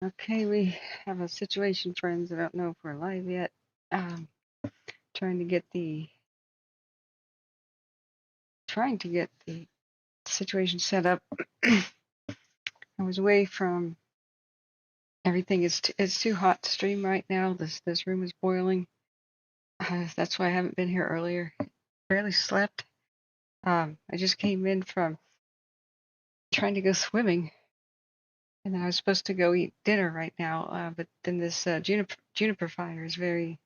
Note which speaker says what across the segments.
Speaker 1: Okay, we have a situation, friends. I don't know if we're live yet. Trying to get the situation set up. I was away from everything. It's too hot to stream right now. This room is boiling. That's why I haven't been here earlier. Barely slept. I just came in from trying to go swimming, and then I was supposed to go eat dinner right now. But then this Juniper fire is very,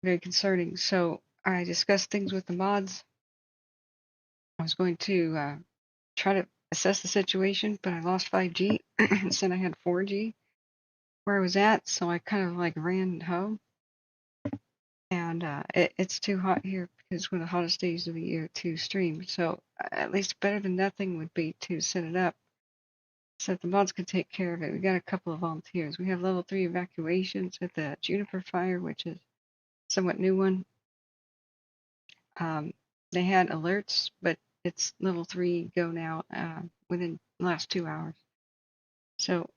Speaker 1: very concerning. So I discussed things with the mods. I was going to try to assess the situation, but I lost 5G. Said I had 4G where I was at, so I kind of like ran home. And it's too hot here because it's one of the hottest days of the year to stream. So at least better than nothing would be to set it up so that the mods could take care of it. We got a couple of volunteers. We have level 3 evacuations at the Juniper fire, which is a somewhat new one. They had alerts, but it's level 3 go now within the last 2 hours. So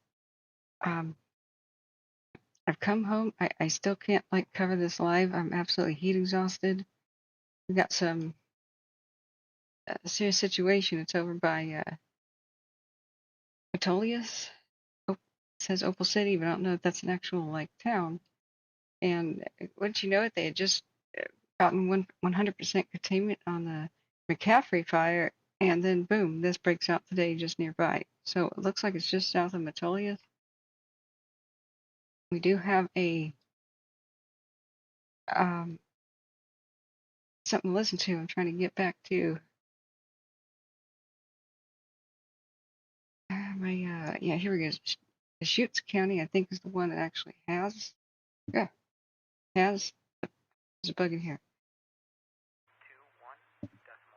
Speaker 1: I've come home. I still can't like cover this live. I'm absolutely heat exhausted. We got some serious situation. It's over by Metolius. Oh, it says Opal City, but I don't know if that's an actual like town. And wouldn't you know it, they had just gotten 100% containment on the McCaffrey fire, and then boom, this breaks out today just nearby. So it looks like it's just south of Metolius. We do have a something to listen to. I'm trying to get back to my yeah, here we go. The Deschutes County, I think, is the one that actually has there's a bug in here.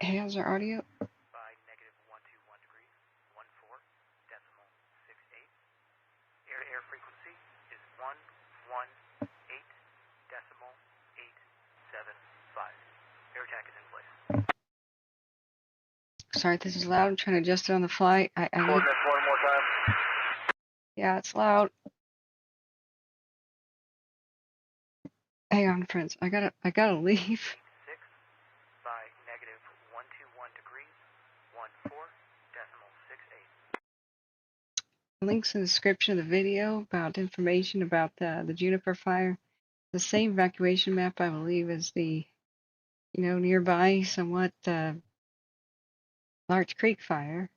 Speaker 1: Has our audio?
Speaker 2: By -121 degrees, 14.68. Air-to-air frequency is 118.875. Air attack is in place.
Speaker 1: Sorry, this is loud. I'm trying to adjust it on the fly. I need...
Speaker 2: one more time.
Speaker 1: Yeah, it's loud. Hang on, friends. I gotta leave.
Speaker 2: 6 by -121 degrees, 14.68.
Speaker 1: Links in the description of the video about information about the Juniper fire. The same evacuation map, I believe, is the nearby somewhat Larch Creek fire,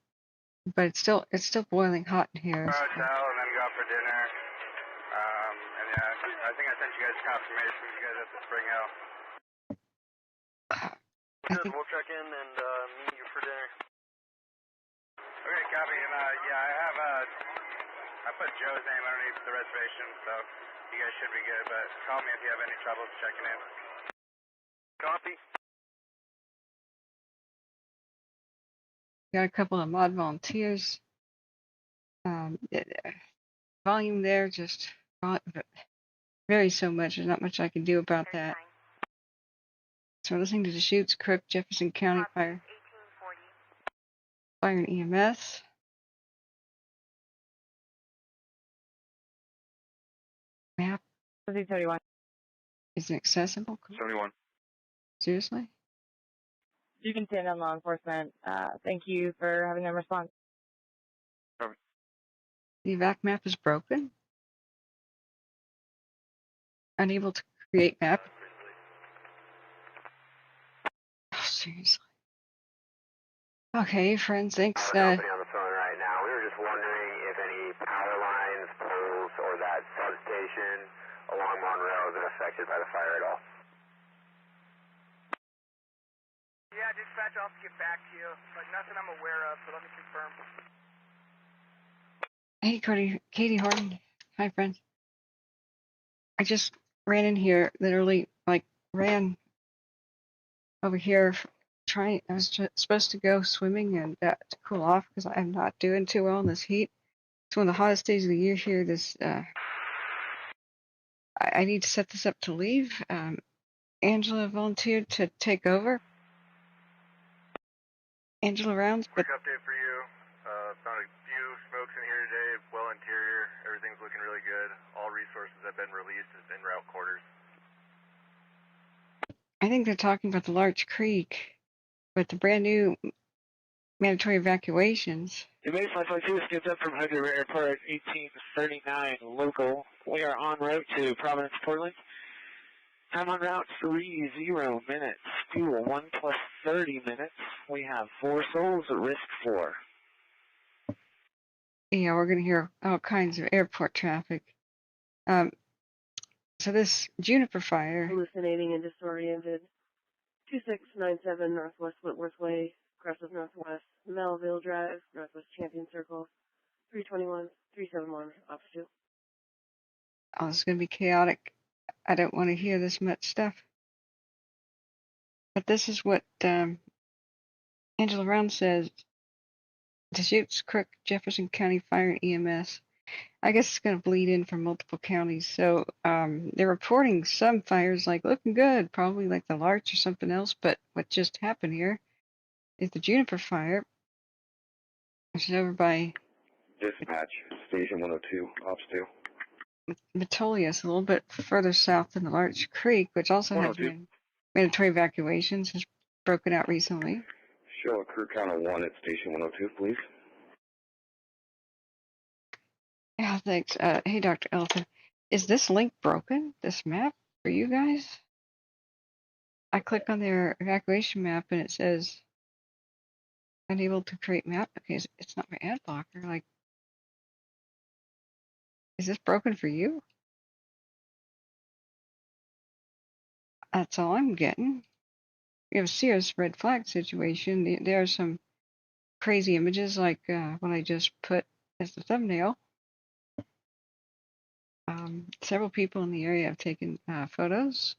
Speaker 1: but it's still boiling hot in here.
Speaker 2: Hotel and then go out for dinner. And yeah, I think I sent you guys confirmation. You guys have to Spring Hill. We'll check in and meet you for dinner. Okay, copy. And yeah, I put Joe's name underneath the reservation, so you guys should be good. But call me if you have any troubles checking in. Copy.
Speaker 1: Got a couple of mod volunteers. Volume there just varies so much. There's not much I can do about that. So we're listening to the Deschutes, Crook, Jefferson County Fire. Fire and EMS. Map.
Speaker 3: 31.
Speaker 1: Is it accessible?
Speaker 2: 71.
Speaker 1: Seriously?
Speaker 3: You can stand on law enforcement. Thank you for having them respond.
Speaker 1: The evac map is broken. Unable to create map. Oh, seriously. Okay, friends, thanks.
Speaker 2: On the phone right now. We were just wondering if any power lines, poles, or that substation along Monroe has been affected by the fire at all. Yeah, dispatch, I'll get back to you, but nothing I'm aware of, so let me confirm.
Speaker 1: Hey, Katie Horton. Hi, friends. I just ran in here, literally, like, ran over here. I was supposed to go swimming and to cool off because I'm not doing too well in this heat. It's one of the hottest days of the year here. I need to set this up to leave. Angela volunteered to take over. Angela Rounds, but
Speaker 2: quick update for you. Found a few smokes in here today, well interior, everything's looking really good. All resources have been released in route quarters.
Speaker 1: I think they're talking about the Larch Creek, but the brand new mandatory evacuations.
Speaker 4: Evacs 552 skipped up from Hydro Airport 1839 local. We are en route to Providence, Portland. Time on route 30 minutes. Fuel 1 plus 30 minutes. We have 4 souls at risk 4.
Speaker 1: Yeah, we're going to hear all kinds of airport traffic. So this Juniper fire.
Speaker 5: Hallucinating and disoriented. 2697 Northwest Whitworth Way, crosses Northwest Melville Drive, Northwest Champion Circle, 321, 371, Officer 2.
Speaker 1: Oh, it's going to be chaotic. I don't want to hear this much stuff. But this is what Angela Round says. Deschutes, Crook, Jefferson County Fire and EMS. I guess it's going to bleed in from multiple counties. So they're reporting some fires like looking good, probably like the Larch or something else. But what just happened here is the Juniper fire, which is over by
Speaker 6: Dispatch, Station 102, Ops 2.
Speaker 1: Metolius, a little bit further south than the Larch Creek, which also has mandatory evacuations, has broken out recently.
Speaker 6: Show a crew count of 1 at Station 102, please.
Speaker 1: Yeah, thanks. Hey, Dr. Elton, is this link broken, this map, for you guys? I click on their evacuation map and it says unable to create map. Okay, it's not my ad blocker. Like, is this broken for you? That's all I'm getting. We have a serious red flag situation. There are some crazy images like what I just put as the thumbnail. Several people in the area have taken photos.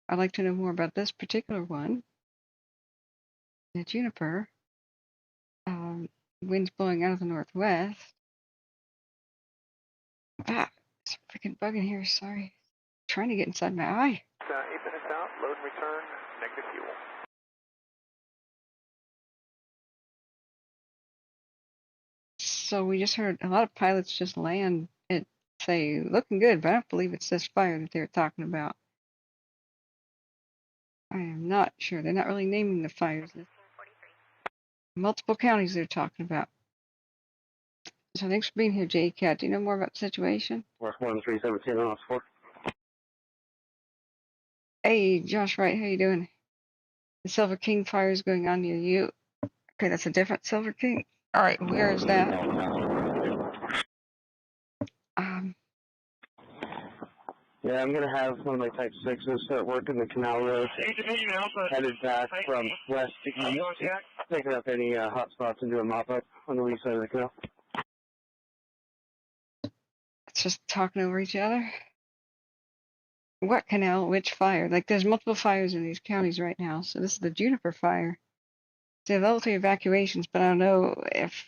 Speaker 1: I'd like to know more about this particular one. The Juniper. Wind's blowing out of the northwest. Ah, it's a freaking bug in here. Sorry. Trying to get inside my eye.
Speaker 4: 8 minutes out, load and return, negative fuel.
Speaker 1: So we just heard a lot of pilots just land and say, looking good, but I don't believe it's this fire that they're talking about. I am not sure. They're not really naming the fires. Multiple counties they're talking about. So thanks for being here, JCat. Do you know more about the situation?
Speaker 6: Mark 13710 Ops 4.
Speaker 1: Hey, Josh Wright, how you doing? The Silver King fire is going on near you. Okay, that's a different Silver King. All right, where is that?
Speaker 6: Yeah, I'm going to have one of my Type 6s start working the canal road. Headed back from west to east. Picking up any hot spots and doing mop up on the east side of the canal.
Speaker 1: It's just talking over each other. What canal? Which fire? Like, there's multiple fires in these counties right now. So this is the Juniper fire. They have level 3 evacuations, but I don't know if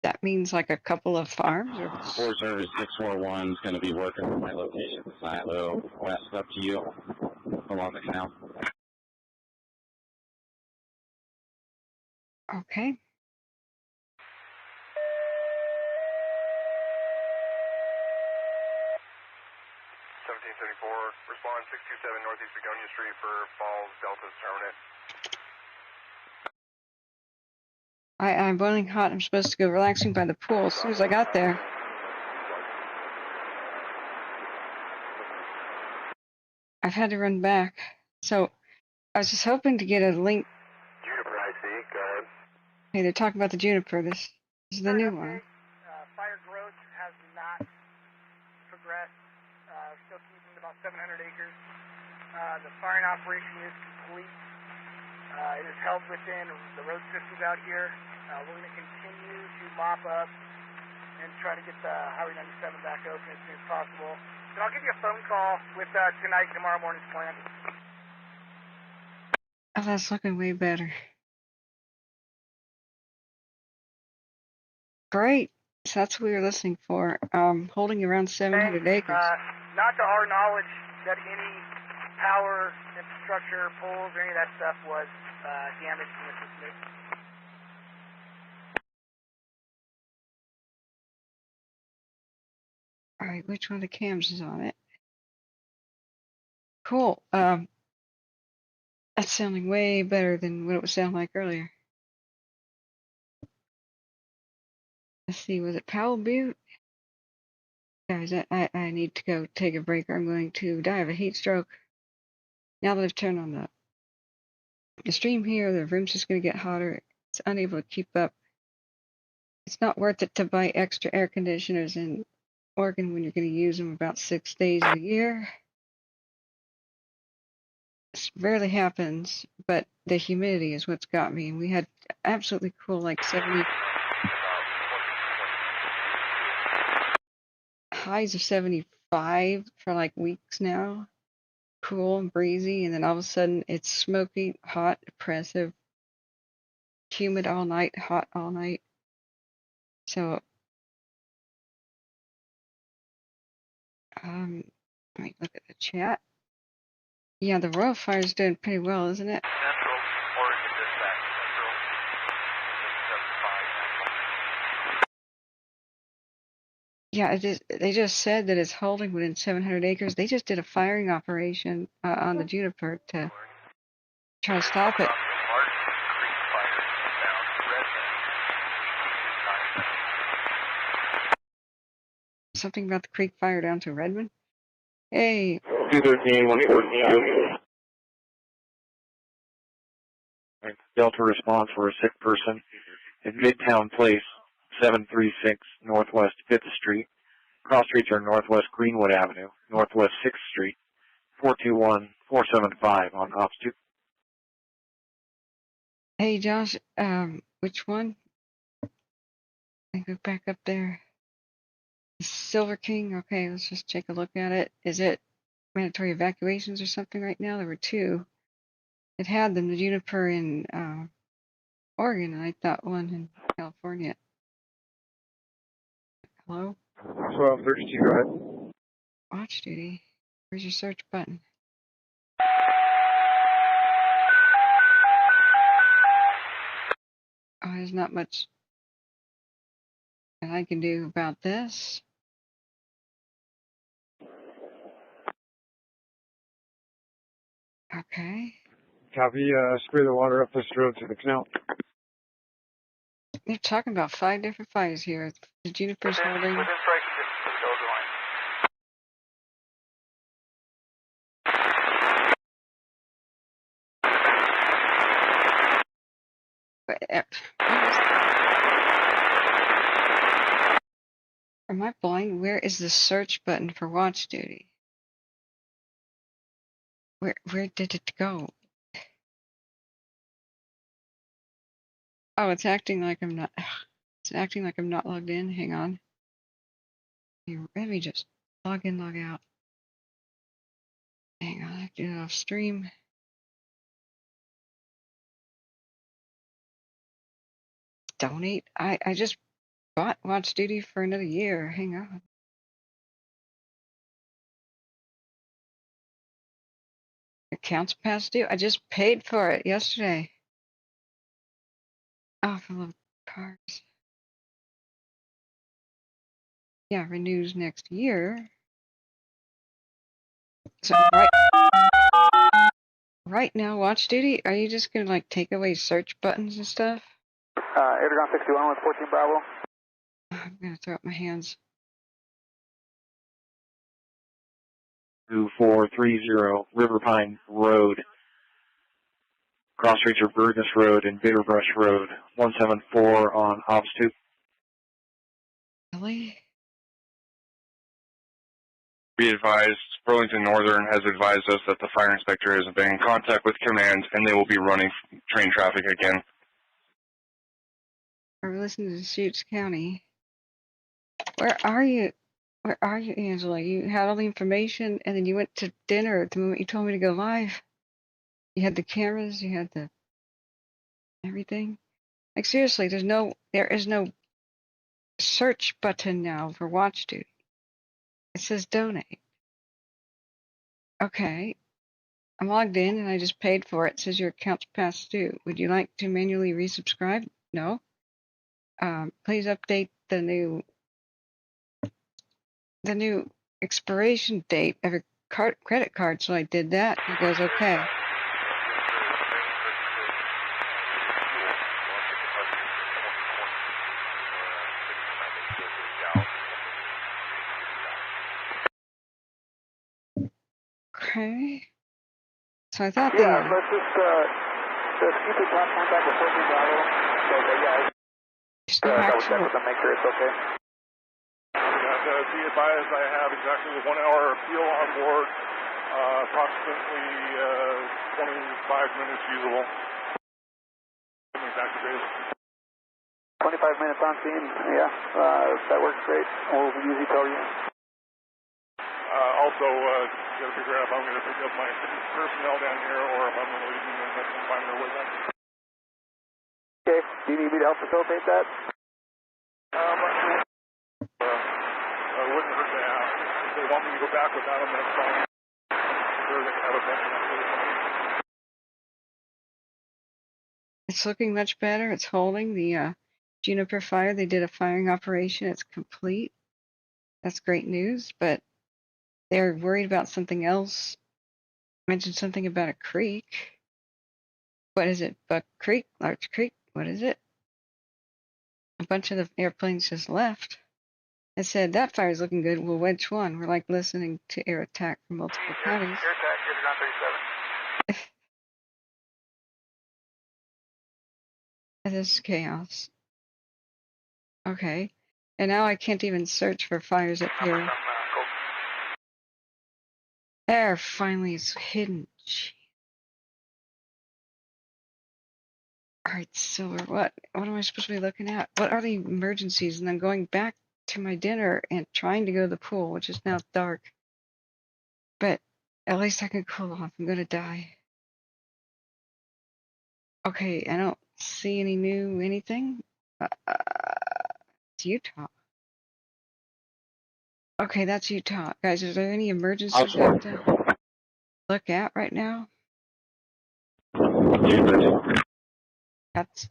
Speaker 1: that means like a couple of farms or.
Speaker 6: Force Service 641 is going to be working from my location, Silo west up to you along the canal.
Speaker 1: Okay.
Speaker 2: 1774, respond 627 Northeast Begonia Street for Falls, Delta's terminate.
Speaker 1: I'm boiling hot. I'm supposed to go relaxing by the pool as soon as I got there. I've had to run back. So I was just hoping to get a link.
Speaker 2: Juniper, I see. Go ahead.
Speaker 1: Hey, they're talking about the Juniper. This is the new one.
Speaker 7: Fire growth has not progressed. Still keeping about 700 acres. The firing operation is complete. It is held within the road systems out here. We're going to continue to mop up and try to get the Highway 97 back open as soon as possible. And I'll give you a phone call with tonight and tomorrow morning's plan.
Speaker 1: Oh, that's looking way better. Great. So that's what we were listening for. Holding around 700 acres.
Speaker 7: Not to our knowledge that any power, infrastructure, poles, or any of that stuff was damaged in the system.
Speaker 1: Alright, which one of the cams is on it? Cool. That's sounding way better than what it was sounding like earlier. Let's see, was it Powell Butte? Guys, I need to go take a break or I'm going to die of a heat stroke. Now that I've turned on the stream here, the room's just going to get hotter. It's unable to keep up. It's not worth it to buy extra air conditioners in Oregon when you're going to use them about 6 days a year. This rarely happens, but the humidity is what's got me. And we had absolutely cool, like 70 highs of 75 for like weeks now. Cool and breezy, and then all of a sudden it's smoky, hot, oppressive, humid all night, hot all night. So, let me look at the chat. Yeah, the Royal Fire's doing pretty well, isn't it?
Speaker 2: Central Oregon Dispatch.
Speaker 1: Yeah, they just said that it's holding within 700 acres. They just did a firing operation on the Juniper to try to stop it. Something about the creek fire down to Redmond? Hey.
Speaker 6: 213, 114. Delta response for a sick person in Midtown Place, 736 Northwest 5th Street. Cross streets are Northwest Greenwood Avenue, Northwest 6th Street, 421-475 on Ops 2.
Speaker 1: Hey, Josh, which one? I go back up there. Silver King? Okay, let's just take a look at it. Is it mandatory evacuations or something right now? There were two. It had them, the Juniper in Oregon, and I thought one in California. Hello?
Speaker 6: 1232, go ahead.
Speaker 1: Watch duty. Where's your search button? Oh, there's not much that I can do about this. Okay.
Speaker 6: Copy, spray the water up this road to the canal.
Speaker 1: They're talking about 5 different fires here. The Juniper's holding.
Speaker 2: Within striking distance of the Dozer line.
Speaker 1: Am I blind? Where is the search button for watch duty? Where did it go? Oh, it's acting like I'm not. It's acting like I'm not logged in. Hang on. Let me just log in, log out. Hang on, I have to do it off stream. Donate. I just bought watch duty for another year. Hang on. Accounts past due. I just paid for it yesterday. Oh, for the cars. Yeah, renews next year. So right now, watch duty. Are you just gonna like take away search buttons and stuff?
Speaker 2: Airground 61 with 14 Bravo.
Speaker 1: I'm gonna throw up my hands.
Speaker 6: 2430 River Pine Road. Cross streets are Burgess Road and Bitterbrush Road, 174 on Ops 2.
Speaker 1: Really?
Speaker 8: Be advised, Burlington Northern has advised us that the fire inspector has been in contact with command and they will be running train traffic again.
Speaker 1: We're listening to Deschutes County. Where are you? Where are you, Angela? You had all the information and then you went to dinner at the moment you told me to go live. You had the cameras, you had the everything. Like seriously, there is no search button now for watch duty. It says donate. Okay. I'm logged in and I just paid for it. It says your account's past due. Would you like to manually resubscribe? No. Please update the new the new expiration date of a credit card, so I did that. He goes, okay. Okay. So I thought
Speaker 2: Yeah, let's just keep in contact before we travel. So, yeah, double check with them, make sure it's okay. Be advised, I have exactly 1 hour fuel on board, approximately 25 minutes usable. Exactly, base. 25 minutes on scene, yeah, that works great. We'll usually tell you. Also, got to figure out if I'm going to pick up my personnel down here or if I'm going to leave them and let them find their way back. Okay, do you need me to help facilitate that? Wouldn't hurt to ask. If they want me to go back without them, that's fine. I'm sure they have a bunch of.
Speaker 1: It's looking much better. It's holding. The Juniper fire, they did a firing operation. It's complete. That's great news, but they're worried about something else. Mentioned something about a creek. What is it? Buck Creek? Larch Creek? What is it? A bunch of the airplanes just left. I said, that fire's looking good. Well, which one? We're like listening to air attack from multiple counties.
Speaker 2: Air attack, get it on 37.
Speaker 1: This is chaos. Okay. And now I can't even search for fires up here. There, finally, it's hidden. Alright, Silver, what am I supposed to be looking at? What are the emergencies? And I'm going back to my dinner and trying to go to the pool, which is now dark. But at least I can cool off. I'm gonna die. Okay, I don't see any new anything. It's Utah. Okay, that's Utah. Guys, is there any emergencies I have to look at right now?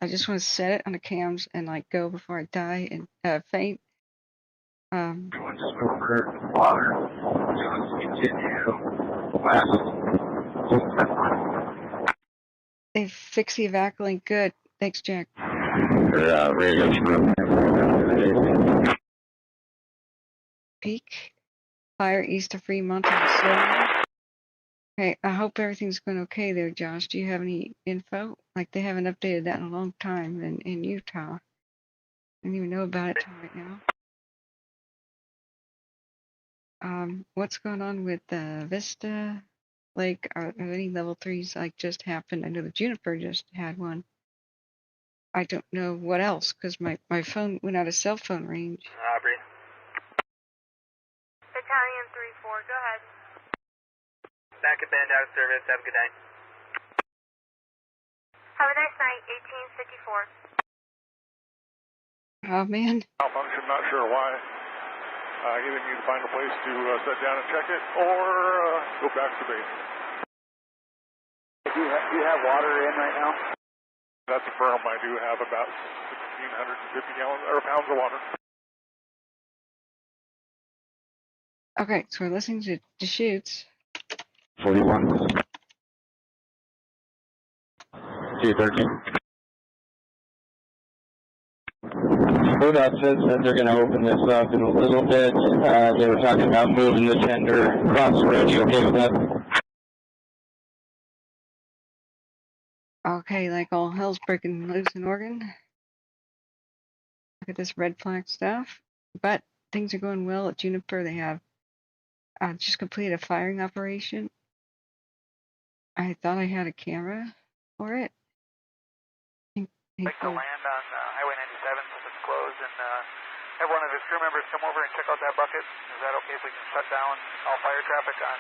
Speaker 1: I just want to set it on the cams and like go before I die and faint. They fixed the evac link. Good. Thanks, Jack. Peak. Fire east of Fremont. Okay, I hope everything's going okay there, Josh. Do you have any info? Like, they haven't updated that in a long time in Utah. I don't even know about it till right now. What's going on with Vista Lake? Are there any level 3s like just happened? I know the Juniper just had one. I don't know what else because my phone went out of cell phone range.
Speaker 2: Aubrey.
Speaker 9: Battalion 3-4, go ahead.
Speaker 2: Back at band out of service. Have a good night.
Speaker 9: Have a nice night, 1854.
Speaker 1: Oh man.
Speaker 2: Malfunction, not sure why. Either need to find a place to sit down and check it, or go back to base. Do you have water in right now? That's a firm. I do have about 1,650 gallons or pounds of water.
Speaker 1: Okay, so we're listening to Deschutes.
Speaker 6: 41. 213. ODOT says that they're going to open this up in a little bit. They were talking about moving the tender across the road. You okay with that?
Speaker 1: Okay, like all hell's breaking loose in Oregon. Look at this red flag stuff. But things are going well at Juniper. They have just completed a firing operation. I thought I had a camera for it.
Speaker 2: Like to land on Highway 97 since it's closed and have one of his crew members come over and check out that bucket. Is that okay if we can shut down all fire traffic on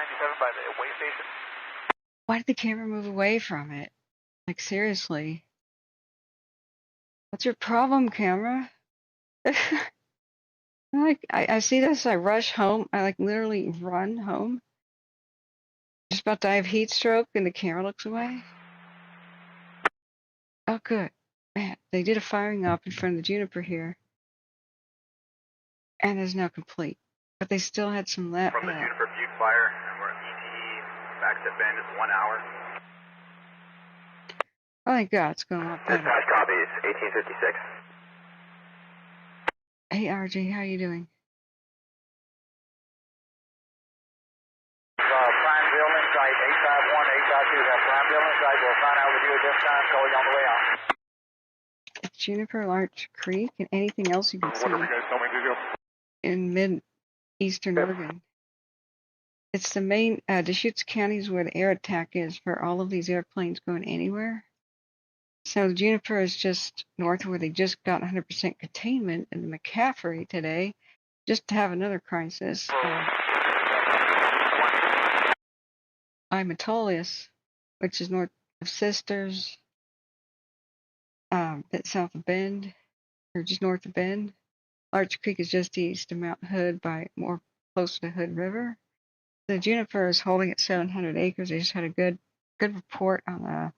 Speaker 2: 97 by the way station?
Speaker 1: Why did the camera move away from it? Like, seriously. What's your problem, camera? I see this, I rush home. I like literally run home. Just about to have heat stroke and the camera looks away. Oh, good. Man, they did a firing up in front of the Juniper here. And it's now complete. but they still had some left.
Speaker 2: From the Juniper Butte fire, and we're at ETE, backstep bend is 1 hour.
Speaker 1: Oh my God, it's going a lot better.
Speaker 2: Dispatch copies, 1856.
Speaker 1: Hey RJ, how you doing?
Speaker 2: Prime building site, 851, 852. That prime building site, we'll sign out with you at this time, going on the way out.
Speaker 1: It's Juniper, Larch Creek, and anything else you can see
Speaker 2: Whatever you guys tell me to do.
Speaker 1: in mid-eastern Oregon. It's the main, Deschutes County is where the air attack is for all of these airplanes going anywhere. So Juniper is just north where they just got 100% containment in the McCaffrey today, just to have another crisis. Metolius, which is north of Sisters, bit south of Bend, or just north of Bend. Larch Creek is just east of Mount Hood, by more close to Hood River. The Juniper is holding at 700 acres. They just had a good report on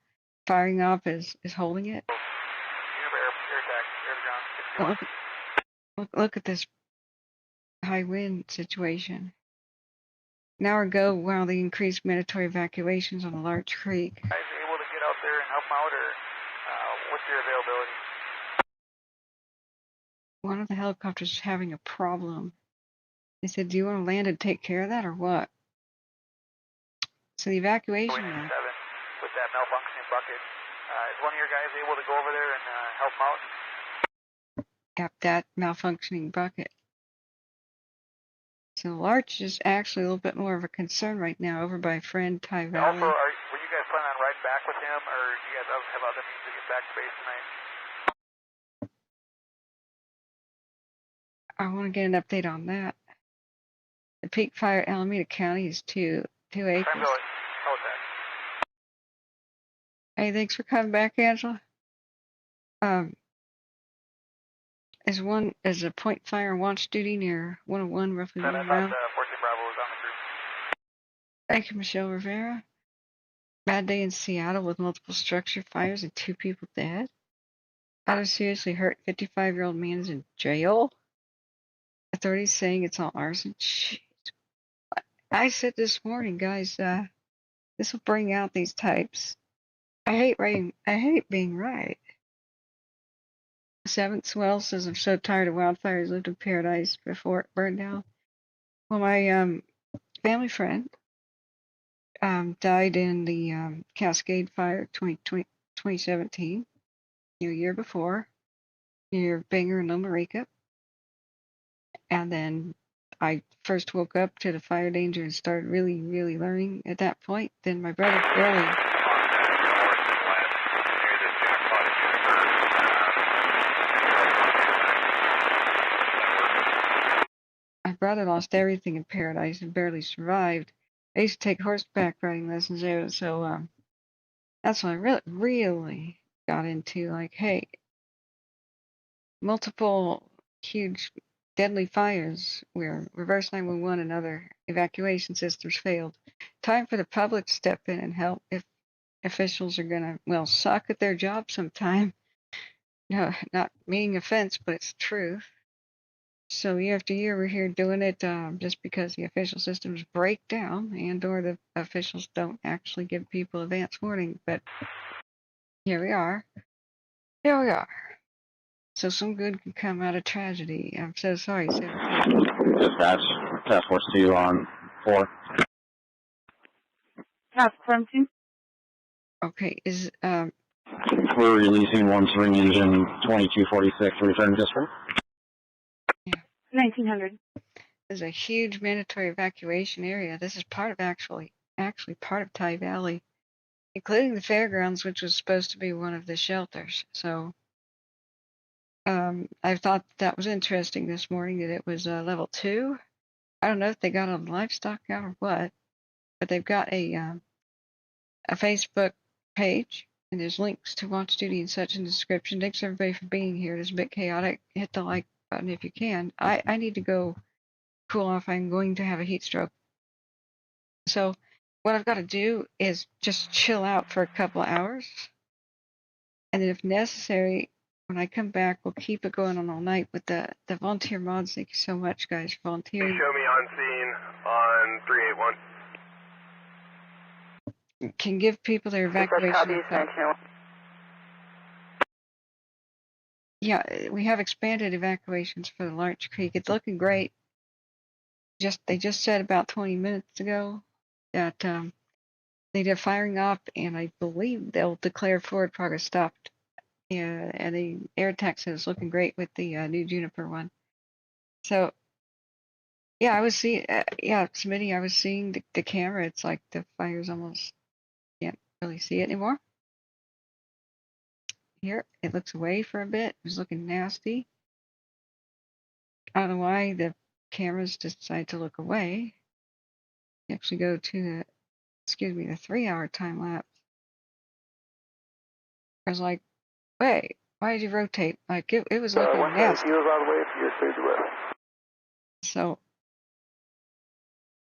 Speaker 1: firing off is holding it. Well, look at this high wind situation. An hour ago, while they increased mandatory evacuations on the Larch Creek.
Speaker 2: Guys able to get out there and help out, or what's your availability?
Speaker 1: One of the helicopters is having a problem. They said, do you want to land and take care of that or what? So the evacuation
Speaker 2: With that malfunctioning bucket. Is one of your guys able to go over there and help them out?
Speaker 1: At that malfunctioning bucket. So Larch is actually a little bit more of a concern right now over by friend Tygh Valley.
Speaker 2: Also, were you guys planning on riding back with him, or do you guys have other means to get back to base tonight?
Speaker 1: I want to get an update on that. The peak fire in Alameda County is 2 acres. Hey, thanks for coming back, Angela. Is a point fire watch duty near 101, roughly 1 mile.
Speaker 2: 14 Bravo is on the group.
Speaker 1: Thank you, Michelle Rivera. Bad day in Seattle with multiple structure fires and 2 people dead. Other seriously hurt 55-year-old man is in jail. Authorities saying it's all arson. Jeez. I said this morning, guys, this will bring out these types. I hate being right. Seventh Swell says, I'm so tired of wildfires, lived in paradise before it burned down. Well, my family friend died in the Cascade Fire 2017, a year before, near Bangor and Loma Rica. And then I first woke up to the fire danger and started really, really learning at that point. Then my brother barely... My brother lost everything in Paradise and barely survived. I used to take horseback riding lessons there, so that's when I really got into, like, hey, multiple huge deadly fires where reverse 911 and other evacuation systems failed. Time for the public to step in and help if officials are gonna, well, suck at their job sometime. No, not meaning offense, but it's truth. So year after year, we're here doing it just because the official systems break down and or the officials don't actually give people advance warning. But here we are. Here we are. So some good can come out of tragedy. I'm so sorry.
Speaker 6: Dispatch, Task Force 2 on 4.
Speaker 3: Task Force 2.
Speaker 1: Okay, is
Speaker 6: We're releasing one swing engine 2246 return district.
Speaker 1: Yeah.
Speaker 3: 1900.
Speaker 1: There's a huge mandatory evacuation area. This is part of actually part of Tygh Valley, including the fairgrounds, which was supposed to be one of the shelters. So I thought that was interesting this morning that it was level 2. I don't know if they got all the livestock out or what, but they've got a Facebook page, and there's links to watch duty and such in the description. Thanks everybody for being here. It's a bit chaotic. Hit the like button if you can. I need to go cool off. I'm going to have a heat stroke. So what I've got to do is just chill out for a couple of hours, and then if necessary, when I come back, we'll keep it going on all night with the volunteer mods. Thank you so much, guys, for volunteering.
Speaker 2: Show me on on scene on 381.
Speaker 1: Can give people their evacuation. Yeah, we have expanded evacuations for the Larch Creek. It's looking great. They just said about 20 minutes ago that they did firing up, and I believe they'll declare forward progress stopped. Yeah, and the air attack said it's looking great with the new Juniper one. So, yeah, I was seeing, Smitty, I was seeing the camera. It's like the fire's almost can't really see it anymore. Here, it looks away for a bit. It was looking nasty. I don't know why the cameras decide to look away. You actually go to the 3-hour time lapse. I was like, wait, why did you rotate? Like, it was looking nasty. So,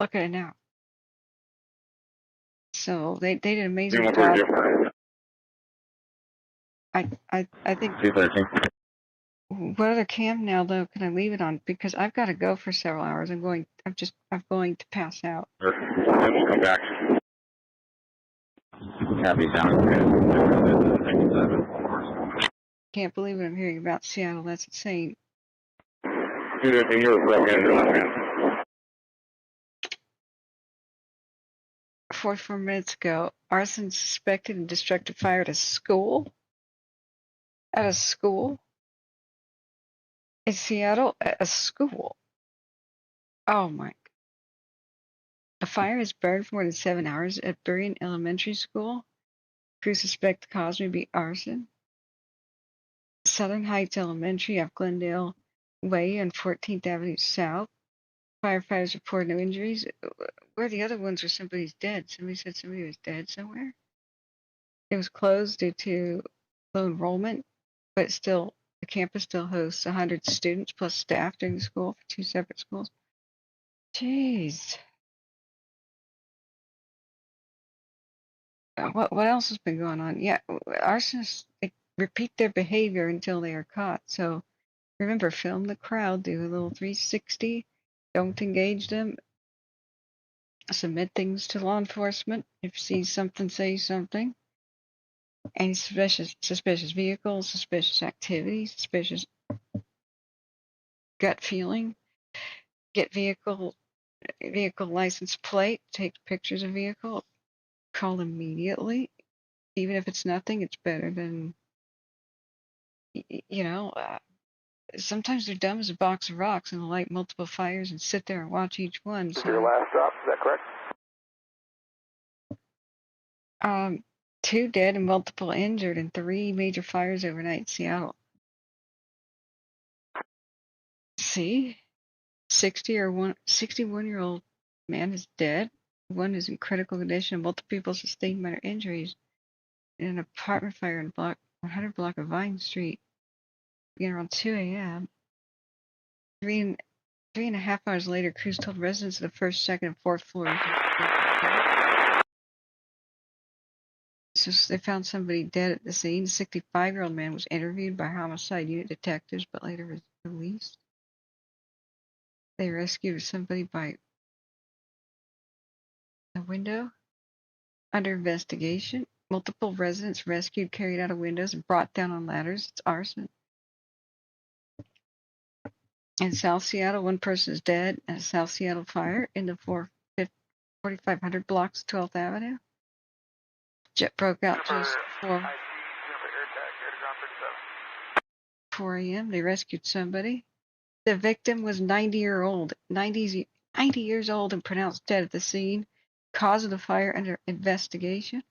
Speaker 1: look at it now. So, they did an amazing job. I think. What other cam now though can I leave it on? Because I've got to go for several hours. I'm going to pass out.
Speaker 8: Come back. Copy, sounds good.
Speaker 1: Can't believe what I'm hearing about Seattle. That's insane. 44 minutes ago, arson suspected in destructive fire at a school. At a school in Seattle, at a school. Oh my! A fire has burned for more than 7 hours at Burien Elementary School. Crews suspect the cause may be arson. Southern Heights Elementary off Glendale Way and 14th Avenue South. Firefighters report no injuries. Where are the other ones where somebody's dead? Somebody said somebody was dead somewhere. It was closed due to low enrollment, but still, the campus still hosts 100 students plus staff during the school for 2 separate schools. Jeez. What else has been going on? Yeah, arsonists repeat their behavior until they are caught. So remember, film the crowd, do a little 360, don't engage them, submit things to law enforcement. If you see something, say something. Any suspicious vehicles, suspicious activity, suspicious gut feeling, get vehicle license plate, take pictures of vehicle, call immediately. Even if it's nothing, it's better than, sometimes they're dumb as a box of rocks and light multiple fires and sit there and watch each one. So,
Speaker 2: Your last stop, is that correct?
Speaker 1: 2 dead and multiple injured in 3 major fires overnight in Seattle. See? 61-year-old man is dead. 1 is in critical condition. Multiple people sustained minor injuries in an apartment fire in 100 block of Vine Street. Began around 2 a.m. 3.5 hours later, crews told residents of the 1st, 2nd, and 4th floors. So they found somebody dead at the scene. A 65-year-old man was interviewed by homicide unit detectives, but later was released. They rescued somebody by a window. Under investigation, multiple residents rescued, carried out of windows, and brought down on ladders. It's arson. In South Seattle, 1 person is dead at a South Seattle fire in the 4500 blocks of 12th Avenue. Jet broke out just 4 a.m. They rescued somebody. The victim was 90 years old and pronounced dead at the scene. Cause of the fire under investigation. I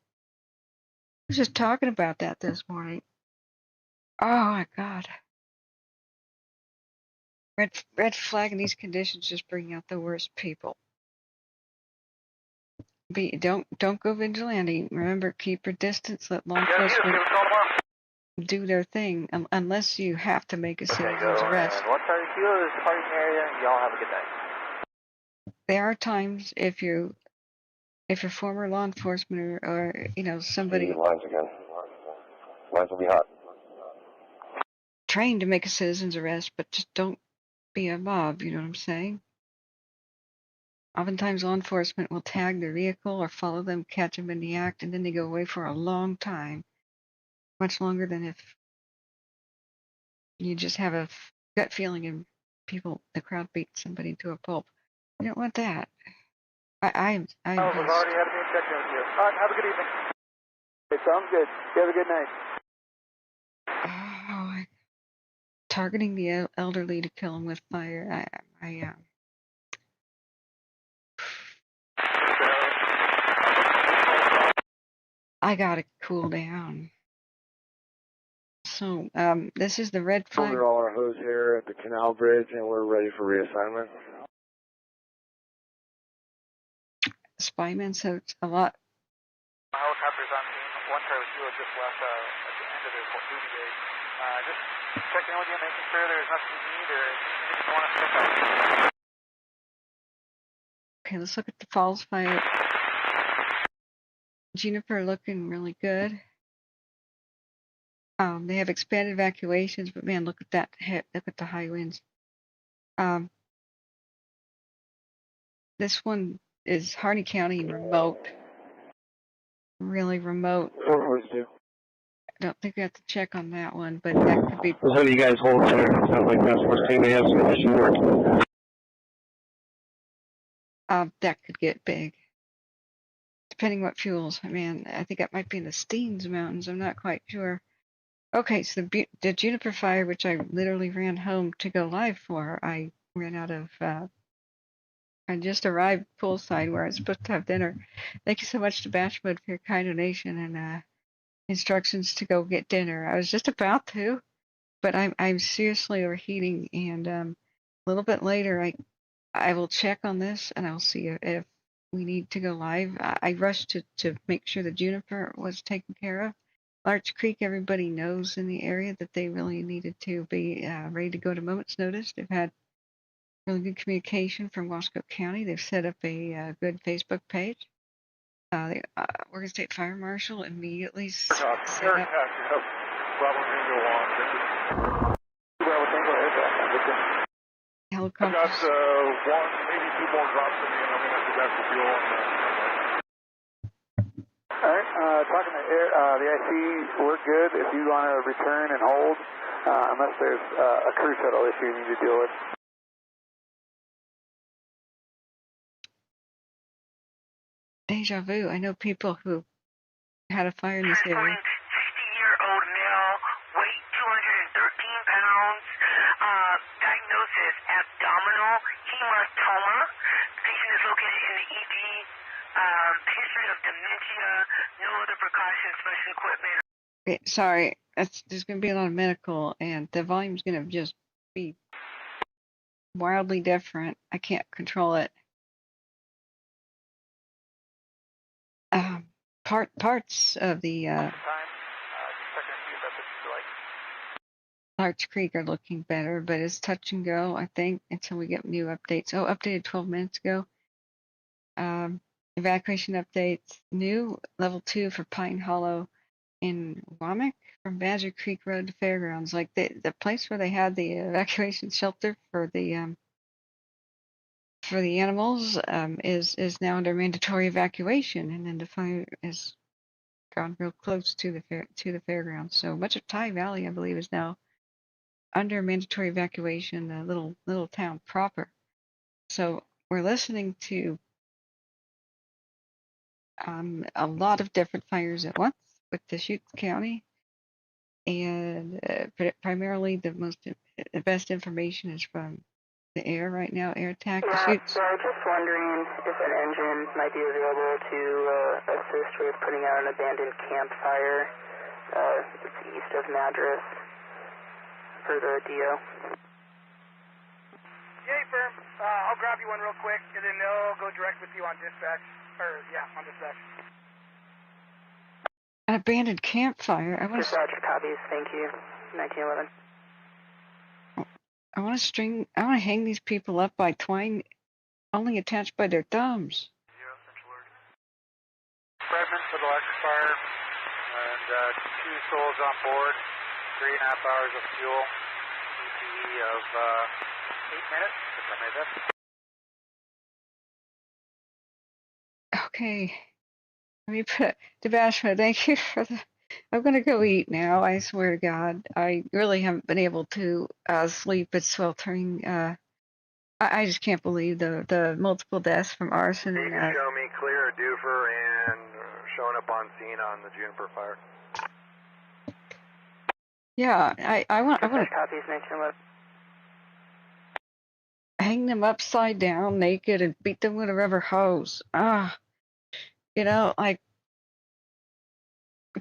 Speaker 1: was just talking about that this morning. Oh my God. Red flag in these conditions just bring out the worst people. Don't go vigilante. Remember, keep your distance. Let law enforcement do their thing, unless you have to make a citizen's arrest.
Speaker 2: What's our this parking area? Y'all have a good night.
Speaker 1: There are times if you're former law enforcement or somebody
Speaker 8: Lines again. Lines will be hot.
Speaker 1: trained to make a citizen's arrest, but just don't be a mob. You know what I'm saying? Oftentimes law enforcement will tag their vehicle or follow them, catch them in the act, and then they go away for a long time, much longer than if you just have a gut feeling and the crowd beats somebody to a pulp. You don't want that. I'm
Speaker 7: I've already had me check in with you. All right, have a good evening. Okay, sounds good. You have a good night.
Speaker 1: targeting the elderly to kill them with fire. I gotta cool down. So, this is the red flag.
Speaker 10: We're all our hose here at the canal bridge, and we're ready for reassignment.
Speaker 1: Spyman, so it's a lot.
Speaker 2: Helicopters on scene. One Charlie Kilo just left at the end of their duty day. Just checking with you, making sure there's nothing you need or anything you want to check out.
Speaker 1: Okay, let's look at the falls fire. Juniper looking really good. They have expanded evacuations, but man, look at that! Look at the high winds. This one is Harney County remote, really remote. I don't think we have to check on that one, but that could be.
Speaker 6: How do you guys hold there? Sounds like Task Force 2 may have some issue working.
Speaker 1: That could get big, depending what fuels. Man, I think that might be in the Steens Mountains. I'm not quite sure. Okay, so the Juniper fire, which I literally ran home to go live for, I ran out of. I just arrived poolside where I was supposed to have dinner. Thank you so much to Bashwood for your kind donation and instructions to go get dinner. I was just about to, but I'm seriously overheating, and a little bit later I will check on this and I'll see if we need to go live. I rushed to make sure the Juniper was taken care of. Larch Creek, everybody knows in the area that they really needed to be ready to go at a moment's notice. They've had really good communication from Wasco County. They've set up a good Facebook page. The Oregon State Fire Marshal immediately set up. Helicopters.
Speaker 2: I got one, maybe two more drops in me, and I'm going to have to back the fuel on that. All right, talking to the IC, we're good if you want to return and hold, unless there's a crew shuttle issue you need to deal with.
Speaker 1: Deja vu. I know people who had a fire in this area.
Speaker 11: 60-year-old male, weight 213 pounds, diagnosis abdominal hematoma. Patient is located in the ED. History of dementia, no other precautions, special equipment.
Speaker 1: Okay, sorry, there's going to be a lot of medical, and the volume's going to just be wildly different. I can't control it. Parts of the Larch Creek are looking better, but it's touch and go, I think, until we get new updates. Oh, updated 12 minutes ago. Evacuation updates, new level 2 for Pine Hollow in Wamak from Badger Creek Road to Fairgrounds. Like the place where they had the evacuation shelter for the animals is now under mandatory evacuation, and then the fire has gone real close to the fairgrounds. So much of Tygh Valley, I believe, is now under mandatory evacuation. The little town proper. So we're listening to a lot of different fires at once with Deschutes County, and primarily the best information is from the air right now. Air attack. Deschutes.
Speaker 12: So I was just wondering if an engine might be available to assist with putting out an abandoned campfire. It's east of Madras for the DO.
Speaker 7: Yeah, firm. I'll grab you one real quick, and then they'll go direct with you on dispatch. On dispatch.
Speaker 1: An abandoned campfire.
Speaker 12: Dispatch copies. Thank you. 1911.
Speaker 1: I want to hang these people up by twine only attached by their thumbs.
Speaker 2: Present for the electric fire, and 2 souls on board, 3.5 hours of fuel, EPE of 8 minutes, if I may best.
Speaker 1: Okay. Let me put Debashma, thank you for the. I'm gonna go eat now. I swear to God, I really haven't been able to sleep. It's sweltering. I just can't believe the multiple deaths from arson
Speaker 10: You
Speaker 1: and
Speaker 10: can show me clear of Dufur and showing up on scene on the Juniper fire.
Speaker 1: yeah. I want to
Speaker 12: Copies, mention what?
Speaker 1: hang them upside down naked and beat them with a rubber hose. Like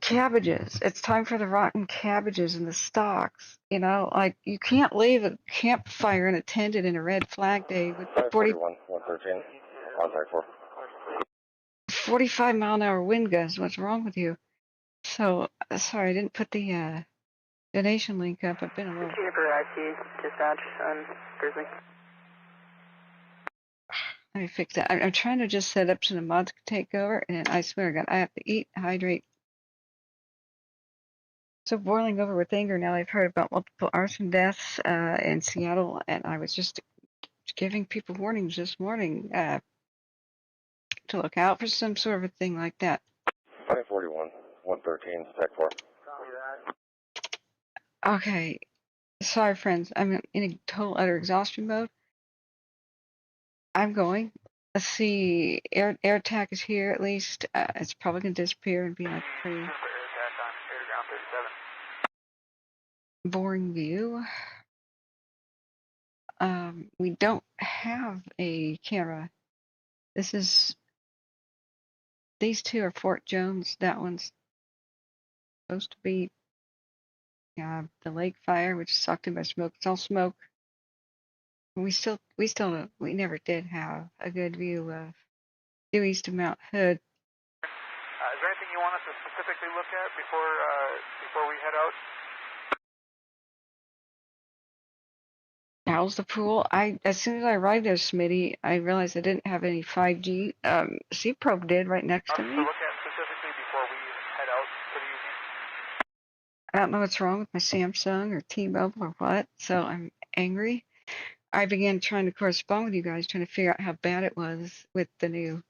Speaker 1: cabbages. It's time for the rotten cabbages and the stalks. Like you can't leave a campfire unattended in a red flag day with
Speaker 10: 541, 113, contact 4.
Speaker 1: 45-mile-an-hour wind gusts. What's wrong with you? So, sorry, I didn't put the donation link up. I've been a little.
Speaker 12: Juniper IC dispatch on Grizzly.
Speaker 1: Let me fix that. I'm trying to just set up so the mods can take over, and I swear to God, I have to eat, hydrate. So boiling over with anger now. I've heard about multiple arson deaths in Seattle, and I was just giving people warnings this morning to look out for some sort of a thing like that.
Speaker 10: 541, 113, Tech 4.
Speaker 1: Okay, sorry, friends. I'm in a total utter exhaustion mode. I'm going. Let's see. Air attack is here at least. It's probably gonna disappear and be like pretty boring view. We don't have a camera. These two are Fort Jones. That one's supposed to be the lake fire, which is sucked in by smoke. It's all smoke. We never did have a good view of due east of Mount Hood.
Speaker 2: Is there anything you want us to specifically look at before we head out?
Speaker 1: How's the pool? As soon as I arrived there, Smitty, I realized I didn't have any 5G. C-Probe did right next to me.
Speaker 2: To look at specifically before we head out for the evening?
Speaker 1: I don't know what's wrong with my Samsung or T-Mobile or what, so I'm angry. I began trying to correspond with you guys, trying to figure out how bad it was with the new,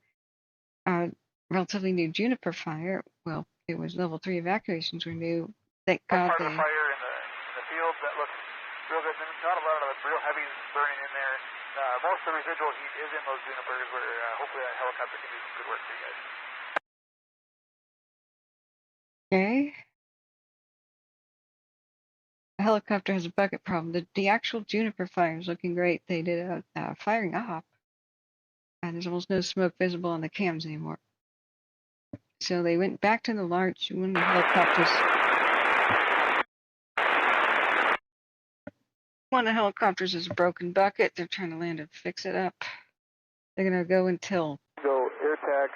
Speaker 1: relatively new Juniper fire. Well, it was level 3 evacuations were new. Thank God
Speaker 2: Part of the fire in the field that looks real good. Not a lot of the real heavies burning in there. Most of the residual heat is in those Junipers where hopefully that helicopter can do some good work for you guys.
Speaker 1: Okay. The helicopter has a bucket problem. The actual Juniper fire is looking great. They did a firing up, and there's almost no smoke visible on the cams anymore. So they went back to the Larch. One of the helicopters is a broken bucket. They're trying to land and fix it up. They're gonna go until.
Speaker 2: Go air tag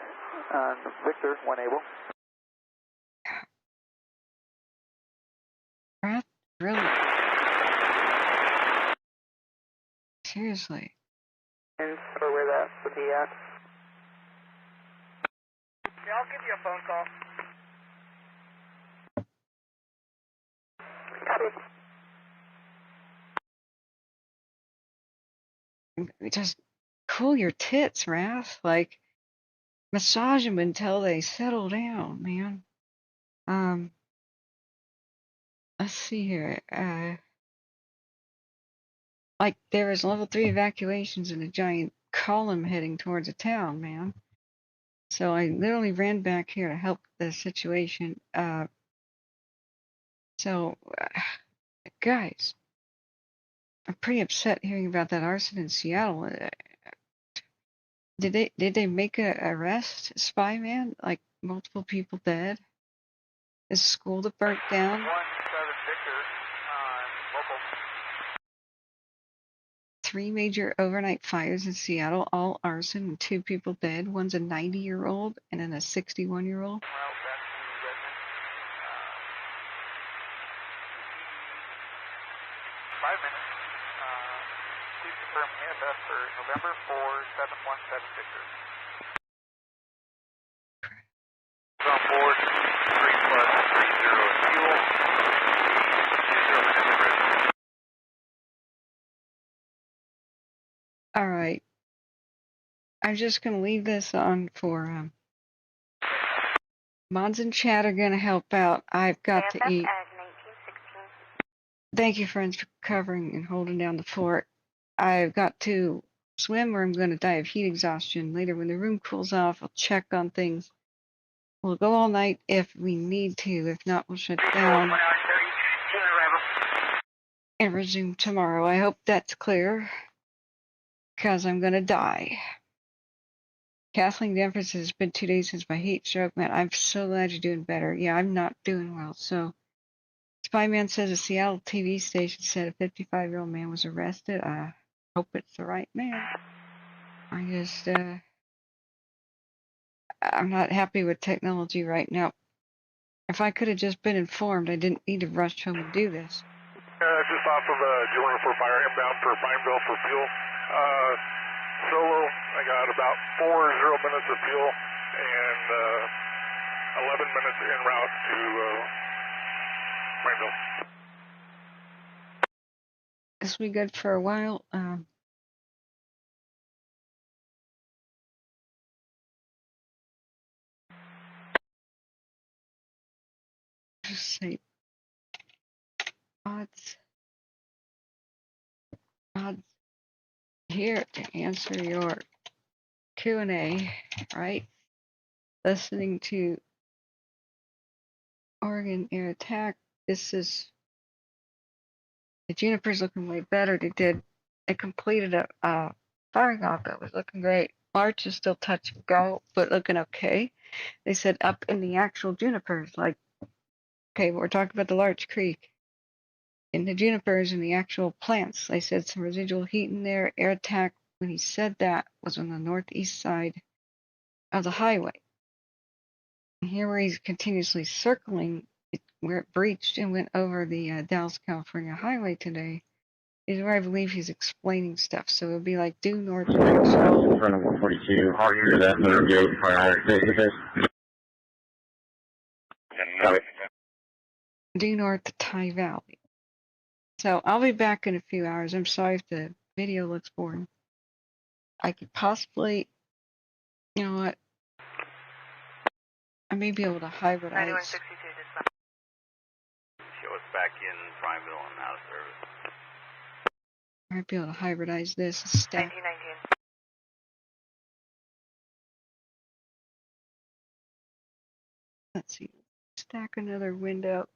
Speaker 2: on Victor when able.
Speaker 1: Really? Seriously?
Speaker 12: Or where that would be at?
Speaker 7: Yeah, I'll give you a phone call.
Speaker 12: Copy.
Speaker 1: Just cool your tits, Wrath. Like, massage them until they settle down, man. Let's see here. Like there is level 3 evacuations in a giant column heading towards a town, man. So I literally ran back here to help the situation. Guys, I'm pretty upset hearing about that arson in Seattle. Did they make a arrest, spy man? Like multiple people dead? Is school that burnt down?
Speaker 2: 17 Victor local.
Speaker 1: 3 major overnight fires in Seattle, all arson and 2 people dead. One's a 90-year-old and then a 61-year-old.
Speaker 2: Please confirm manifest for November 4717 Victor. On board 3+30 fuel.
Speaker 1: All right. I'm just going to leave this on for Mods and chat are going to help out. I've got to eat. Thank you, friends, for covering and holding down the fort. I've got to swim or I'm going to die of heat exhaustion. Later, when the room cools off, I'll check on things. We'll go all night if we need to. If not, we'll shut down and resume tomorrow. I hope that's clear, because I'm going to die. Kathleen Jefferson, it's been 2 days since my heat stroke, man. I'm so glad you're doing better. Yeah, I'm not doing well. So, Spyman says a Seattle TV station said a 55-year-old man was arrested. I hope it's the right man. I'm not happy with technology right now. If I could have just been informed, I didn't need to rush home and do this.
Speaker 10: Just off of Juniper fire inbound for Pineville for fuel. Solo, I got about 40 minutes of fuel and 11 minutes en route to Pineville.
Speaker 1: This will be good for a while. Just say odds here to answer your Q&A, right? Listening to Oregon Air Attack. This is the Juniper's looking way better. They completed a firing off that was looking great. Larch is still touch and go, but looking okay. They said up in the actual Junipers, like, okay, we're talking about the Larch Creek. In the Junipers and the actual plants, they said some residual heat in there. Air Attack, when he said that, was on the northeast side of the highway. Here where he's continuously circling, where it breached and went over the Dallas, California highway today, is where I believe he's explaining stuff. So it would be like due north direction.
Speaker 6: In front of 142. I'll hear that motor gate fire.
Speaker 1: Due north to Tygh Valley. So I'll be back in a few hours. I'm sorry if the video looks boring. I could possibly, you know what? I may be able to hybridize.
Speaker 11: 9162 dispatch. Show us back in Primeville and out of service.
Speaker 1: I might be able to hybridize this and stack.
Speaker 11: 1919.
Speaker 1: Let's see. Stack another window.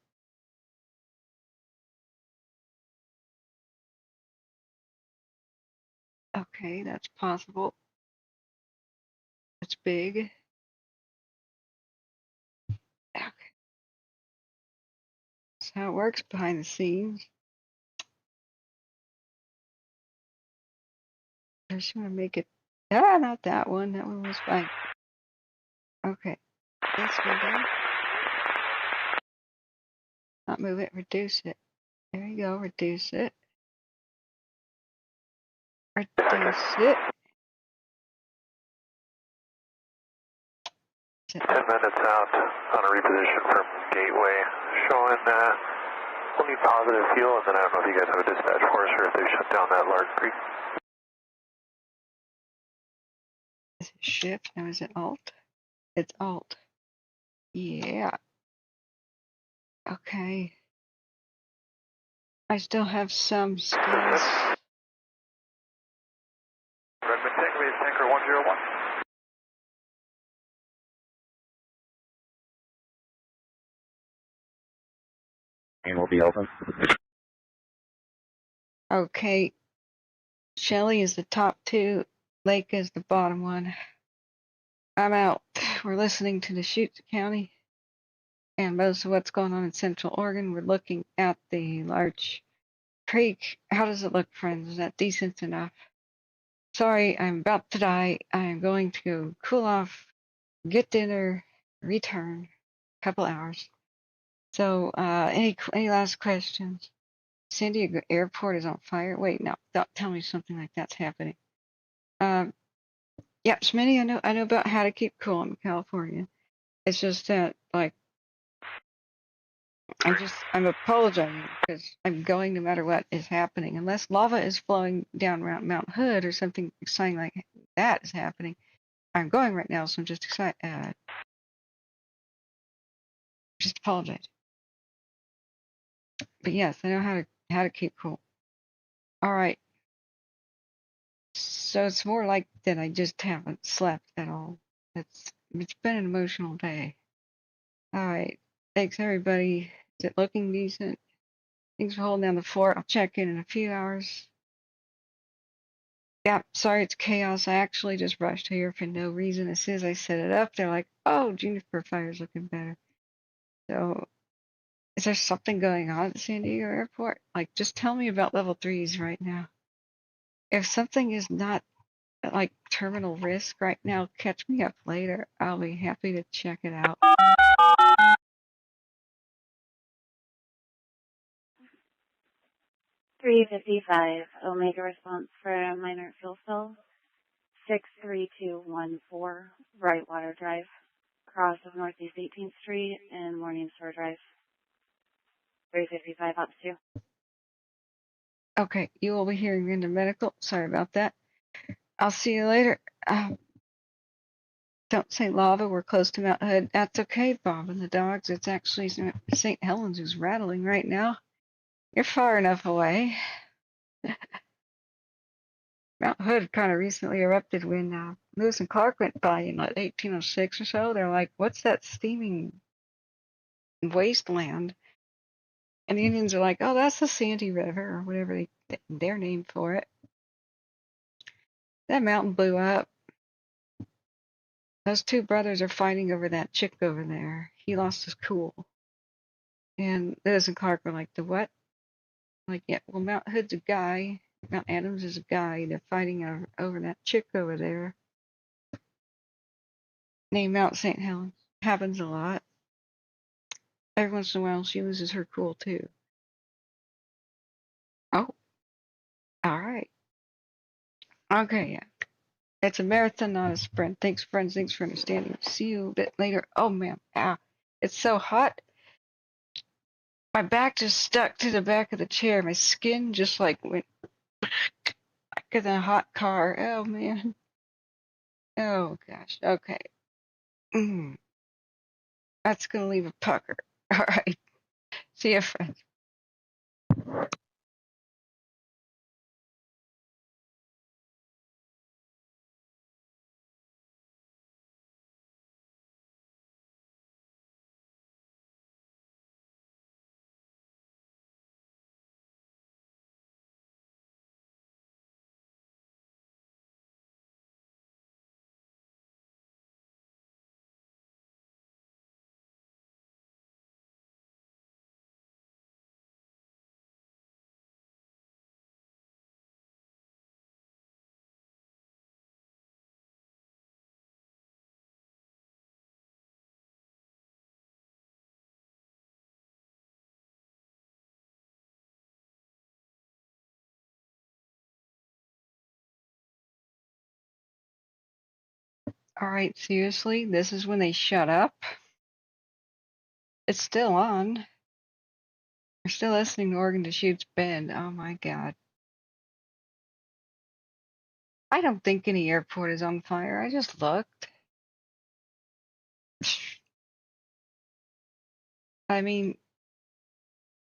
Speaker 1: Okay, that's possible. It's big. Okay. That's how it works behind the scenes. I just want to make it. Ah, not that one. That one was fine. Okay. This window. Not move it, reduce it. There you go, reduce it. Reduce it.
Speaker 10: 10 minutes out on a reposition from Gateway, showing we'll need positive fuel, and then I don't know if you guys have a dispatch for us or if they shut down that Larch Creek.
Speaker 1: Is it shift? No, is it alt? It's alt. Yeah. Okay. I still have some skills.
Speaker 10: Redmond takeaway is tanker 101.
Speaker 6: And we'll be open.
Speaker 1: Okay. Shelly is the top two. Lake is the bottom one. I'm out. We're listening to Deschutes County and most of what's going on in Central Oregon. We're looking at the Larch Creek. How does it look, friends? Is that decent enough? Sorry, I'm about to die. I'm going to go cool off, get dinner, return. A couple hours. So, any last questions? San Diego Airport is on fire. Wait, no, don't tell me something like that's happening. Yeah, Smitty, I know about how to keep cool in California. It's just that, like, I'm apologizing because I'm going no matter what is happening. Unless lava is flowing down around Mount Hood or something exciting like that is happening, I'm going right now, so I'm just excited. Just apologize. But yes, I know how to keep cool. All right. So it's more like that I just haven't slept at all. It's been an emotional day. All right. Thanks everybody. Is it looking decent? Thanks for holding down the fort. I'll check in a few hours. Yeah, sorry it's chaos. I actually just rushed here for no reason. As soon as I set it up, they're like, oh, Juniper Fire's looking better. So, is there something going on at San Diego Airport? Like, just tell me about level 3s right now. If something is not like terminal risk right now, catch me up later. I'll be happy to check it out.
Speaker 13: 355, Omega response for a minor fuel spill. 63214, Brightwater Drive, cross of Northeast 18th Street and Morningstar Drive. 355 up to.
Speaker 1: Okay, you will be hearing into medical. Sorry about that. I'll see you later. Don't say lava. We're close to Mount Hood. That's okay, Bob and the dogs. It's actually St. Helens who's rattling right now. You're far enough away. Mount Hood kind of recently erupted when Lewis and Clark went by in like 1806 or so. They're like, what's that steaming wasteland? And the Indians are like, oh, that's the Sandy River or whatever their name for it. That mountain blew up. Those two brothers are fighting over that chick over there. He lost his cool. And Lewis and Clark were like, the what? Like, yeah, well, Mount Hood's a guy. Mount Adams is a guy. They're fighting over that chick over there. Named Mount St. Helens. Happens a lot. Every once in a while, she loses her cool, too. Oh, all right. Okay, yeah. It's a marathon, not a sprint. Thanks, friends. Thanks for understanding. See you a bit later. Oh, man. Ah, it's so hot. My back just stuck to the back of the chair. My skin just like went back in a hot car. Oh, man. Oh, gosh. Okay. That's going to leave a pucker. All right. See you, friends. All right, seriously, this is when they shut up? It's still on. We're still listening to Organ to Shoot's Bend. Oh my god. I don't think any airport is on fire. I just looked. I mean,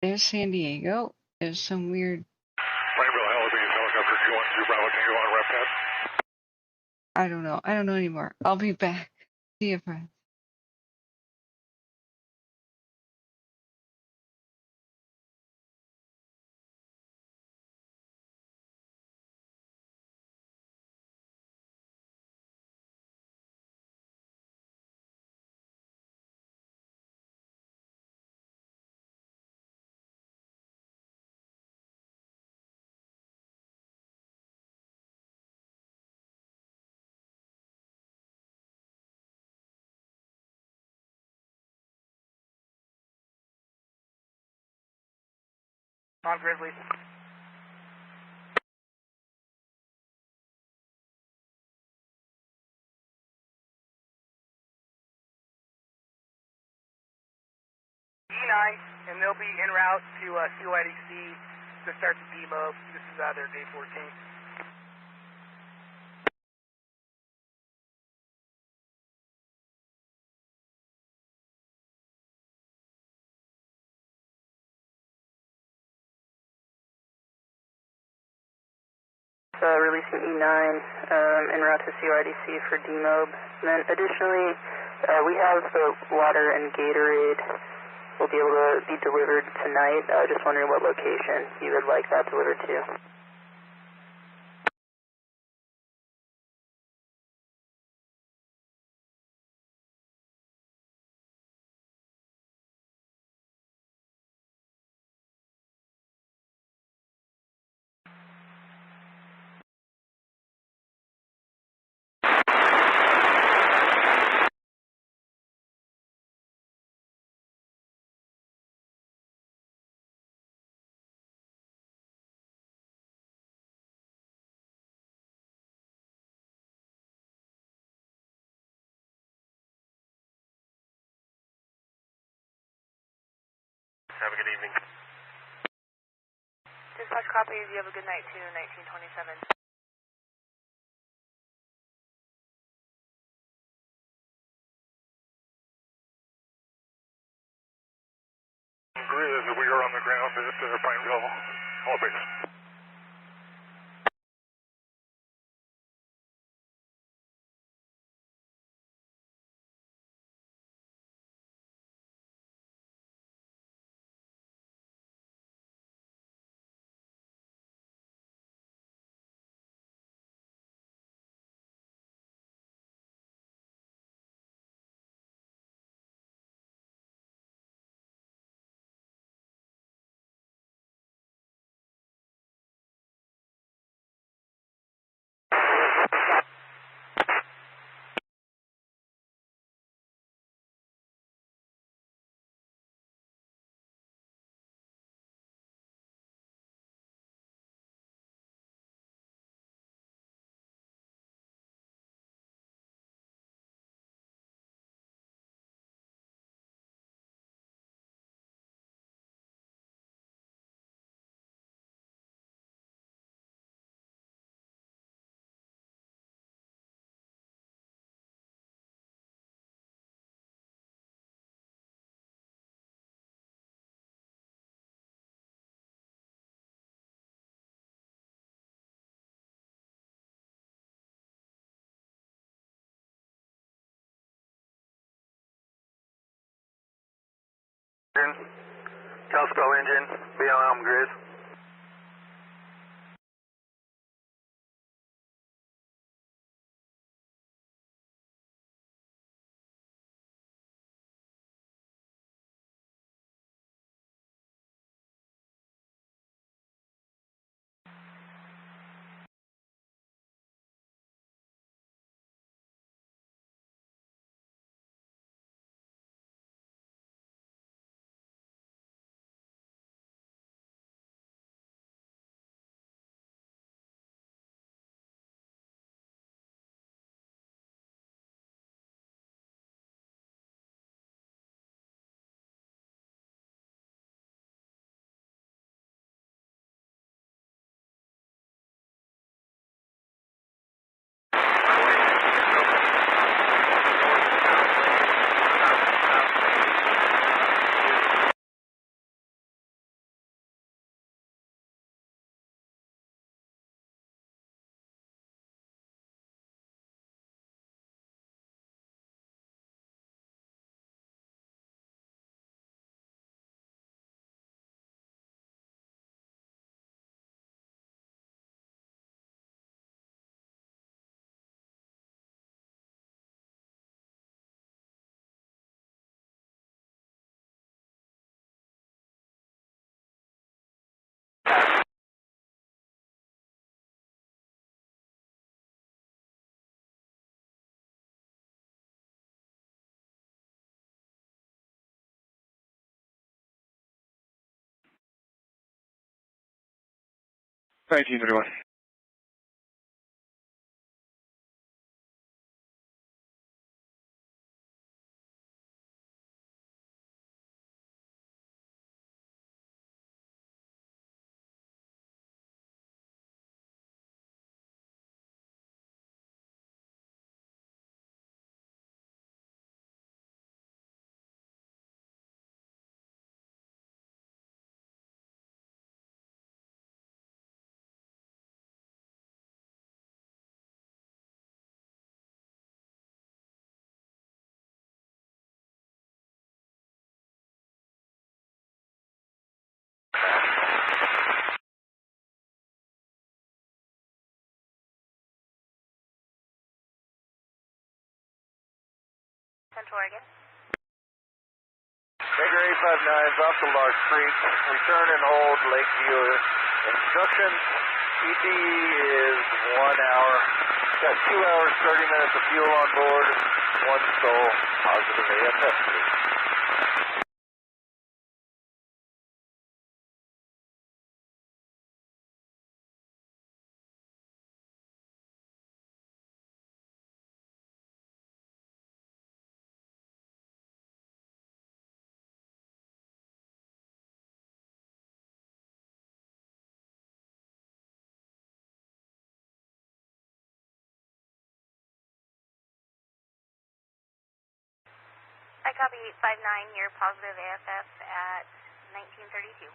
Speaker 1: there's San Diego. There's some weird.
Speaker 10: Rainbow Helices, helicopter 212 Bravo Tango on rep pad.
Speaker 1: I don't know. I don't know anymore. I'll be back. See you, friends.
Speaker 7: On Grizzly. E9, and they'll be en route to CYDC to start the demo. This is their day 14.
Speaker 12: Releasing E9 en route to CRDC for demob. And then additionally, we have the water and Gatorade will be able to be delivered tonight. Just wondering what location you would like that delivered to.
Speaker 2: Have a good evening.
Speaker 9: Dispatch copies. You have a good night too, 1927.
Speaker 10: Grizz, we are on the ground at Pineville, all base.
Speaker 2: Calspell engine, BLM Grizz.
Speaker 8: Thank you, everyone.
Speaker 9: Central Oregon.
Speaker 2: Baker 859's off the Larch Creek. Return and hold Lakeview. Instructions, ETE is 1 hour. Got 2 hours, 30 minutes of fuel on board. 1 stall, positive AFS.
Speaker 9: I copy 859 here, positive AFS at 1932.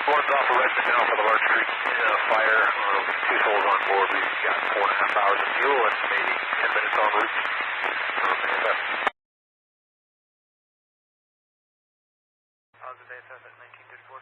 Speaker 9: One's off arrested now for the Larch Creek fire. 2 souls on board. We've got 4.5 hours of fuel and maybe 10 minutes en route from AFS. Positive AFS at 1934.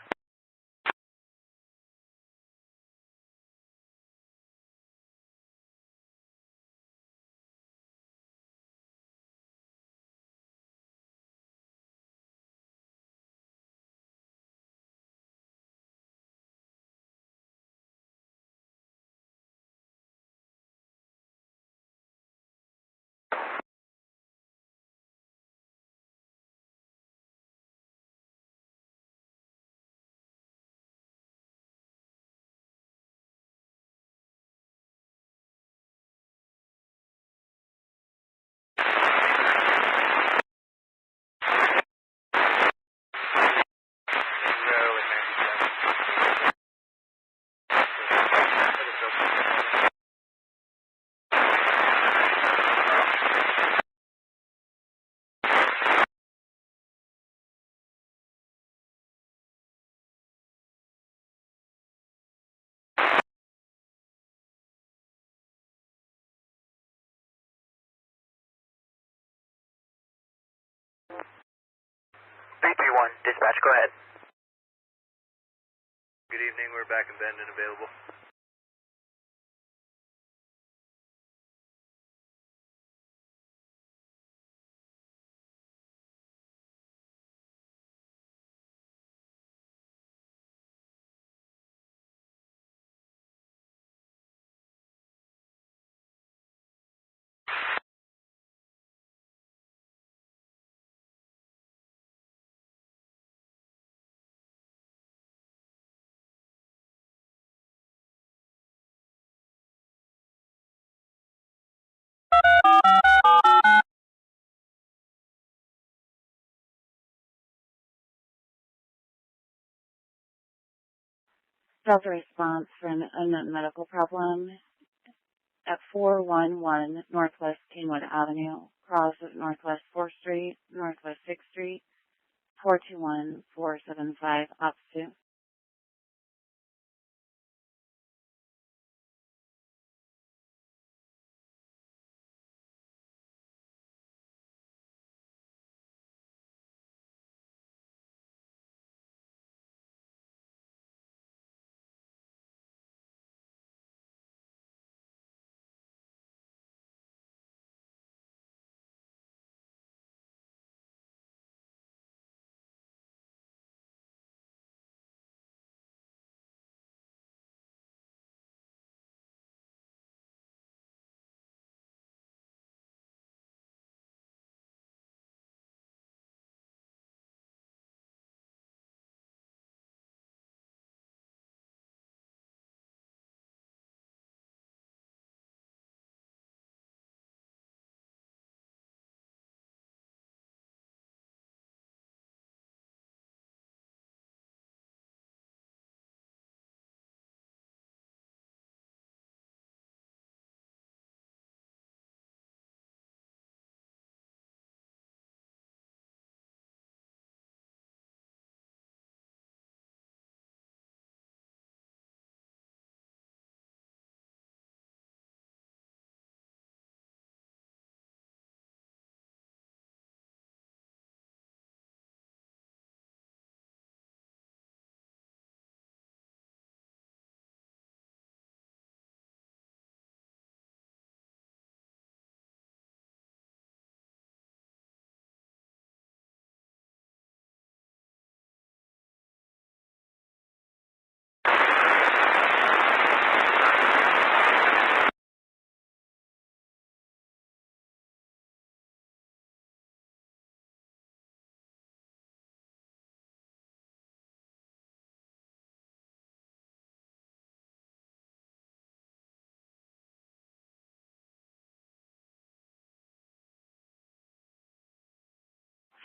Speaker 9: B31, dispatch, go ahead. Good evening, we're back in Bend and available.
Speaker 13: Delta response for an unknown medical problem at 411 Northwest Kingwood Avenue, cross of Northwest 4th Street, Northwest 6th Street, 421-475, Ops 2.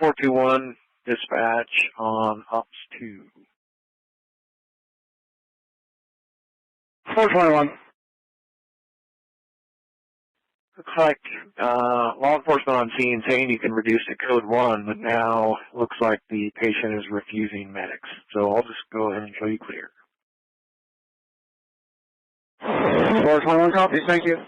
Speaker 4: 421 dispatch on Ops 2.
Speaker 6: 421.
Speaker 4: Looks like law enforcement on scene saying you can reduce to code 1, but now looks like the patient is refusing medics. So I'll just go ahead and show you clear.
Speaker 6: 421 copies, thank you.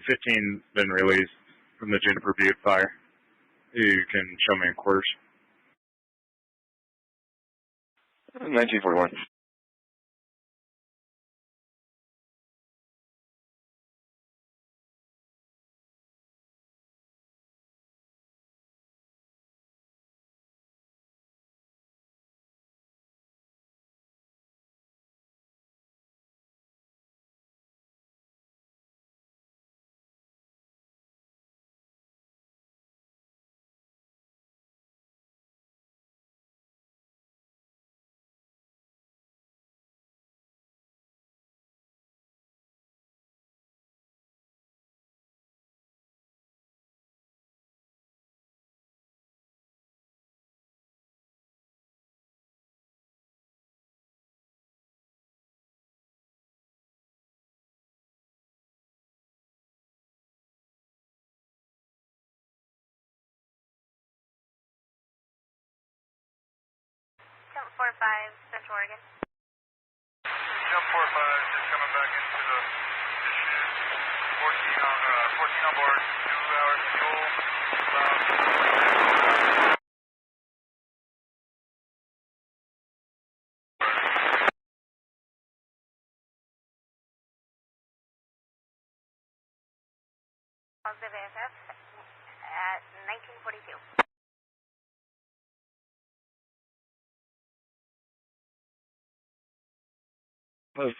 Speaker 8: Fifteen been released from the Juniper Butte fire. You can show me in quarters. 1941.
Speaker 14: Jump 45, Central Oregon.
Speaker 2: Jump 45, just coming back into the issue. 14 on board, 2 hours fuel.
Speaker 14: Positive ASF at 1942.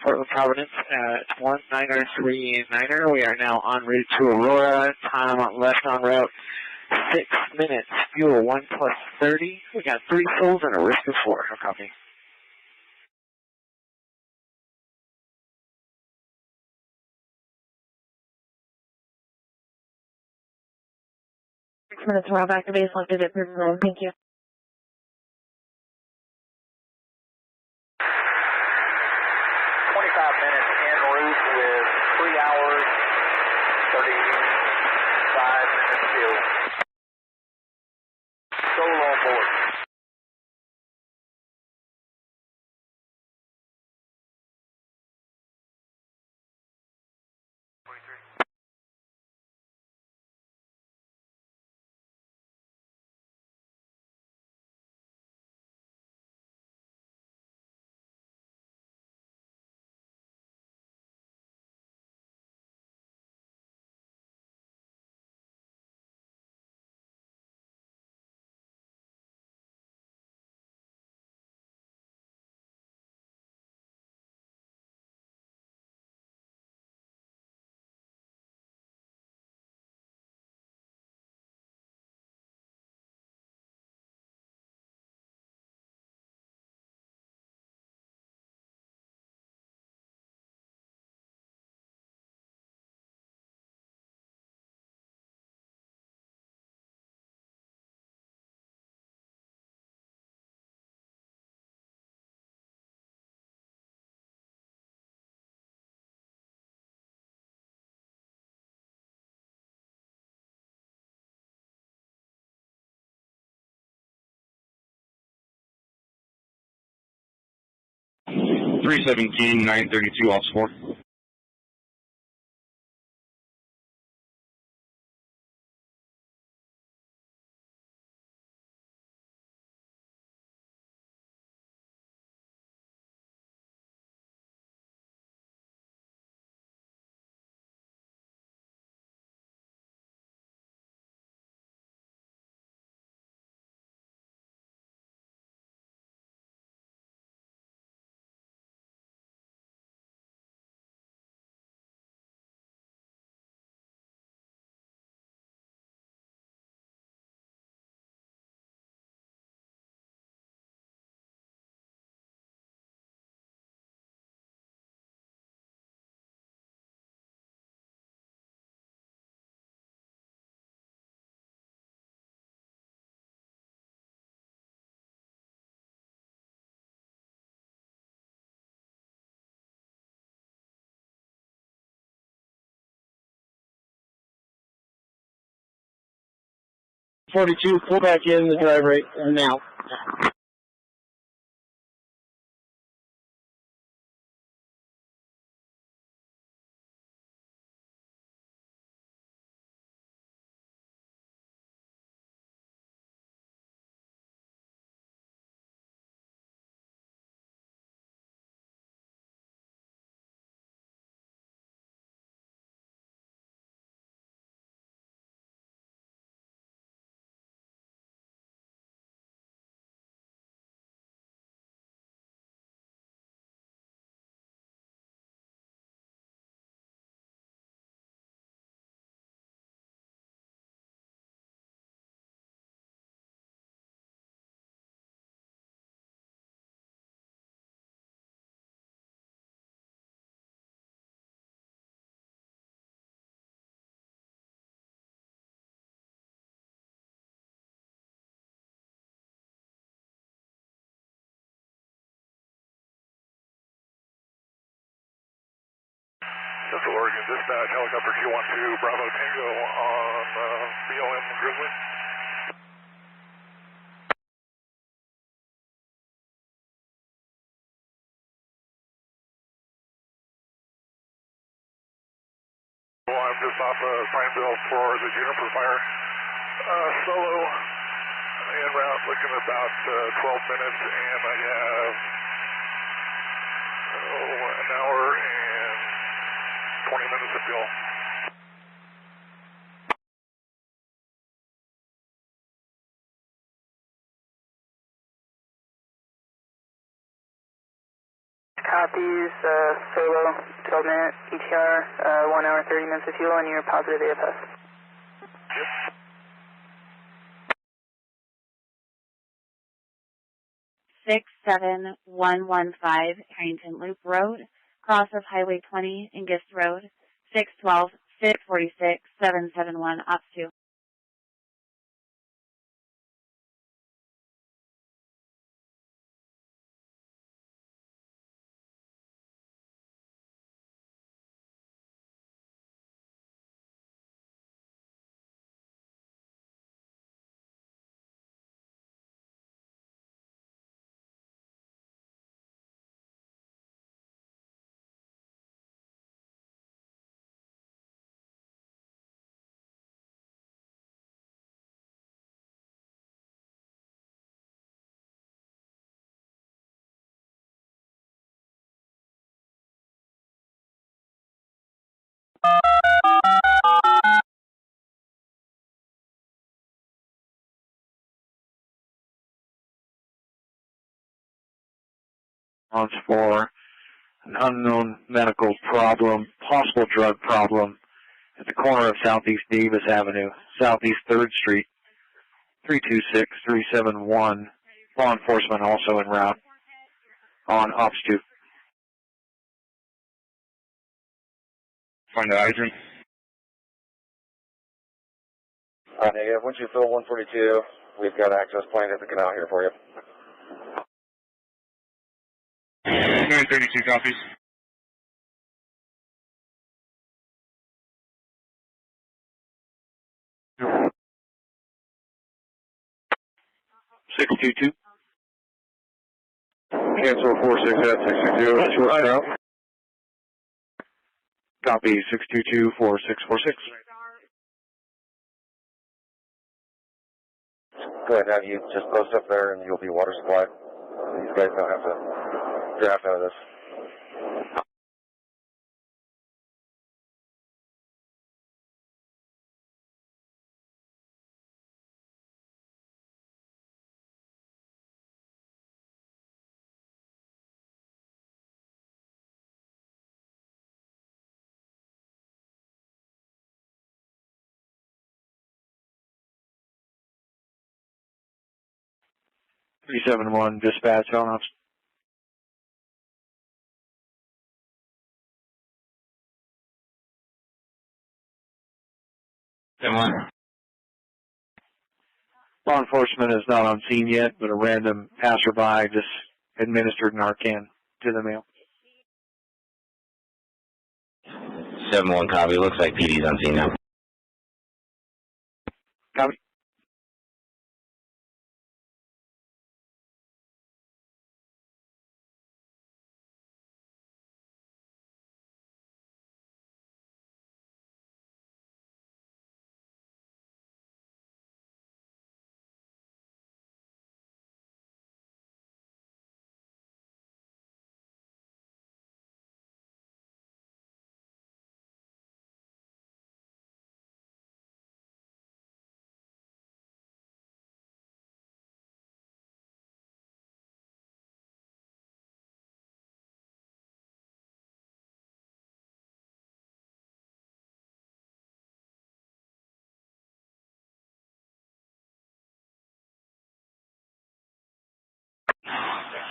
Speaker 4: Portland Providence at 193.9er. We are now en route to Aurora. Time left on route 6 minutes. Fuel 1 plus 30. We got 3 souls and a risk of 4. No copy.
Speaker 3: 6 minutes, we're back to base, lifted at River. Thank you.
Speaker 9: 25 minutes en route with 3 hours, 35 minutes fuel. Solo on board.
Speaker 8: 317, 932, ops 4.
Speaker 6: Pull back in the drive right now.
Speaker 10: Central Oregon Dispatch, helicopter 212, Bravo Tango on BLM Grizzly. Well, I'm just off Pineville for the Juniper fire. Solo en route, looking at about 12 minutes, and I have an hour and 20 minutes of fuel.
Speaker 12: Copies, Solo, 12-minute ETR, 1 hour 30 minutes of fuel, and you're positive AFS.
Speaker 10: Yep.
Speaker 13: 67115 Harrington Loop Road, cross of Highway 20 and Gist Road, 612, 646, 771, Ops 2.
Speaker 4: For an unknown medical problem, possible drug problem at the corner of Southeast Davis Avenue, Southeast 3rd Street, 326-371. Law enforcement also en route on Ops 2.
Speaker 8: Find the hydrant.
Speaker 15: Negative. Once you fill 142, we've got access point at the canal here for you.
Speaker 8: 932 copies.
Speaker 4: Yep. 622.
Speaker 15: Cancel 46 at 662, short route.
Speaker 4: Copy 622-4646.
Speaker 15: Go ahead, have you just post up there and you'll be water supplied. These guys don't have to draft out of this.
Speaker 4: Three 371 dispatch on ops. Law enforcement is not on scene yet, but a random passerby just administered Narcan to the male.
Speaker 16: 7-1 copy. Looks like PD's on scene now.
Speaker 4: Copy.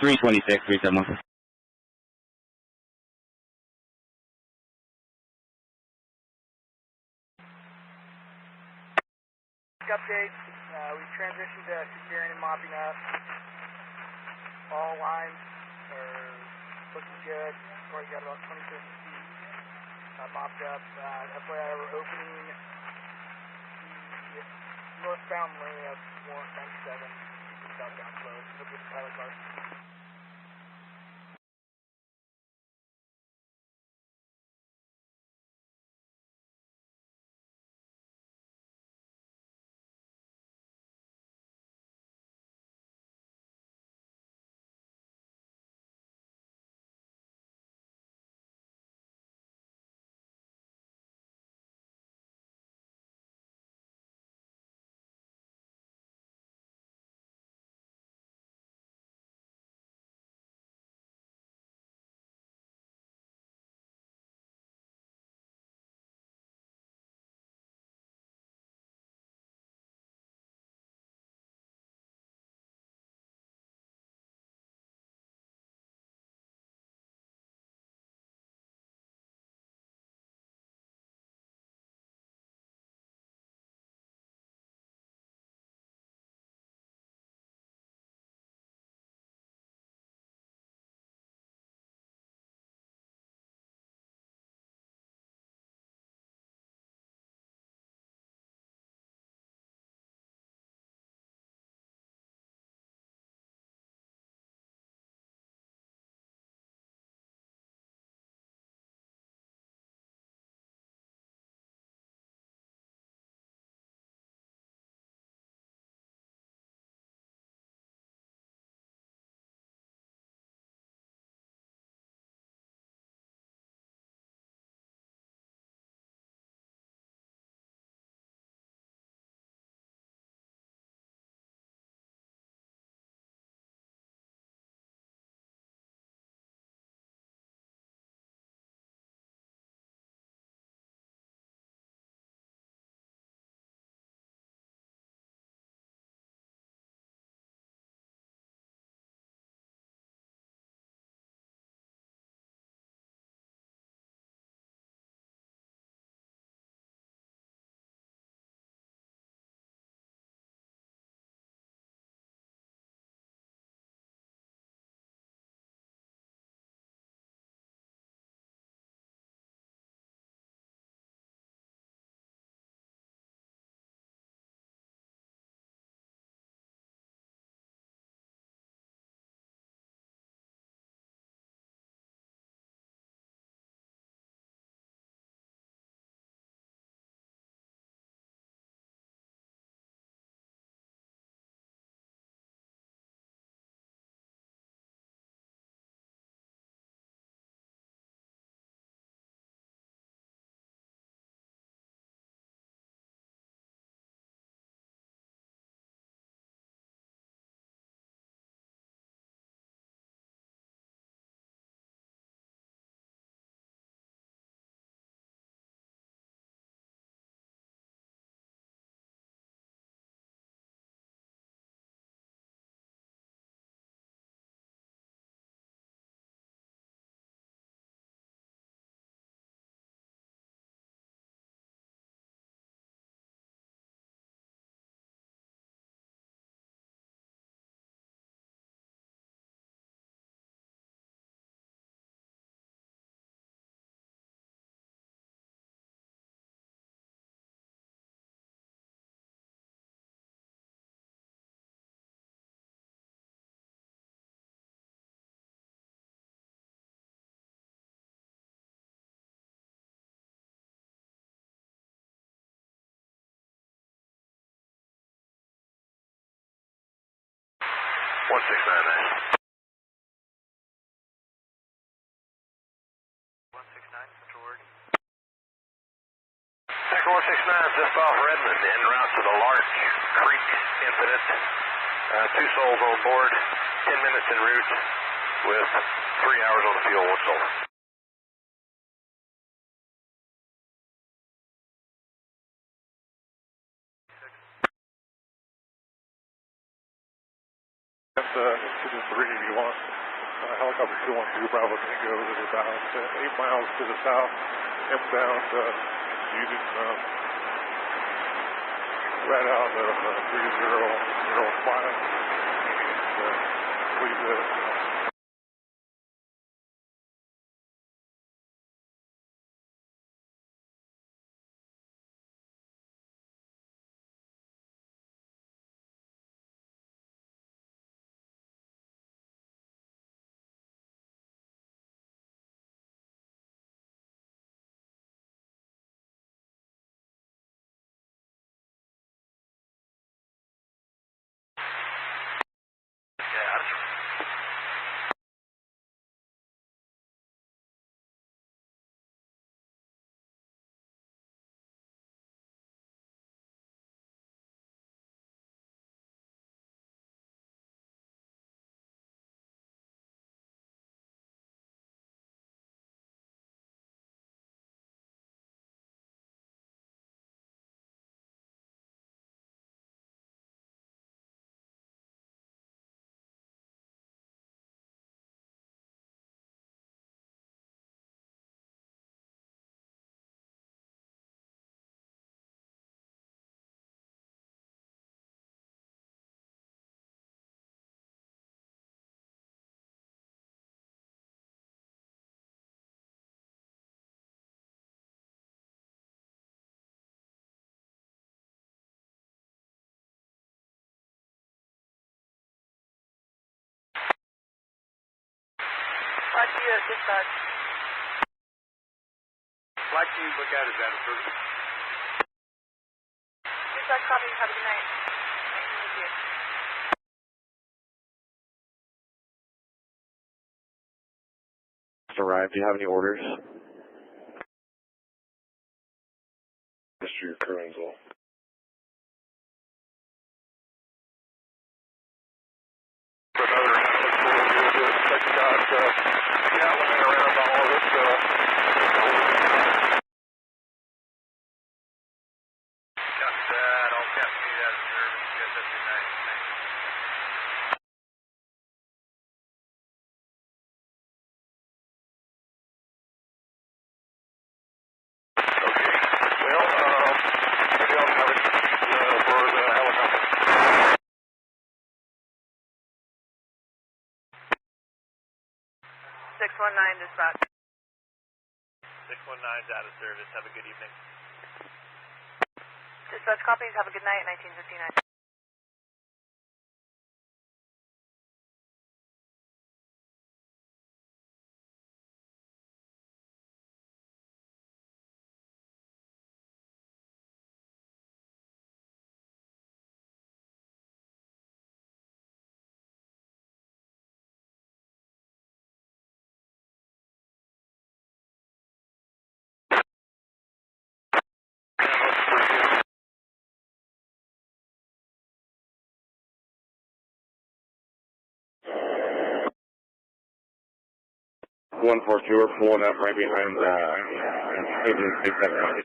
Speaker 16: Three 371.
Speaker 7: Update. We transitioned to securing and mopping up. All lines are looking good. Already got about 20, 30 feet mopped up. FYI, we're opening the northbound lane of 197. Keeping southbound closed. Look at the pilot cars.
Speaker 9: 1699.
Speaker 11: 169, Central Oregon.
Speaker 9: Sector 169 just off Redmond, en route to the Larch Creek incident. 2 souls on board, 10 minutes en route with 3 hours on the fuel, 1 soul.
Speaker 10: Incident 381, helicopter 212 Bravo Tango is about 8 miles to the south, inbound using right out of 3005, and please
Speaker 7: Blackview at dispatch.
Speaker 11: Blackview, look out, is that a service?
Speaker 7: Dispatch copy, have a good night.
Speaker 15: Arrived. Do you have any orders? Just for your crewing goal.
Speaker 7: Dispatch.
Speaker 11: 619's out of service. Have a good evening.
Speaker 7: Dispatch copies, have a good night, 1959.
Speaker 15: One 4-2, we're pulling up right behind Haven 679.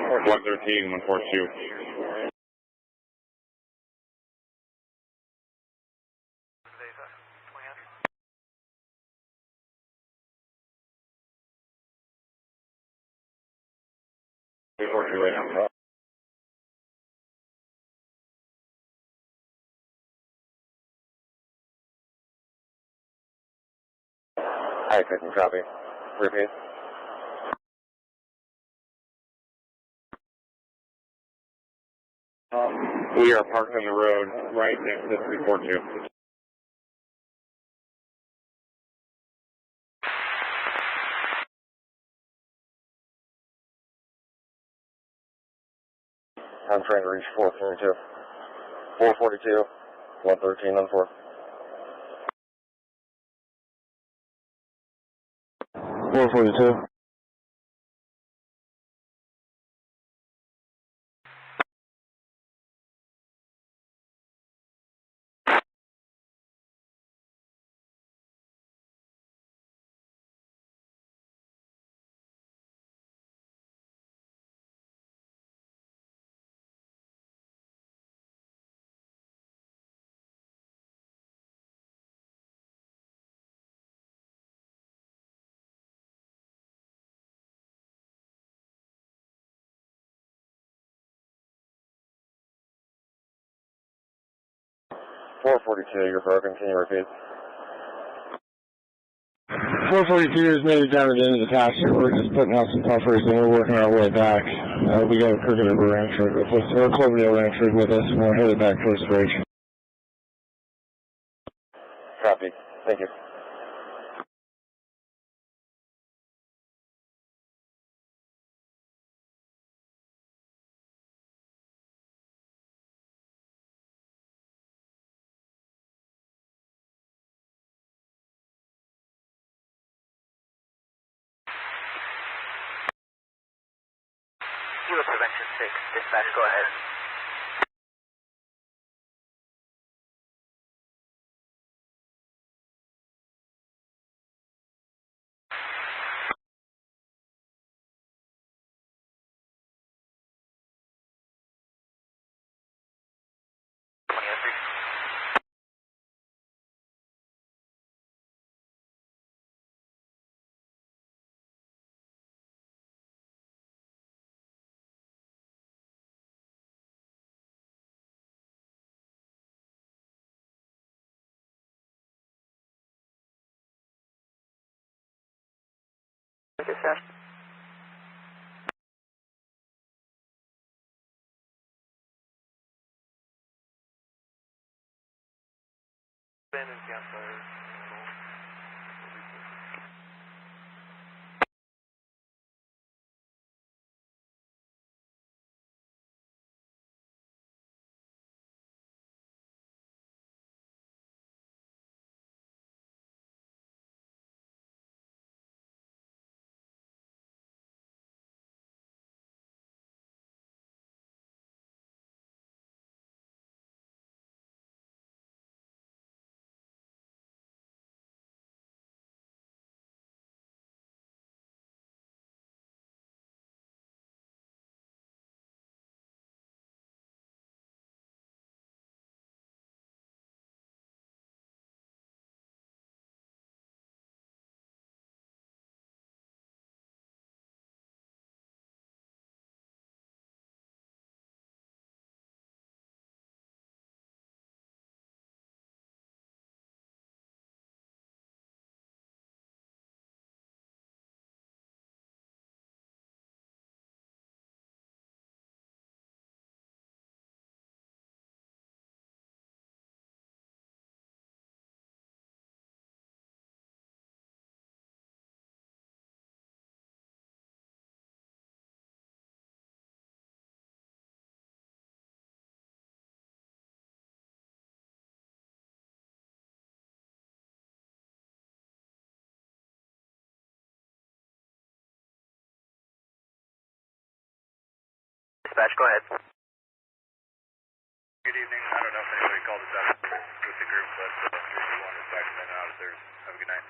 Speaker 15: Port 113, 142. Hi, second copy. Repeat. We are parked on the road right next to 342. I'm trying to reach 442. 442, 113 on 4.
Speaker 6: 442.
Speaker 15: You're broken. Can you repeat?
Speaker 6: 442 has made it down to the end of the pasture. We're just putting out some puffers and we're working our way back. We got a Crooked River Rancher with us, or Cloverdale Rancher with us, and we're headed back towards the bridge.
Speaker 15: Copy. Thank you.
Speaker 9: Kilo Prevention 6, dispatch, go ahead.
Speaker 12: Dispatch.
Speaker 9: Abandoned campfire. Dispatch, go ahead.
Speaker 2: Good evening. I don't know if anybody called us out with the group, but here's the one that's back in and out of theirs. Have a good night.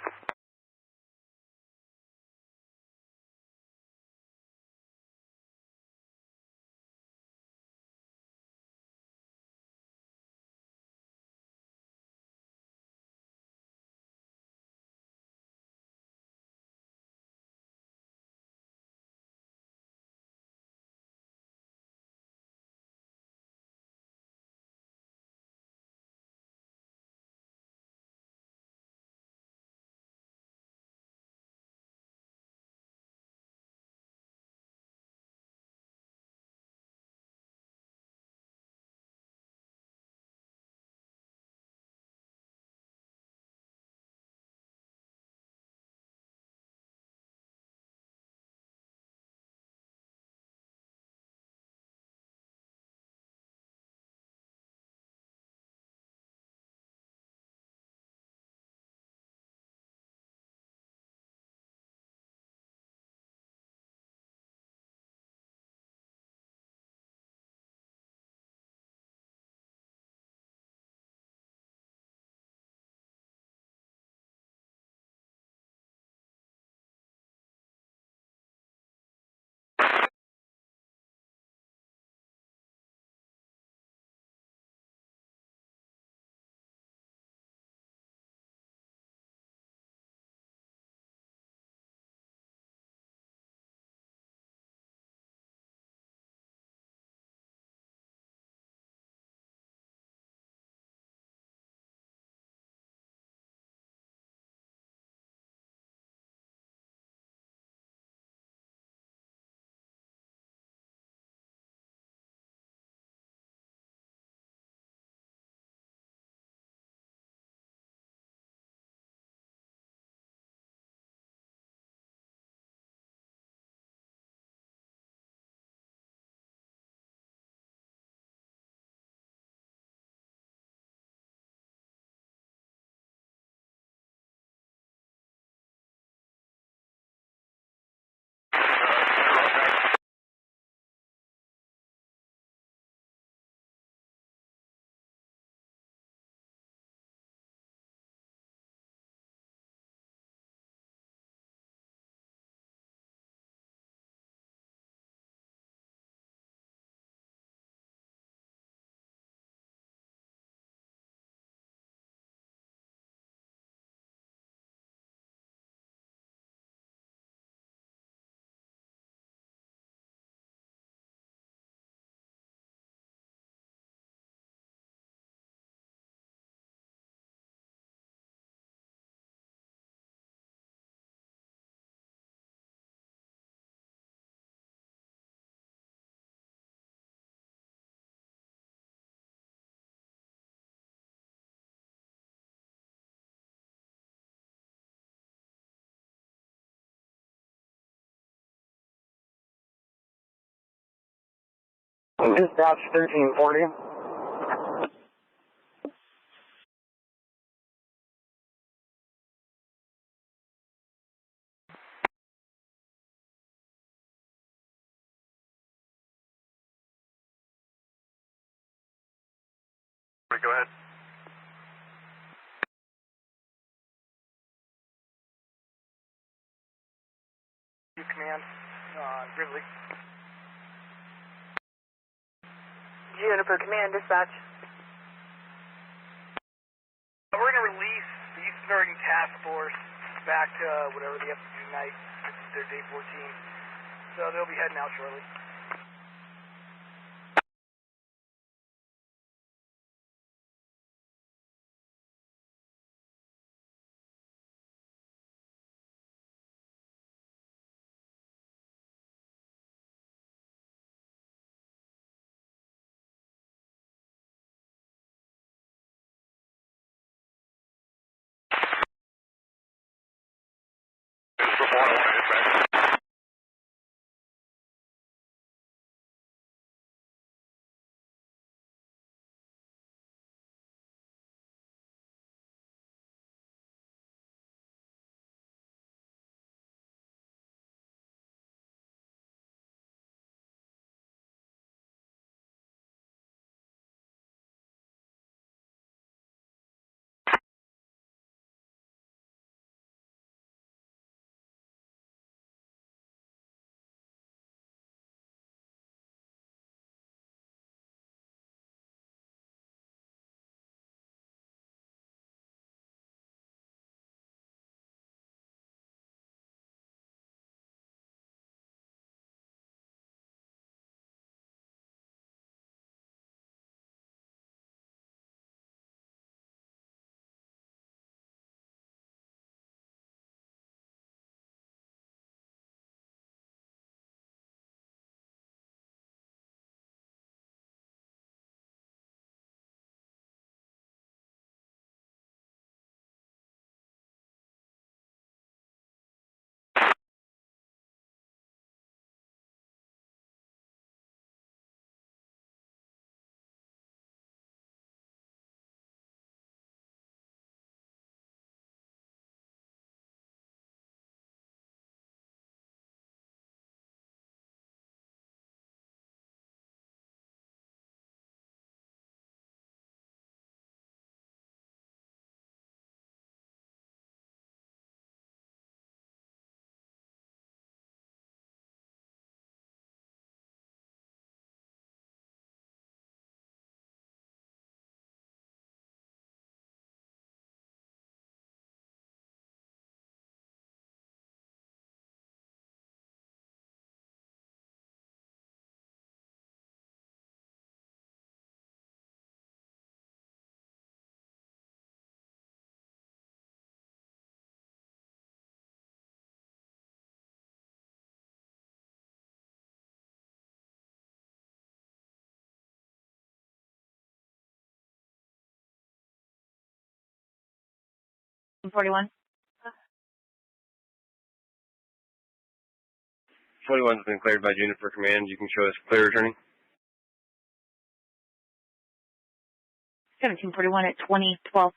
Speaker 6: Dispatch 1340.
Speaker 2: Go ahead.
Speaker 7: Command, Gridley.
Speaker 5: Juniper Command, dispatch.
Speaker 7: We're going to release the Eastern Oregon Task Force back to whatever they have to do tonight. This is their day 14. So they'll be heading out shortly.
Speaker 3: Team 41.
Speaker 17: 41's been cleared by Juniper Command. You can show us clear returning.
Speaker 3: 1741 at 2012.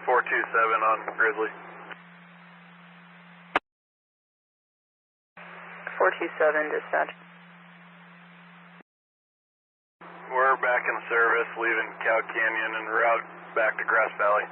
Speaker 2: 427 on Grizzly.
Speaker 12: 427, dispatch.
Speaker 2: We're back in service, leaving Cow Canyon en route back to Grass Valley.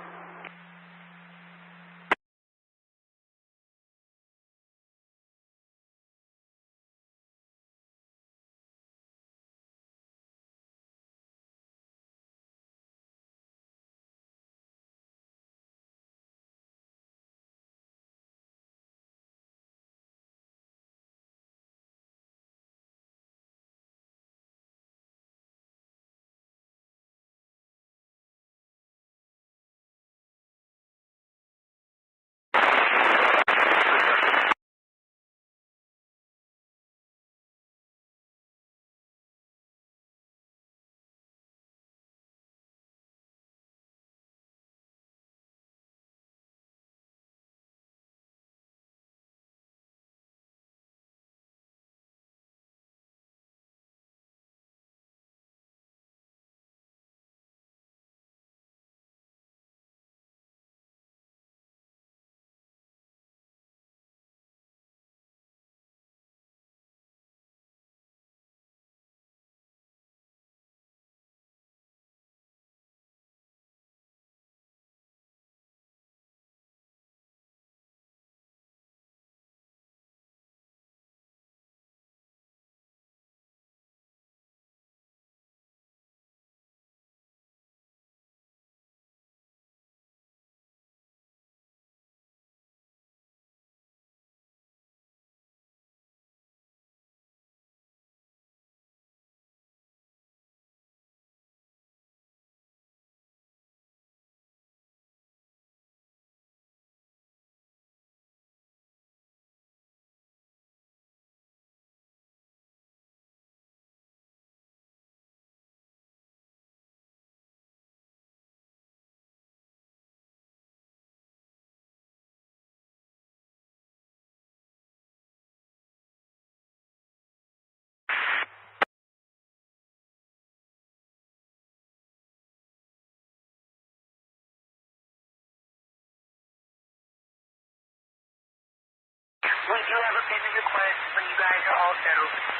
Speaker 14: We do have a payment request when you guys are all settled.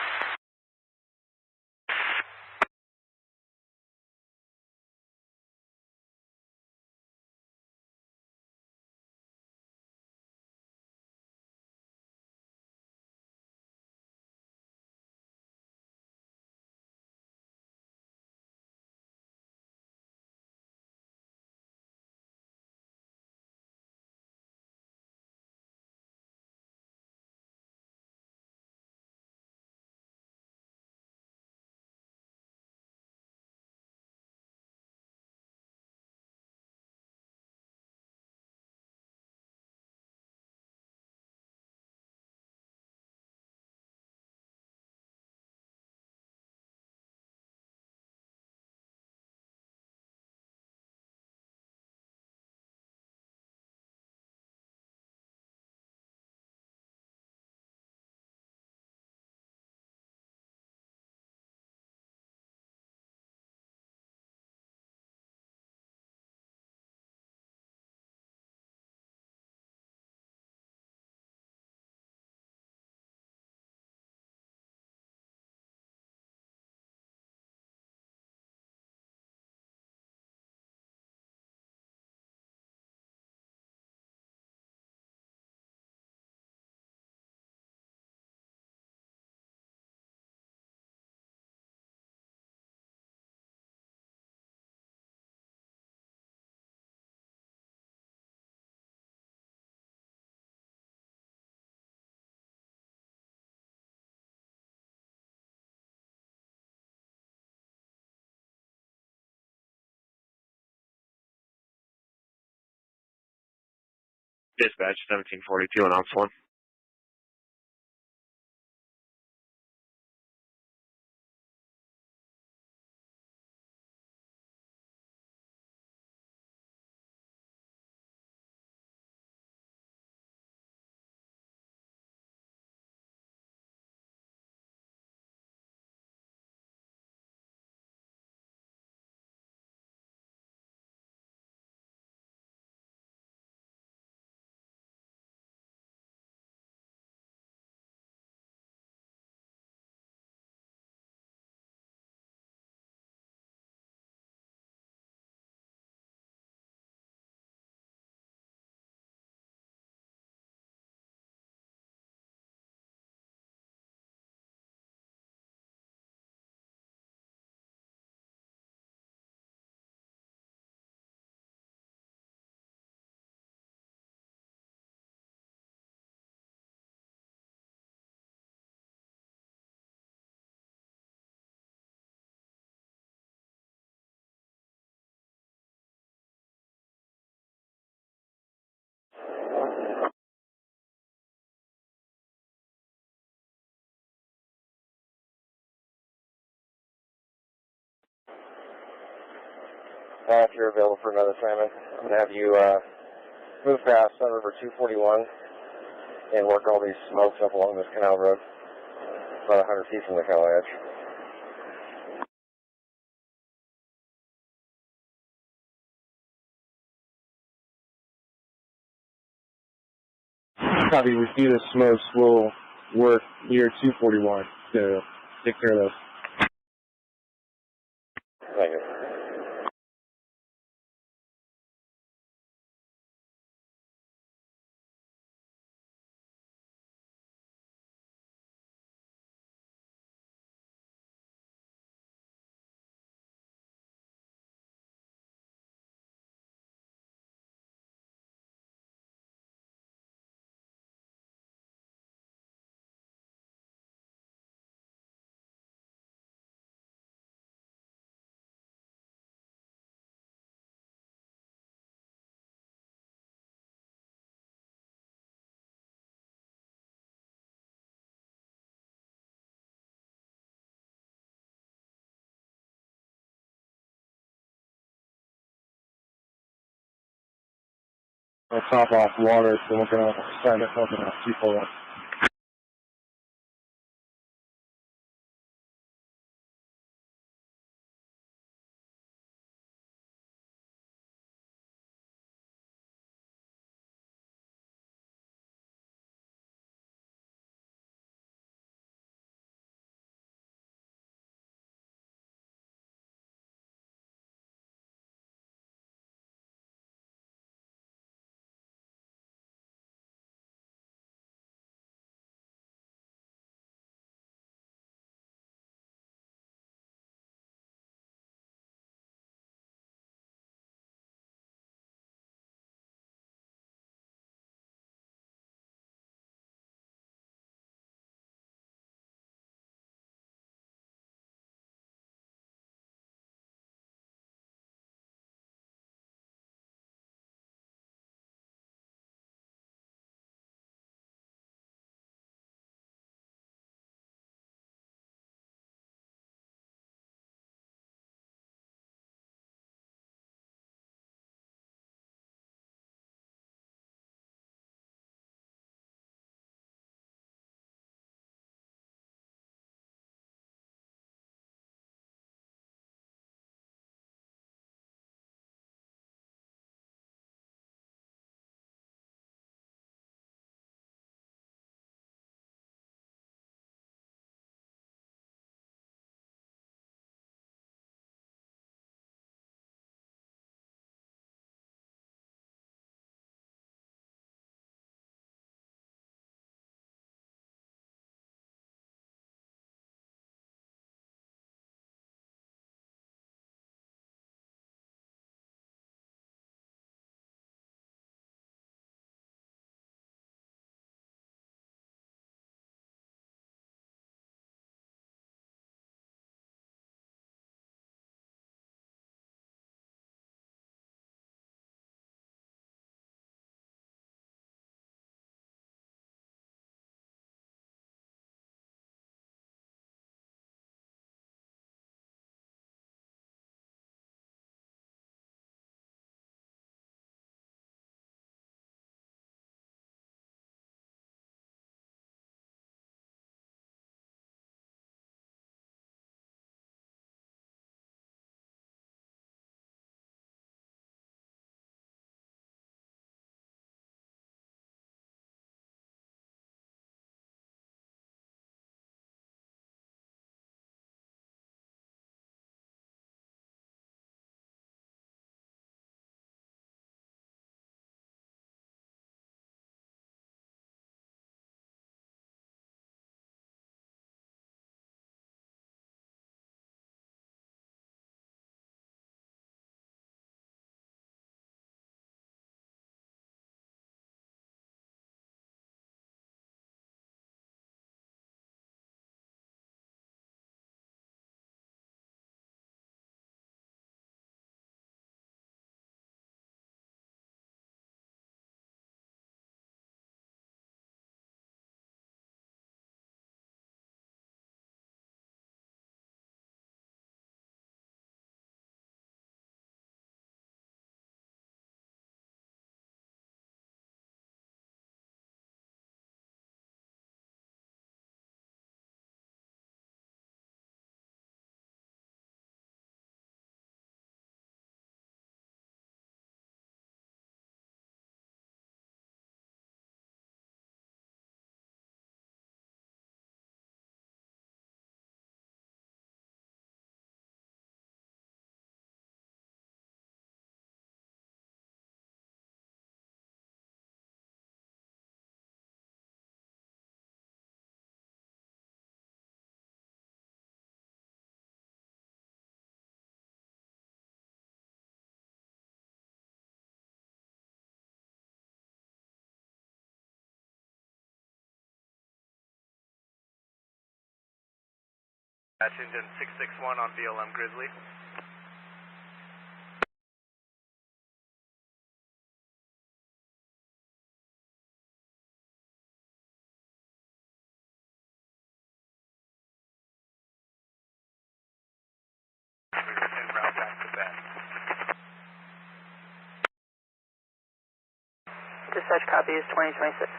Speaker 17: Dispatch 1742 and Ops 1.
Speaker 15: If you're available for another assignment, I'm going to have you move past Sun River 241 and work all these smokes up along this canal road, about 100 feet from the canal edge.
Speaker 6: Copy, we see the smokes. We'll work near 241 to take care of those.
Speaker 15: Thank you.
Speaker 6: I'll top off water, so we're going to stand it up in a 241.
Speaker 2: That's engine 661 on VLM Grizzly. En route back to Bend.
Speaker 12: Dispatch copies 2026.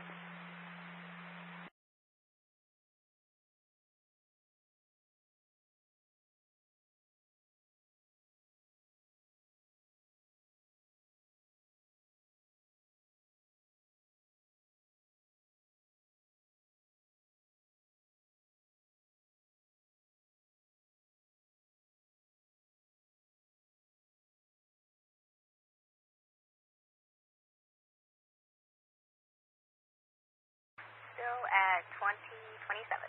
Speaker 14: Still at 2027.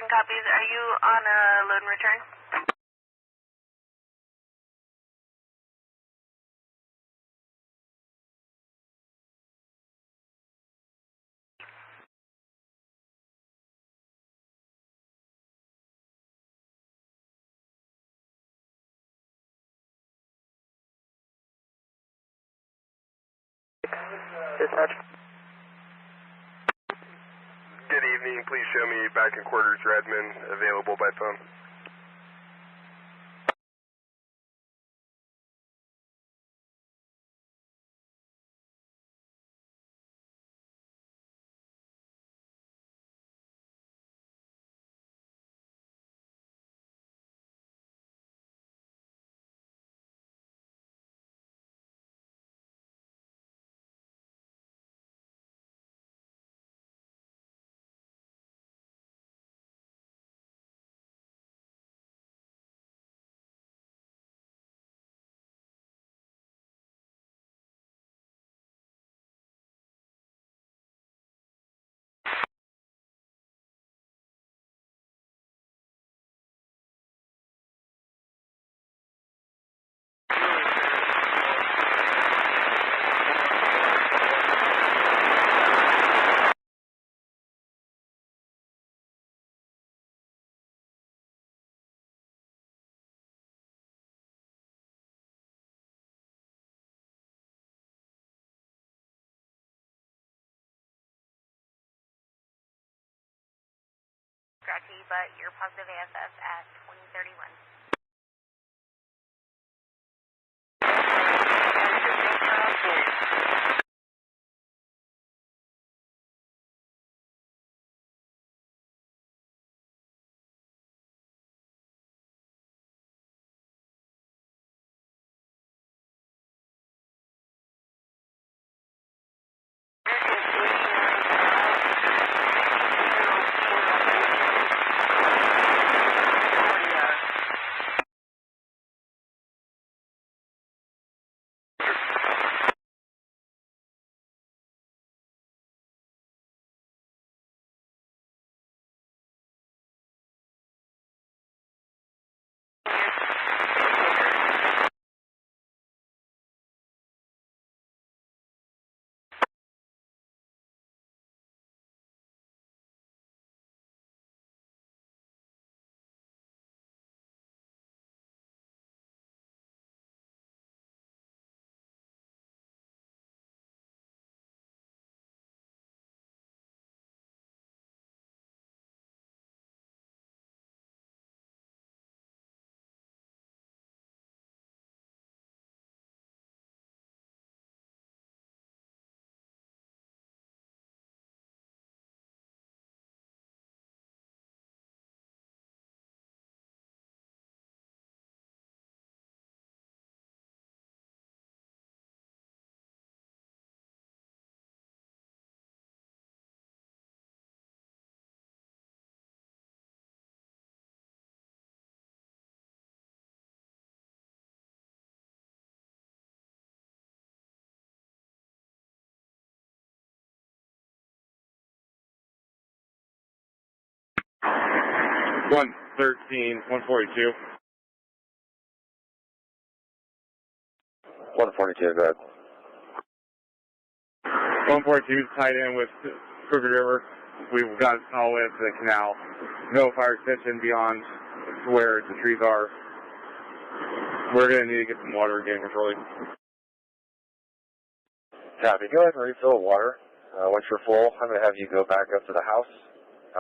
Speaker 14: Copies. Are you on a load and return?
Speaker 12: Dispatch.
Speaker 18: Good evening. Please show me back in quarters Redmond, available by phone.
Speaker 14: but you're positive AFS at 2031.
Speaker 19: One 142.
Speaker 15: 142, go ahead.
Speaker 19: 142 is tied in with Crooked River. We've got all the way up to the canal. No fire extension beyond where the trees are. We're going to need to get some water again controlling.
Speaker 15: Copy. Go ahead and refill the water. Once you're full, I'm going to have you go back up to the house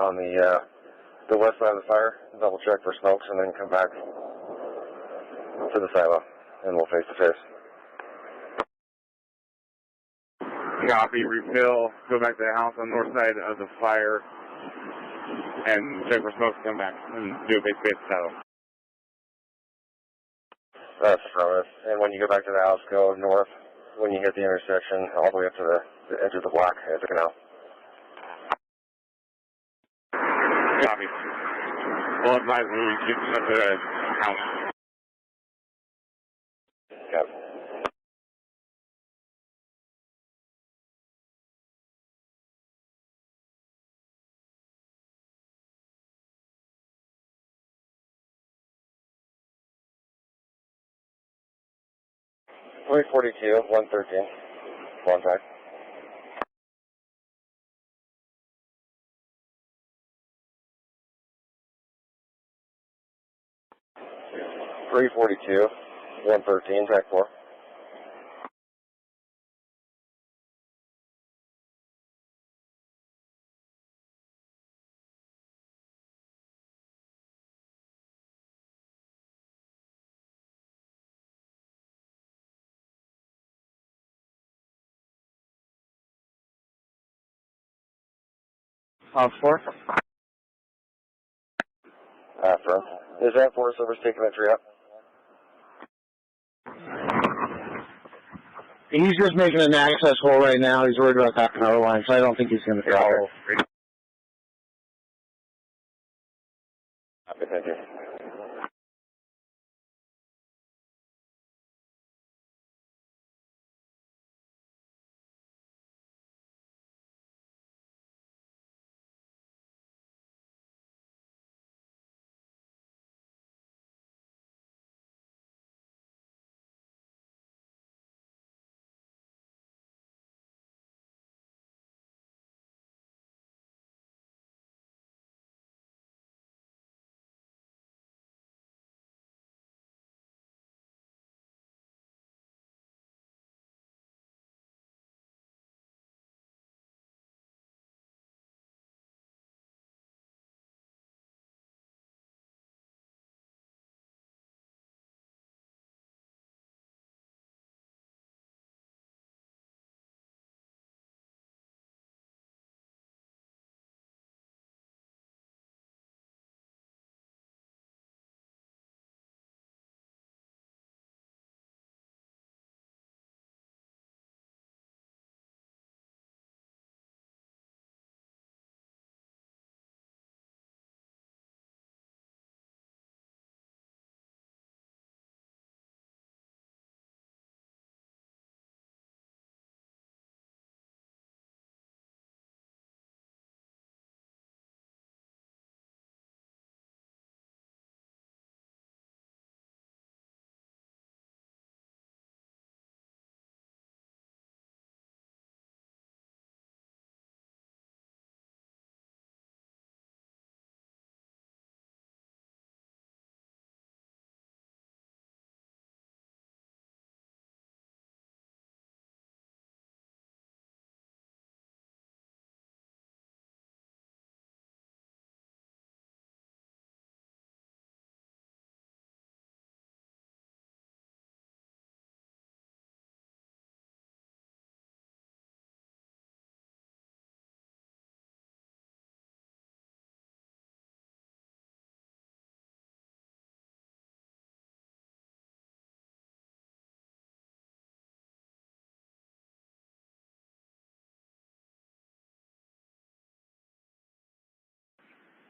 Speaker 15: on the west side of the fire, double check for smokes, and then come back to the silo, and we'll face to face.
Speaker 19: Copy, refill, go back to the house on the north side of the fire, and check for smoke to come back and do a base saddle.
Speaker 15: That's affirmative. And when you go back to the house, go north when you hit the intersection, all the way up to the edge of the block at the canal.
Speaker 19: Copy. Well, advise when we get to the house.
Speaker 15: Copy. Three 42, 113. Contact. Three 42, 113. Track 4.
Speaker 6: On 4.
Speaker 15: Affirm. Is that Forest Service taking that tree up?
Speaker 6: He's just making an access hole right now. He's worried about that power line, so I don't think he's going to follow.
Speaker 15: Copy, thank you.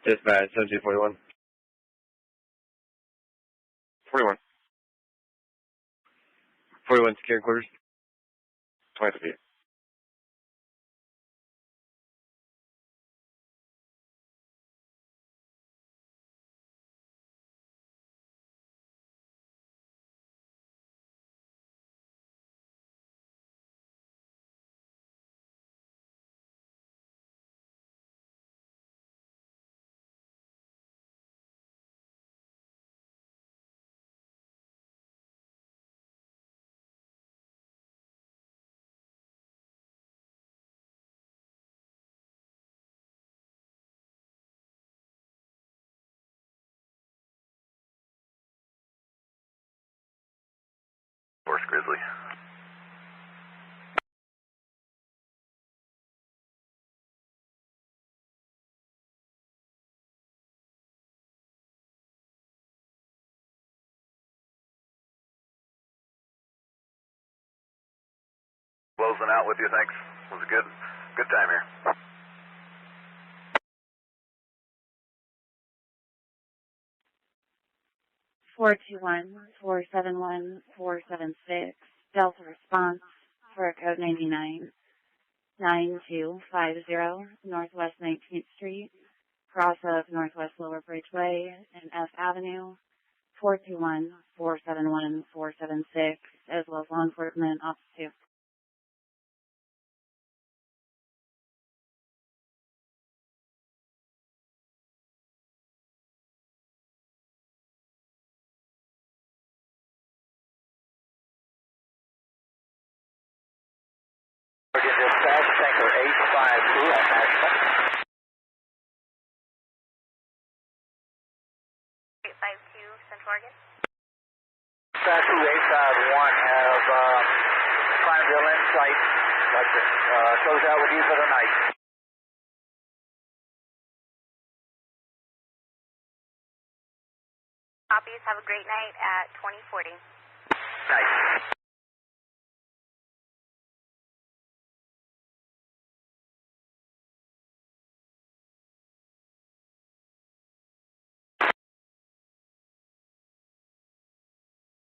Speaker 17: Dispatch, 1741.
Speaker 8: 41.
Speaker 17: 41, secure quarters.
Speaker 8: 20 feet.
Speaker 9: Horse Grizzly. Closing out with you, thanks. Was a good time here.
Speaker 13: Four two one 471 476 Delta response for code 99 9250 Northwest 19th Street, cross of Northwest Lower Bridgeway and F Avenue. 421 471 476 as well as law enforcement office 2.
Speaker 9: Dispatch, tanker 852 at maximum.
Speaker 14: 852, Central Oregon.
Speaker 9: Dispatch 851 have Pineville in sight. Like to close out with you for the night.
Speaker 14: Copies. Have a great night at 2040.
Speaker 9: Night.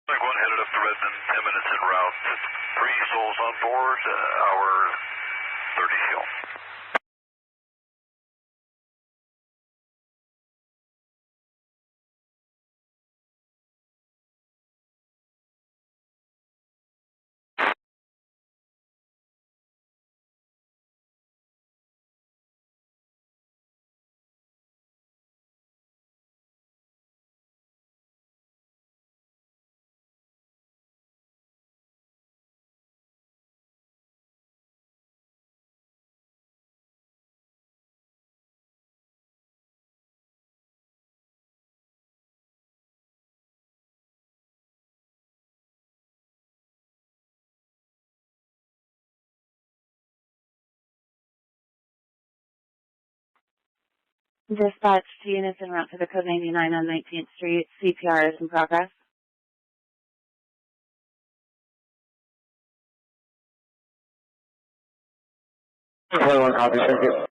Speaker 20: One headed up to Redmond, 10 minutes en route. 3 souls on board, hour 30 fuel.
Speaker 13: Dispatch to units en route to the code 99 on 19th Street. CPR is in progress.
Speaker 6: 21 copy, thank you.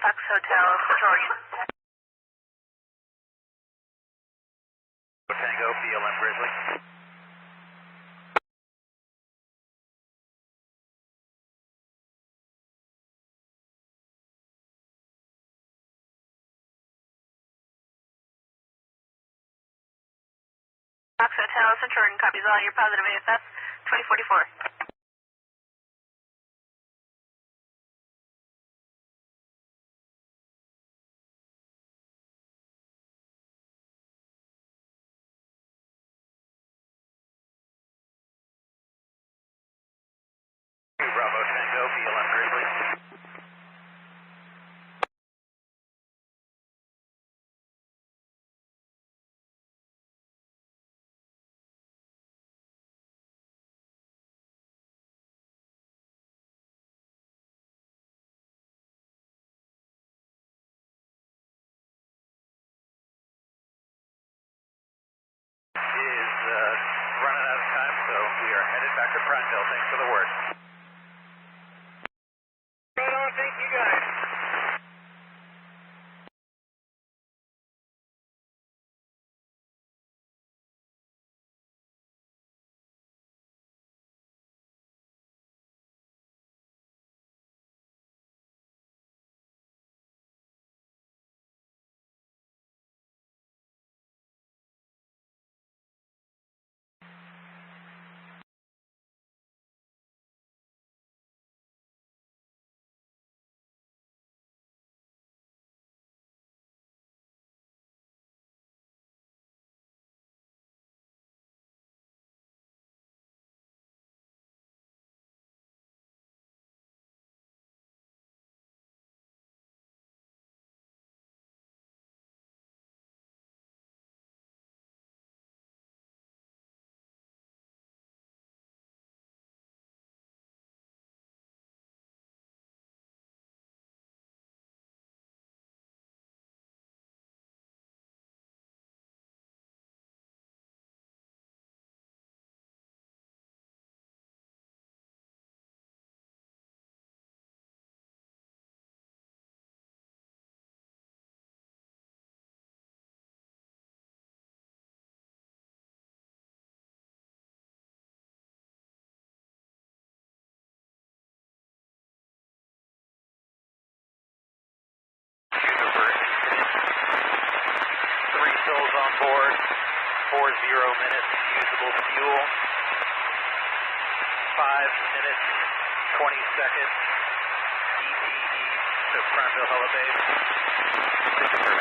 Speaker 14: Fox Hotel, Centurion.
Speaker 11: Tango, BLM Grizzly.
Speaker 14: Fox Hotel, Centurion, copies all your positive AFF, 2044.
Speaker 11: Bravo Tango, BLM Grizzly. Is running out of time, so we are headed back to Prineville. Thanks for the word.
Speaker 2: Right on, thank you guys.
Speaker 11: Juniper, 3 souls on board, 40 minutes usable fuel, 5 minutes, 20 seconds, ETE to Prineville Heli Base. Juniper,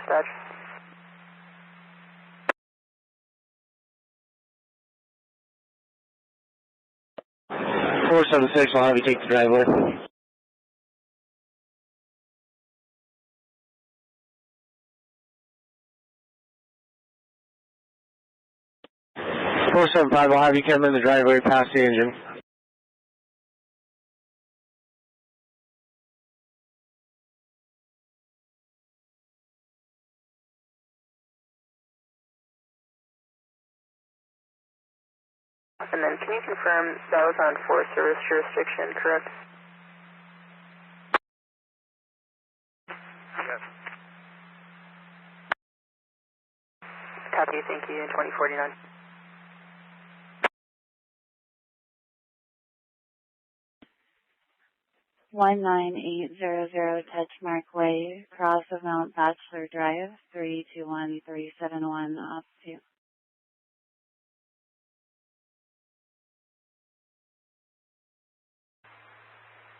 Speaker 12: dispatch.
Speaker 6: 476, I'll have you take the driveway. I'll have you come in the driveway past the engine.
Speaker 12: 'em. And then can you confirm that was on Forest Service jurisdiction, correct?
Speaker 2: Yes.
Speaker 12: Copy, thank you, 2049.
Speaker 13: One 19800 Touchmark Way, cross of Mount Bachelor Drive, 321371 up to.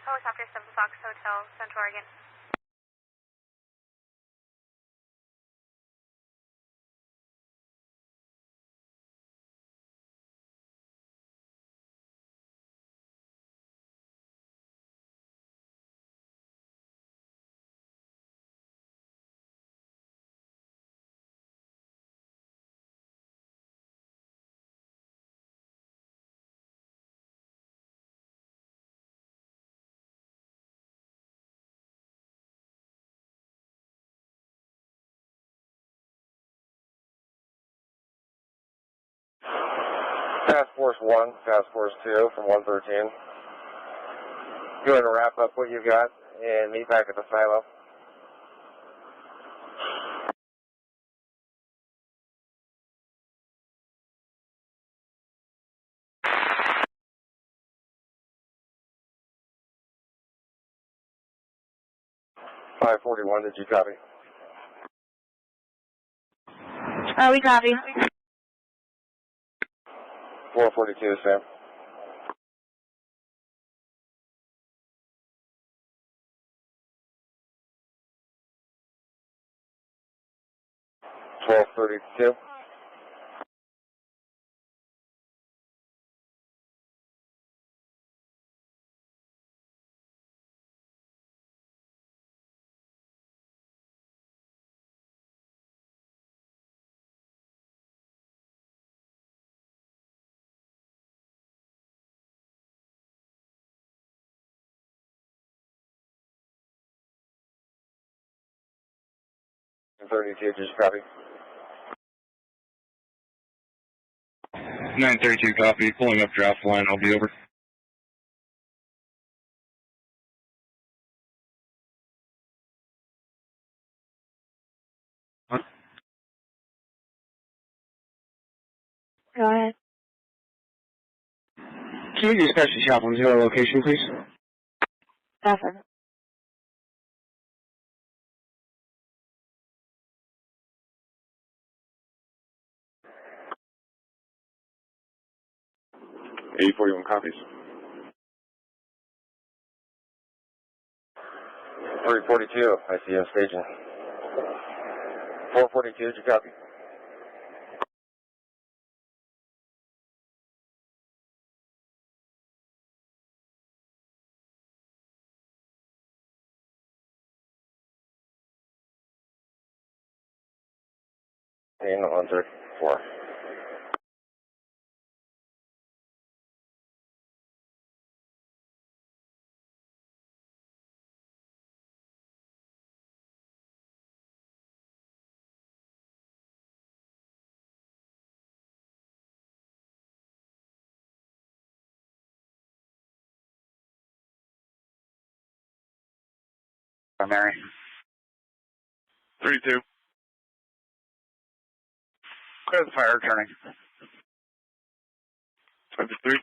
Speaker 21: Helicopter 7 Fox Hotel, Central Oregon.
Speaker 15: Task Force 1, Task Force 2 from 113. Go ahead and wrap up what you've got and meet back at the silo. .541, did you copy?
Speaker 13: We copy.
Speaker 15: 442, Sam. .1232. .32, just copy.
Speaker 8: 932 copy, pulling up draft line, I'll be over.
Speaker 13: Go ahead.
Speaker 6: Can you dispatch the chaplain to our location, please?
Speaker 13: Dufur.
Speaker 8: .841 copies.
Speaker 15: 342, I see him staging. 442, did you copy? And 134.
Speaker 8: Primary. 32. Clear the fire turning. 53.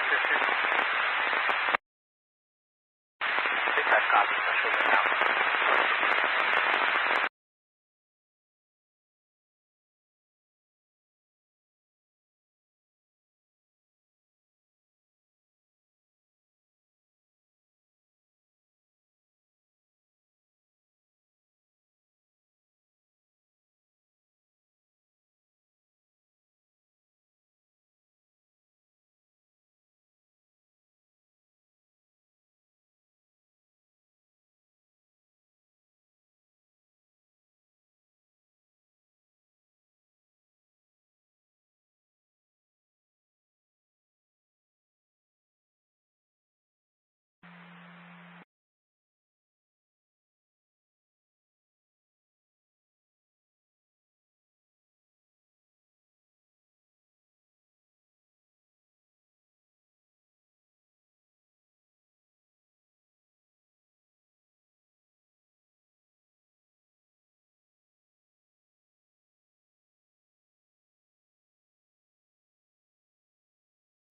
Speaker 1: assistance. Dispatch copy, special now.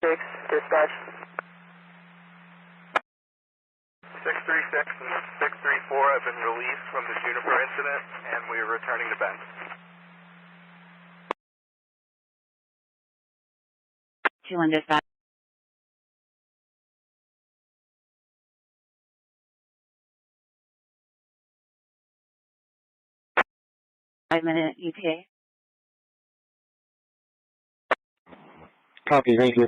Speaker 12: Dispatch.
Speaker 9: 636 and 634 have been released from the Juniper incident, and we are returning to Bend.
Speaker 13: 2-1 dispatch. Five-minute ETA.
Speaker 6: Copy, thank you.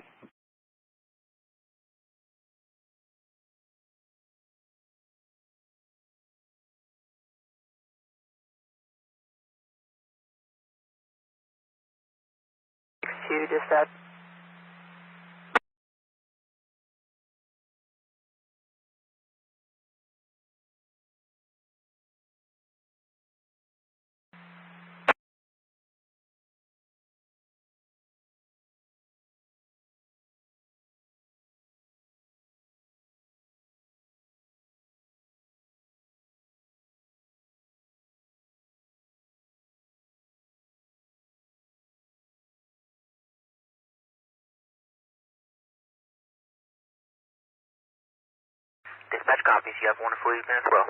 Speaker 12: To dispatch.
Speaker 1: Dispatch copies. You have a wonderful evening as well.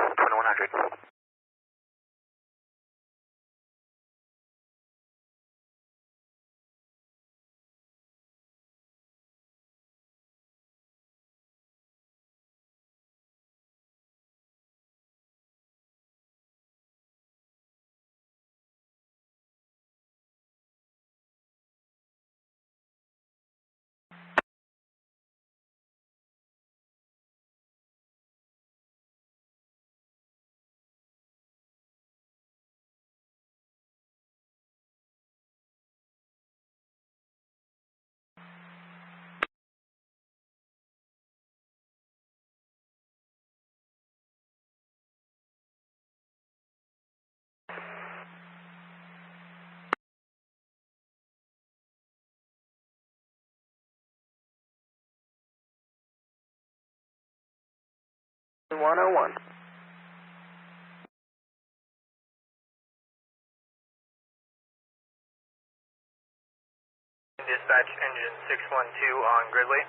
Speaker 1: 2100. Dispatch engine 612 on Grizzly.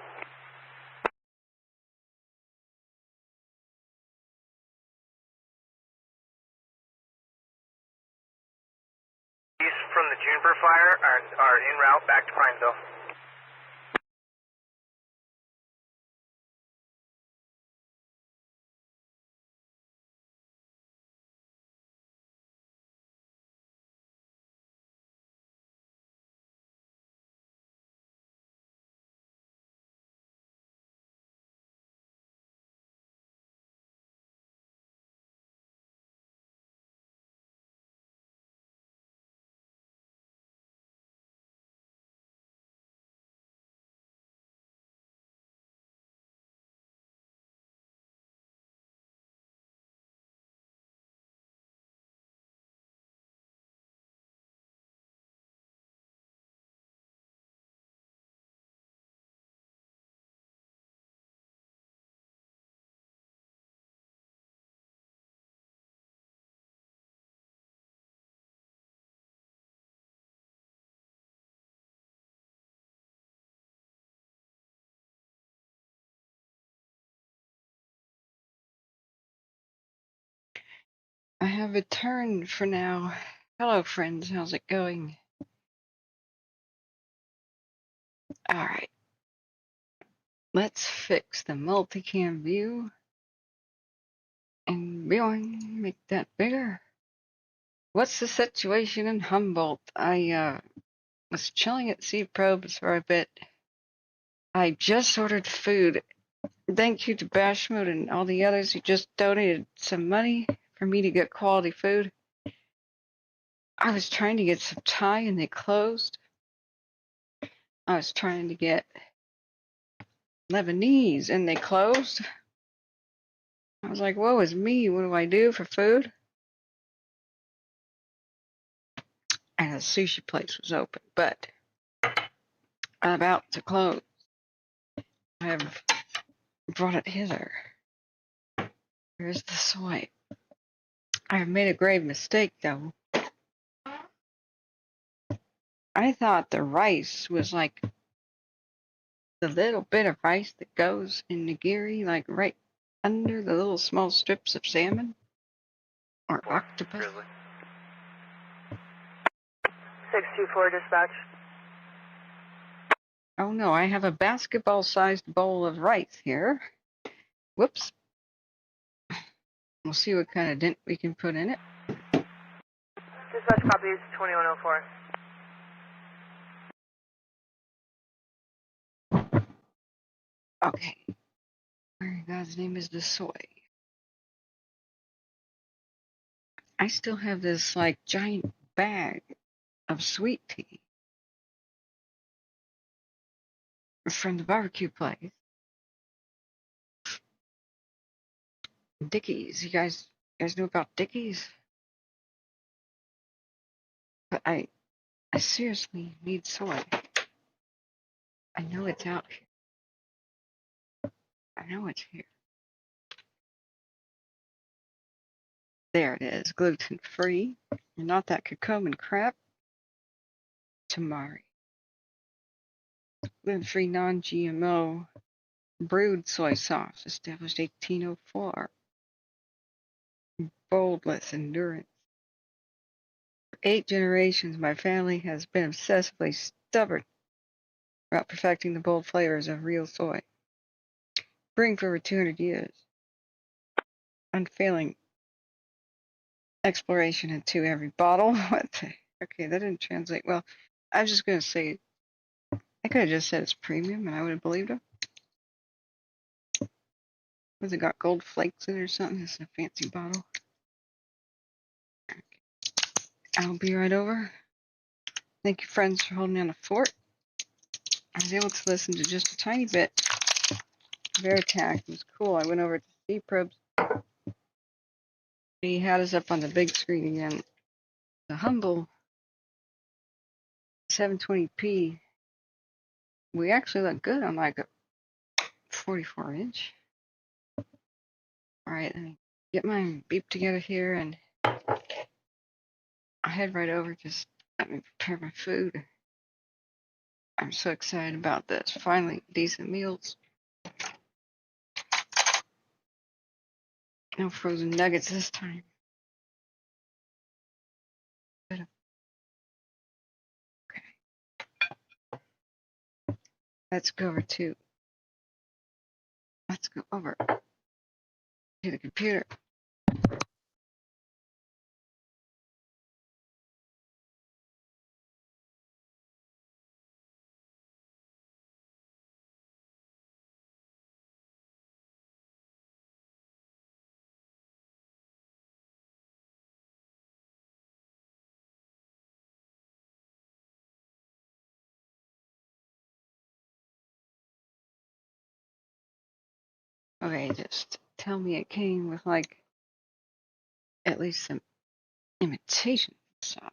Speaker 1: These from the Juniper fire are en route back to Prineville.
Speaker 4: I have returned for now. Hello, friends. How's it going? Alright. Let's fix the multicam view. And Bjorn, make that bigger. What's the situation in Humboldt? I was chilling at Sea Probes for a bit. I just ordered food. Thank you to Bashmode and all the others who just donated some money for me to get quality food. I was trying to get some Tygh and they closed. I was trying to get Lebanese and they closed. I was like, woe is me, what do I do for food? And a sushi place was open, but about to close. I have brought it hither. Here's the soy. I have made a grave mistake, though. I thought the rice was like the little bit of rice that goes in nigiri, like right under the little small strips of salmon or octopus.
Speaker 5: 624 dispatch.
Speaker 4: Oh no, I have a basketball-sized bowl of rice here. Whoops. We'll see what kind of dent we can put in it.
Speaker 5: Dispatch copies 2104.
Speaker 4: Okay. Where in God's name is the soy? I still have this like giant bag of sweet tea from the barbecue place. Dickies. You guys know about Dickies? But I seriously need soy. I know it's out here. I know it's here. There it is, gluten-free, and not that Kokoman crap. Tamari. Gluten-free, non-GMO, brewed soy sauce, established 1804. Boldless endurance. For 8 generations, my family has been obsessively stubborn about perfecting the bold flavors of real soy. Brewing for over 200 years. Unfailing exploration into every bottle. What the? Okay, that didn't translate well. I was just going to say, I could have just said it's premium and I would have believed him. Was it got gold flakes in it or something? It's a fancy bottle. I'll be right over. Thank you, friends, for holding down the fort. I was able to listen to just a tiny bit of air attack. It was cool. I went over to Sea Probes. He had us up on the big screen again. The humble 720p. We actually look good on like a 44-inch. Alright, let me get my beep together here and I'll head right over. Just let me prepare my food. I'm so excited about this. Finally, decent meals. No frozen nuggets this time. Okay. Let's go over to the computer. Okay, just tell me it came with like at least some imitation wasabi.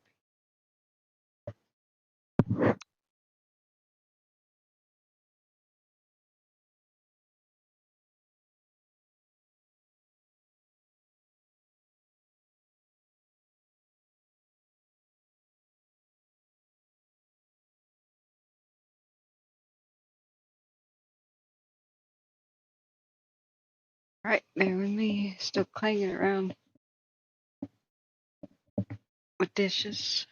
Speaker 4: Alright, bear with me, still clanging around. with dishes.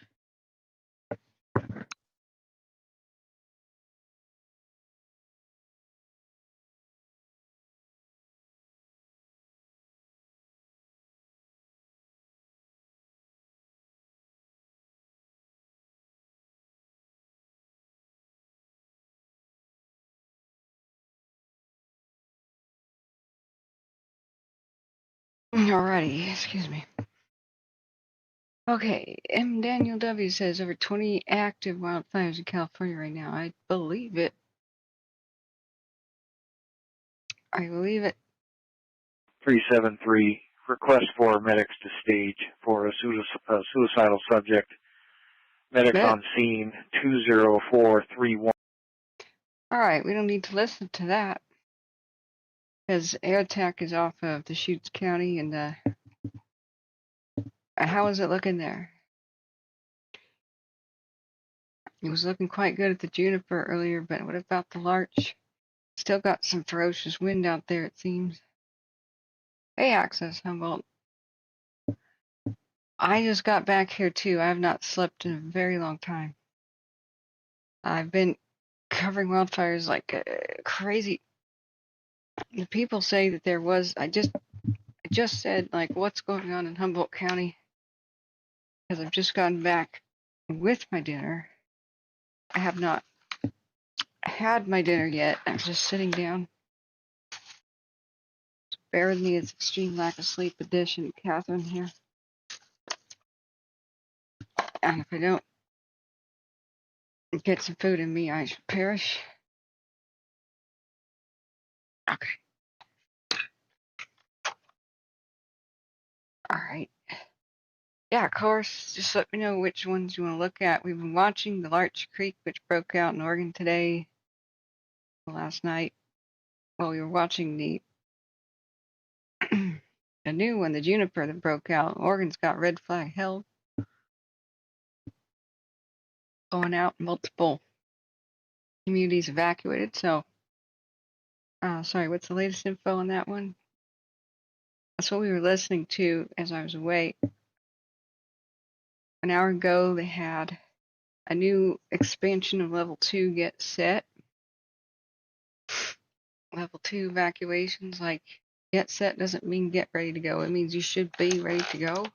Speaker 4: Alrighty, excuse me. Okay, M. Daniel W. says over 20 active wildfires in California right now. I believe it. I believe it.
Speaker 16: 373, request for medics to stage for a suicidal subject. Medics on scene 20431.
Speaker 4: Alright, we don't need to listen to that. Because air attack is off of Deschutes County, and how is it looking there? It was looking quite good at the Juniper earlier, but what about the Larch? Still got some ferocious wind out there, it seems. Hey, Access Humboldt. I just got back here too. I have not slept in a very long time. I've been covering wildfires like crazy. The people say that there was, I just said, like, what's going on in Humboldt County? Because I've just gotten back with my dinner. I have not had my dinner yet. I'm just sitting down. Bear with me, it's extreme lack of sleep edition, Catherine here. And if I don't get some food in me, I should perish. Okay. Alright. Yeah, of course, just let me know which ones you want to look at. We've been watching the Larch Creek, which broke out in Oregon today, last night. Well, we were watching the the new one, the Juniper, that broke out. Oregon's got red flag held. Going out, multiple communities evacuated. So, sorry, what's the latest info on that one? That's what we were listening to as I was away. An hour ago, they had a new expansion of level 2 get set. Level 2 evacuations, like, get set doesn't mean get ready to go. It means you should be ready to go.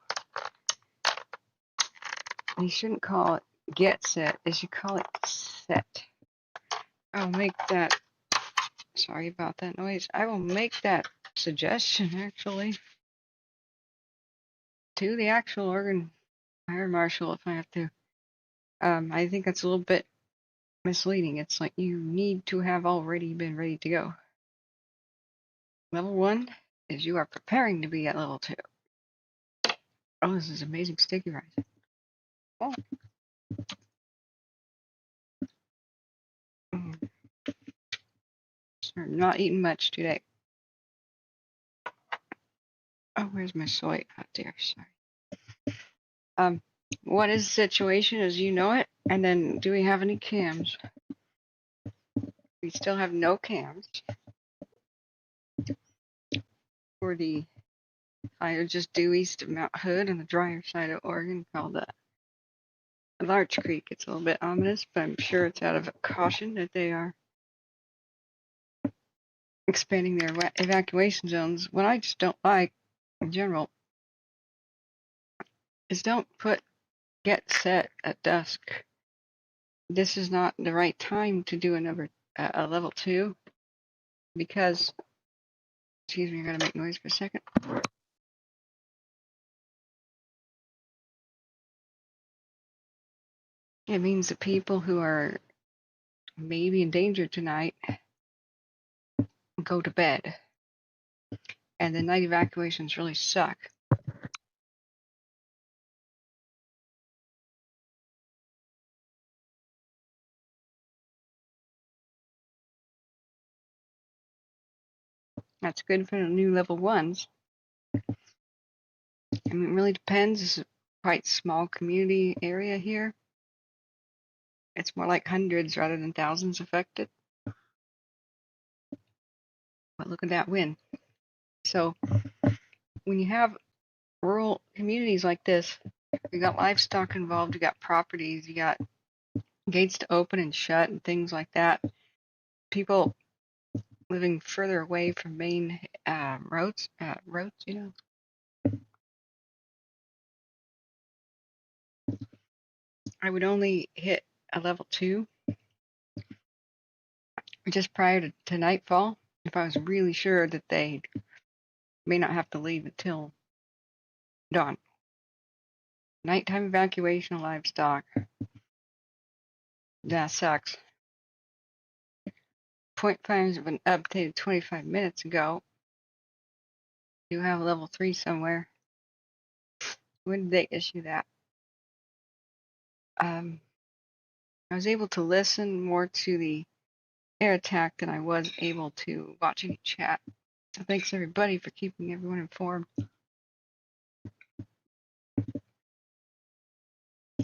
Speaker 4: You shouldn't call it get set. They should call it set. I'll make that. Sorry about that noise. I will make that suggestion, actually, to the actual Oregon Fire Marshal if I have to. I think that's a little bit misleading. It's like you need to have already been ready to go. Level 1 is you are preparing to be at level 2. Oh, this is amazing sticky rice. Oh. I'm not eating much today. Oh, where's my soy? Oh dear, sorry. What is the situation as you know it? And then do we have any cams? We still have no cams for the fire just due east of Mount Hood on the drier side of Oregon called Larch Creek. It's a little bit ominous, but I'm sure it's out of caution that they are expanding their evacuation zones. What I just don't like, in general, is don't put get set at dusk. This is not the right time to do a level 2 because, excuse me, I gotta make noise for a second. It means the people who are maybe in danger tonight go to bed. And the night evacuations really suck. That's good for the new level 1s. I mean, it really depends. This is a quite small community area here. It's more like hundreds rather than thousands affected. But look at that wind. So when you have rural communities like this, You got livestock involved, you got properties, you got gates to open and shut and things like that. People living further away from main roads, you know. I would only hit a level 2 just prior to nightfall if I was really sure that they may not have to leave until dawn. Nighttime evacuation of livestock. That sucks. Point fires have been updated 25 minutes ago. You have level 3 somewhere. When did they issue that? I was able to listen more to the air attack than I was able to watch any chat. So thanks everybody for keeping everyone informed.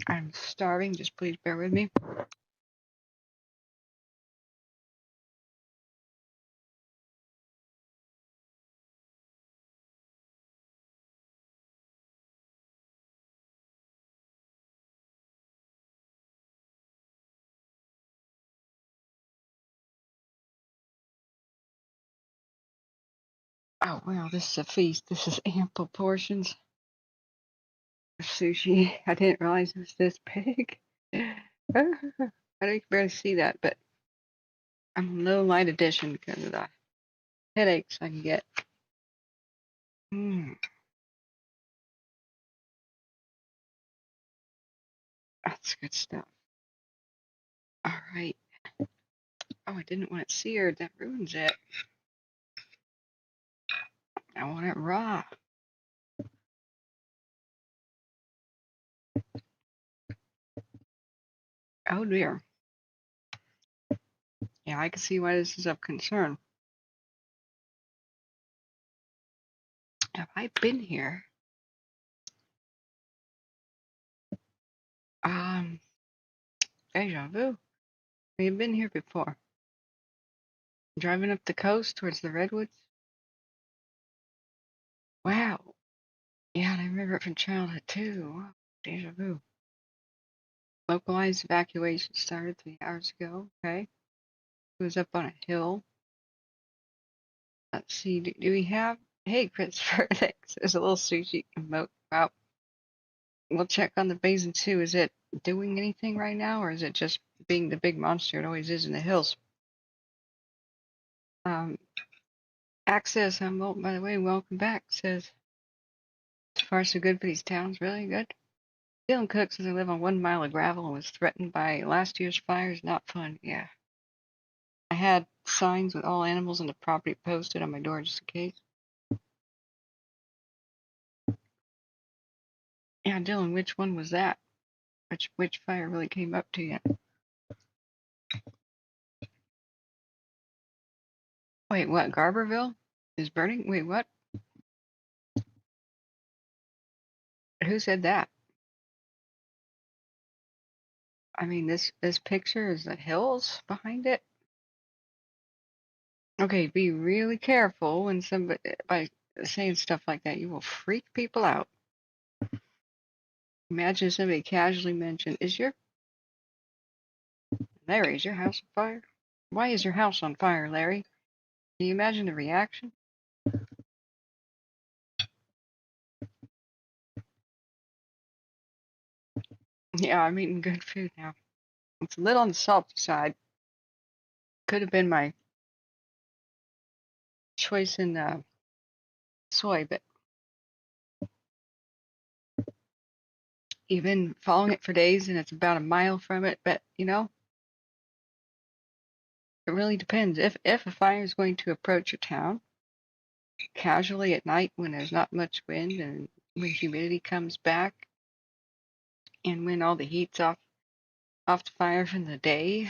Speaker 4: I'm starving, just please bear with me. Oh wow, this is a feast. This is ample portions of sushi. I didn't realize it was this big. I can barely see that, but I'm low light edition because of the headaches I can get. That's good stuff. All right. Oh, I didn't want it seared. That ruins it. I want it raw. Oh dear. Yeah, I can see why this is of concern. Have I been here? Deja vu. We've been here before. Driving up the coast towards the redwoods. Wow. Yeah, and I remember it from childhood too. Wow. Deja vu. Localized evacuation started 3 hours ago. Okay. It was up on a hill. Let's see. Do we have? Hey, Christopher. Thanks. There's a little sushi emote. Wow. We'll check on the basin too. Is it doing anything right now, or is it just being the big monster it always is in the hills? Access Humboldt, by the way, welcome back. Says, so far so good for these towns. Really good. Dylan Cook says I live on 1 mile of gravel and was threatened by last year's fires. Not fun. Yeah. I had signs with all animals on the property posted on my door just in case. Yeah, Dylan, which one was that? Which fire really came up to you? Wait, what? Garberville is burning? Wait, what? Who said that? I mean, this picture is the hills behind it. Okay, be really careful when somebody by saying stuff like that. You will freak people out. Imagine somebody casually mentioned, "Is your Larry? Is your house on fire? Why is your house on fire, Larry?" Can you imagine the reaction? Yeah, I'm eating good food now. It's a little on the salty side. Could have been my choice in soy, but you've been following it for days and it's about a mile from it. But you know, it really depends. If a fire is going to approach your town casually at night when there's not much wind and when humidity comes back and when all the heat's off the fire from the day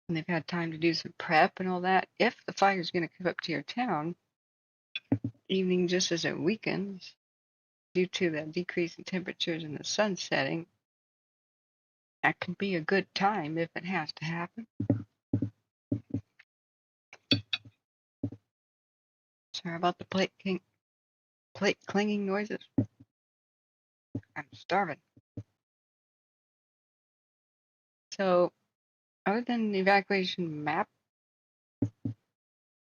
Speaker 4: and they've had time to do some prep and all that, if the fire is going to come up to your town, evening just as it weakens due to the decrease in temperatures and the sun setting, that could be a good time if it has to happen. Sorry about the plate clinging noises. I'm starving. So, other than the evacuation map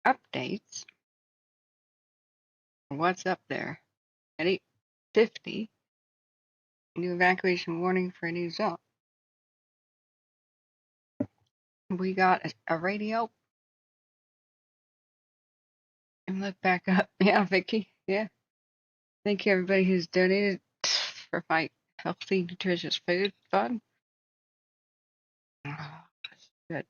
Speaker 4: updates, what's up there? At 8:50, new evacuation warning for a new zone. We got a radio. And look back up. Yeah, Vicky. Yeah. Thank you, everybody who's donated for my healthy, nutritious food fund. Oh, good.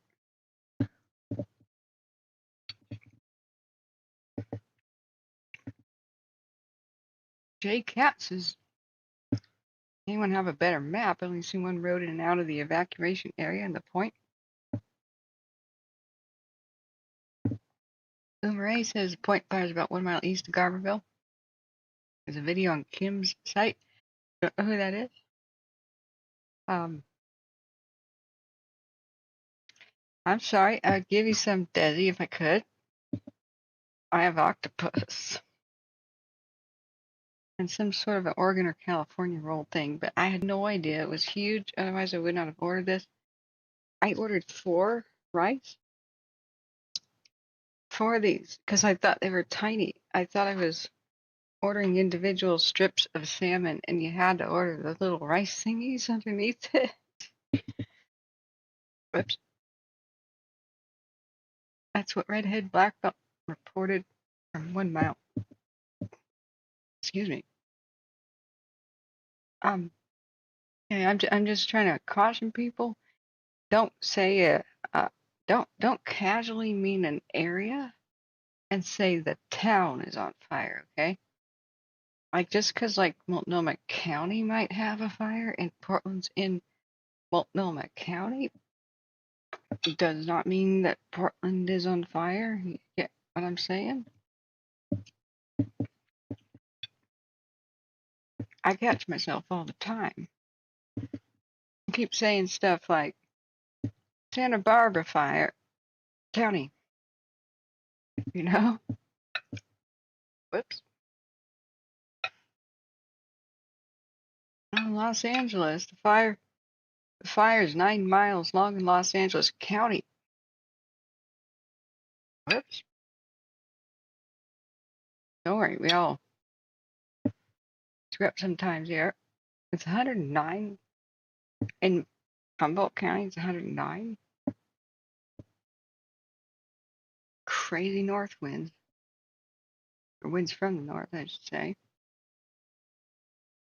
Speaker 4: Jay Katz says, anyone have a better map? I only see one road in and out of the evacuation area and the point. Boomerang says the point fire is about 1 mile east of Garberville. There's a video on Kim's site. Don't know who that is. I'm sorry. I'd give you some Desi if I could. I have octopus. And some sort of an Oregon or California roll thing, but I had no idea it was huge. Otherwise, I would not have ordered this. I ordered 4 rice. 4 of these because I thought they were tiny. I thought I was ordering individual strips of salmon, and you had to order the little rice thingies underneath it. Whoops. That's what Redhead Black Belt reported from 1 mile. Excuse me. Yeah, I'm just trying to caution people. Don't say don't casually mean an area and say the town is on fire, okay? Like just because like Multnomah County might have a fire and Portland's in Multnomah County does not mean that Portland is on fire. You get what I'm saying? I catch myself all the time. I keep saying stuff like Santa Barbara fire county, you know? Whoops. Los Angeles, the fire is 9 miles long in Los Angeles County. Whoops. Don't worry, we all screw up sometimes here. It's 109 in Humboldt County. It's 109. Crazy north winds, or winds from the north, I should say.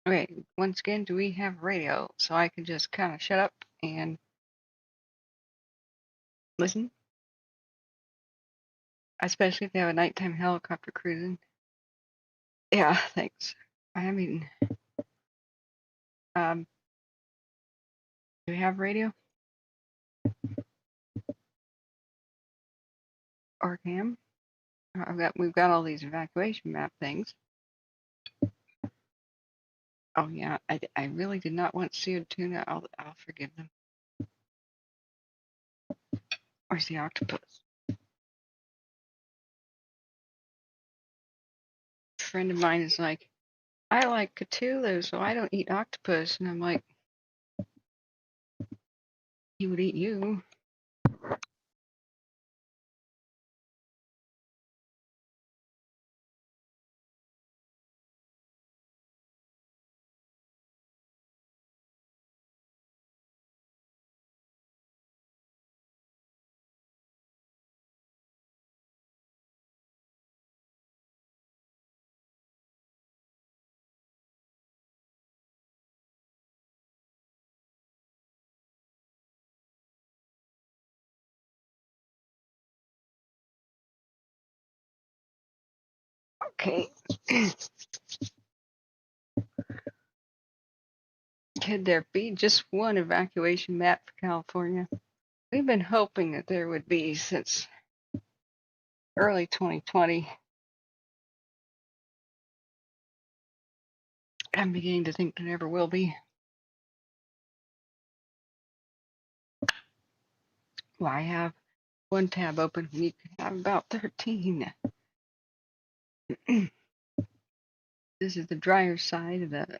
Speaker 4: Okay, once again, do we have radio so I can just kind of shut up and listen? Especially if they have a nighttime helicopter cruising. Yeah, thanks. I mean, do we have radio? Or cam? We've got all these evacuation map things. Oh yeah, I really did not want seared tuna. I'll forgive them. Where's the octopus? A friend of mine is like, I like Cthulhu, so I don't eat octopus. And I'm like, he would eat you. Okay. Could there be just one evacuation map for California? We've been hoping that there would be since early 2020. I'm beginning to think there never will be. Why have one tab open when you can have about 13? This is the drier side of the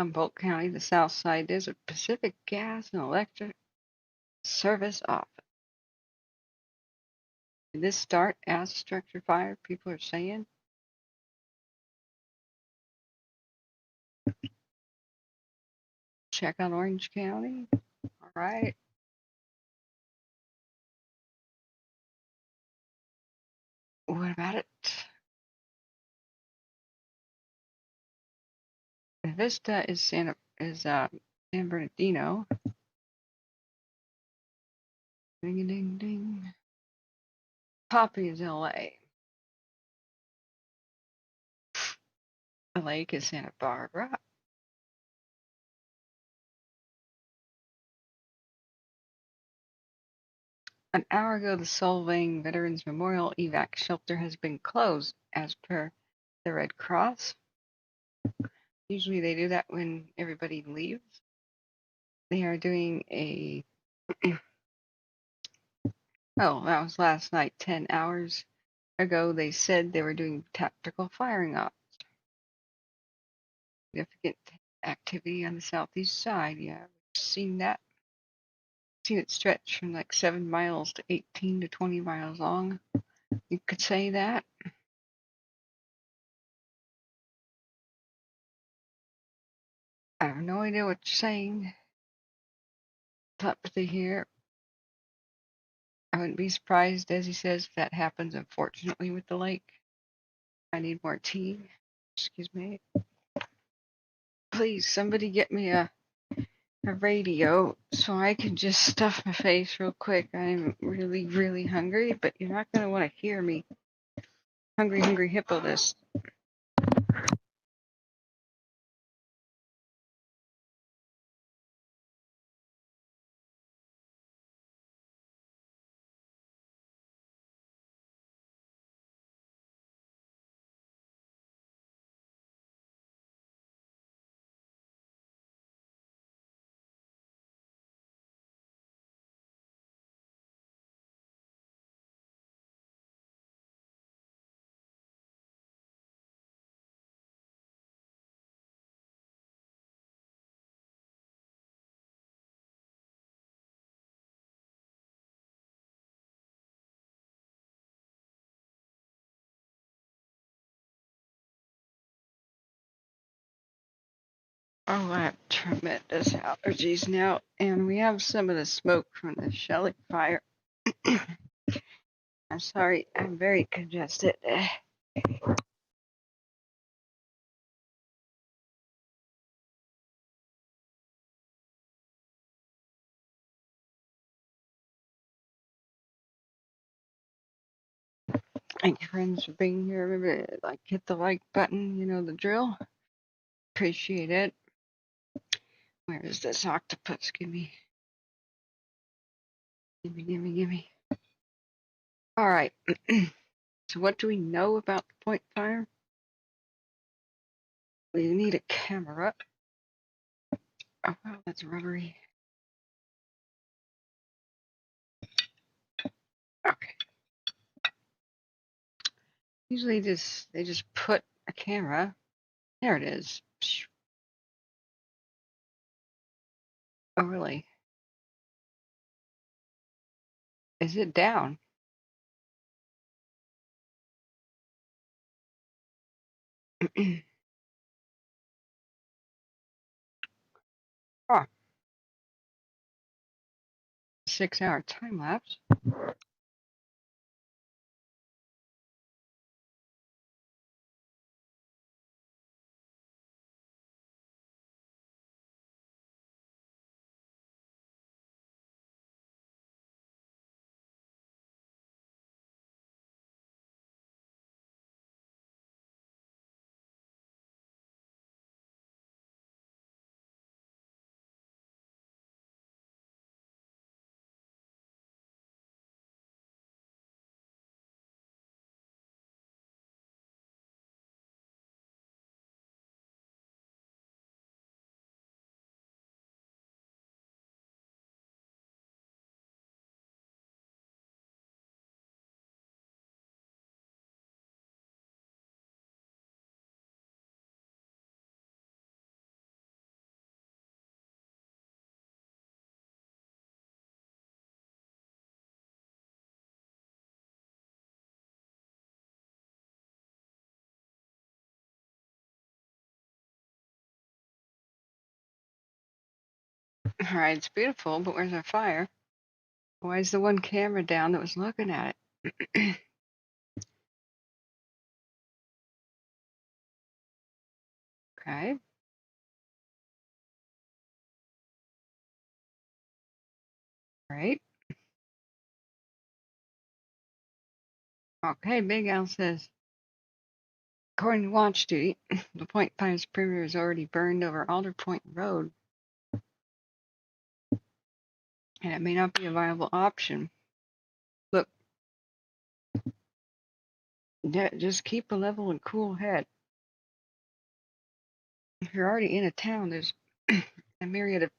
Speaker 4: Humboldt County, the south side. There's a Pacific Gas and Electric Service office. Did this start as a structure fire? People are saying. Check on Orange County. All right. What about it? Vista is San Bernardino. Ding ding ding. Poppy is LA. The lake is Santa Barbara. An hour ago, the Solvang Veterans Memorial Evac shelter has been closed as per the Red Cross. Usually they do that when everybody leaves. They are doing a, oh, that was last night, 10 hours ago. They said they were doing tactical firing ops. Significant activity on the southeast side. Yeah, we've seen that. Seen it stretch from like 7 miles to 18 to 20 miles long. You could say that. I have no idea what you're saying. Telepathy here. I wouldn't be surprised, as he says, if that happens, unfortunately, with the lake. I need more tea. Excuse me. Please, somebody get me a radio so I can just stuff my face real quick. I'm really, really hungry, but you're not going to want to hear me. Hungry, hungry hippo this. Oh, I have tremendous allergies now, and we have some of the smoke from the Shelly fire. I'm sorry, I'm very congested. Thank you, friends, for being here. Remember to hit the like button. You know the drill. Appreciate it. Where is this octopus? Gimme. All right. So what do we know about the point fire? We need a camera. Oh, wow, that's rubbery. Okay. Usually they just put a camera. There it is. Oh, really? Is it down? Oh, 6-hour time lapse. Alright, it's beautiful, but where's our fire? Why is the one camera down that was looking at it? Okay. Right. Okay, Big Al says, according to watch duty, the Point 5's perimeter is already burned over Alder Point Road, and it may not be a viable option. Look, just keep a level and cool head. If you're already in a town, there's a myriad of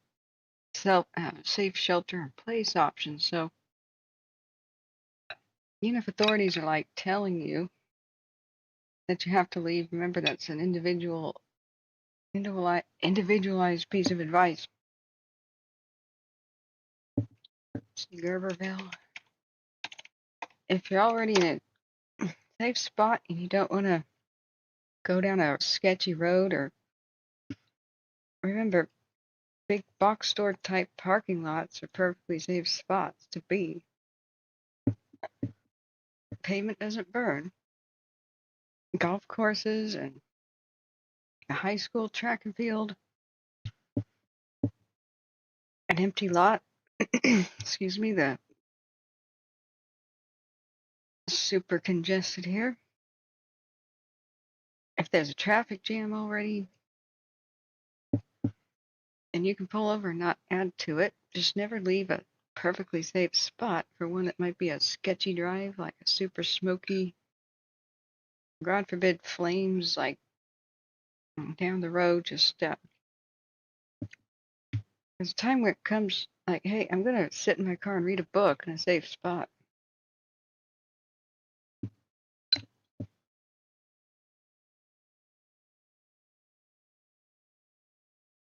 Speaker 4: safe shelter and place options. So, even if authorities are like telling you that you have to leave, remember that's an individualized piece of advice. Gerberville. If you're already in a safe spot and you don't want to go down a sketchy road, or remember, big box store type parking lots are perfectly safe spots to be. Pavement doesn't burn. Golf courses and a high school track and field, an empty lot. Excuse me, the super congested here. If there's a traffic jam already, and you can pull over and not add to it, just never leave a perfectly safe spot for one that might be a sketchy drive, like a super smoky, God forbid, flames like down the road. Just there's a time where it comes like, hey, I'm gonna sit in my car and read a book in a safe spot.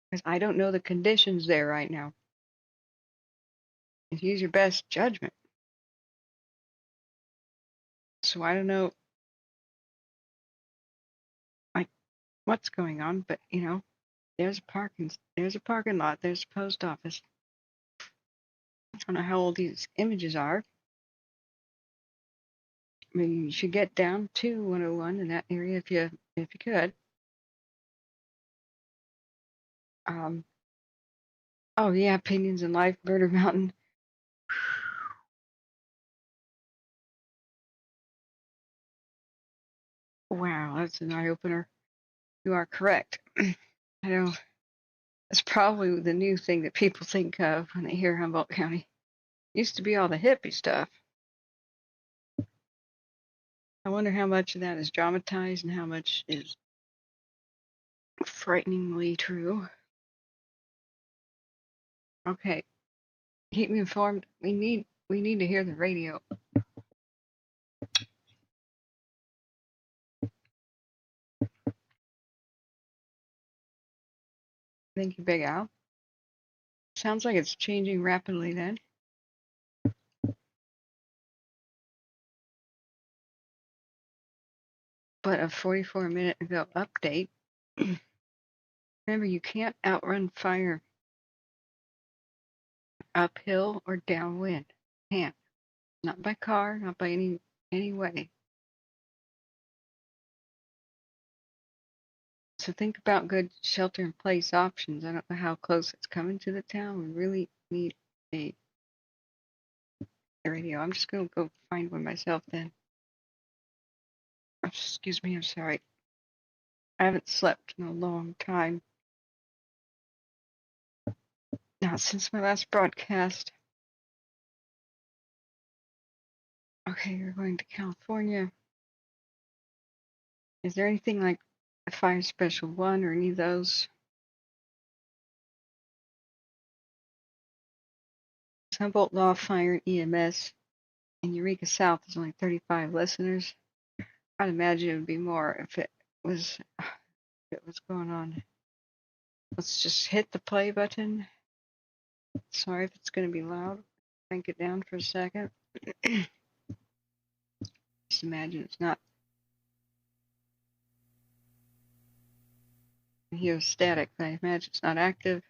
Speaker 4: Because I don't know the conditions there right now. Just use your best judgment. So I don't know like what's going on, but you know, there's a parking lot, there's a post office. I don't know how old these images are. I mean, you should get down to 101 in that area if you could. Oh yeah, Opinions in Life, Murder Mountain. Wow, that's an eye opener. You are correct. I know that's probably the new thing that people think of when they hear Humboldt County. Used to be all the hippie stuff. I wonder how much of that is dramatized and how much is frighteningly true. Okay, keep me informed. We need to hear the radio. Thank you, Big Al. Sounds like it's changing rapidly then. But a 44-minute ago update. Remember, you can't outrun fire uphill or downwind. Can't. Not by car, not by any way. So think about good shelter in place options. I don't know how close it's coming to the town. We really need a radio. I'm just going to go find one myself then. Excuse me, I'm sorry. I haven't slept in a long time. Not since my last broadcast. Okay, you're going to California. Is there anything like a Fire Special 1 or any of those? Humboldt Law, Fire, EMS, and Eureka South is only 35 listeners. I'd imagine it would be more if it was going on. Let's just hit the play button. Sorry if it's going to be loud. Crank it down for a second. Just imagine it's not. I hear static, but I imagine it's not active.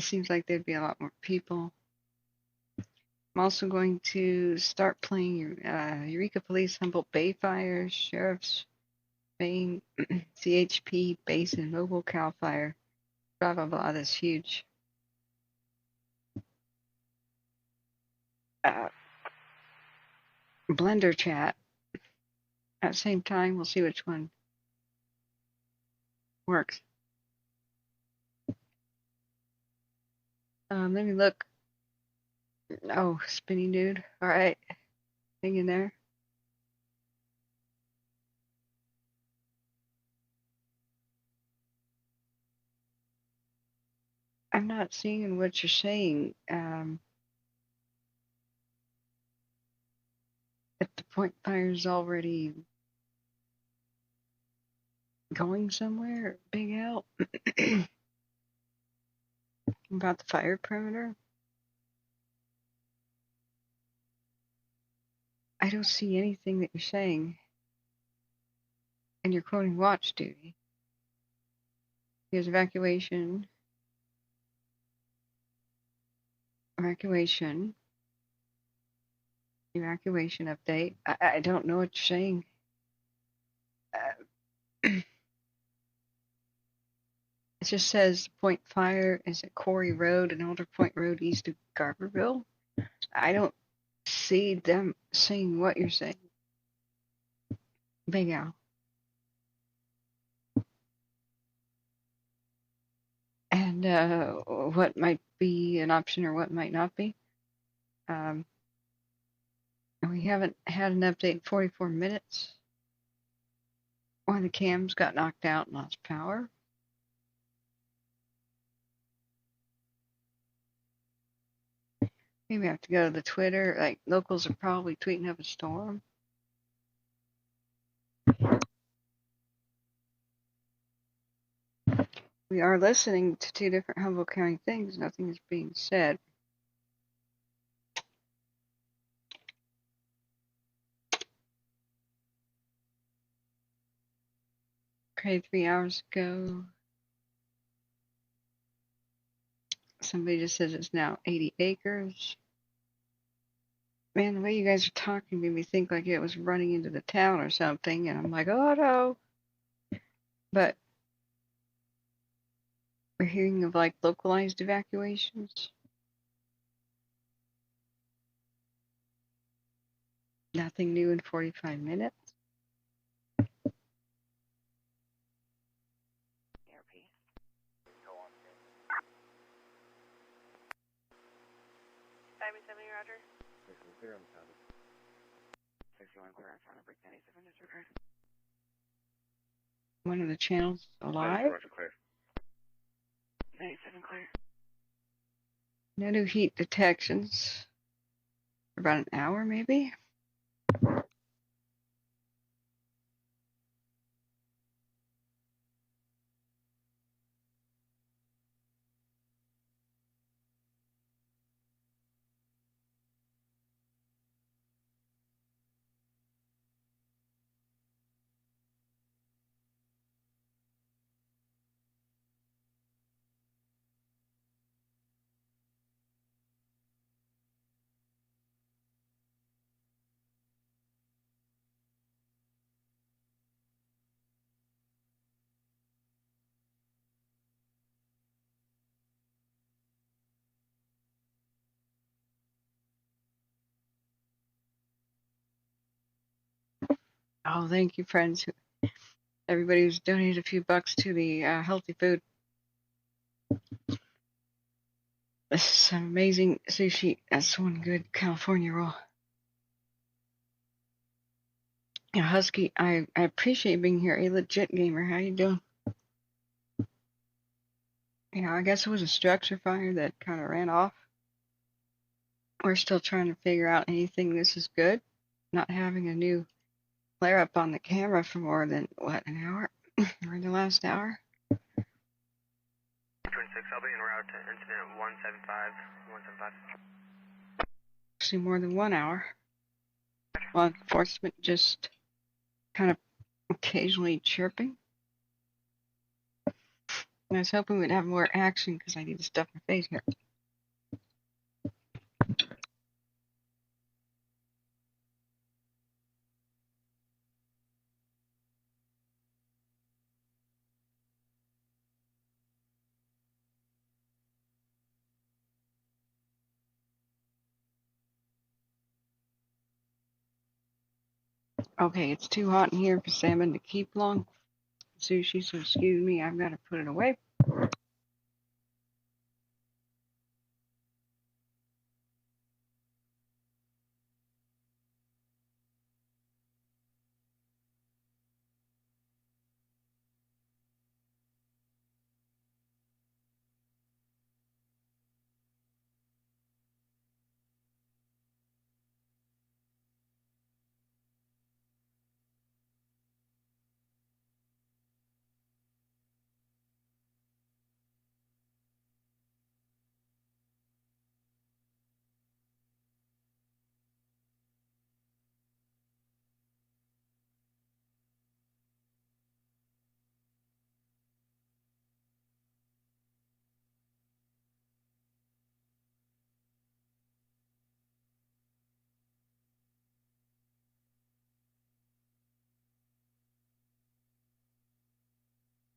Speaker 4: it seems like there'd be a lot more people. I'm also going to start playing Eureka Police, Humboldt Bay Fire, Sheriff's Spain, CHP, Basin, Mobile, Cal Fire, blah, blah, blah. That's huge. Blender chat. At the same time, we'll see which one works. Let me look. Oh, spinning dude. All right. Hang in there. I'm not seeing what you're saying. If the point fire's already going somewhere, Big Al, about the fire perimeter. I don't see anything that you're saying. And you're quoting watch duty. Here's evacuation. Evacuation update. I don't know what you're saying. It just says point fire is at Quarry Road and Alder Point Road east of Garberville. I don't see them saying what you're saying. Big Al. And what might be an option or what might not be. We haven't had an update in 44 minutes. One of the cams got knocked out and lost power. Maybe I have to go to the Twitter. Like, locals are probably tweeting up a storm. We are listening to two different Humboldt County things. Nothing is being said. Okay, 3 hours ago, somebody just says it's now 80 acres. Man, the way you guys are talking made me think like it was running into the town or something, and I'm like, oh no. But we're hearing of like localized evacuations. Nothing new in 45 minutes. One of the channels alive. 97 clear. No new heat detections. For about an hour, maybe. Oh, thank you, friends. Everybody who's donated a few bucks to the healthy food. This is some amazing sushi. That's one good California roll. Yeah, Husky, I appreciate being here. A legit gamer. How you doing? Yeah, I guess it was a structure fire that kind of ran off. We're still trying to figure out anything. This is good. Not having a new flare up on the camera for more than, what, an hour? Or the last hour?
Speaker 1: 26, I'll be en route to incident 175.
Speaker 4: Actually, more than 1 hour. Law enforcement just kind of occasionally chirping. I was hoping we'd have more action because I need to stuff my face here. Okay, it's too hot in here for salmon to keep long. Sushi, so excuse me, I've got to put it away.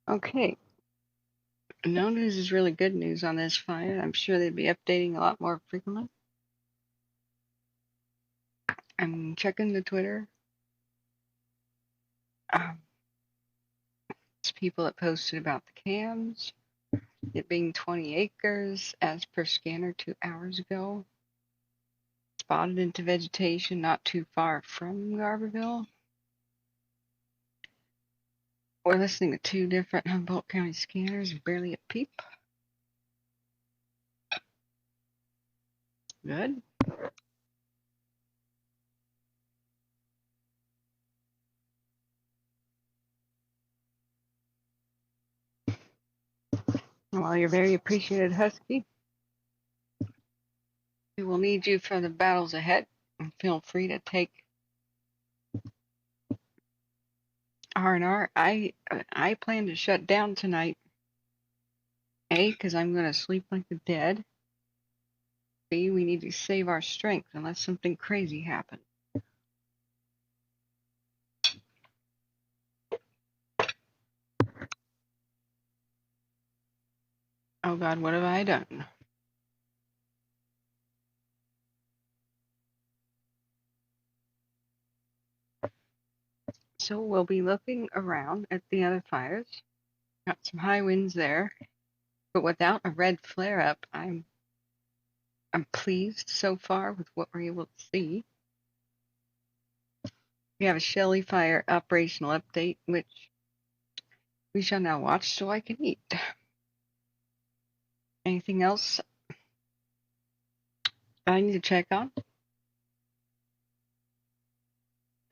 Speaker 4: Okay, no news is really good news on this fire. I'm sure they'd be updating a lot more frequently. I'm checking the Twitter. It's people that posted about the cams, it being 20 acres as per scanner 2 hours ago. Spotted into vegetation not too far from Garberville. We're listening to 2 different Humboldt County scanners, barely a peep. Good. Well, you're very appreciated, Husky. We will need you for the battles ahead. And feel free to take R&R. I plan to shut down tonight. A, because I'm going to sleep like the dead. B, we need to save our strength unless something crazy happens. Oh God, what have I done? So we'll be looking around at the other fires. Got some high winds there, but without a red flare-up, I'm pleased so far with what we're able to see. We have a Shelly fire operational update, which we shall now watch so I can eat. Anything else I need to check on?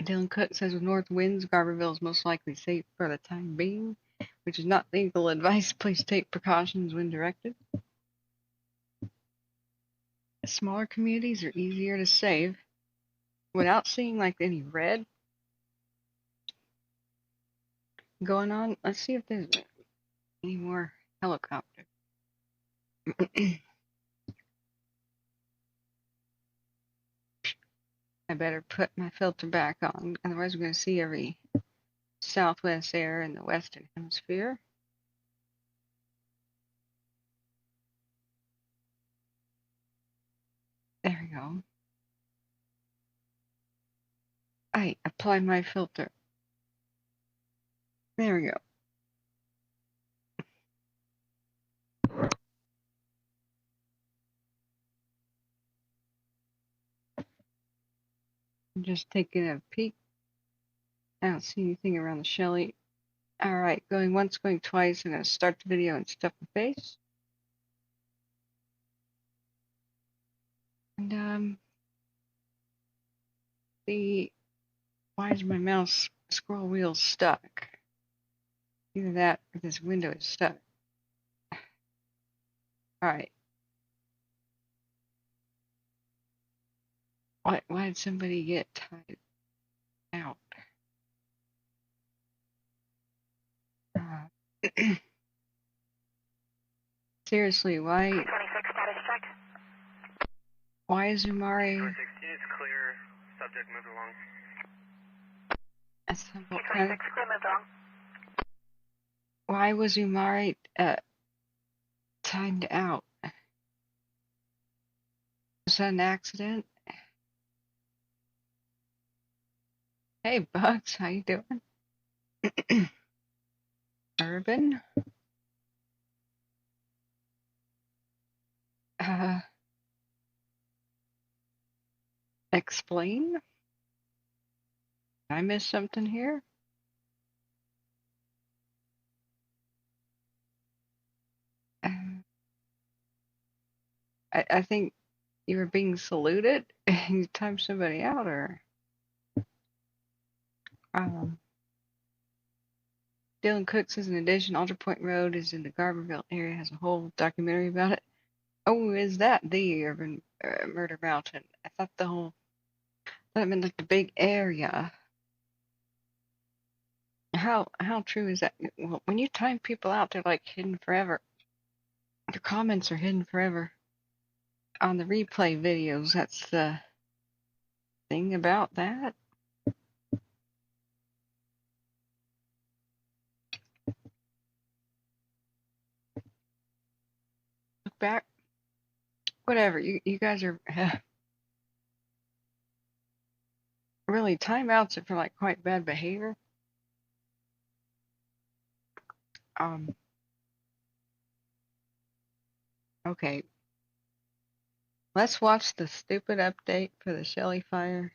Speaker 4: Dylan Cook says with north winds, Garberville is most likely safe for the time being, which is not legal advice. Please take precautions when directed. Smaller communities are easier to save without seeing like any red going on. Let's see if there's any more helicopters. I better put my filter back on, otherwise we're going to see every southwest air in the western hemisphere. There we go. I apply my filter. There we go. I'm just taking a peek. I don't see anything around the Shelly. Alright, going once, going twice. I'm going to start the video and stuff my face. And, why is my mouse scroll wheel stuck? Either that or this window is stuck. Alright. Why did somebody get tied out? seriously, why
Speaker 14: 26 status check.
Speaker 4: is Umari
Speaker 1: 16 is clear. Subject moved along.
Speaker 4: a simple
Speaker 14: 26 clear, moved along.
Speaker 4: why was Umari timed out? Was that an accident? Hey Bugs, how you doing? Urban? Explain? Did I miss something here? I think you were being saluted and you timed somebody out, or Dylan Cook says, in addition, Alder Point Road is in the Garberville area, has a whole documentary about it. Oh, is that the urban murder mountain? I thought that meant like the big area. How true is that? Well, when you time people out, they're like hidden forever. Your comments are hidden forever. On the replay videos, that's the thing about that. Look back. Whatever. You guys are really, timeouts are for like quite bad behavior. Okay. Let's watch the stupid update for the Shelly fire.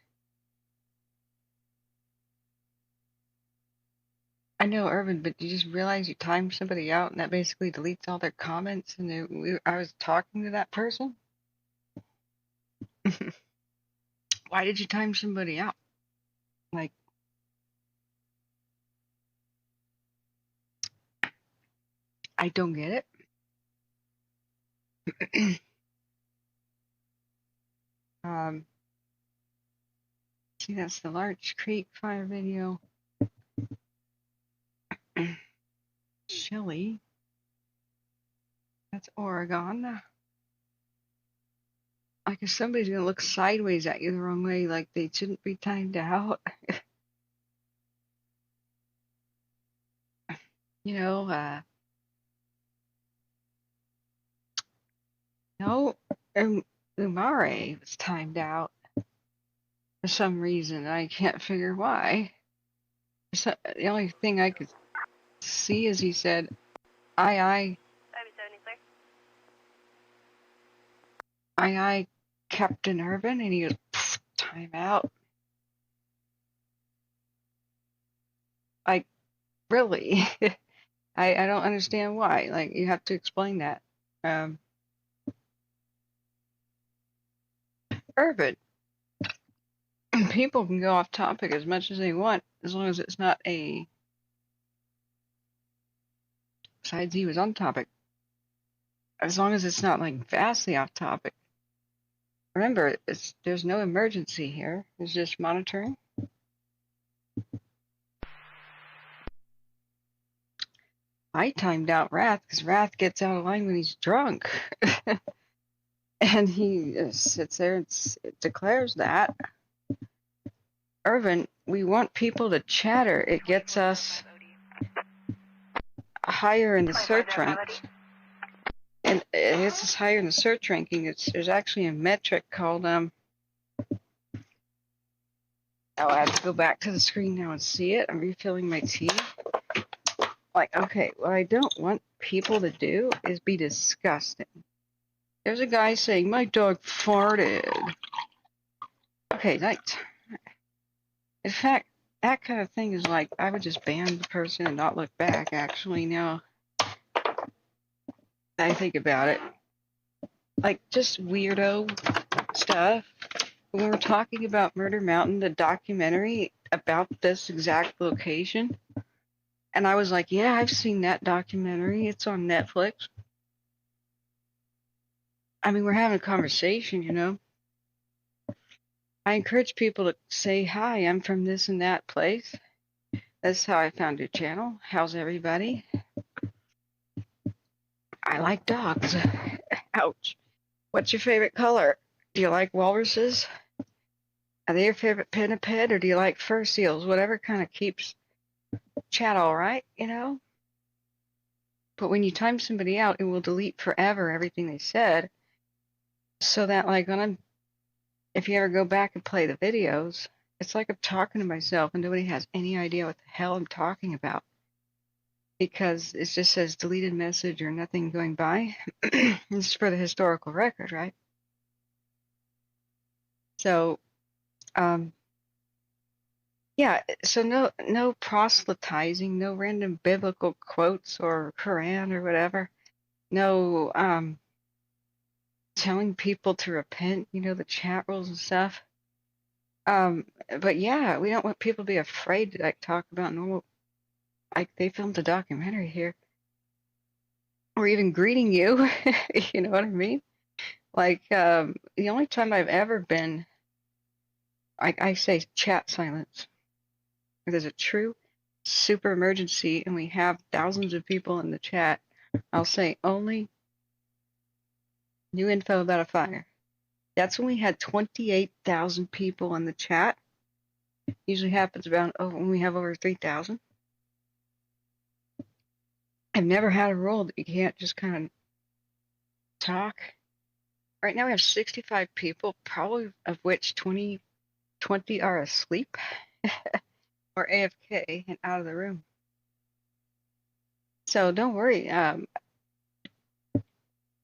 Speaker 4: I know, Urban, but you just realize you timed somebody out and that basically deletes all their comments, and I was talking to that person? Why did you time somebody out? Like, I don't get it. See, that's the Larch Creek fire video. Shelly. That's Oregon. Like, if somebody's gonna look sideways at you the wrong way, like they shouldn't be timed out. You know, no, Umare was timed out for some reason. I can't figure why. So, the only thing I could see is he said, aye, Captain Urban, and he goes, time out. Like, really? I don't understand why. Like, you have to explain that. Urban. People can go off topic as much as they want, as long as it's not besides he was on topic. As long as it's not like vastly off topic. Remember, there's no emergency here. It's just monitoring. I timed out Wrath because Wrath gets out of line when he's drunk. And he sits there and declares that. Irvin, we want people to chatter. It gets us higher in the search ranks. And it gets us higher in the search ranking. There's actually a metric called, I have to go back to the screen now and see it. I'm refilling my tea. Like, okay, what I don't want people to do is be disgusting. There's a guy saying, my dog farted. Okay, in fact, that kind of thing is like, I would just ban the person and not look back, actually, now I think about it. Like, just weirdo stuff. When we're talking about Murder Mountain, the documentary about this exact location, and I was like, yeah, I've seen that documentary. It's on Netflix. I mean, we're having a conversation, you know. I encourage people to say, hi, I'm from this and that place. That's how I found your channel. How's everybody? I like dogs. Ouch. What's your favorite color? Do you like walruses? Are they your favorite pinniped, or do you like fur seals? Whatever kind of keeps chat all right, you know? But when you time somebody out, it will delete forever everything they said. So that, like, if you ever go back and play the videos, it's like I'm talking to myself and nobody has any idea what the hell I'm talking about. Because it just says deleted message or nothing going by. It's for the historical record, right? So, yeah, so no proselytizing, no random biblical quotes or Quran or whatever. No telling people to repent, you know, the chat rules and stuff. But yeah, we don't want people to be afraid to like talk about normal, like they filmed a documentary here. Or even greeting you, you know what I mean? Like, the only time I've ever been, I say chat silence. If there's a true super emergency and we have thousands of people in the chat, I'll say only new info about a fire. That's when we had 28,000 people in the chat. Usually happens around when we have over 3,000. I've never had a rule that you can't just kind of talk. Right now we have 65 people, probably of which 20 are asleep or AFK and out of the room. So don't worry.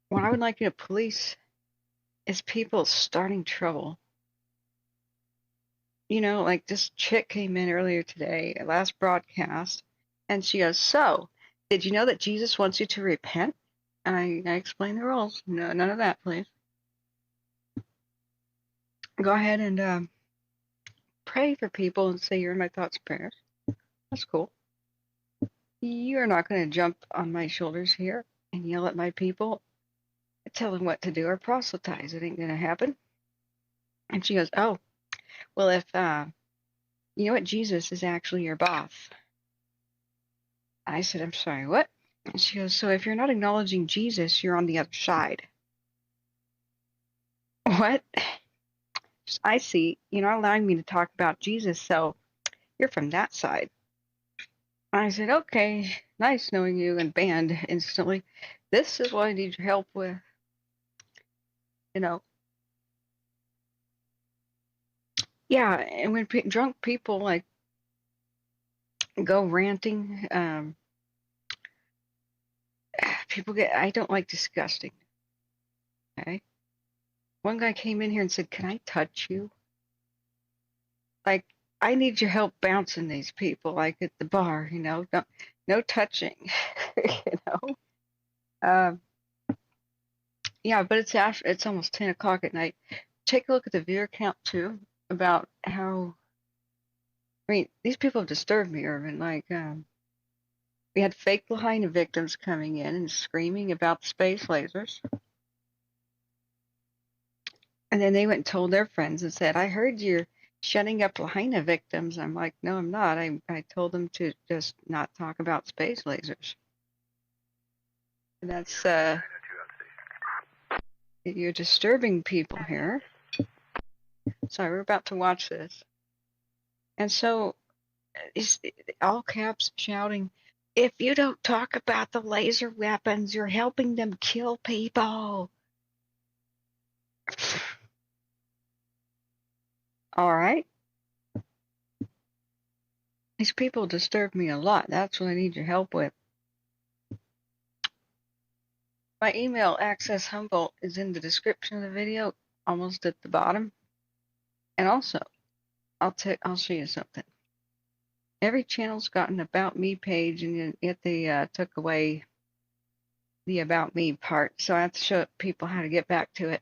Speaker 4: What I would like you to police is people starting trouble. You know, like this chick came in earlier today, last broadcast, and she goes, so, did you know that Jesus wants you to repent? And I explained the rules. No, none of that, please. Go ahead and pray for people and say you're in my thoughts and prayers. That's cool. You're not going to jump on my shoulders here and yell at my people, tell them what to do or proselytize. It ain't going to happen. And she goes, oh, well, if, you know what, Jesus is actually your boss. I said, I'm sorry, what? And she goes, so if you're not acknowledging Jesus, you're on the other side. What? I see. You're not allowing me to talk about Jesus, so you're from that side. I said, okay, nice knowing you, and banned instantly. This is what I need your help with. You know. Yeah, and when drunk people, like, go ranting, people get, I don't like disgusting. Okay? One guy came in here and said, can I touch you? Like, I need your help bouncing these people, like at the bar, you know, no touching, you know. Yeah, but it's almost 10 o'clock at night. Take a look at the viewer count too, about how, I mean, these people have disturbed me, Irvin. Like, we had fake Lahaina victims coming in and screaming about space lasers. And then they went and told their friends and said, I heard you're shutting up Lahaina victims. I'm like, no, I'm not. I told them to just not talk about space lasers. And that's, you're disturbing people here. Sorry, we're about to watch this. And so, it's all caps shouting, if you don't talk about the laser weapons, you're helping them kill people. All right. These people disturb me a lot. That's what I need your help with. My email, Access Humboldt, is in the description of the video, almost at the bottom. And also, I'll show you something. Every channel's got an About Me page, and yet they took away the About Me part, so I have to show people how to get back to it.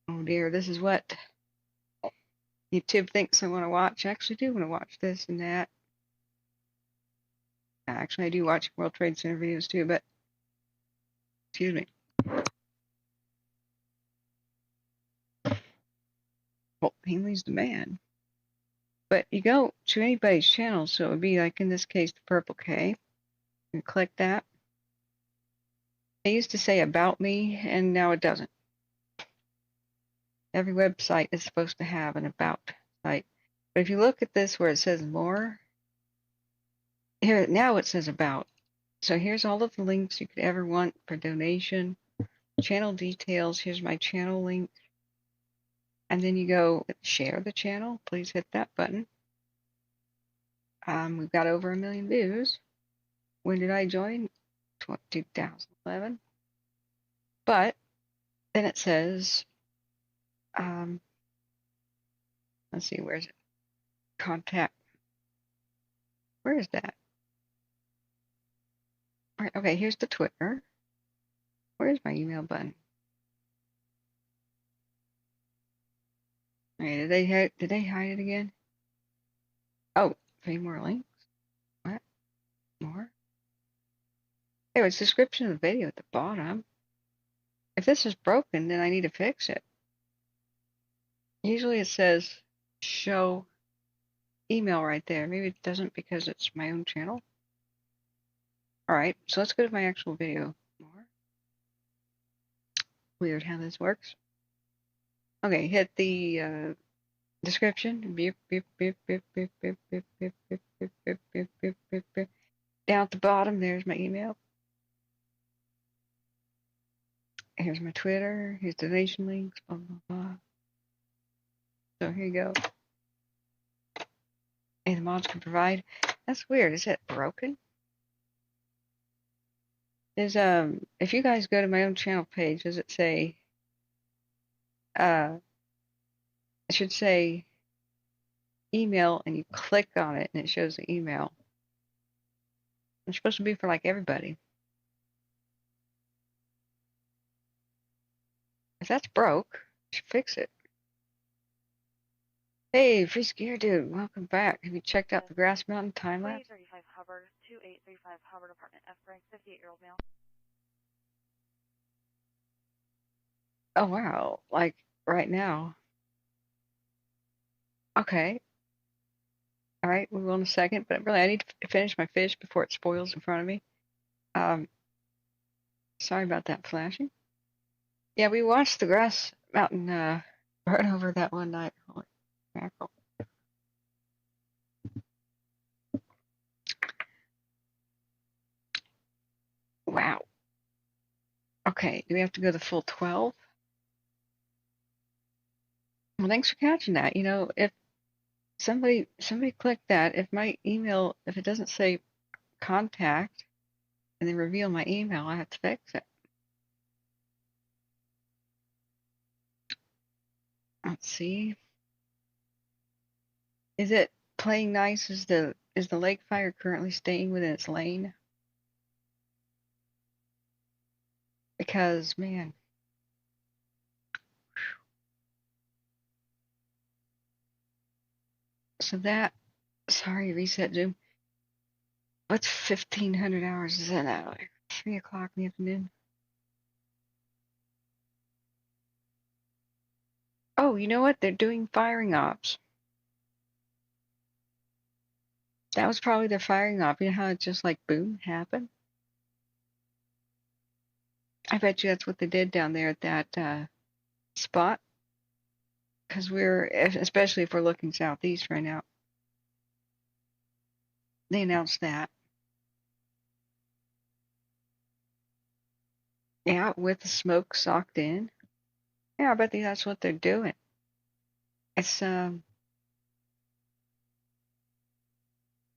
Speaker 4: Oh dear, this is what YouTube thinks I want to watch. I actually do want to watch this and that. Actually, I do watch World Trade Center videos too, but excuse me. Well, Kingsley's the man. But you go to anybody's channel, so it would be like in this case the Purple K. You click that. It used to say about me, and now it doesn't. Every website is supposed to have an about site. But if you look at this where it says more, here now it says about. So here's all of the links you could ever want for donation, channel details. Here's my channel link. And then you go share the channel. Please hit that button. We've got over 1 million views. When did I join? 2011. But then it says, let's see, where's it? Contact. Where is that? Right, okay, here's the Twitter. Where's my email button? Okay, did they hide it again? Oh, 3 more links. What? More? Hey, it's description of the video at the bottom. If this is broken, then I need to fix it. Usually it says show email right there. Maybe it doesn't because it's my own channel. Alright, so let's go to my actual video. More. Weird how this works. Okay, hit the description. Beep, beep, beep, beep, beep, beep, beep, beep, beep, beep, beep, beep, beep, beep, beep. Down at the bottom, there's my email. Here's my Twitter. Here's donation links. Blah, blah, blah. So here you go. And the mods can provide. That's weird. Is it broken? Is if you guys go to my own channel page, does it say it should say email, and you click on it and it shows the email. It's supposed to be for like everybody. If that's broke, you should fix it. Hey, Free Skier Dude, welcome back. Have you checked out the Grass Mountain time lapse?
Speaker 10: 2835 Hubbard, 2835 Hubbard apartment, F rank, 58-year-old male.
Speaker 4: Oh wow, like right now. Okay. All right, we will in a second, but really I need to finish my fish before it spoils in front of me. Sorry about that flashing. Yeah, we watched the Grass Mountain burn over that one night. Holy mackerel. Wow. Okay, do we have to go the full 12? Well, thanks for catching that. You know, if somebody clicked that, if my email, if it doesn't say contact and then reveal my email, I have to fix it. Let's see. Is it playing nice? Is the lake fire currently staying within its lane? Because man, so that, sorry, reset Zoom. What's 1,500 hours? Is that now? Like 3 o'clock in the afternoon? Oh, you know what? They're doing firing ops. That was probably their firing op. You know how it just like boom happened? I bet you that's what they did down there at that spot. Because especially if we're looking southeast right now. They announced that. Yeah, with the smoke socked in. Yeah, I bet that's what they're doing. It's it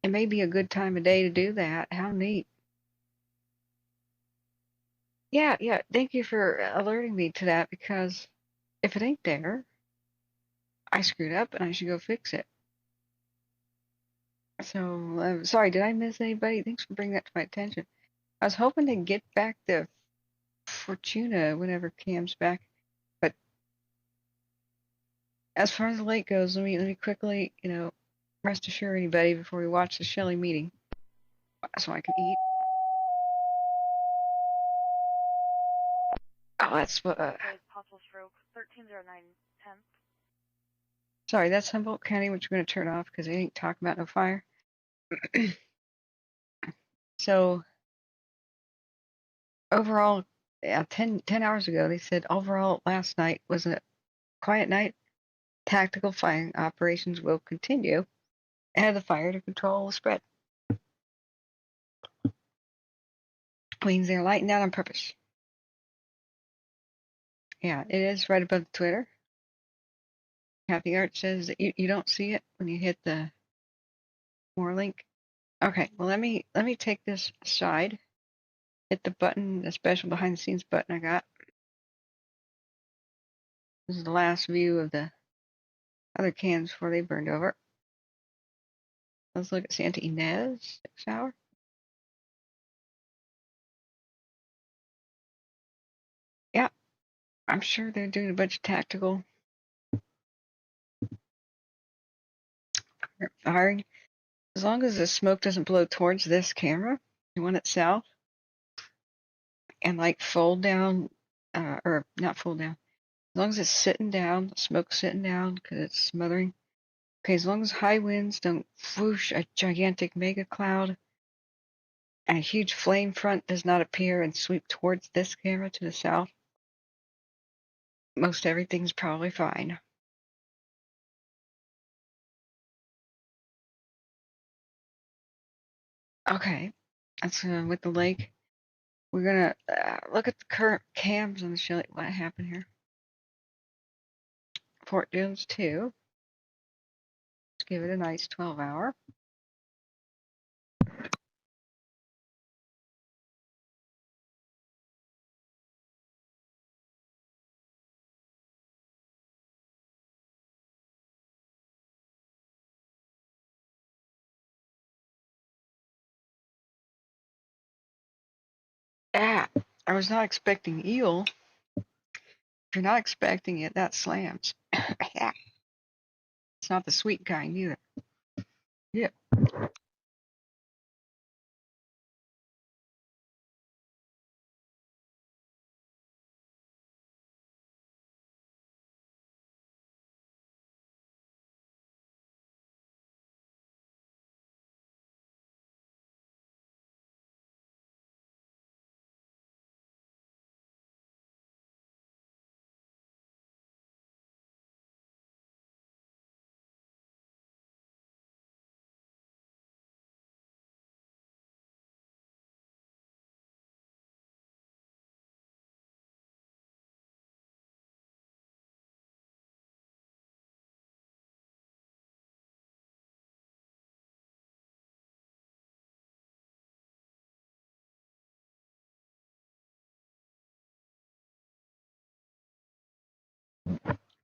Speaker 4: may be a good time of day to do that. How neat. Yeah, thank you for alerting me to that, because if it ain't there, I screwed up and I should go fix it. So, sorry, did I miss anybody? Thanks for bringing that to my attention. I was hoping to get back to Fortuna whenever Cam's back, but as far as the lake goes, let me quickly, rest assure anybody before we watch the Shelly meeting, so I can eat. Oh, that's what.
Speaker 10: Possible stroke, 130910.
Speaker 4: Sorry, that's Humboldt County, which we're going to turn off because they ain't talking about no fire. So, overall, yeah, 10 hours ago, they said overall last night was a quiet night. Tactical firing operations will continue and the fire to control the spread. Means they're lighting down on purpose. Yeah, it is right above Twitter. Happy Art says that you don't see it when you hit the more link. Okay, well let me take this aside. Hit the button, the special behind the scenes button I got. This is the last view of the other cans before they burned over. Let's look at Santa Ynez 6 hour. Yeah, I'm sure they're doing a bunch of tactical firing. As long as the smoke doesn't blow towards this camera, the one itself, and like fold down, or not fold down. As long as it's sitting down, the smoke's sitting down because it's smothering. Okay, as long as high winds don't whoosh a gigantic mega cloud and a huge flame front does not appear and sweep towards this camera to the south, most everything's probably fine. Okay, that's with the lake. We're gonna look at the current cams on the Shelly. What happened here? Fort Jones 2. Let's give it a nice 12 hour. Ah, I was not expecting eel. If you're not expecting it, that slams. Yeah. It's not the sweet kind either. Yeah.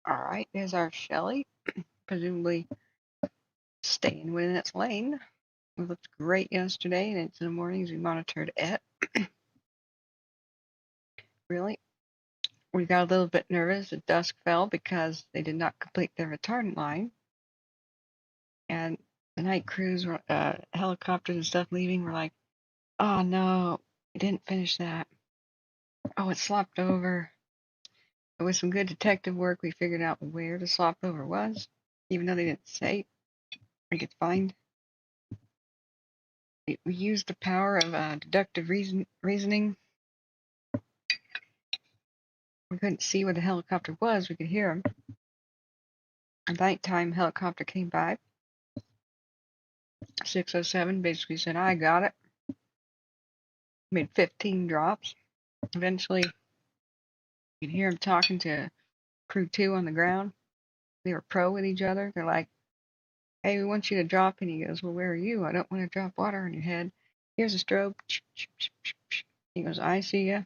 Speaker 4: All right, there's our Shelly, presumably staying within its lane. It looked great yesterday, and into the mornings we monitored it. Really, we got a little bit nervous as dusk fell because they did not complete their retardant line, and the night crews were helicopters and stuff leaving were like, "Oh no, we didn't finish that. Oh, it slopped over." But with some good detective work, we figured out where the slop over was, even though they didn't say. We could find. We used the power of deductive reasoning. We couldn't see where the helicopter was. We could hear him. A nighttime helicopter came by. 607 basically said, "I got it." Made 15 drops. Eventually, you could hear him talking to crew 2 on the ground. They were pro with each other. They're like, "Hey, we want you to drop." And he goes, "Well, where are you? I don't want to drop water on your head. Here's a strobe." He goes, "I see ya."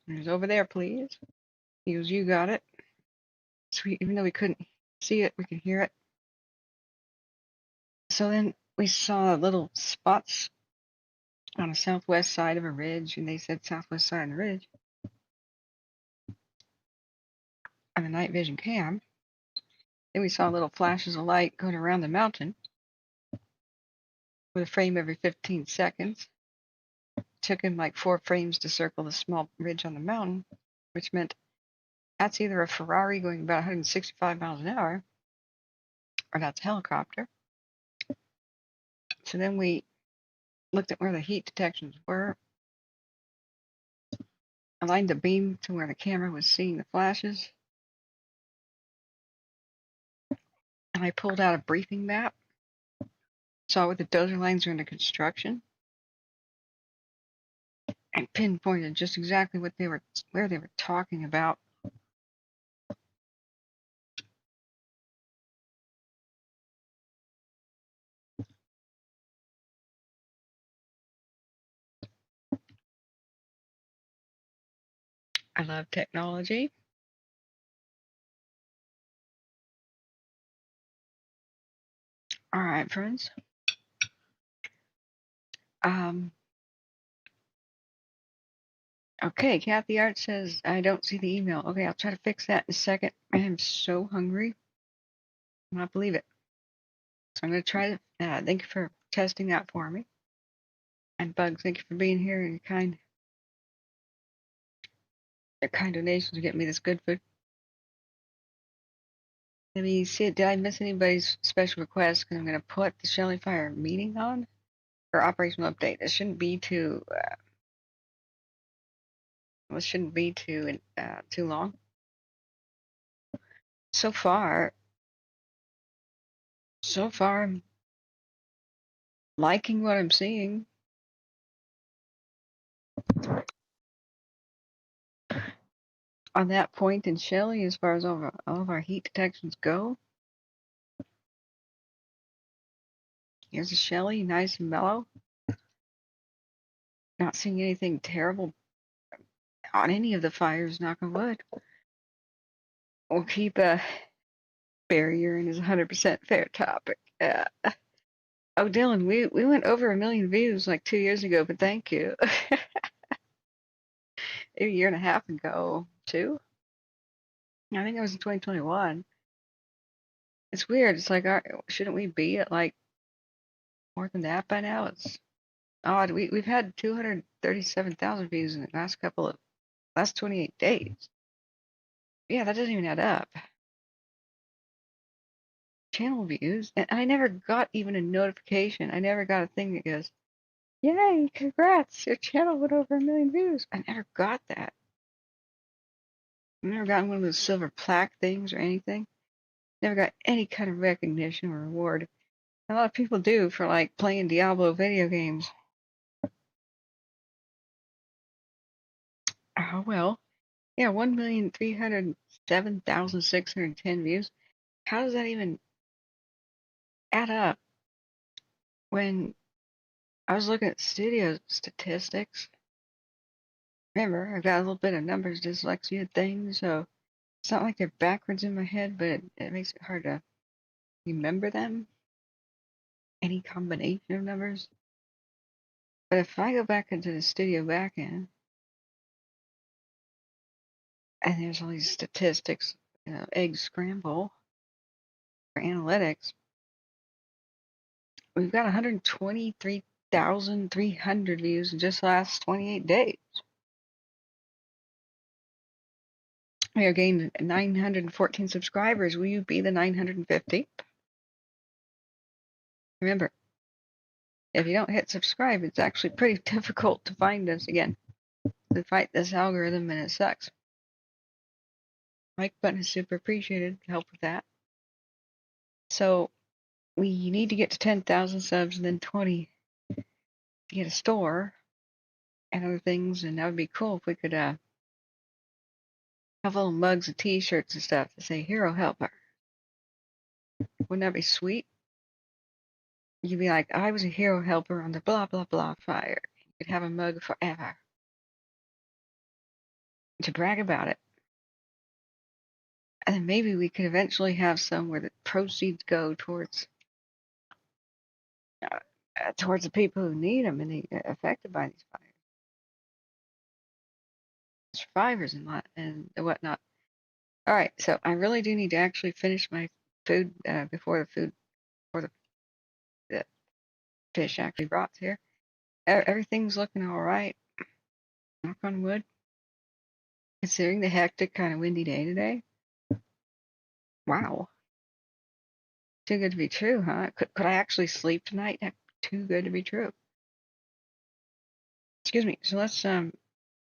Speaker 4: He goes, "Over there, please." He goes, "You got it." So even though we couldn't see it, we could hear it. So then we saw little spots on the southwest side of a ridge, and they said southwest side of the ridge on the night vision cam. Then we saw little flashes of light going around the mountain with a frame every 15 seconds. It took him like 4 frames to circle the small ridge on the mountain, which meant that's either a Ferrari going about 165 miles an hour, or that's a helicopter. So then we looked at where the heat detections were. aligned the beam to where the camera was seeing the flashes. And I pulled out a briefing map. Saw where the dozer lines are under construction. And pinpointed just exactly what where they were talking about. I love technology. All right, friends. Okay, Kathy Art says, I don't see the email. Okay, I'll try to fix that in a second. I am so hungry. I cannot believe it. So I'm going to try to, thank you for testing that for me. And Bugs, thank you for being here and your kind donations to get me this good food. Let me see, did I miss anybody's special request? Because I'm going to put the Shelly Fire meeting on for operational update. It shouldn't be too, too long. So far, I'm liking what I'm seeing. On that point in Shelly, as far as all of our heat detections go. Here's a Shelly, nice and mellow. Not seeing anything terrible on any of the fires, knock on wood. We'll keep a barrier in his 100% fair topic. Oh, Dylan, we went over 1 million views like 2 years ago, but thank you. A year and a half ago, too. I think it was in 2021. It's weird. It's like, shouldn't we be at like more than that by now? It's odd. We've had 237,000 views in the last 28 days. Yeah, that doesn't even add up. Channel views, and I never got even a notification. I never got a thing that goes, yay, congrats, your channel went over 1 million views. I never got that. I've never gotten one of those silver plaque things or anything. Never got any kind of recognition or reward. A lot of people do for like playing Diablo video games. Oh well. Yeah, 1,307,610 views. How does that even add up? When I was looking at studio statistics, remember, I've got a little bit of numbers dyslexia thing, so it's not like they're backwards in my head, but it makes it hard to remember them. Any combination of numbers. But if I go back into the studio backend, and there's all these statistics, egg scramble for analytics, we've got 123,300 views in just the last 28 days. We are gained 914 subscribers. Will you be the 950? Remember, if you don't hit subscribe, it's actually pretty difficult to find us again, to fight this algorithm, and it sucks. Like button is super appreciated to help with that. So we need to get to 10,000 subs and then 20 to get a store and other things, and that would be cool if we could have little mugs and t-shirts and stuff that say Hero Helper. Wouldn't that be sweet? You'd be like, I was a hero helper on the blah blah blah fire. You could have a mug forever to brag about it. And then maybe we could eventually have some where the proceeds go towards the people who need them and affected by these fires, survivors and whatnot. All right, so I really do need to actually finish my food before the fish actually brought here. Everything's looking all right. Knock on wood. Considering the hectic, kind of windy day today. Wow. Too good to be true, huh? Could I actually sleep tonight? Too good to be true. Excuse me. So let's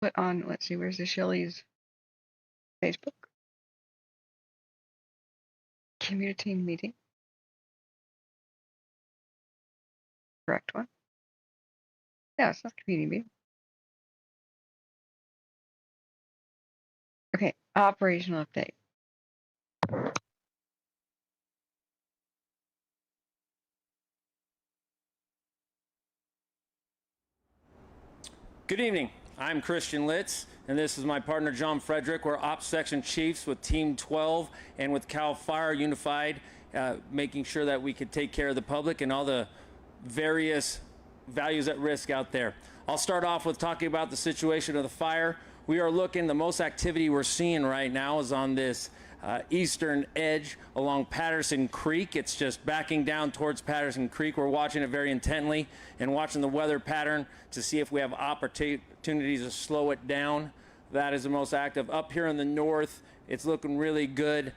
Speaker 4: put on, let's see, where's the Shelly's Facebook? Community meeting. Correct one. Yeah, it's not community meeting. Okay, operational update.
Speaker 7: Good evening. I'm Christian Litz, and this is my partner John Frederick. We're Ops Section Chiefs with Team 12 and with CAL FIRE Unified, making sure that we could take care of the public and all the various values at risk out there. I'll start off with talking about the situation of the fire. We are looking, the most activity we're seeing right now is on this eastern edge along Patterson Creek. It's just backing down towards Patterson Creek. We're watching it very intently and watching the weather pattern to see if we have opportunities to slow it down. That is the most active. Up here in the north, it's looking really good.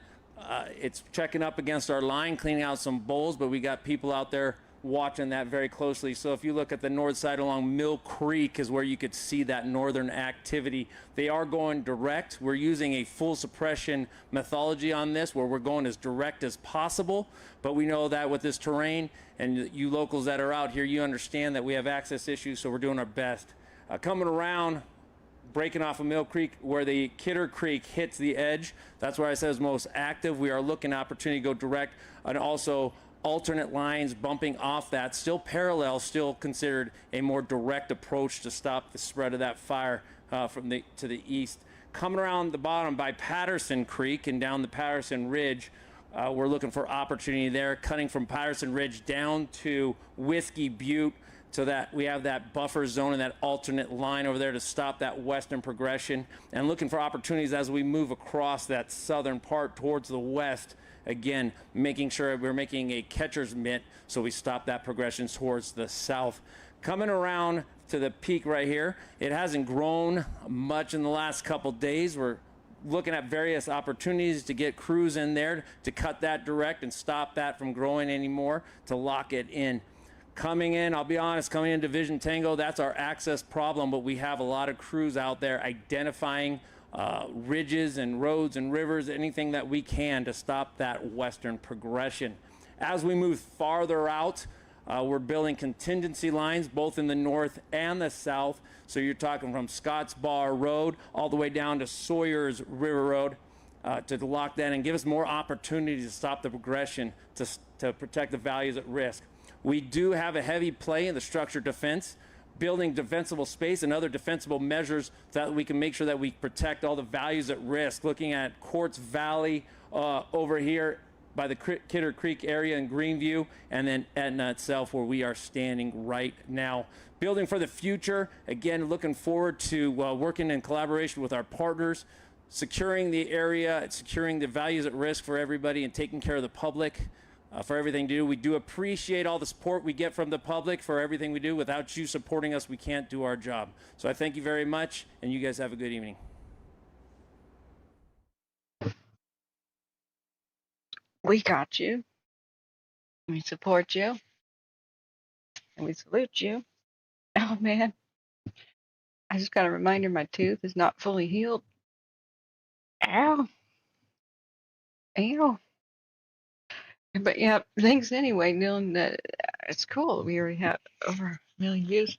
Speaker 7: It's checking up against our line, cleaning out some bowls, but we got people out there watching that very closely. So if you look at the north side along Mill Creek is where you could see that northern activity. They are going direct. We're using a full suppression methodology on this where we're going as direct as possible, but we know that with this terrain and you locals that are out here, you understand that we have access issues, so we're doing our best. Coming around, breaking off of Mill Creek where the Kidder Creek hits the edge, that's where I said is most active. We are looking at opportunity to go direct, and also alternate lines bumping off that, still parallel, still considered a more direct approach to stop the spread of that fire to the east. Coming around the bottom by Patterson Creek and down the Patterson Ridge, we're looking for opportunity there, cutting from Patterson Ridge down to Whiskey Butte, so that we have that buffer zone and that alternate line over there to stop that western progression, and looking for opportunities as we move across that southern part towards the west. Again, making sure we're making a catcher's mitt so we stop that progression towards the south. Coming around to the peak right here, it hasn't grown much in the last couple days. We're looking at various opportunities to get crews in there to cut that direct and stop that from growing anymore, to lock it in. Coming in, I'll be honest, coming in Division Tango, that's our access problem, but we have a lot of crews out there identifying ridges and roads and rivers, anything that we can to stop that western progression. As we move farther out, we're building contingency lines both in the north and the south. So you're talking from Scotts Bar Road all the way down to Sawyer's River Road to lock that and give us more opportunity to stop the progression to protect the values at risk. We do have a heavy play in the structured defense, building defensible space and other defensible measures so that we can make sure that we protect all the values at risk. Looking at Quartz Valley over here by the Kidder Creek area in Greenview, and then Etna itself where we are standing right now. Building for the future, again, looking forward to working in collaboration with our partners, securing the area, securing the values at risk for everybody, and taking care of the public. For everything to do. We do appreciate all the support we get from the public for everything we do. Without you supporting us, we can't do our job. So I thank you very much, and you guys have a good evening.
Speaker 4: We got you. We support you. And we salute you. Oh, man. I just got a reminder my tooth is not fully healed. Ow. Ow. But yeah, thanks anyway, Dylan. It's cool. We already have over 1 million views.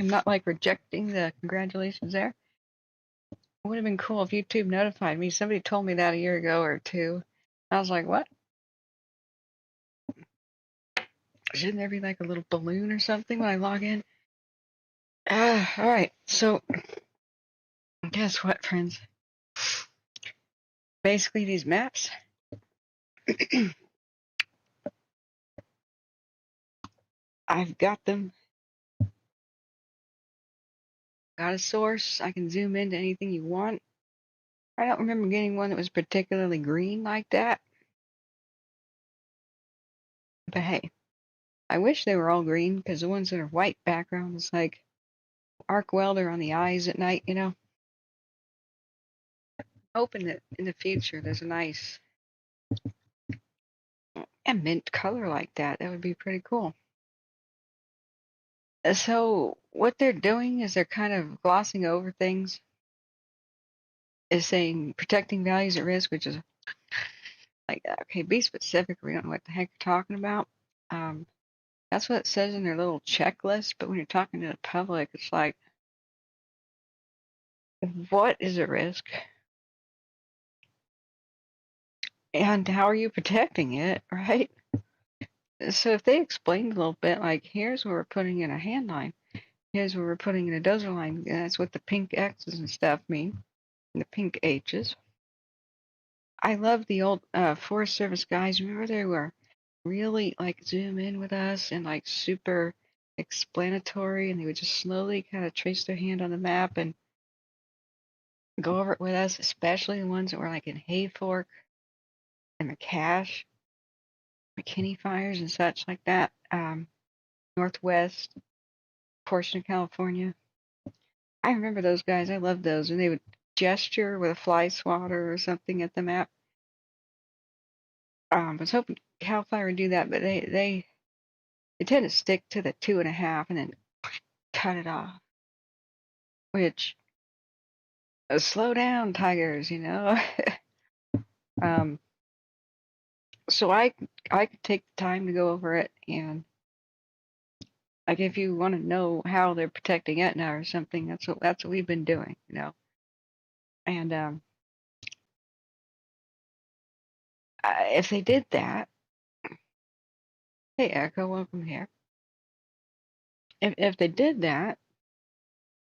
Speaker 4: I'm not like rejecting the congratulations there. It would have been cool if YouTube notified me. Somebody told me that a year ago or two. I was like, what? Shouldn't there be like a little balloon or something when I log in? All right. So guess what, friends? Basically, these maps. I've got them. Got a source. I can zoom into anything you want. I don't remember getting one that was particularly green like that. But hey, I wish they were all green, because the ones that are white background is like arc welder on the eyes at night, you know. Hoping that in the future there's a nice mint color like that. That would be pretty cool. So what they're doing is they're kind of glossing over things, is saying protecting values at risk, which is like, okay, be specific. We don't know what the heck you're talking about. That's what it says in their little checklist. But when you're talking to the public, it's like, what is a risk? And how are you protecting it, right? So if they explained a little bit, like, here's where we're putting in a hand line, here's where we're putting in a dozer line, that's what the pink X's and stuff mean, and the pink H's. I love the old Forest Service guys. Remember, they were really like zoom in with us and like super explanatory, and they would just slowly kind of trace their hand on the map and go over it with us, especially the ones that were like in Hayfork and McCash, McKinney fires and such like that. Northwest portion of California. I remember those guys. I loved those. And they would gesture with a fly swatter or something at the map. I was hoping Cal Fire would do that, but they tend to stick to the 2.5 and then cut it off. Which, slow down, tigers, you know. So I could take the time to go over it, and like if you want to know how they're protecting Etna or something, that's what we've been doing, you know. And if they did that, hey Echo, welcome here. If they did that,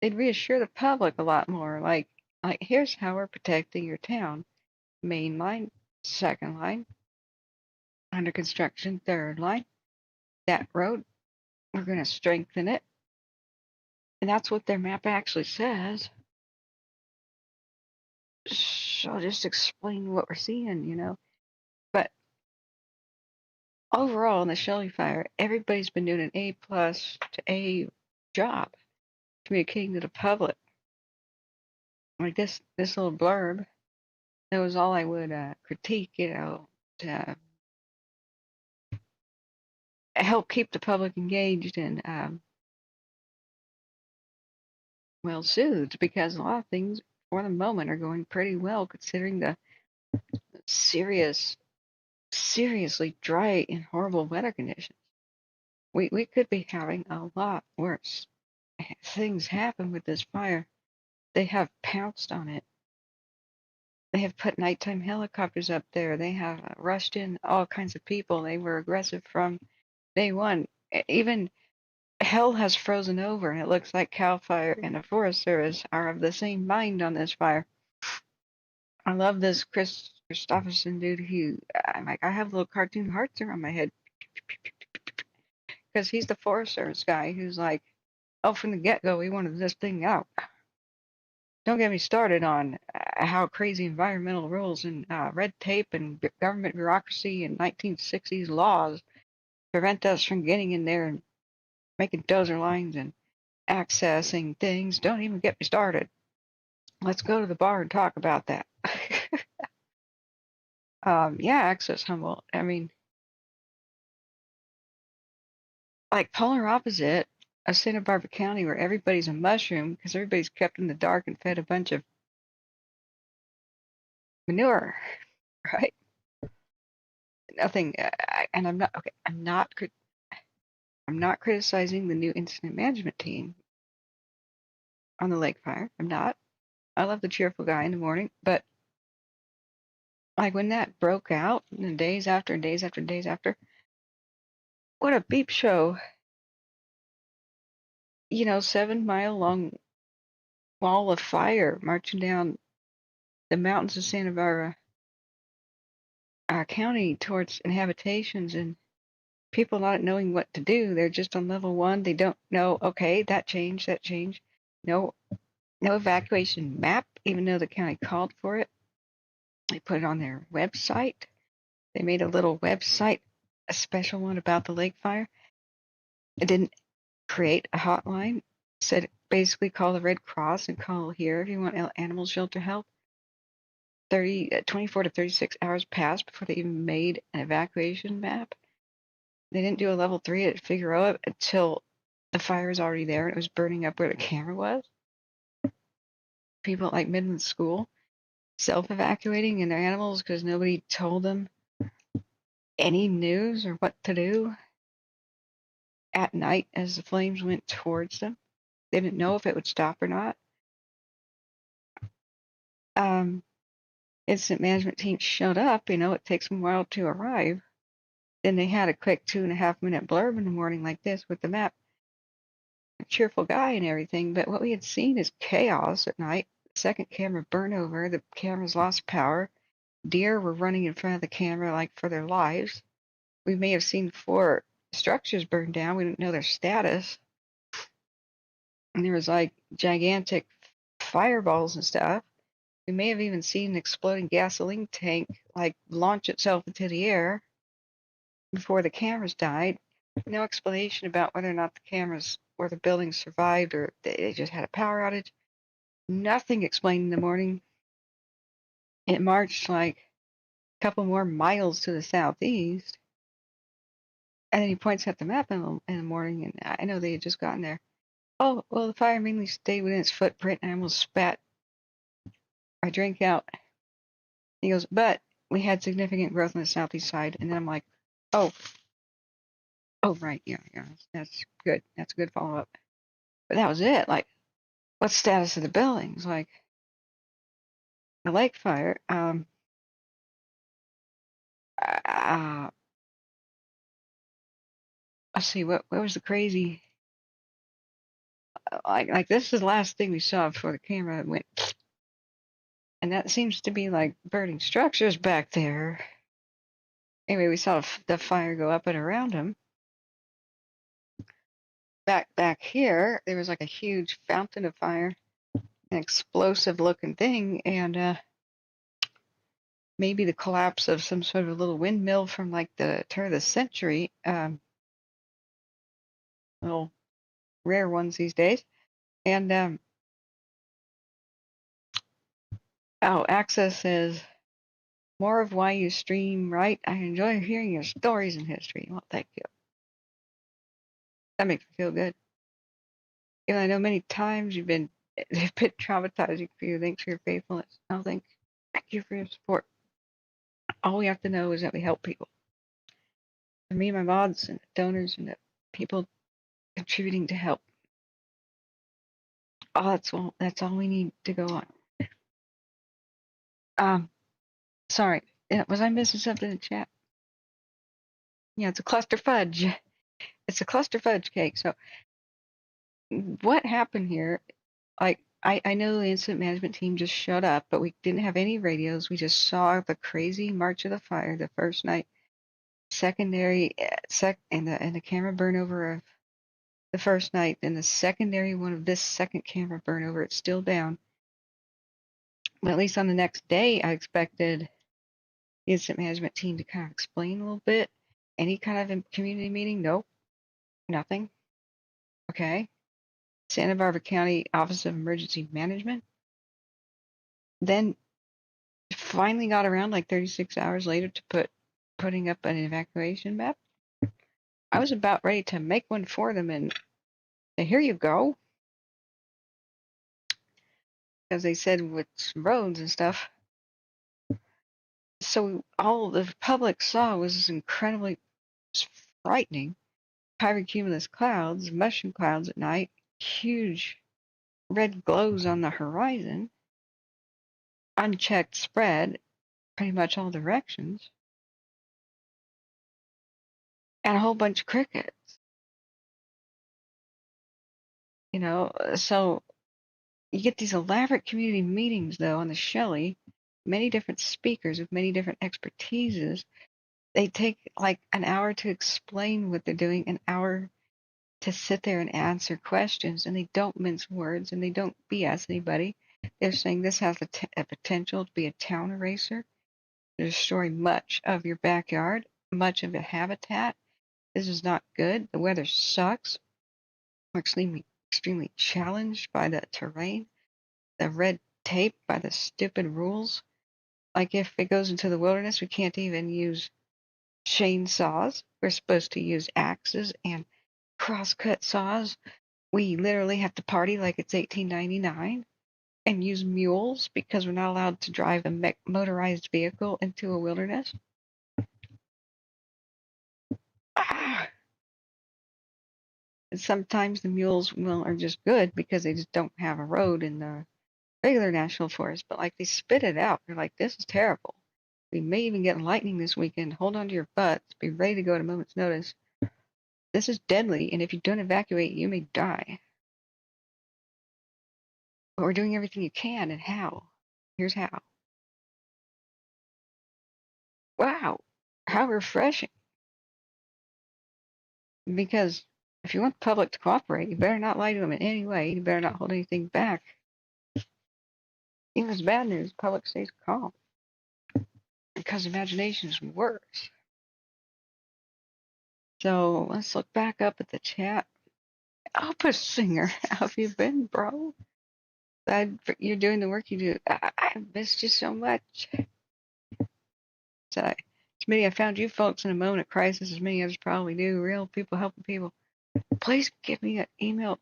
Speaker 4: they'd reassure the public a lot more. Like here's how we're protecting your town: main line, second line, under construction, third line. That road, we're going to strengthen it, and that's what their map actually says. So I'll just explain what we're seeing, you know. But overall, in the Shelly fire, everybody's been doing an A+ to A job communicating to the public. Like this little blurb, that was all I would critique, you know, to help keep the public engaged and well soothed, because a lot of things for the moment are going pretty well considering the seriously dry and horrible weather conditions. We could be having a lot worse things happen with this fire. They have pounced on it. They have put nighttime helicopters up there. They have rushed in all kinds of people. They were aggressive from day one. Even hell has frozen over, and it looks like CAL FIRE and the Forest Service are of the same mind on this fire. I love this Christopherson dude. I'm like, I have little cartoon hearts around my head because he's the Forest Service guy who's like, oh, from the get-go, we wanted this thing out. Don't get me started on how crazy environmental rules and red tape and government bureaucracy and 1960s laws prevent us from getting in there and making dozer lines and accessing things. Don't even get me started. Let's go to the bar and talk about that. Yeah, access Humboldt. I mean, like polar opposite of Santa Barbara County, where everybody's a mushroom because everybody's kept in the dark and fed a bunch of manure, right? Nothing, and I'm not okay. I'm not criticizing the new incident management team on the lake fire. I'm not. I love the cheerful guy in the morning, but like when that broke out, and days after days after days after, what a beep show! You know, 7-mile long wall of fire marching down the mountains of Santa Barbara County towards inhabitations, and people not knowing what to do. They're just on level 1. They don't know. Okay, that changed. No evacuation map, even though the county called for it. They put it on their website. They made a little website, a special one about the lake fire. It didn't create a hotline. It said basically call the Red Cross and call here if you want animal shelter help. 24 to 36 hours passed before they even made an evacuation map. They didn't do a level 3 at Figueroa until the fire was already there and it was burning up where the camera was. People at like Midland School self-evacuating and their animals because nobody told them any news or what to do at night as the flames went towards them. They didn't know if it would stop or not. Incident management team showed up. You know, it takes them a while to arrive. Then they had a quick 2.5-minute blurb in the morning like this with the map. A cheerful guy and everything, but what we had seen is chaos at night. The second camera burned over. The cameras lost power. Deer were running in front of the camera like for their lives. We may have seen 4 structures burned down. We didn't know their status. And there was like gigantic fireballs and stuff. We may have even seen an exploding gasoline tank like launch itself into the air before the cameras died. No explanation about whether or not the cameras or the building survived or they just had a power outage. Nothing explained in the morning. It marched like a couple more miles to the southeast. And then he points at the map in the morning, and I know they had just gotten there. Oh, well, the fire mainly stayed within its footprint, and I almost spat my drink out. He goes, but we had significant growth on the southeast side. And then I'm like, oh, right, yeah, that's good. That's a good follow-up. But that was it. Like, what's the status of the buildings? Like, the lake fire, let's see, what was the crazy, like this is the last thing we saw before the camera went, and that seems to be like burning structures back there. Anyway, we saw the fire go up and around him. Back here, there was like a huge fountain of fire, an explosive looking thing, and maybe the collapse of some sort of a little windmill from like the turn of the century. Little rare ones these days. And Access says, more of why you stream, right? I enjoy hearing your stories in history. Well, thank you. That makes me feel good. Even I know many times they've been traumatizing for you. Thanks for your faithfulness. Oh, thank you for your support. All we have to know is that we help people. For me, my mods and the donors and the people contributing to help. Oh, that's all we need to go on. Sorry, was I missing something in the chat? Yeah, it's a cluster fudge. It's a cluster fudge cake. So what happened here? Like, I know the incident management team just showed up, but we didn't have any radios. We just saw the crazy march of the fire the first night. Secondary, and the camera burn over of the first night. Then the secondary one of this second camera burn over. It's still down. But at least on the next day, I expected the incident management team to kind of explain a little bit. Any kind of community meeting? Nope. Nothing. Okay. Santa Barbara County Office of Emergency Management. Then finally got around like 36 hours later to putting up an evacuation map. I was about ready to make one for them and say, here you go. Because they said with roads and stuff. So all the public saw was this incredibly frightening pyrocumulus clouds, mushroom clouds at night, huge red glows on the horizon, unchecked spread, pretty much all directions, and a whole bunch of crickets. You know, so you get these elaborate community meetings, though, on the Shelly, many different speakers with many different expertises. They take like an hour to explain what they're doing, an hour to sit there and answer questions, and they don't mince words, and they don't BS anybody. They're saying this has a potential to be a town eraser, to destroy much of your backyard, much of your habitat. This is not good. The weather sucks. We're extremely challenged by the terrain, the red tape, by the stupid rules. Like if it goes into the wilderness, we can't even use chainsaws. We're supposed to use axes and crosscut saws. We literally have to party like it's 1899 and use mules because we're not allowed to drive a motorized vehicle into a wilderness. Ah! And sometimes the mules are just good because they just don't have a road in the regular national forest, but like they spit it out. They're like, this is terrible. We may even get lightning this weekend. Hold on to your butts. Be ready to go at a moment's notice. This is deadly, and if you don't evacuate, you may die. But we're doing everything you can, and how? Here's how. Wow, how refreshing. Because if you want the public to cooperate, you better not lie to them in any way. You better not hold anything back. Even if it's bad news, the public stays calm. Because imagination is worse. So let's look back up at the chat. Opus Singer, how have you been, bro? Glad you're doing the work you do. I missed you so much. So, Smitty, I found you folks in a moment of crisis, as many others probably do. Real people helping people. Please give me an email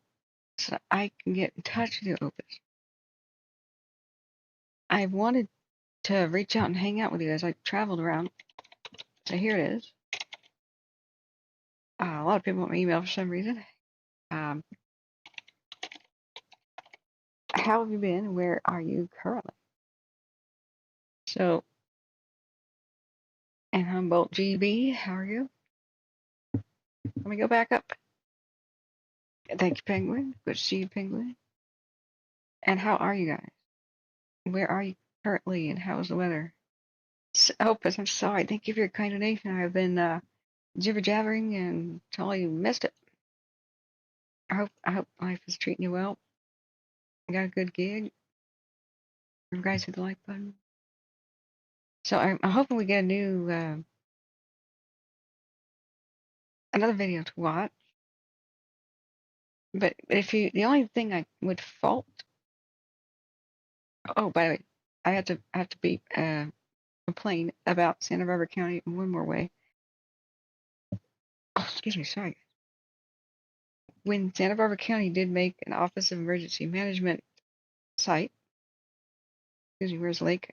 Speaker 4: so I can get in touch with you, Opus. I wanted to reach out and hang out with you as I traveled around. So here it is. A lot of people want my email for some reason. How have you been? Where are you currently? So, and Humboldt GB, how are you? Let me go back up. Thank you, Penguin. Good to see you, Penguin. And how are you guys? Where are you currently, and how is the weather? Opus, I'm sorry. Thank you for your kind donation. I've been jibber-jabbering and totally missed it. I hope life is treating you well. You got a good gig. You guys hit the like button. So I'm hoping we get a new another video to watch. But if you, the only thing I would fault. Oh, by the way, I have to be complain about Santa Barbara County in one more way. Oh, excuse me, sorry. When Santa Barbara County did make an Office of Emergency Management site, excuse me, where's Lake?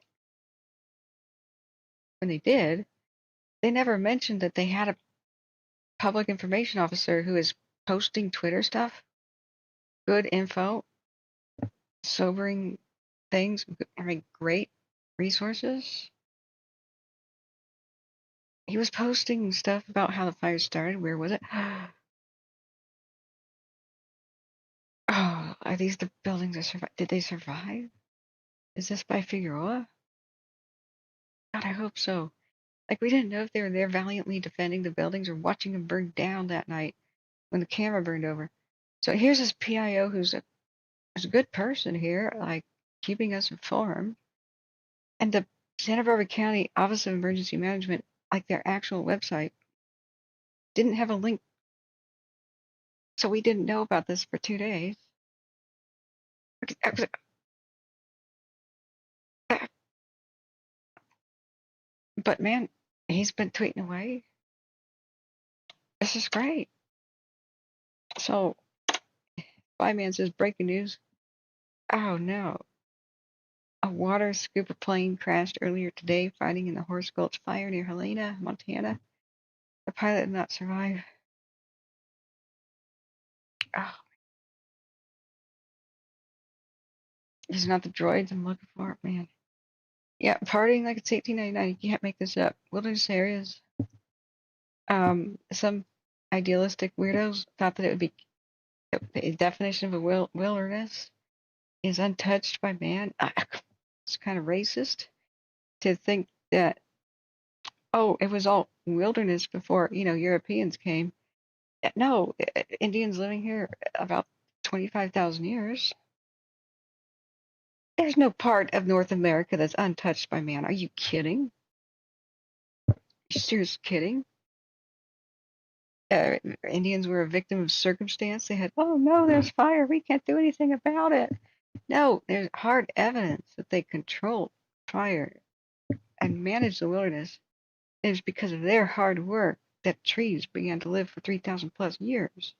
Speaker 4: When they did, they never mentioned that they had a public information officer who is posting Twitter stuff, good info, sobering things, I mean, great resources. He was posting stuff about how the fire started. Where was it? Oh, are these the buildings that survived? Did they survive? Is this by Figueroa? God, I hope so. Like, we didn't know if they were there valiantly defending the buildings or watching them burn down that night when the camera burned over. So here's this PIO who's a good person here, like, keeping us informed. And the Santa Barbara County Office of Emergency Management, like their actual website, didn't have a link. So we didn't know about this for 2 days. But man, he's been tweeting away. This is great. So, Flyman says, breaking news. Oh no. A water scooper plane crashed earlier today, fighting in the Horse Gulch fire near Helena, Montana. The pilot did not survive. Oh. These are not the droids I'm looking for, man. Yeah, partying like it's 1899. You can't make this up. Wilderness areas. Some idealistic weirdos thought that it would be the definition of a wilderness is untouched by man. It's kind of racist to think that, oh, it was all wilderness before, Europeans came. No, Indians living here about 25,000 years. There's no part of North America that's untouched by man. Are you kidding? You serious kidding? Indians were a victim of circumstance. They had, oh no, there's fire. We can't do anything about it. No, there's hard evidence that they controlled fire and managed the wilderness. It was because of their hard work that trees began to live for 3,000 plus years.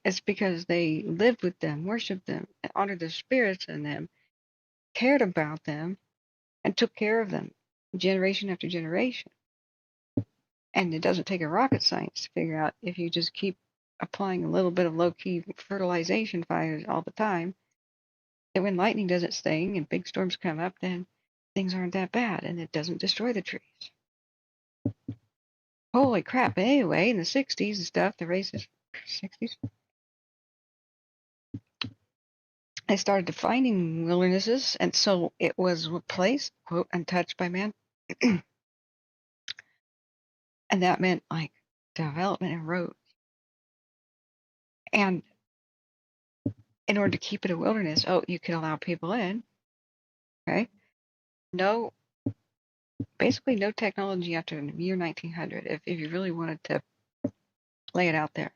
Speaker 4: It's because they lived with them, worshipped them, honored their spirits in them, cared about them, and took care of them generation after generation. And it doesn't take a rocket science to figure out if you just keep applying a little bit of low-key fertilization fires all the time, that when lightning does its thing and big storms come up, then things aren't that bad and it doesn't destroy the trees. Holy crap. Anyway, in the 60s and stuff, the racist 60s, they started defining wildernesses, and so it was a place, quote, untouched by man. And that meant like development and roads. And in order to keep it a wilderness, you could allow people in, okay? Basically no technology after the year 1900, if you really wanted to lay it out there.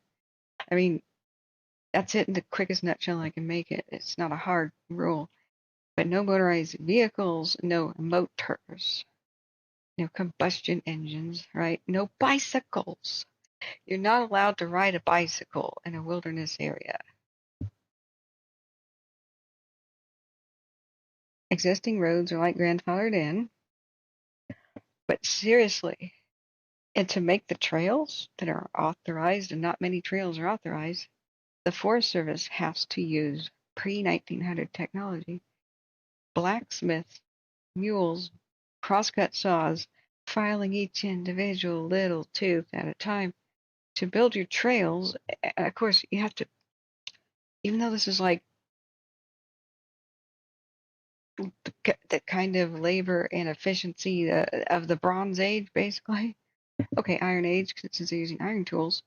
Speaker 4: I mean, that's it in the quickest nutshell I can make it. It's not a hard rule. But no motorized vehicles, no motors, no combustion engines, right? No bicycles. You're not allowed to ride a bicycle in a wilderness area. Existing roads are like grandfathered in. But seriously, and to make the trails that are authorized, and not many trails are authorized, the Forest Service has to use pre-1900 technology. Blacksmiths, mules, crosscut saws, filing each individual little tooth at a time to build your trails. Of course, you have to, even though this is like the kind of labor and efficiency of the Bronze Age, basically. Okay, Iron Age, since they're using iron tools.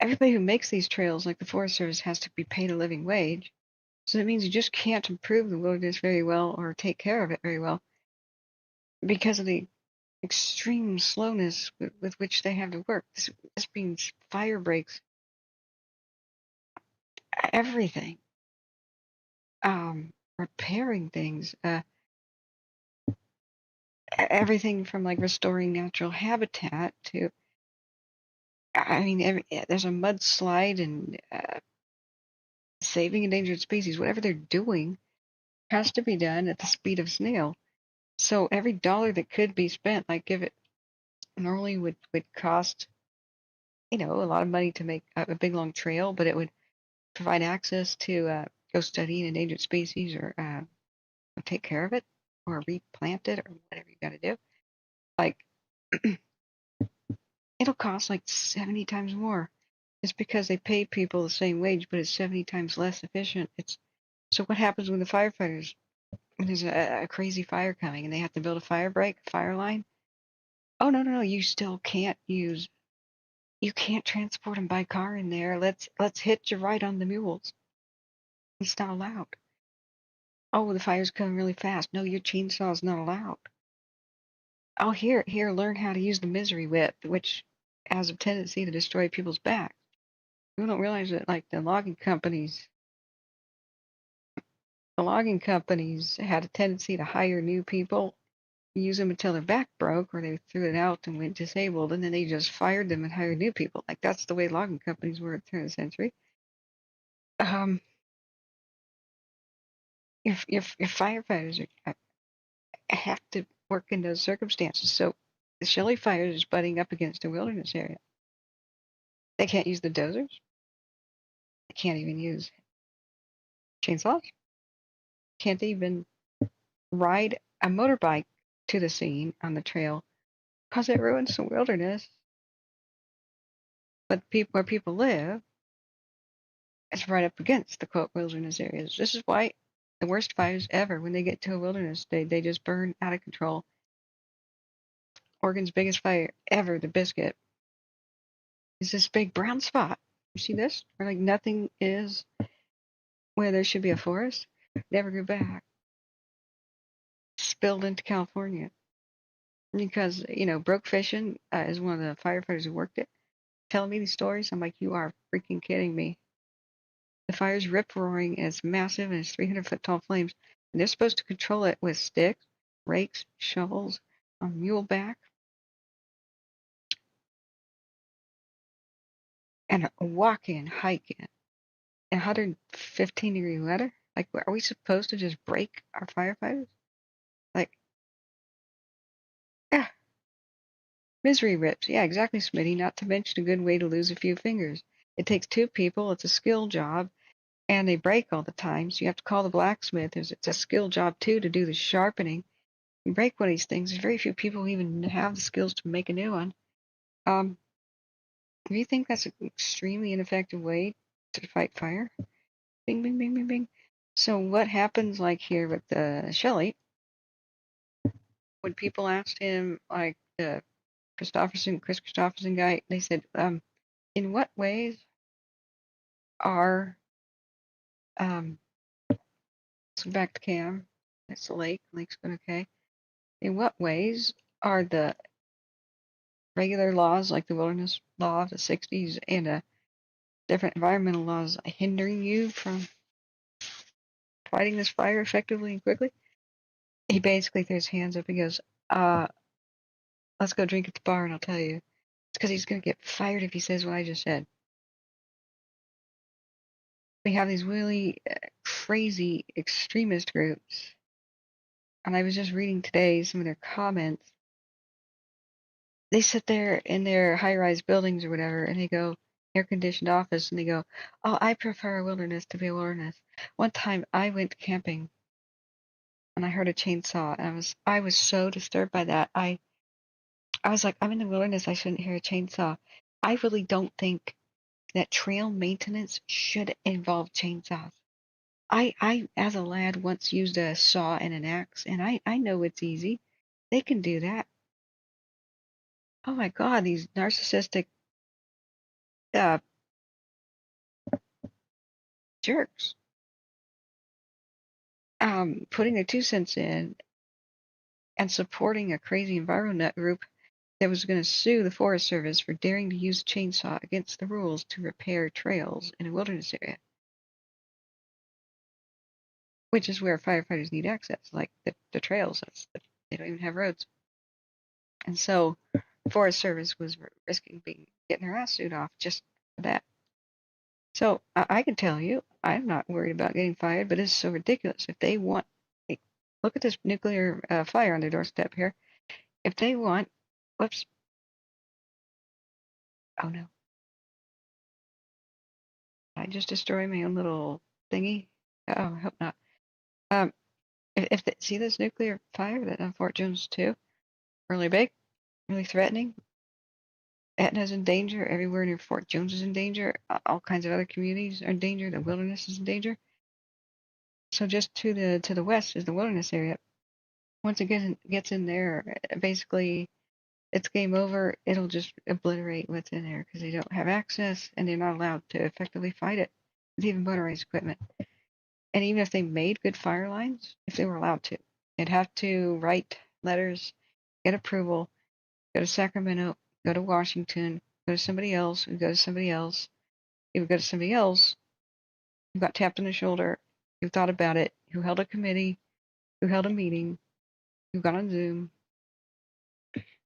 Speaker 4: Everybody who makes these trails, like the Forest Service, has to be paid a living wage. So that means you just can't improve the wilderness very well or take care of it very well because of the extreme slowness with which they have to work. This means fire breaks, everything, repairing things, everything from like restoring natural habitat to, I mean, there's a mudslide and saving endangered species. Whatever they're doing has to be done at the speed of snail. So every dollar that could be spent, like if it normally would cost, a lot of money to make a big long trail, but it would provide access to go study an endangered species or take care of it or replant it or whatever you got to do. Like it'll cost like 70 times more. It's because they pay people the same wage, but it's 70 times less efficient. So what happens when the firefighters, when there's a crazy fire coming and they have to build a fire break, fire line? Oh, no, you still can't you can't transport them by car in there. Let's hitch you right on the mules. It's not allowed. Oh, the fire's coming really fast. No, your chainsaw's not allowed. Oh, here, learn how to use the misery whip, which has a tendency to destroy people's backs. You don't realize that, like, the logging companies had a tendency to hire new people, use them until their back broke, or they threw it out and went disabled, and then they just fired them and hired new people. Like, that's the way logging companies were at the turn of the century. Your firefighters have to work in those circumstances. So the Shelly fire is butting up against a wilderness area. They can't use the dozers. They can't even use chainsaws. Can't even ride a motorbike to the scene on the trail because it ruins the wilderness. But where people live is right up against the quote wilderness areas. This is why the worst fires ever, when they get to a wilderness, they just burn out of control. Oregon's biggest fire ever, the Biscuit, is this big brown spot. You see this? Where like nothing is where there should be a forest. Never grew back. Spilled into California. Because, Broke Fishing is one of the firefighters who worked it. Telling me these stories, I'm like, you are freaking kidding me. The fire's rip-roaring and it's massive and it's 300-foot tall flames. And they're supposed to control it with sticks, rakes, shovels, a mule back. and walking, hiking, in 115-degree weather. Like, are we supposed to just break our firefighters? Like, yeah, misery rips. Yeah, exactly, Smitty. Not to mention a good way to lose a few fingers. It takes two people. It's a skill job, and they break all the time. So you have to call the blacksmith. It's a skill job too to do the sharpening. You break one of these things. There's very few people who even have the skills to make a new one. Do you think that's an extremely ineffective way to fight fire? Bing, bing, bing, bing, bing. So what happens like here with Shelly? When people asked him, like the Chris Christopherson guy, they said, in what ways are so back to Cam, that's the lake, lake's going okay. In what ways are the regular laws like the wilderness law of the 60s and different environmental laws hindering you from fighting this fire effectively and quickly? He basically threw his hands up and goes, let's go drink at the bar and I'll tell you. It's because he's going to get fired if he says what I just said. We have these really crazy extremist groups. And I was just reading today some of their comments. They sit there in their high-rise buildings or whatever, and they go, air-conditioned office, and they go, oh, I prefer a wilderness to be a wilderness. One time I went camping, and I heard a chainsaw, and I was so disturbed by that. I was like, I'm in the wilderness, I shouldn't hear a chainsaw. I really don't think that trail maintenance should involve chainsaws. I as a lad, once used a saw and an axe, and I know it's easy. They can do that. Oh my God, these narcissistic jerks. Putting their 2 cents in and supporting a crazy enviro nut group that was going to sue the Forest Service for daring to use a chainsaw against the rules to repair trails in a wilderness area. Which is where firefighters need access, like the trails. They don't even have roads. And so the Forest Service was risking getting their ass sued off just for that. So I can tell you, I'm not worried about getting fired, but it's so ridiculous. If they want, look at this nuclear fire on their doorstep here. If they want, whoops. Oh no. I just destroyed my own little thingy. Oh, I hope not. If they see this nuclear fire that on Fort Jones 2, really big, really threatening. Etna's in danger. Everywhere near Fort Jones is in danger. All kinds of other communities are in danger. The wilderness is in danger. So just to the west is the wilderness area. Once it gets in there, basically it's game over. It'll just obliterate what's in there because they don't have access and they're not allowed to effectively fight it with even motorized equipment. And even if they made good fire lines, if they were allowed to, they'd have to write letters, get approval, go to Sacramento, go to Washington, go to somebody else, and go to somebody else. If you go to somebody else, who got tapped on the shoulder, who thought about it, who held a committee, who held a meeting, who got on Zoom,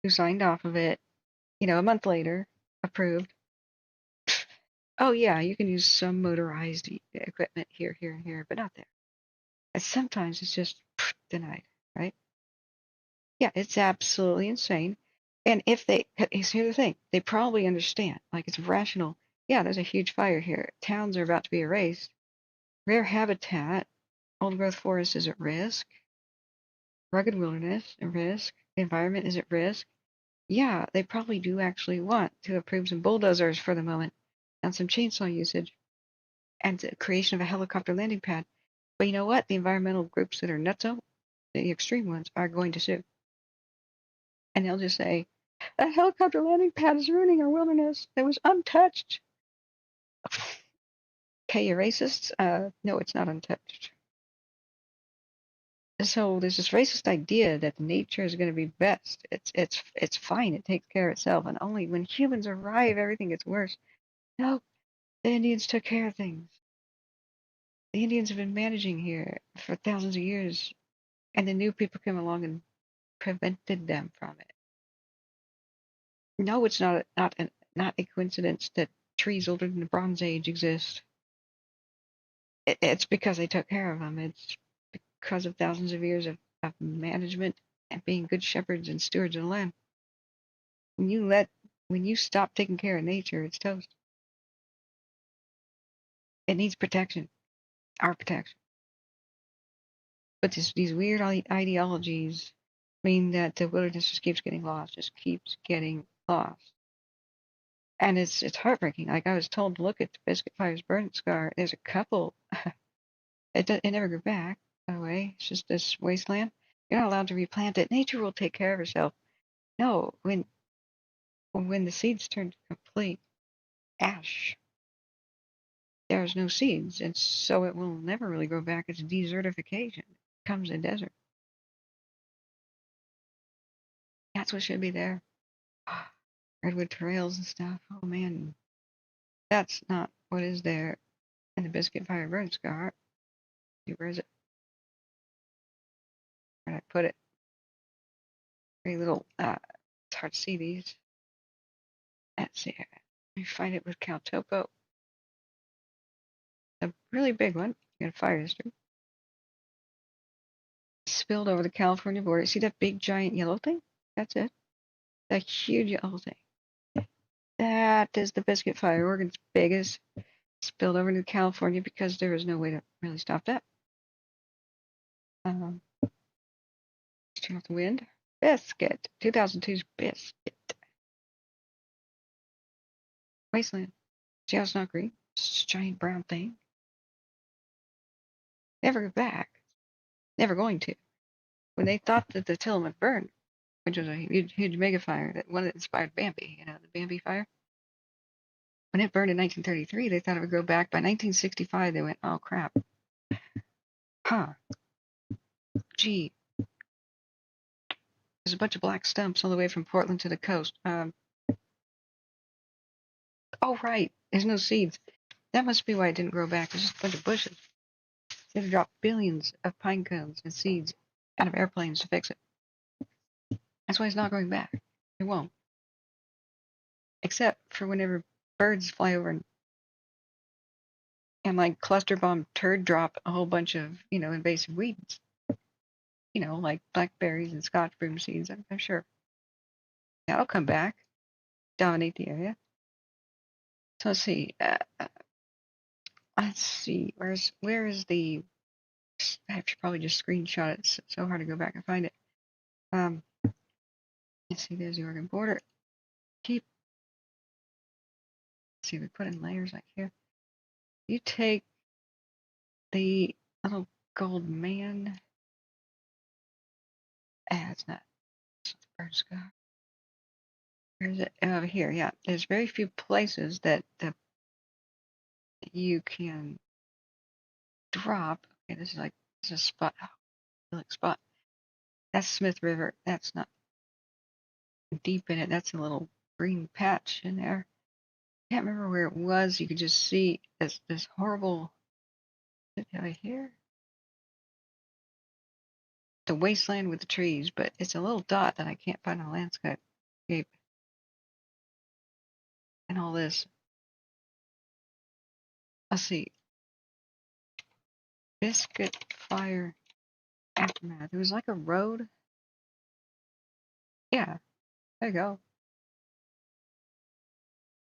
Speaker 4: who signed off of it, a month later, approved. Oh yeah, you can use some motorized equipment here, here, and here, but not there. And sometimes it's just denied, right? Yeah, it's absolutely insane. And here's the thing, they probably understand, like it's rational. Yeah, there's a huge fire here. Towns are about to be erased. Rare habitat, old growth forest is at risk. Rugged wilderness at risk. The environment is at risk. Yeah, they probably do actually want to approve some bulldozers for the moment and some chainsaw usage and the creation of a helicopter landing pad. But you know what? The environmental groups that are nutso, the extreme ones, are going to sue. And they'll just say, that helicopter landing pad is ruining our wilderness. It was untouched. Okay, you racists? No, it's not untouched. So there's this racist idea that nature is going to be best. It's fine. It takes care of itself. And only when humans arrive, everything gets worse. No, the Indians took care of things. The Indians have been managing here for thousands of years. And the new people came along and prevented them from it. No, it's not a coincidence that trees older than the Bronze Age exist. It's because they took care of them. It's because of thousands of years of management and being good shepherds and stewards of the land. When you stop taking care of nature, it's toast. It needs protection, our protection. But these weird ideologies mean that the wilderness just keeps getting lost, And it's heartbreaking. Like, I was told to look at the Biscuit Fire's burn scar. There's a couple. It never grew back, by the way. It's just this wasteland. You're not allowed to replant it. Nature will take care of herself. No, when the seeds turn to complete ash, there's no seeds, and so it will never really grow back. It's desertification. It becomes a desert. That's what should be there. Redwood trails and stuff. Oh man, that's not what is there in the Biscuit Fire burn scar. Where is it? Where did I put it? Very little. It's hard to see these. Let's see. Let me find it with Cal Topo. A really big one. You got a fire history. Spilled over the California border. See that big giant yellow thing? That's it. That huge yellow thing. That is the Biscuit Fire, Oregon's biggest. Spilled over into California because there was no way to really stop that. Turn off the wind. Biscuit. 2002's Biscuit. Wasteland. See how it's not green? It's just a giant brown thing. Never go back. Never going to. When they thought that the Tillamook burned, which was a huge mega fire, that one that inspired Bambi, the Bambi fire. When it burned in 1933, they thought it would go back. By 1965, they went, oh crap. Gee. There's a bunch of black stumps all the way from Portland to the coast. Oh right, there's no seeds. That must be why it didn't grow back. There's just a bunch of bushes. They had to drop billions of pine cones and seeds out of airplanes to fix it. That's why it's not going back. It won't. Except for whenever birds fly over and like cluster bomb turd drop a whole bunch of, invasive weeds. Like blackberries and Scotch broom seeds, I'm sure. That'll come back, dominate the area. So let's see. Where is the? I should probably just screenshot it. It's so hard to go back and find it. Let's see. There's the Oregon border. Let's see. We put in layers like here. You take the little gold man. It's not. It's the bird scar. Where's it? Over here. Yeah. There's very few places that you can drop. Okay, this is a spot. Spot. That's Smith River. That's not deep in it. That's a little green patch in there. I can't remember where it was. You could just see this horrible. Right here. The wasteland with the trees, but it's a little dot that I can't find on the landscape. And all this. Let's see. Biscuit Fire aftermath. It was like a road. Yeah. There you go.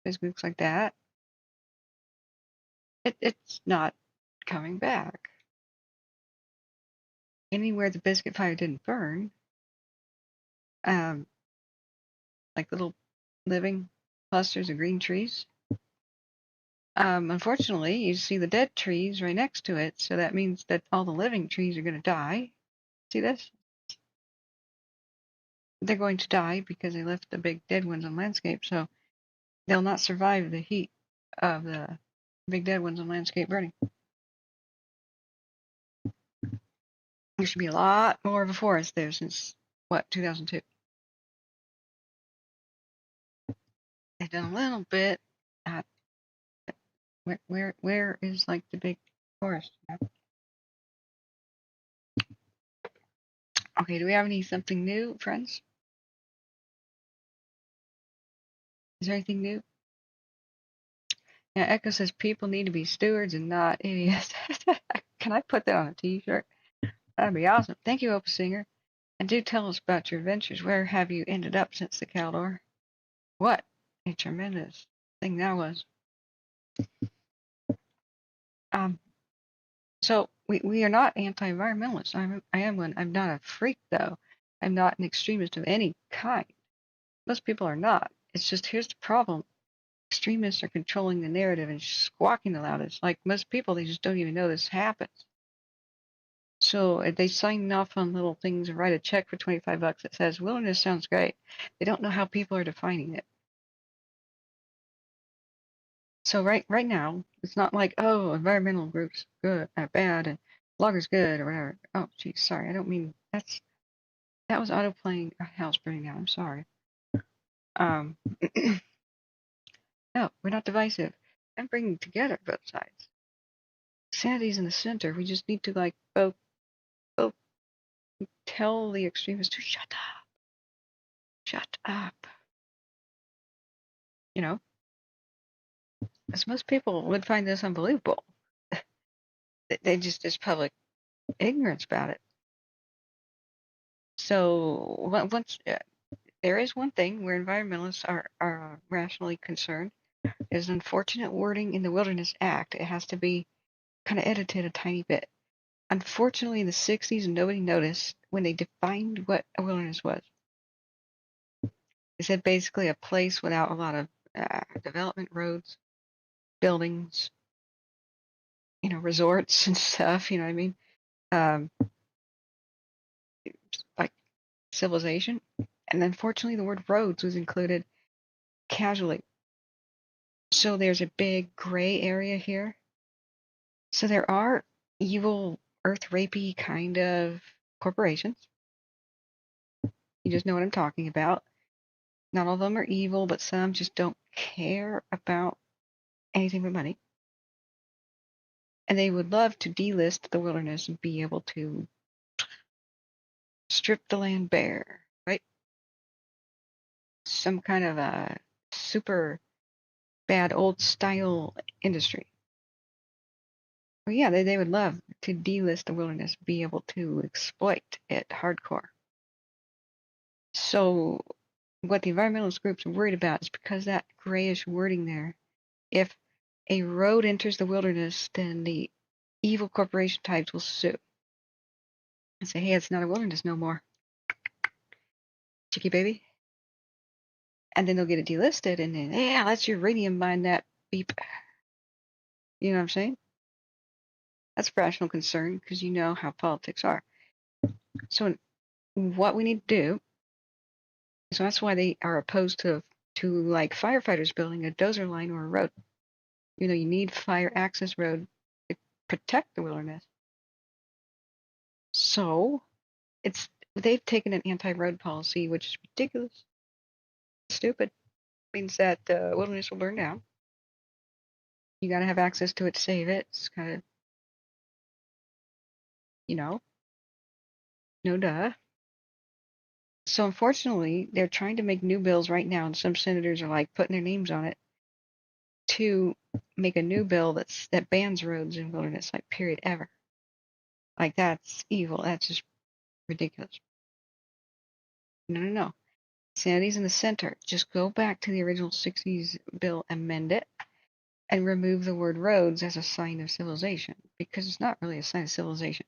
Speaker 4: Basically looks like that. It's not coming back. Anywhere the Biscuit Fire didn't burn, like little living clusters of green trees. Unfortunately, you see the dead trees right next to it, so that means that all the living trees are going to die. See this? They're going to die because they left the big dead ones on landscape, so they'll not survive the heat of the big dead ones on landscape burning. There should be a lot more of a forest there since, 2002. They've done a little bit. Where is like the big forest? Okay, do we have something new, friends? Is there anything new? Yeah, Echo says people need to be stewards and not idiots. Can I put that on a t-shirt? That'd be awesome. Thank you, Opus Singer. And do tell us about your adventures. Where have you ended up since the Caldor? What a tremendous thing that was. So we are not anti-environmentalists. I am one. I'm not a freak, though. I'm not an extremist of any kind. Most people are not. It's just here's the problem. Extremists are controlling the narrative and squawking the loudest. Like most people, they just don't even know this happens. So if they sign off on little things and write a check for $25 that says wilderness sounds great, they don't know how people are defining it. So right now, it's not like, oh, environmental groups good or bad and bloggers good or whatever. Oh, geez, sorry, I don't mean that was autoplaying a house burning down. I'm sorry. No, we're not divisive. I'm bringing together both sides. Sanity's in the center. We just need to like both tell the extremists to shut up. Shut up. You know, as most people would find this unbelievable. They just there's public ignorance about it. So once there is one thing where environmentalists are rationally concerned. There's unfortunate wording in the Wilderness Act. It has to be kind of edited a tiny bit. Unfortunately, in the 60s, nobody noticed when they defined what a wilderness was. They said basically a place without a lot of development, roads, buildings, resorts and stuff, you know what I mean? Like civilization. And unfortunately, the word roads was included casually. So there's a big gray area here. So there are evil, earth rapey kind of corporations. You just know what I'm talking about. Not all of them are evil, but some just don't care about anything but money. And they would love to delist the wilderness and be able to strip the land bare, right? Some kind of a super bad old style industry. Well, yeah, they would love to delist the wilderness, be able to exploit it hardcore. So what the environmentalist groups are worried about is because that grayish wording there. If a road enters the wilderness, then the evil corporation types will sue and say, hey, it's not a wilderness no more. Chicky baby. And then they'll get it delisted, and then, yeah, let's uranium mine that beep. You know what I'm saying? That's rational concern because you know how politics are. So what we need to do, so that's why they are opposed to like firefighters building a dozer line or a road. You need fire access road to protect the wilderness. So they've taken an anti-road policy, which is ridiculous, stupid. Means that the wilderness will burn down. You got to have access to it to save it. It's kind of, no duh. So unfortunately, they're trying to make new bills right now, and some senators are like putting their names on it to make a new bill that bans roads in wilderness, like period ever. Like that's evil. That's just ridiculous. No. Sanity's in the center. Just go back to the original 60s bill, amend it, and remove the word roads as a sign of civilization, because it's not really a sign of civilization.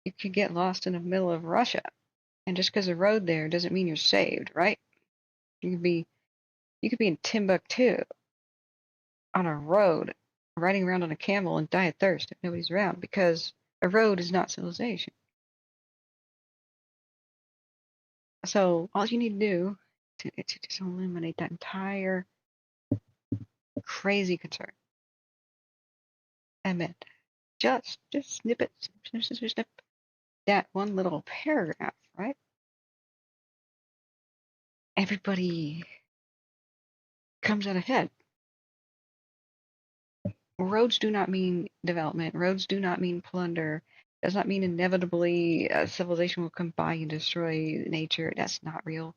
Speaker 4: You could get lost in the middle of Russia, and just because a road there doesn't mean you're saved, right? You could be in Timbuktu on a road, riding around on a camel and die of thirst if nobody's around, because a road is not civilization. So all you need to do to just eliminate that entire crazy concern. Amend. Just snip it. Snip that one little paragraph, right? Everybody comes out ahead. Roads do not mean development. Roads do not mean plunder. Does not mean inevitably civilization will come by and destroy nature. That's not real.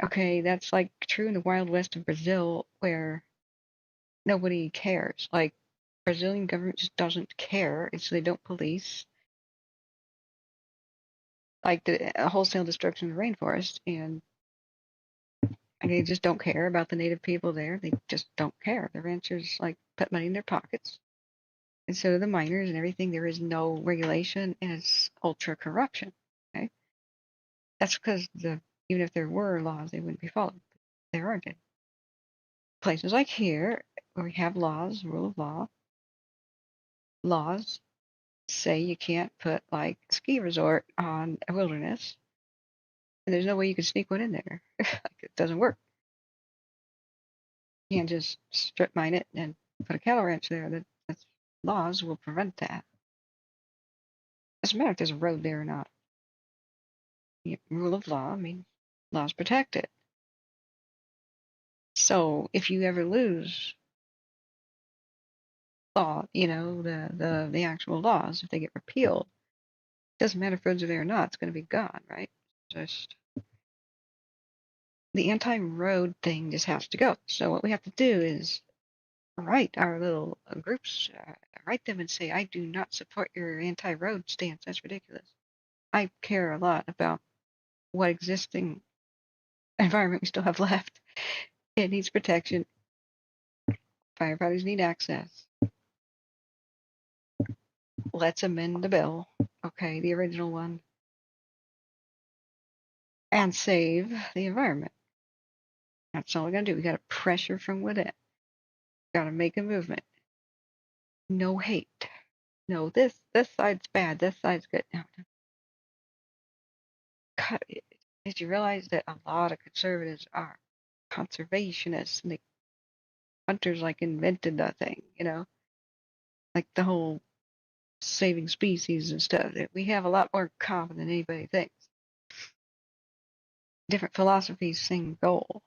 Speaker 4: Okay, that's like true in the Wild West of Brazil, where nobody cares. Like, Brazilian government just doesn't care. It's they don't police. Like the wholesale destruction of the rainforest, and they just don't care about the native people there. They just don't care. The ranchers like put money in their pockets, and so do the miners and everything. There is no regulation, and it's ultra corruption. Okay, that's because even if there were laws, they wouldn't be followed. There aren't any. Places like here, where we have laws, rule of law, laws say you can't put like a ski resort on a wilderness, and there's no way you can sneak one in there. Like, it doesn't work. You can't just strip mine it and put a cattle ranch there. That's laws will prevent that. Doesn't matter if there's a road there or not. Rule of law, I mean, laws protect it. So if you ever lose law, the actual laws, if they get repealed, it doesn't matter if roads are there or not, it's going to be gone, right? Just the anti-road thing just has to go. So what we have to do is write our little groups, write them and say, I do not support your anti-road stance. That's ridiculous. I care a lot about what existing environment we still have left. It needs protection. Firefighters need access. Let's amend the bill. Okay, the original one. And save the environment. That's all we gotta do. We gotta pressure from within. Gotta make a movement. No hate. No, this side's bad. This side's good. No. God, did you realize that a lot of conservatives are conservationists? And the hunters like invented that thing, like the whole saving species and stuff. We have a lot more in common than anybody thinks. Different philosophies, same goal.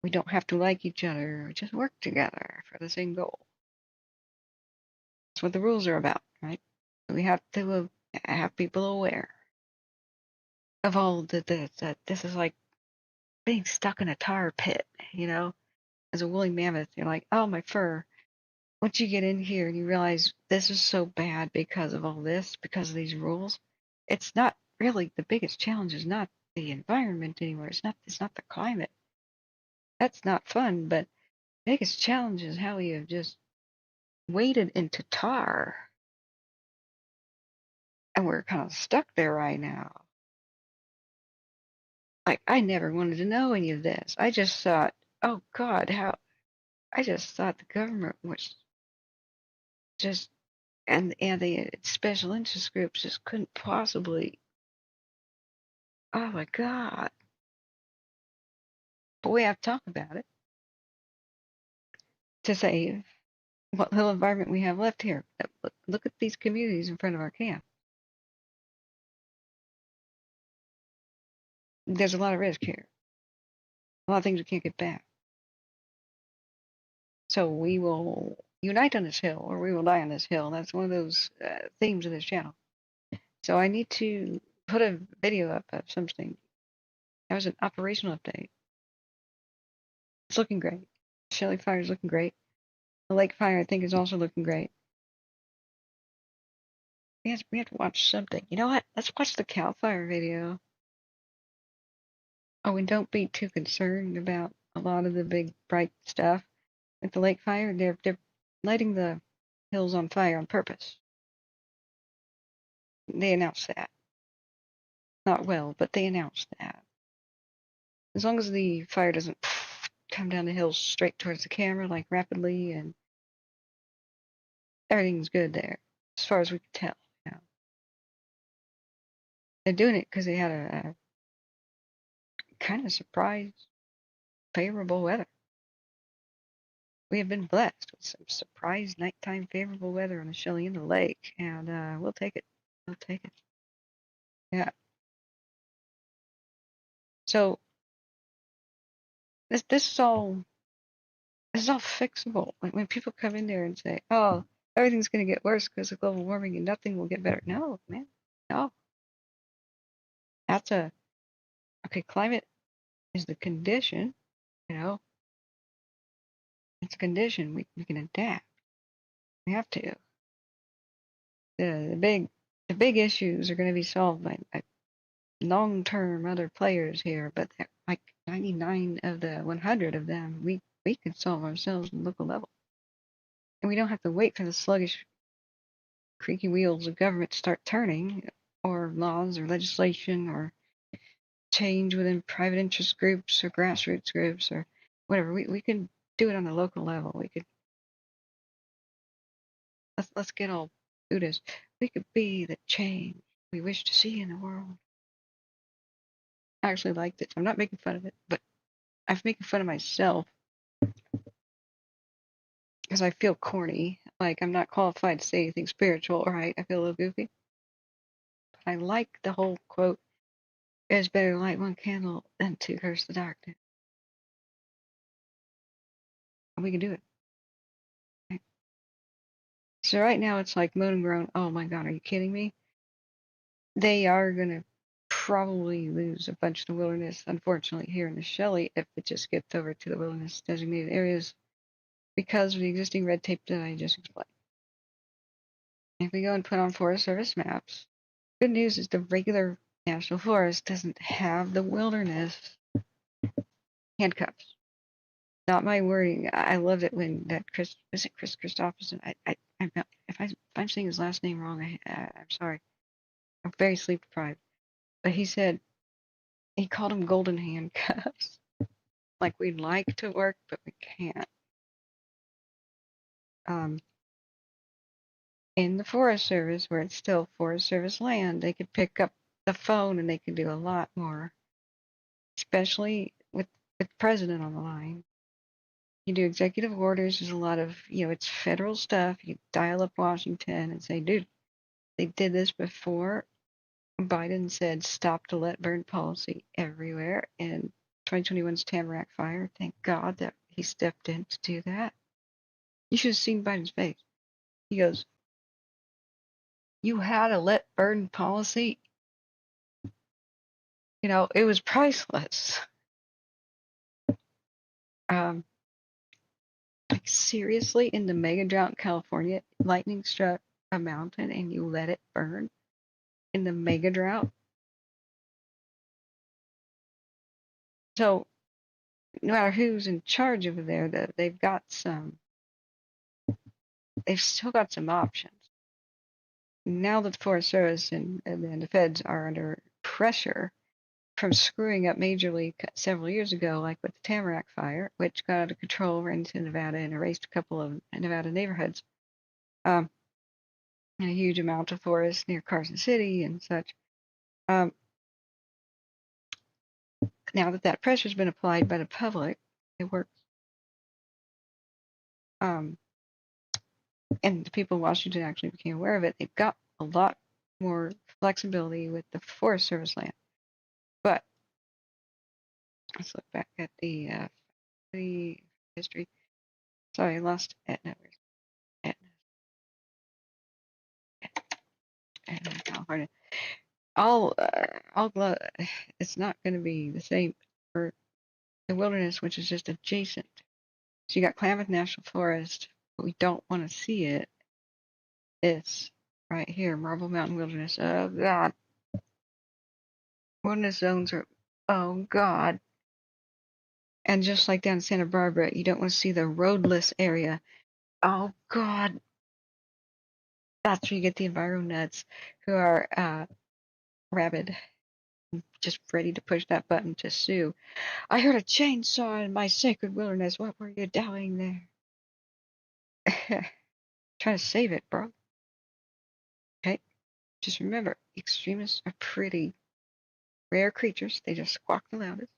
Speaker 4: We don't have to like each other. We just work together for the same goal. That's what the rules are about, right? We have to have people aware of all that this is like being stuck in a tar pit, as a woolly mammoth. You're like, oh, my fur. Once you get in here and you realize this is so bad because of all this, because of these rules, it's not really the biggest challenge is not the environment anymore. It's not the climate. That's not fun, but the biggest challenge is how we have just waded into tar. And we're kind of stuck there right now. Like, I never wanted to know any of this. I just thought, oh God, I just thought the government was just, and the special interest groups just couldn't possibly, oh my God. But we have to talk about it to save what little environment we have left here. Look at these communities in front of our camp. There's a lot of risk here. A lot of things we can't get back. So we will unite on this hill, or we will die on this hill. That's one of those themes of this channel. So I need to put a video up of something. That was an operational update. It's looking great. Shelly fire is looking great. The lake fire, I think, is also looking great. Yes, we have to watch something. You know what? Let's watch the Cal Fire video. Oh, and don't be too concerned about a lot of the big bright stuff. With the lake fire, they're lighting the hills on fire on purpose. They announced that. Not well, but they announced that. As long as the fire doesn't come down the hill straight towards the camera, like rapidly, and everything's good there, as far as we can tell. They're doing it because they had a kind of surprise, favorable weather. We have been blessed with some surprise nighttime favorable weather on the Shelly and the lake, and we'll take it. We'll take it. Yeah. So this is all fixable. Like when people come in there and say, "Oh, everything's going to get worse because of global warming and nothing will get better," no, man, no. That's okay. Climate is the condition, It's a condition. We can adapt. We have to. The big issues are going to be solved by long-term other players here, but like 99 of the 100 of them, we can solve ourselves on the local level. And we don't have to wait for the sluggish, creaky wheels of government to start turning, or laws or legislation or change within private interest groups or grassroots groups or whatever. We can do it on the local level. We could let's get all Buddhist. We could be the change we wish to see in the world. I actually liked it. I'm not making fun of it, but I'm making fun of myself because I feel corny. Like I'm not qualified to say anything spiritual, right? I feel a little goofy. But I like the whole quote, it's better to light one candle than to curse the darkness. And we can do it. Right? So right now it's like moan and groan. Oh my God, are you kidding me? They are going to probably lose a bunch of the wilderness, unfortunately, here in the Shelly if it just gets over to the wilderness designated areas because of the existing red tape that I just explained. If we go and put on Forest Service maps, good news is the regular national forest doesn't have the wilderness handcuffs. Not my wording. I loved it when that Chris Christopherson. If I'm saying his last name wrong, I'm sorry. I'm very sleep deprived. But he said he called them golden handcuffs. Like we'd like to work, but we can't. In the Forest Service, where it's still Forest Service land, they could pick up the phone and they could do a lot more, especially with the president on the line. You do executive orders. There's a lot of, it's federal stuff. You dial up Washington and say, dude, they did this before. Biden said stop the let burn policy everywhere in 2021's Tamarack fire. Thank God that he stepped in to do that. You should have seen Biden's face. He goes, you had a let burn policy. It was priceless. Like seriously, in the mega drought in California, lightning struck a mountain and you let it burn in the mega drought. So no matter who's in charge over there, they've still got some options. Now that the Forest Service and the feds are under pressure from screwing up majorly several years ago, like with the Tamarack fire, which got out of control, ran into Nevada and erased a couple of Nevada neighborhoods, and a huge amount of forest near Carson City and such. Now that pressure's been applied by the public, it works. And the people in Washington actually became aware of it. They've got a lot more flexibility with the Forest Service land. But let's look back at the history. Sorry, I lost Etna. Etna, California. It's not going to be the same for the wilderness, which is just adjacent. So you got Klamath National Forest, but we don't want to see it. It's right here, Marble Mountain Wilderness. Oh God, wilderness zones are. Oh God. And just like down in Santa Barbara, you don't want to see the roadless area. Oh God. That's where you get the enviro nuts who are rabid, just ready to push that button to sue. I heard a chainsaw in my sacred wilderness. What were you doing there? Trying to save it, bro. Okay? Just remember, extremists are pretty rare creatures. They just squawk the loudest.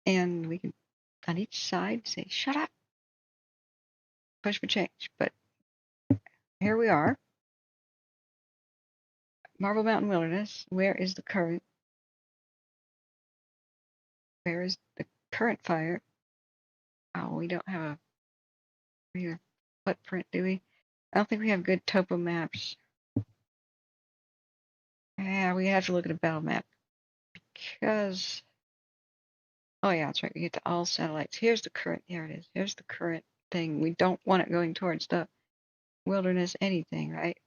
Speaker 4: And we can, on each side, say, shut up. Push for change. But here we are. Marble Mountain Wilderness. Where is the current? Where is the current fire? Oh, we don't have a regular footprint, do we? I don't think we have good topo maps. Yeah, we have to look at a battle map. Because, Oh yeah, that's right. We get to all satellites. Here's the current. Here it is. Here's the current thing. We don't want it going towards the wilderness anything, right?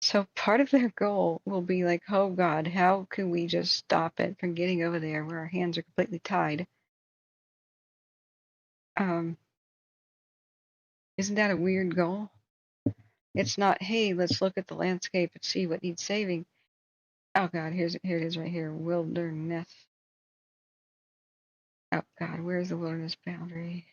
Speaker 4: So part of their goal will be like, oh God, how can we just stop it from getting over there where our hands are completely tied? Isn't that a weird goal? It's not, hey, let's look at the landscape and see what needs saving. Oh God, here it is right here. Wilderness. Oh God, where's the wilderness boundary?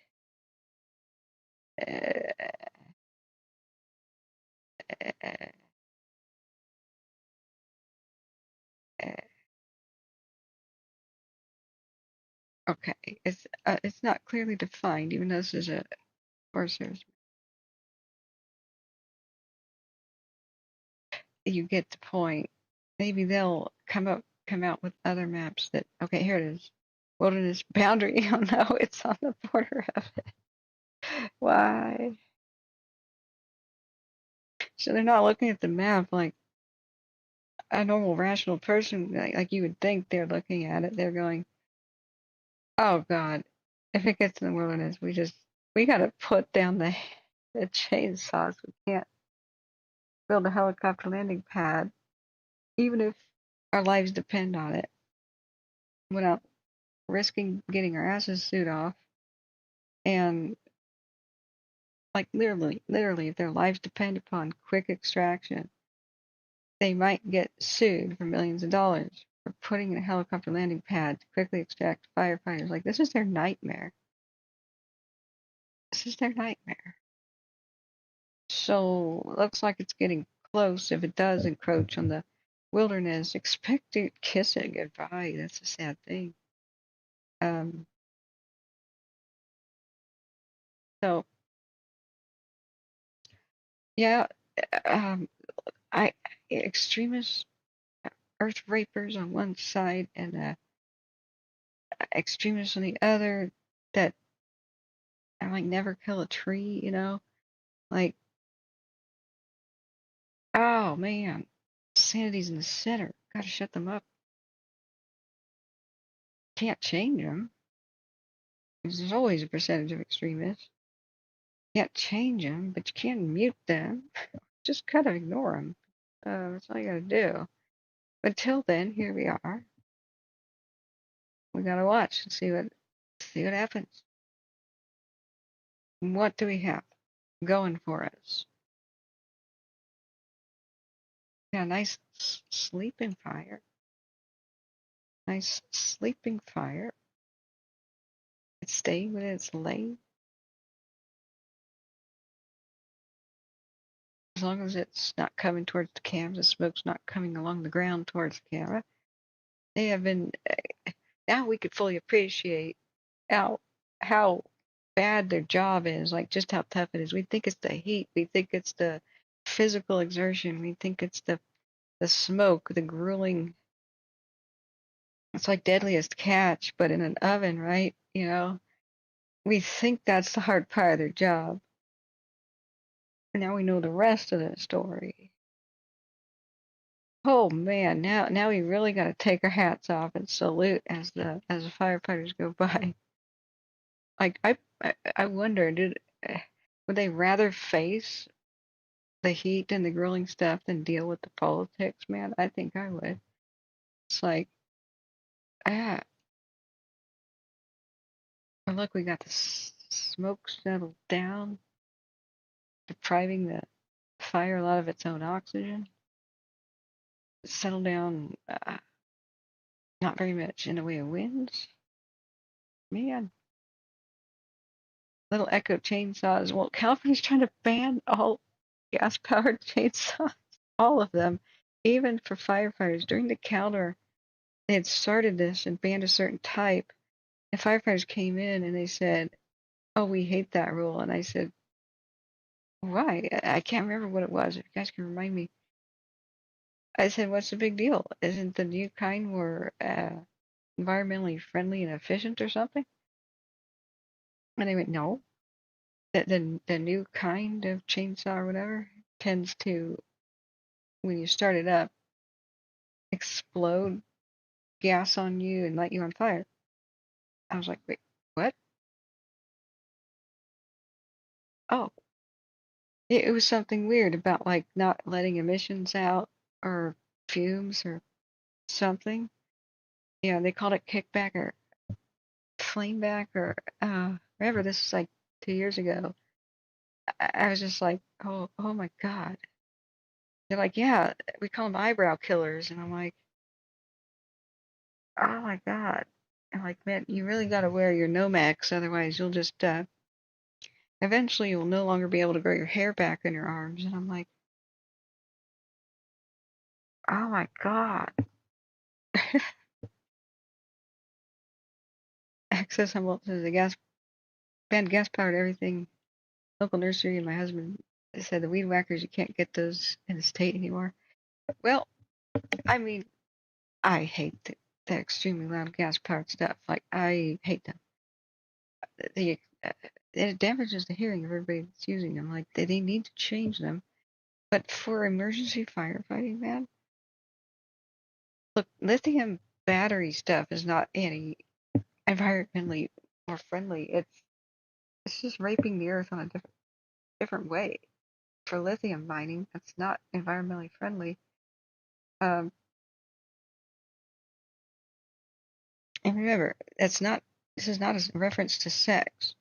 Speaker 4: Okay, it's not clearly defined, even though this is a Forest Service. You get the point. Maybe they'll come out with other maps that. Okay, here it is. Wilderness boundary. Oh no, it's on the border of it. Why? So they're not looking at the map like a normal rational person, like you would think they're looking at it. They're going, oh God, if it gets in the wilderness, we gotta put down the chainsaws. We can't build a helicopter landing pad, even if our lives depend on it, without risking getting our asses sued off. And like literally, if their lives depend upon quick extraction, they might get sued for millions of dollars for putting in a helicopter landing pad to quickly extract firefighters. Like, this is their nightmare. This is their nightmare. So, looks like it's getting close. If it does encroach on the wilderness, expect to kiss it goodbye. That's a sad thing. So, yeah, extremists, earth rapers on one side and extremists on the other that I like never kill a tree, you know? Like, oh man, sanity's in the center. Gotta shut them up. Can't change them. There's always a percentage of extremists. Can't change them, but you can mute them. Just kind of ignore them. That's all you gotta do. But until then, here we are. We gotta watch and see what happens. What do we have going for us? Yeah, nice sleeping fire. Nice sleeping fire. It's staying within its lane. As long as it's not coming towards the cams, the smoke's not coming along the ground towards the camera. They have been. Now we could fully appreciate how bad their job is, like just how tough it is. We think it's the heat. We think it's the physical exertion. We think it's the smoke, the grueling. It's like Deadliest Catch, but in an oven, right? You know, we think that's the hard part of their job. And now we know the rest of the story. Oh man, now we really got to take our hats off and salute as the firefighters go by. Like I wonder, would they rather face the heat and the grueling stuff than deal with the politics, man? I think I would. It's like, ah, oh, look, we got the smoke settled down, depriving the fire a lot of its own oxygen. Settle down, not very much in the way of winds. Man, little echo chainsaws. Well, California's trying to ban all gas-powered chainsaws, all of them, even for firefighters. During the counter, they had started this and banned a certain type, and firefighters came in and they said, "Oh, we hate that rule." And I said, "Why?" I can't remember what it was. If you guys can remind me. I said, "What's the big deal? Isn't the new kind more environmentally friendly and efficient or something?" And they went, "No. The new kind of chainsaw or whatever tends to, when you start it up, explode gas on you and light you on fire." I was like, wait, what? Oh, it was something weird about like not letting emissions out or fumes or something. Yeah, they called it kickback or flameback or whatever. This was like 2 years ago. I was just like, oh my God. They're like, yeah, we call them eyebrow killers, and I'm like, oh my God. I'm like, man, you really got to wear your Nomex, otherwise you'll just eventually you'll no longer be able to grow your hair back in your arms. And I'm like, oh my God. Access Humboldt says the banned gas powered everything. Local nursery and my husband said the weed whackers, you can't get those in the state anymore. Well, I mean, I hate the extremely loud gas powered stuff. Like, I hate them. It damages the hearing of everybody that's using them. Like, they need to change them. But for emergency firefighting, man, look, lithium battery stuff is not any environmentally more friendly. It's just raping the earth on a different way. For lithium mining, that's not environmentally friendly. And remember, this is not a reference to sex,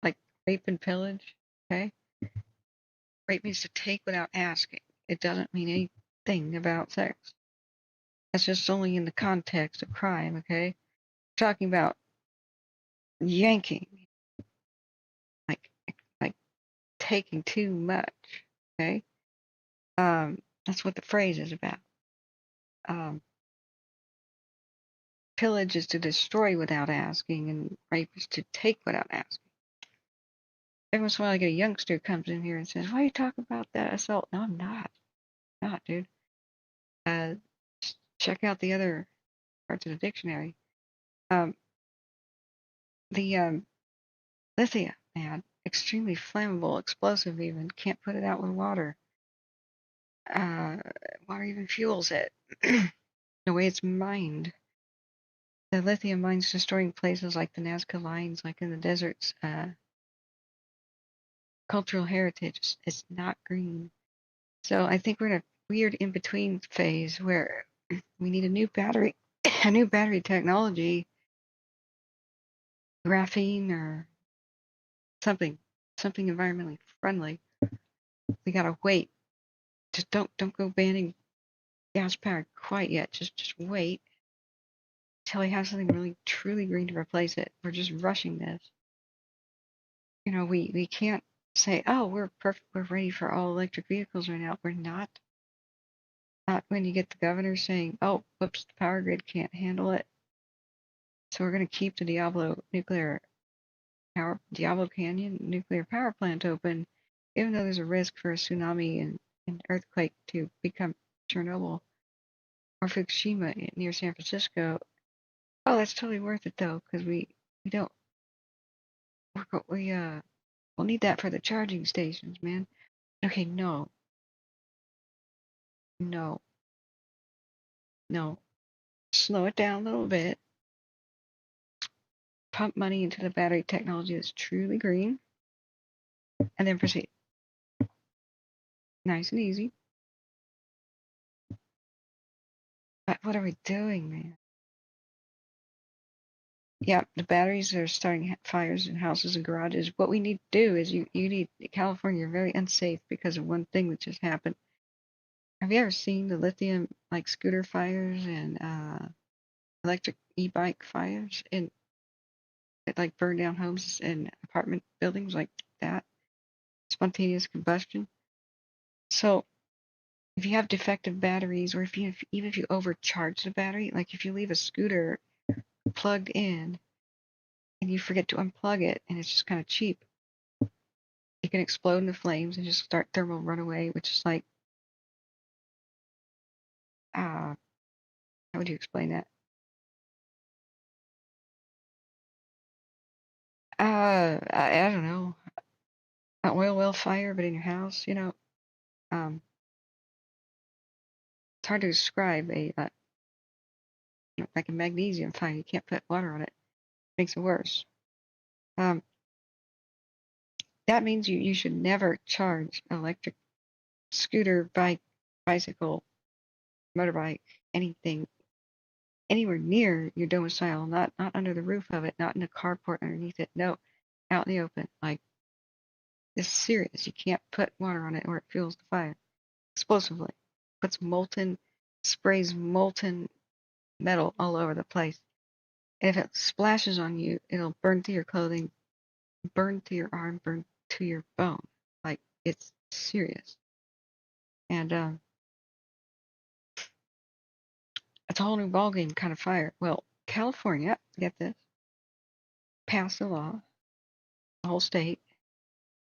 Speaker 4: like rape and pillage. Okay, rape means to take without asking. It doesn't mean anything about sex. That's just only in the context of crime. Okay, we're talking about yanking, like like taking too much. Okay, that's what the phrase is about. Pillage is to destroy without asking, and rape is to take without asking. Every once in a while, I get a youngster who comes in here and says, "Why are you talking about that assault?" No, I'm not. Not, dude. Check out the other parts of the dictionary. The lithium, man, extremely flammable, explosive even. Can't put it out with water. Water even fuels it. The way it's mined. The lithium mines destroying places like the Nazca lines, like in the deserts. Cultural heritage is not green. So I think we're in a weird in-between phase where we need a new battery, a new battery technology, graphene or something environmentally friendly. We gotta wait. Just don't go banning gas powered quite yet. Just wait till we have something really truly green to replace it. We're just rushing this. You know, we can't say, oh, we're perfect, we're ready for all electric vehicles right now. We're not. Not when you get the governor saying, oh, whoops, the power grid can't handle it. So we're going to keep the Diablo Canyon nuclear power plant open, even though there's a risk for a tsunami and earthquake to become Chernobyl or Fukushima near San Francisco. Oh, that's totally worth it though, because we'll need that for the charging stations, man. Okay, no. Slow it down a little bit. Pump money into the battery technology that's truly green, and then proceed. Nice and easy. But what are we doing, man? Yeah, the batteries are starting fires in houses and garages. What we need to do is you need California. You're very unsafe because of one thing that just happened. Have you ever seen the lithium like scooter fires and electric e-bike fires that like burn down homes and apartment buildings like that? Spontaneous combustion. So if you have defective batteries, or even if you overcharge the battery, like if you leave a scooter plugged in and you forget to unplug it and it's just kind of cheap, it can explode into flames and just start thermal runaway, which is like, how would you explain that? I don't know, an oil well fire, but in your house, you know. It's hard to describe like a magnesium fire. You can't put water on it. Makes it worse. That means you should never charge an electric scooter, bike, bicycle, motorbike, anything anywhere near your domicile, not under the roof of it, not in a carport underneath it. No, out in the open. Like, this is serious. You can't put water on it or it fuels the fire explosively. Sprays molten metal all over the place. And if it splashes on you, it'll burn through your clothing, burn through your arm, burn to your bone. Like, it's serious. And it's a whole new ballgame kind of fire. Well, California, get this, passed a law, the whole state.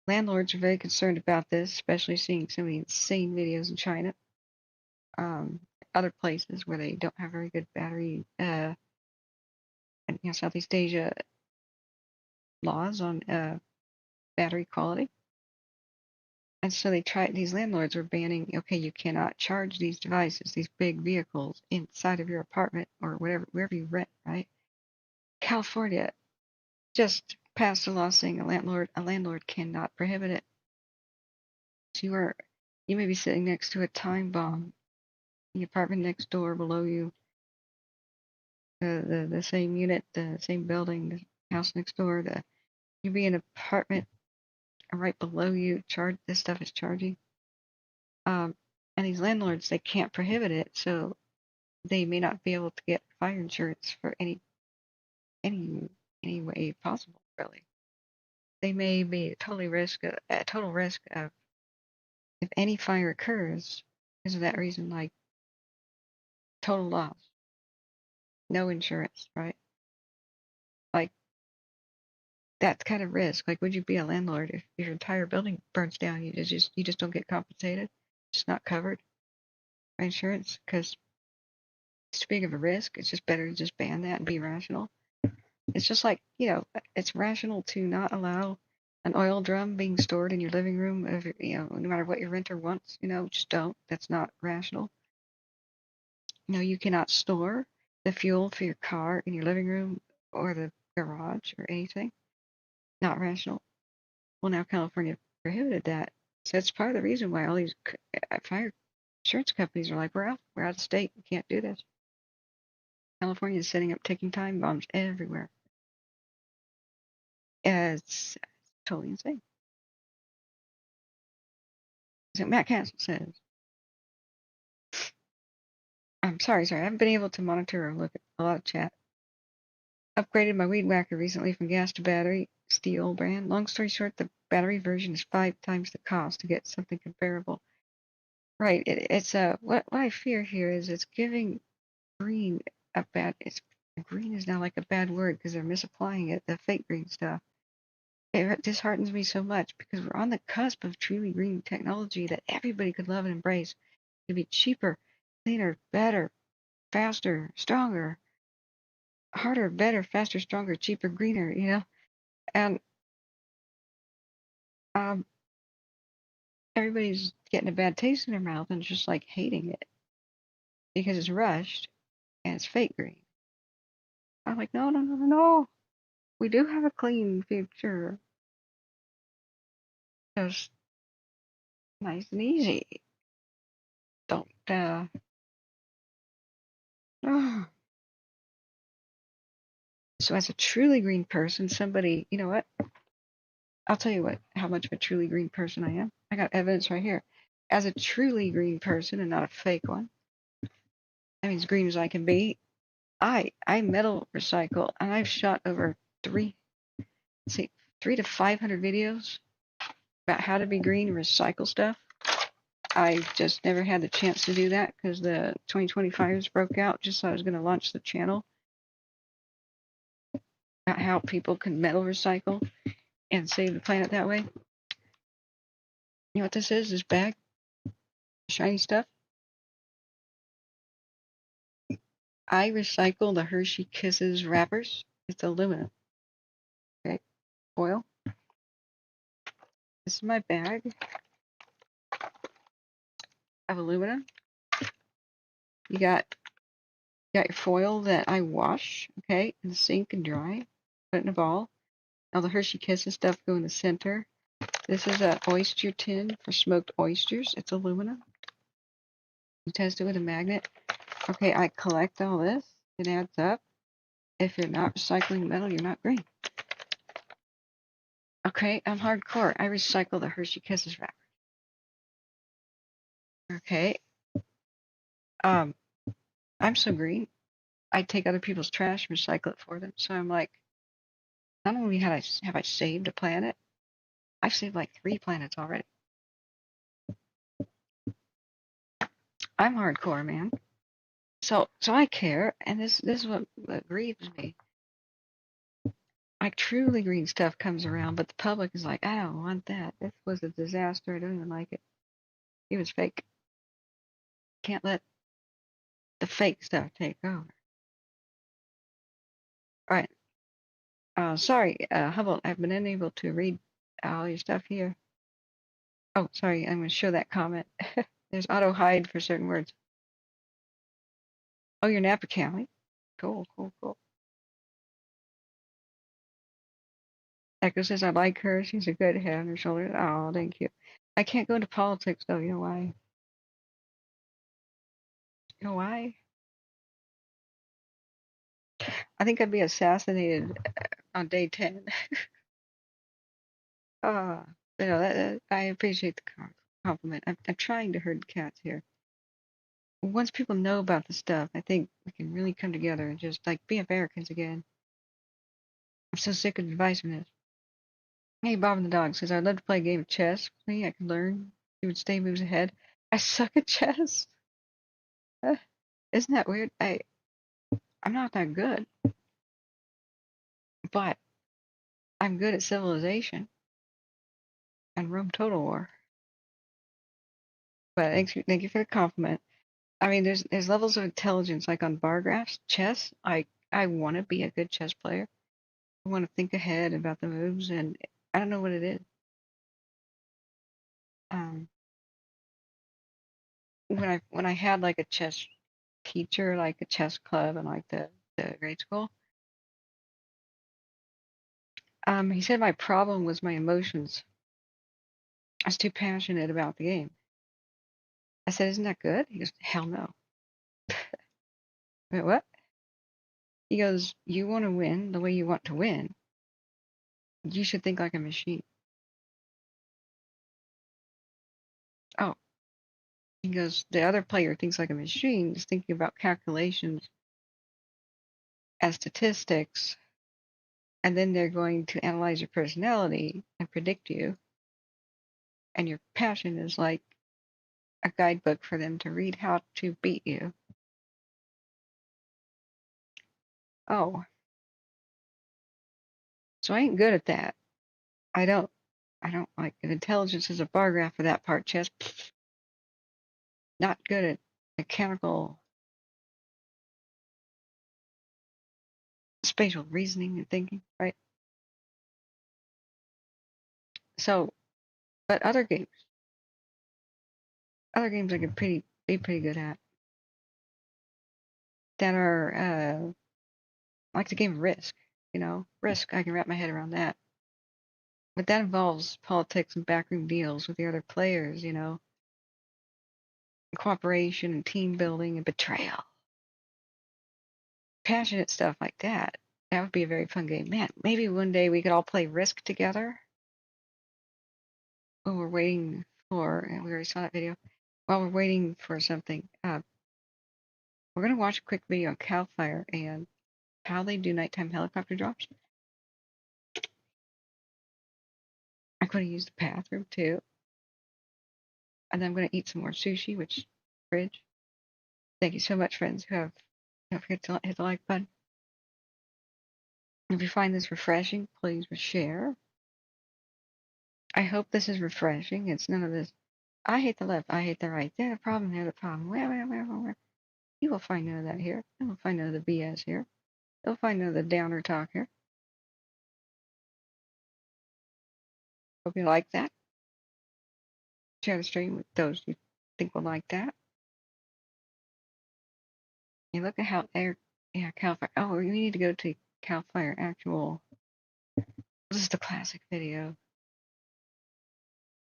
Speaker 4: Landlords are very concerned about this, especially seeing some of the insane videos in China, other places where they don't have very good battery, and Southeast Asia laws on battery quality. And so these landlords were banning, okay, you cannot charge these devices, these big vehicles inside of your apartment or wherever you rent, right? California just passed a law saying a landlord cannot prohibit it. So you may be sitting next to a time bomb in the apartment next door, below you, the same unit, the same building, the house next door, you be in an apartment right below you, this stuff is charging. And these landlords, they can't prohibit it, so they may not be able to get fire insurance for any way possible, really. They may be at total risk of, if any fire occurs, because of that reason, like total loss, no insurance, right? Like, that kind of risk. Like, would you be a landlord if your entire building burns down? You just don't get compensated. It's not covered by insurance because it's too big of a risk. It's just better to just ban that and be rational. It's just like, it's rational to not allow an oil drum being stored in your living room, no matter what your renter wants, just don't. That's not rational. You cannot store the fuel for your car in your living room or the garage or anything. Not rational. Well, now California prohibited that. So it's part of the reason why all these fire insurance companies are like, we're out of state. We can't do this. California is setting up ticking time bombs everywhere. It's totally insane. So Matt Castle says, I'm sorry, I haven't been able to monitor or look at a lot of chat. Upgraded my weed whacker recently from gas to battery, steel brand. Long story short, the battery version is 5 times the cost to get something comparable. Right, it's what I fear here is it's giving green green is now like a bad word because they're misapplying it, the fake green stuff. It disheartens me so much because we're on the cusp of truly green technology that everybody could love and embrace. To be cheaper, cleaner, better, faster, stronger, harder, better, faster, stronger, cheaper, greener, and everybody's getting a bad taste in their mouth and just like hating it because it's rushed and it's fake green. I'm like, no. We do have a clean future. Just nice and easy. Don't, So as a truly green person, somebody, you know what? I'll tell you how much of a truly green person I am. I got evidence right here. As a truly green person and not a fake one, that means green as I can be, I metal recycle, and I've shot over 3 to 500 videos about how to be green and recycle stuff. I just never had the chance to do that because the 2020 fires broke out just so I was going to launch the channel about how people can metal recycle and save the planet that way. You know what this is? This bag? Shiny stuff? I recycle the Hershey Kisses wrappers. It's aluminum. Okay, foil. This is my bag of aluminum. You got your foil that I wash, okay, in the sink and dry. put it in a ball. All the Hershey Kisses stuff go in the center. This is an oyster tin for smoked oysters. It's aluminum. You test it with a magnet. Okay, I collect all this. It adds up. If you're not recycling metal, you're not green. Okay, I'm hardcore. I recycle the Hershey Kisses wrapper. Okay. I'm so green. I take other people's trash and recycle it for them. So I'm like, not only have I saved a planet, I've saved like 3 planets already. I'm hardcore, man. So I care, and this is what grieves me. Like truly green stuff comes around, but the public is like, I don't want that. This was a disaster. I don't even like it. It was fake. Can't let the fake stuff take over. All right. Sorry, Hubble, I've been unable to read all your stuff here. Oh, sorry, I'm going to show that comment. There's auto hide for certain words. Oh, you're Napa County. Cool. Echo says, I like her. She's a good head on her shoulders. Oh, thank you. I can't go into politics, though. You know why? You know why? I think I'd be assassinated on day 10. I appreciate the compliment. I'm trying to herd cats here. Once people know about the stuff, I think we can really come together and just like be Americans again. I'm so sick of divisiveness. Hey, Bob and the dog says, I'd love to play a game of chess. Maybe I could learn. You would stay moves ahead. I suck at chess. Isn't that weird? I'm not that good, but I'm good at civilization and Rome Total War. But thank you for the compliment. I mean, there's levels of intelligence, like on bar graphs, chess. I want to be a good chess player. I want to think ahead about the moves, and I don't know what it is. When I had like a chess teacher, like a chess club, and like the grade school, he said my problem was my emotions. I was too passionate about the game. I said, isn't that good? He goes, hell no. I went, what? He goes, you want to win the way you want to win. You should think like a machine. Oh, he goes, the other player thinks like a machine, is thinking about calculations and statistics, and then they're going to analyze your personality and predict you. And your passion is like a guidebook for them to read how to beat you. Oh, so I ain't good at that. I don't like if intelligence is a bar graph for that part. Chess, not good at mechanical spatial reasoning and thinking, right? So, but other games I can be pretty good at that are like the game Risk. You know, Risk, I can wrap my head around that. But that involves politics and backroom deals with the other players, you know, and cooperation and team building and betrayal. Passionate stuff like that. That would be a very fun game. Man, maybe one day we could all play Risk together while we're waiting for, and we already saw that video, while we're waiting for something. We're going to watch a quick video on CAL FIRE and how they do nighttime helicopter drops. I'm going to use the bathroom too. And then I'm going to eat some more sushi, which fridge. Thank you so much, friends who have, don't forget to hit the like button. If you find this refreshing, please share. I hope this is refreshing. It's none of this, I hate the left, I hate the right. They're the problem, they're the problem. Where. You will find none of that here. You will find none of the BS here. You'll find none of the downer talk here. Hope you like that. Share the stream with those you think will like that. You look at how CAL FIRE. Oh, we need to go to CAL FIRE actual This is the classic video.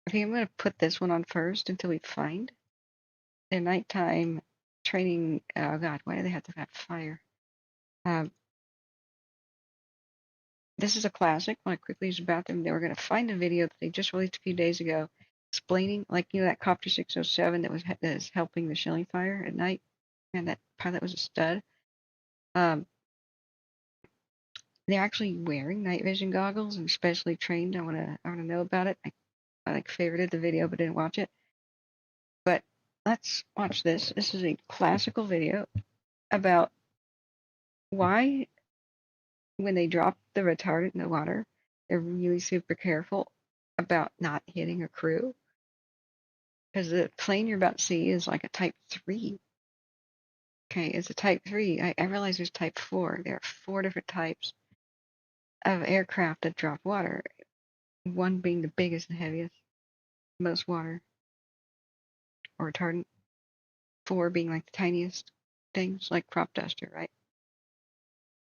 Speaker 4: Okay, I'm going to put this one on first until we find their nighttime training. Oh God, why do they have to have fire? This is a classic. When I quickly use the bathroom, they were going to find a video that they just released a few days ago explaining, like, you know, that Copter 607 that is helping the Shelly fire at night. And that pilot was a stud. They're actually wearing night vision goggles and specially trained. I wanna know about it. I like favorited the video but didn't watch it. But let's watch this. This is a classical video about why when they drop the retardant in the water, they're really super careful about not hitting a crew. Because the plane you're about to see is like a Type 3. Okay, it's a Type 3. I realize there's Type 4. There are 4 different types of aircraft that drop water. One being the biggest and heaviest, most water or retardant. 4 being like the tiniest things, like crop duster, right?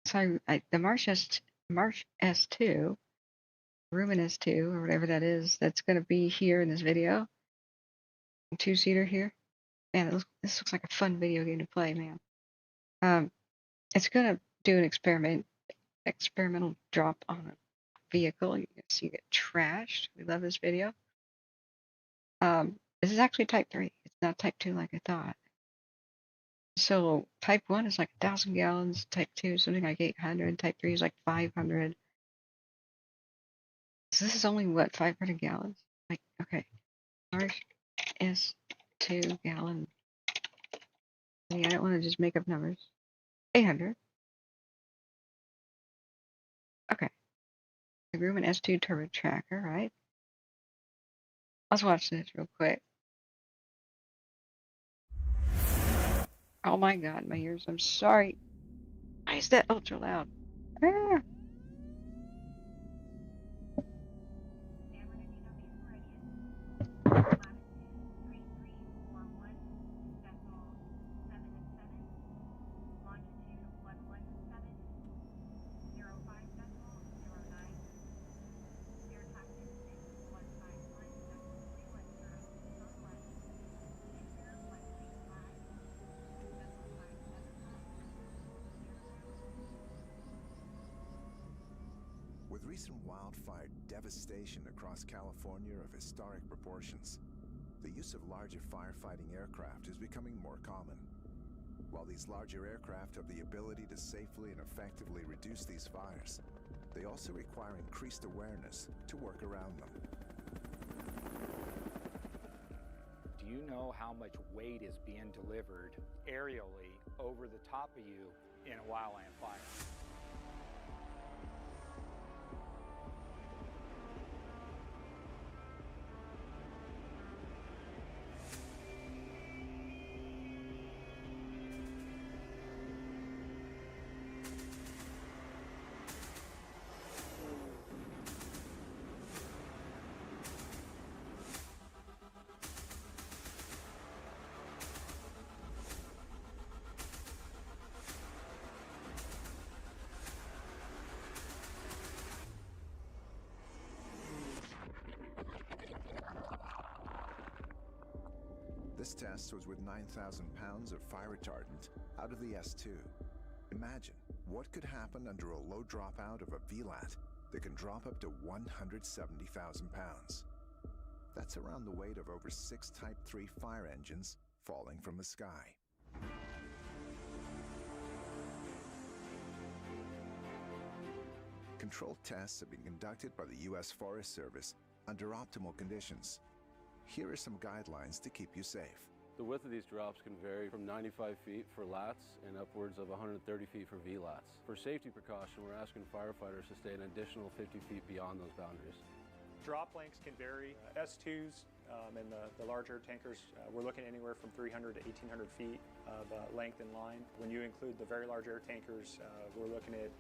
Speaker 4: So the Marsh S2, Rumen S2, or whatever that is, that's going to be here in this video. 2-seater here. Man, this looks like a fun video game to play, man. It's going to do an experimental drop on a vehicle. You can see it trashed. We love this video. This is actually Type 3. It's not Type 2 like I thought. So Type 1 is like 1,000 gallons. Type 2 is something like 800. Type 3 is like 500. So this is only, what, 500 gallons? Like, okay. Larch S2 gallon. Yeah, I don't want to just make up numbers. 800. Okay. The Grumman S2 turbo tracker, right? Let's watch this real quick. Oh my God, my ears. I'm sorry. Why is that ultra loud? Ah.
Speaker 3: With recent wildfire devastation across California of historic proportions, the use of larger firefighting aircraft is becoming more common. While these larger aircraft have the ability to safely and effectively reduce these fires, they also require increased awareness to work around them.
Speaker 22: Do you know how much weight is being delivered aerially over the top of you in a wildland fire?
Speaker 3: This test was with 9,000 pounds of fire retardant out of the S2. Imagine what could happen under a low dropout of a VLAT that can drop up to 170,000 pounds. That's around the weight of over 6 Type 3 fire engines falling from the sky. Controlled tests have been conducted by the U.S. Forest Service under optimal conditions. Here are some guidelines to keep you safe.
Speaker 23: The width of these drops can vary from 95 feet for LATs and upwards of 130 feet for VLATs. For safety precaution, we're asking firefighters to stay an additional 50 feet beyond those boundaries.
Speaker 24: Drop lengths can vary. S2s and the larger tankers, we're looking anywhere from 300 to 1,800 feet of length in line. When you include the very large air tankers, we're looking at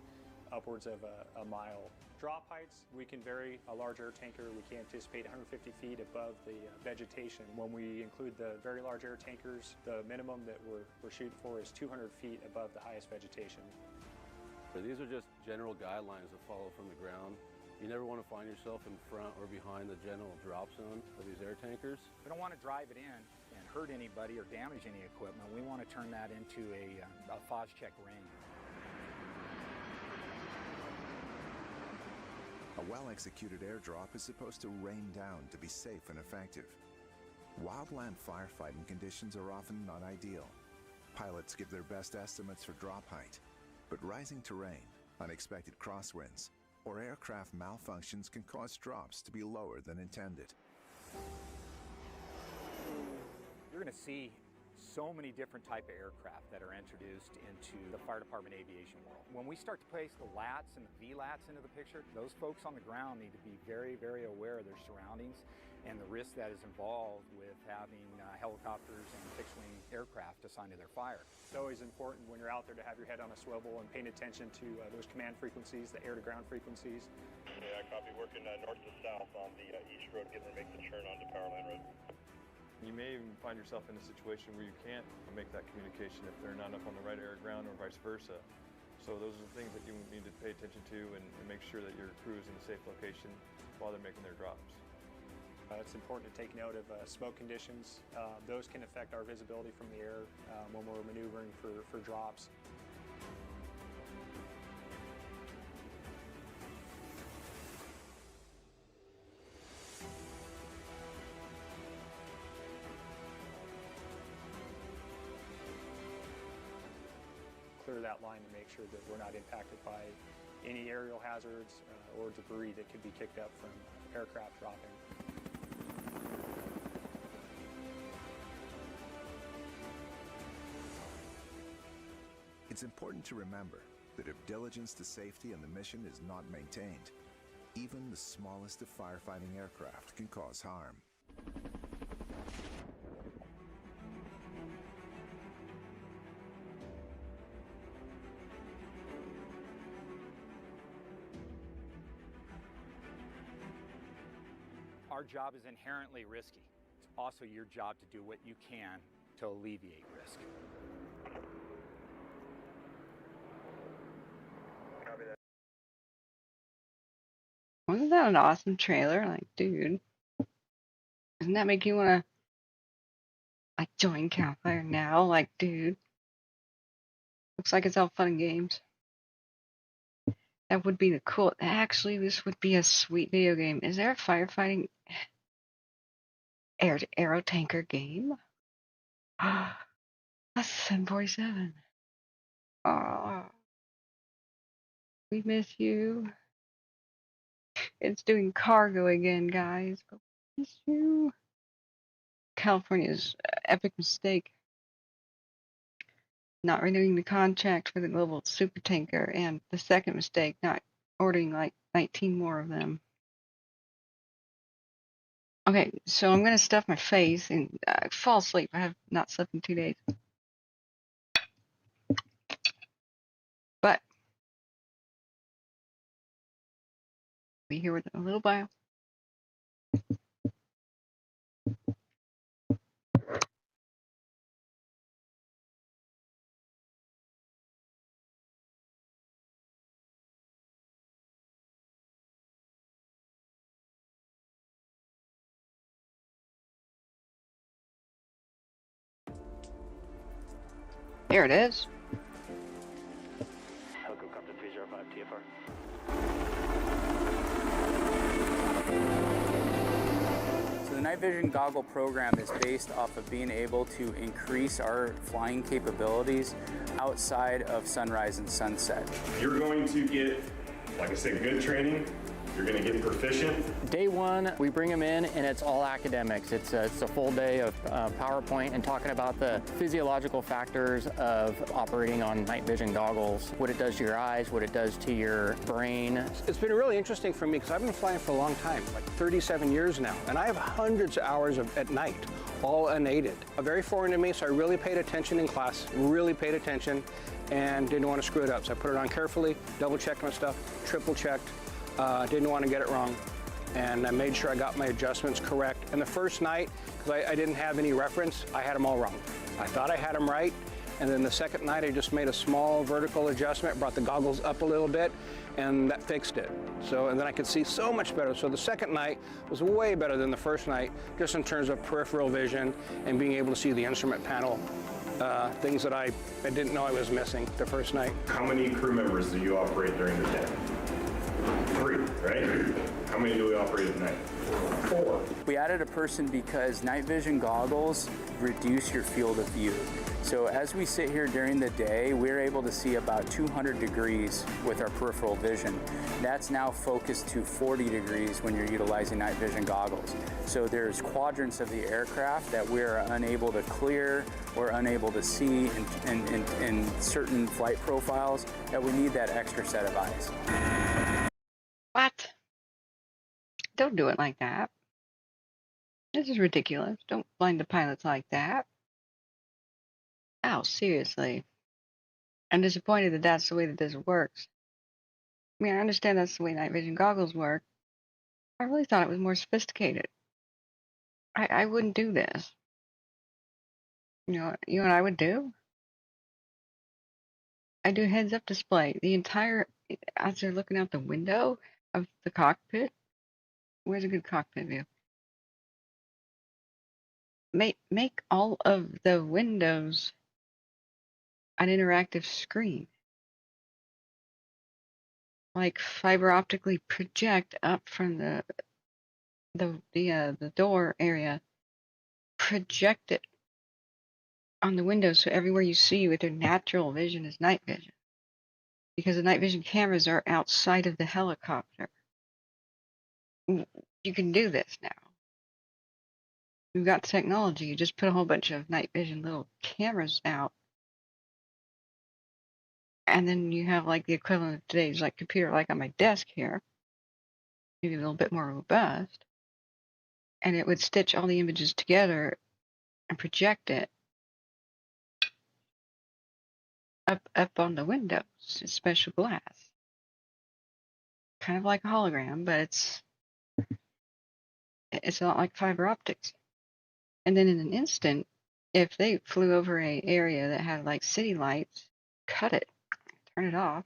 Speaker 24: upwards of a mile. Drop heights, we can vary. A large air tanker, we can anticipate 150 feet above the vegetation. When we include the very large air tankers, the minimum that we're shooting for is 200 feet above the highest vegetation.
Speaker 23: These are just general guidelines to follow from the ground. You never want to find yourself in front or behind the general drop zone of these air tankers.
Speaker 22: We don't want to drive it in and hurt anybody or damage any equipment. We want to turn that into a FOS check range.
Speaker 3: A well-executed airdrop is supposed to rain down to be safe and effective. Wildland firefighting conditions are often not ideal. Pilots give their best estimates for drop height, but rising terrain, unexpected crosswinds, or aircraft malfunctions can cause drops to be lower than intended.
Speaker 22: You're going to see so many different type of aircraft that are introduced into the fire department aviation world. When we start to place the LATs and the VLATs into the picture, those folks on the ground need to be very, very aware of their surroundings and the risk that is involved with having helicopters and fixed-wing aircraft assigned to their fire.
Speaker 24: It's always important when you're out there to have your head on a swivel and paying attention to those command frequencies, the air-to-ground frequencies.
Speaker 17: Yeah, I copy. Working north to south on the east road, getting ready to make the turn onto Powerline Road.
Speaker 18: You may even find yourself in a situation where you can't make that communication if they're not up on the right air ground or vice versa. So those are the things that you need to pay attention to and make sure that your crew is in a safe location while they're making their drops.
Speaker 24: It's important to take note of smoke conditions. Those can affect our visibility from the air when we're maneuvering for drops. Clear that line to make sure that we're not impacted by any aerial hazards or debris that could be kicked up from aircraft dropping.
Speaker 3: It's important to remember that if diligence to safety and the mission is not maintained, even the smallest of firefighting aircraft can cause harm.
Speaker 22: Our job is inherently risky. It's also your job to do what you can to alleviate risk.
Speaker 4: Wasn't that an awesome trailer? Like, dude, doesn't that make you want to, like, join Cal Fire now? Like, dude, looks like it's all fun and games. That would be the cool. Actually, this would be a sweet video game. Is there a firefighting aero tanker game? That's 747. Oh, we miss you. It's doing cargo again, guys. But we miss you. California's epic mistake. Not renewing the contract for the global supertanker, and the second mistake, not ordering like 19 more of them. Okay, so I'm gonna stuff my face and fall asleep. I have not slept in 2 days. But be here with a little bio. There it is.
Speaker 19: Helicopter 305 TFR.
Speaker 20: So the night vision goggle program is based off of being able to increase our flying capabilities outside of sunrise and sunset.
Speaker 25: You're going to get, like I said, good training. You're going to get proficient.
Speaker 26: Day one, we bring them in and it's all academics. It's a full day of PowerPoint and talking about the physiological factors of operating on night vision goggles, what it does to your eyes, what it does to your brain.
Speaker 27: It's been really interesting for me because I've been flying for a long time, like 37 years now, and I have hundreds of hours at night, all unaided. Very foreign to me, so I really paid attention in class, really paid attention, and didn't want to screw it up. So I put it on carefully, double-checked my stuff, triple-checked. Didn't want to get it wrong, and I made sure I got my adjustments correct. And the first night, because I didn't have any reference, I had them all wrong. I thought I had them right, And then the second night, I just made a small vertical adjustment, brought the goggles up a little bit, and that fixed it. So, and then I could see so much better. So the second night was way better than the first night, just in terms of peripheral vision and being able to see the instrument panel, things that I didn't know I was missing the first night.
Speaker 25: How many crew members do you operate during the day? 3, right? How many do we operate at night? 4.
Speaker 20: We added a person because night vision goggles reduce your field of view. So as we sit here during the day, we're able to see about 200 degrees with our peripheral vision. That's now focused to 40 degrees when you're utilizing night vision goggles. So there's quadrants of the aircraft that we're unable to clear or unable to see in certain flight profiles that we need that extra set of eyes.
Speaker 4: What? Don't do it like that. This is ridiculous. Don't blind the pilots like that. Oh, seriously. I'm disappointed that that's the way that this works. I mean, I understand that's the way night vision goggles work. I really thought it was more sophisticated. I wouldn't do this. You know what you and I would do? I do heads-up display. The entire, as they're looking out the window of the cockpit. Where's a good cockpit view? Make all of the windows an interactive screen. Like fiber optically project up from the door area. Project it on the windows so everywhere you see with your natural vision is night vision. Because the night vision cameras are outside of the helicopter. You can do this now. We've got technology. You just put a whole bunch of night vision little cameras out. And then you have like the equivalent of today's like computer like on my desk here. Maybe a little bit more robust. And it would stitch all the images together and project it up on the windows. It's special glass. Kind of like a hologram, but it's a lot like fiber optics. And then in an instant, if they flew over an area that had like city lights, cut it, turn it off,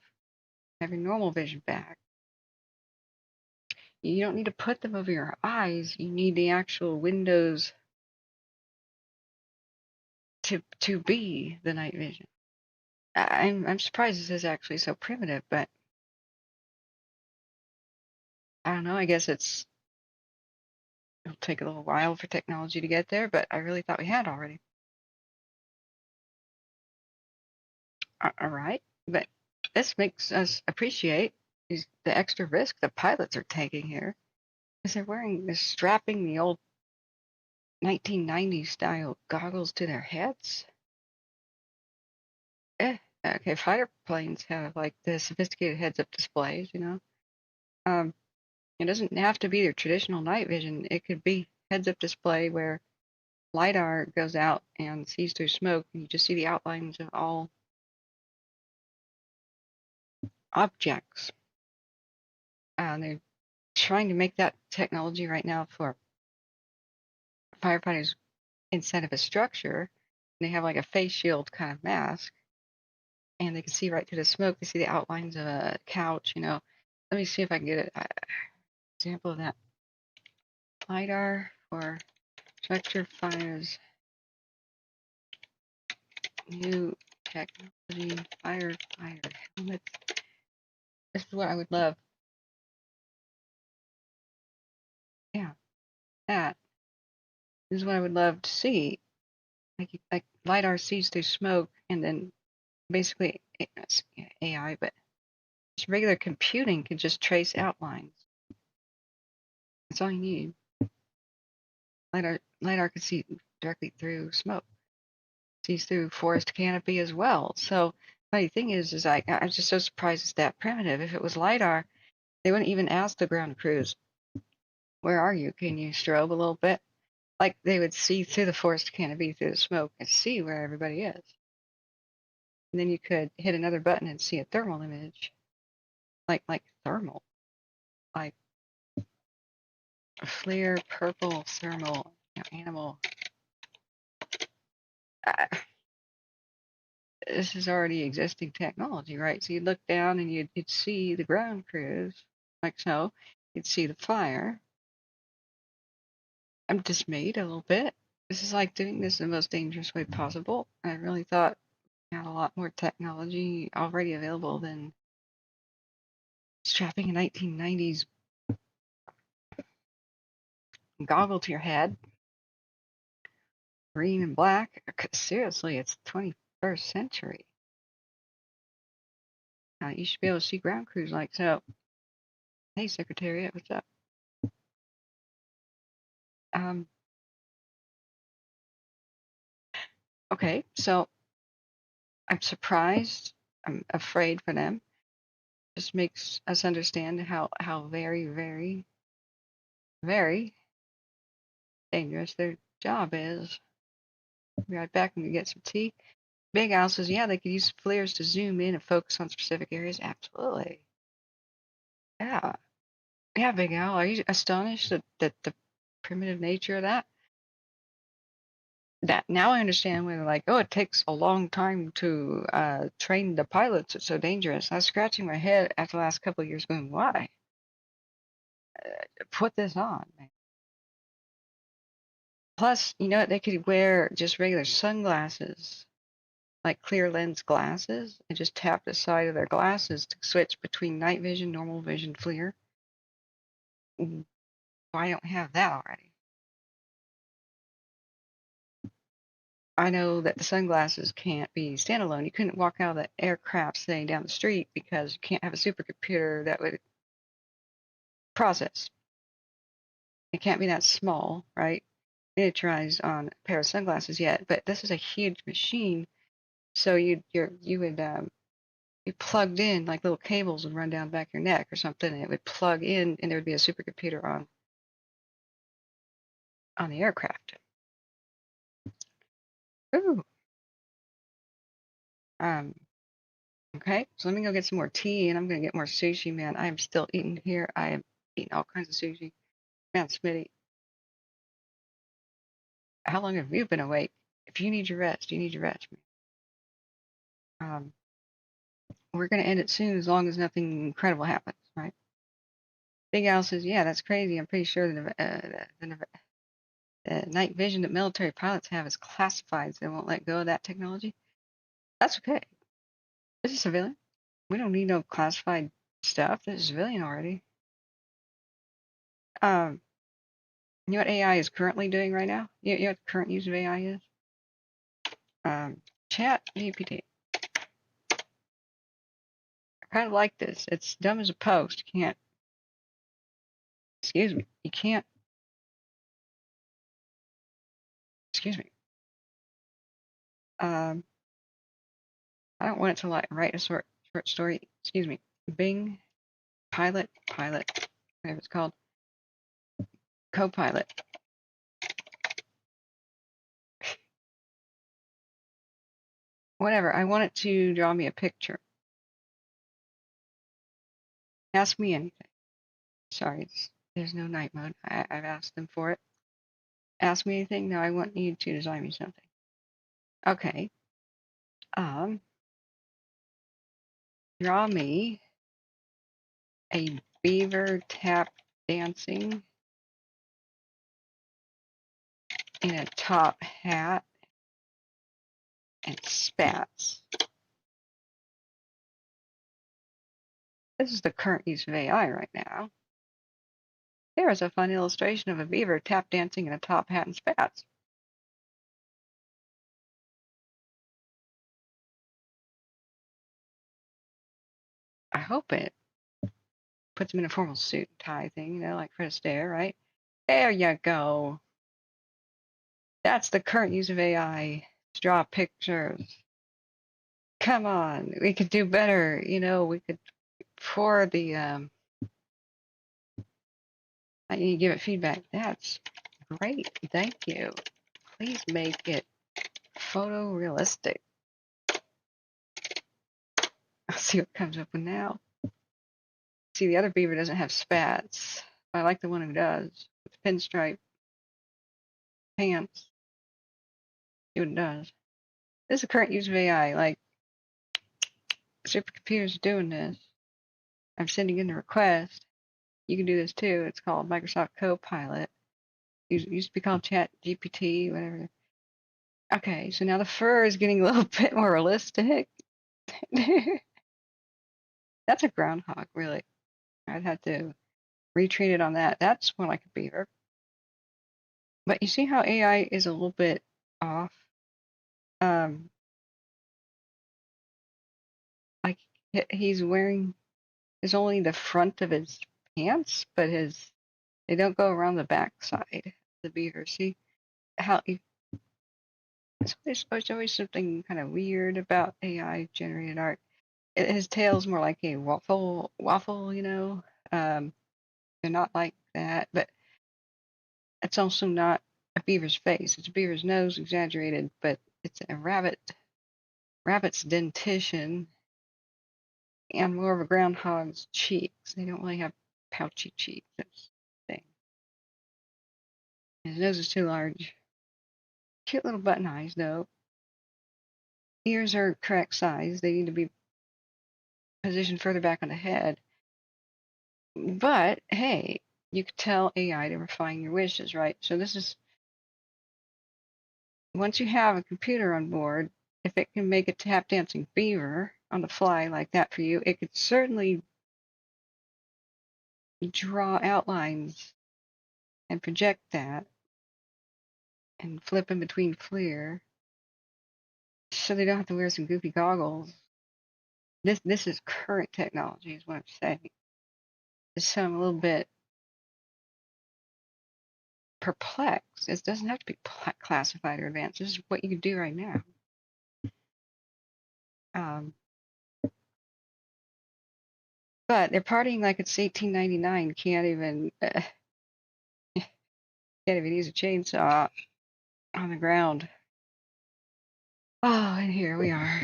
Speaker 4: have your normal vision back. You don't need to put them over your eyes. You need the actual windows to be the night vision. I'm surprised this is actually so primitive, but I don't know. I guess it'll take a little while for technology to get there, but I really thought we had already. All right, but this makes us appreciate the extra risk the pilots are taking here, because they're strapping the old 1990s style goggles to their heads. Okay, fighter planes have like the sophisticated heads-up displays, you know. It doesn't have to be their traditional night vision. It could be heads-up display where LiDAR goes out and sees through smoke, and you just see the outlines of all objects. They're trying to make that technology right now for firefighters inside of a structure. They have like a face shield kind of mask, and they can see right through the smoke. They see the outlines of a couch, you know. Let me see if I can get an example of that. LiDAR for structure fires. New technology, firefighter helmets. This is what I would love. Yeah, that. This is what I would love to see. Like LiDAR sees through smoke, and then basically it's AI, but just regular computing can just trace outlines. That's all you need. LiDAR can see directly through smoke. Sees through forest canopy as well. So funny thing is I'm just so surprised it's that primitive. If it was LiDAR, they wouldn't even ask the ground crews, where are you? Can you strobe a little bit? Like they would see through the forest canopy, through the smoke, and see where everybody is. And then you could hit another button and see a thermal image. Like thermal. Like a FLIR purple thermal, you know, animal. this is already existing technology, right? So you'd look down and you'd see the ground crews, like so. You'd see the fire. I'm dismayed a little bit. This is like doing this in the most dangerous way possible. I really thought we had a lot more technology already available than strapping a 1990s goggle to your head, green and black. Seriously, it's 21st century. You should be able to see ground crews like so. Hey, Secretariat, what's up? Okay, so I'm surprised. I'm afraid for them. Just makes us understand how very, very, very dangerous their job is. Be right back when we get some tea. Big Al says, yeah, they could use flares to zoom in and focus on specific areas. Absolutely. Yeah. Yeah, Big Al, are you astonished that the primitive nature of that? That now I understand when they're like, oh, it takes a long time to train the pilots. It's so dangerous. I was scratching my head after the last couple of years going, why? Put this on, man. Plus, you know what? They could wear just regular sunglasses, like clear lens glasses, and just tap the side of their glasses to switch between night vision, normal vision, FLIR. Why don't have that already? I know that the sunglasses can't be standalone. You couldn't walk out of the aircraft sitting down the street because you can't have a supercomputer that would process. It can't be that small, right? Miniaturized on a pair of sunglasses yet, but this is a huge machine. So you would be plugged in, like little cables would run down the back of your neck or something, and it would plug in, and there would be a supercomputer on the aircraft. Ooh. Okay, so let me go get some more tea, and I'm gonna get more sushi, man. I am still eating here. I am eating all kinds of sushi. Man, Smitty, how long have you been awake? If you need your rest, you need your rest, man. We're gonna end it soon as long as nothing incredible happens, right? Big Al says, yeah, that's crazy. I'm pretty sure the night vision that military pilots have is classified, so they won't let go of that technology. That's okay. This is civilian. We don't need no classified stuff. This is civilian already. You know what AI is currently doing right now? You know what the current use of AI is? Chat GPT. I kind of like this. It's dumb as a post. You can't. Excuse me. You can't. Excuse me. I don't want it to like write a short story. Excuse me. Bing, pilot, whatever it's called, co-pilot. Whatever. I want it to draw me a picture. Ask me anything. Sorry, there's no night mode. I've asked them for it. Ask me anything. No, I want you to design me something. Okay. Draw me a beaver tap dancing in a top hat and spats. This is the current use of AI right now. Here is a fun illustration of a beaver tap dancing in a top hat and spats. I hope it puts him in a formal suit and tie thing, you know, like Fred Astaire, right? There you go. That's the current use of AI to draw pictures. Come on, we could do better. You know, we could for the I need to give it feedback. That's great. Thank you. Please make it photorealistic. I'll see what comes up with now. See, the other beaver doesn't have spats. I like the one who does. With pinstripe pants. See what it does. This is the current use of AI. Like, supercomputers are doing this. I'm sending in a request. You can do this too. It's called Microsoft Copilot. It used to be called Chat GPT, whatever. Okay, so now the fur is getting a little bit more realistic. That's a groundhog, really. I'd have to retrain it on that. That's more like a beaver. But you see how AI is a little bit off? Like he's wearing is only the front of his pants, but they don't go around the back side of the beaver. See how there's always something kind of weird about AI generated art. His tail's more like a waffle, you know. They're not like that, but it's also not a beaver's face. It's a beaver's nose exaggerated, but it's a rabbit's dentition and more of a groundhog's cheeks. They don't really have pouchy cheeks. That's the thing. His nose is too large. Cute little button eyes, though. Ears are correct size. They need to be positioned further back on the head. But, hey, you could tell AI to refine your wishes, right? So this is, once you have a computer on board, if it can make a tap dancing beaver on the fly like that for you, it could certainly draw outlines and project that and flip in between FLIR so they don't have to wear some goofy goggles. This is current technology is what I'm saying. So I'm a little bit perplexed. It doesn't have to be classified or advanced. This is what you can do right now. But they're partying like it's 1899. Can't even use a chainsaw on the ground. Oh, and here we are.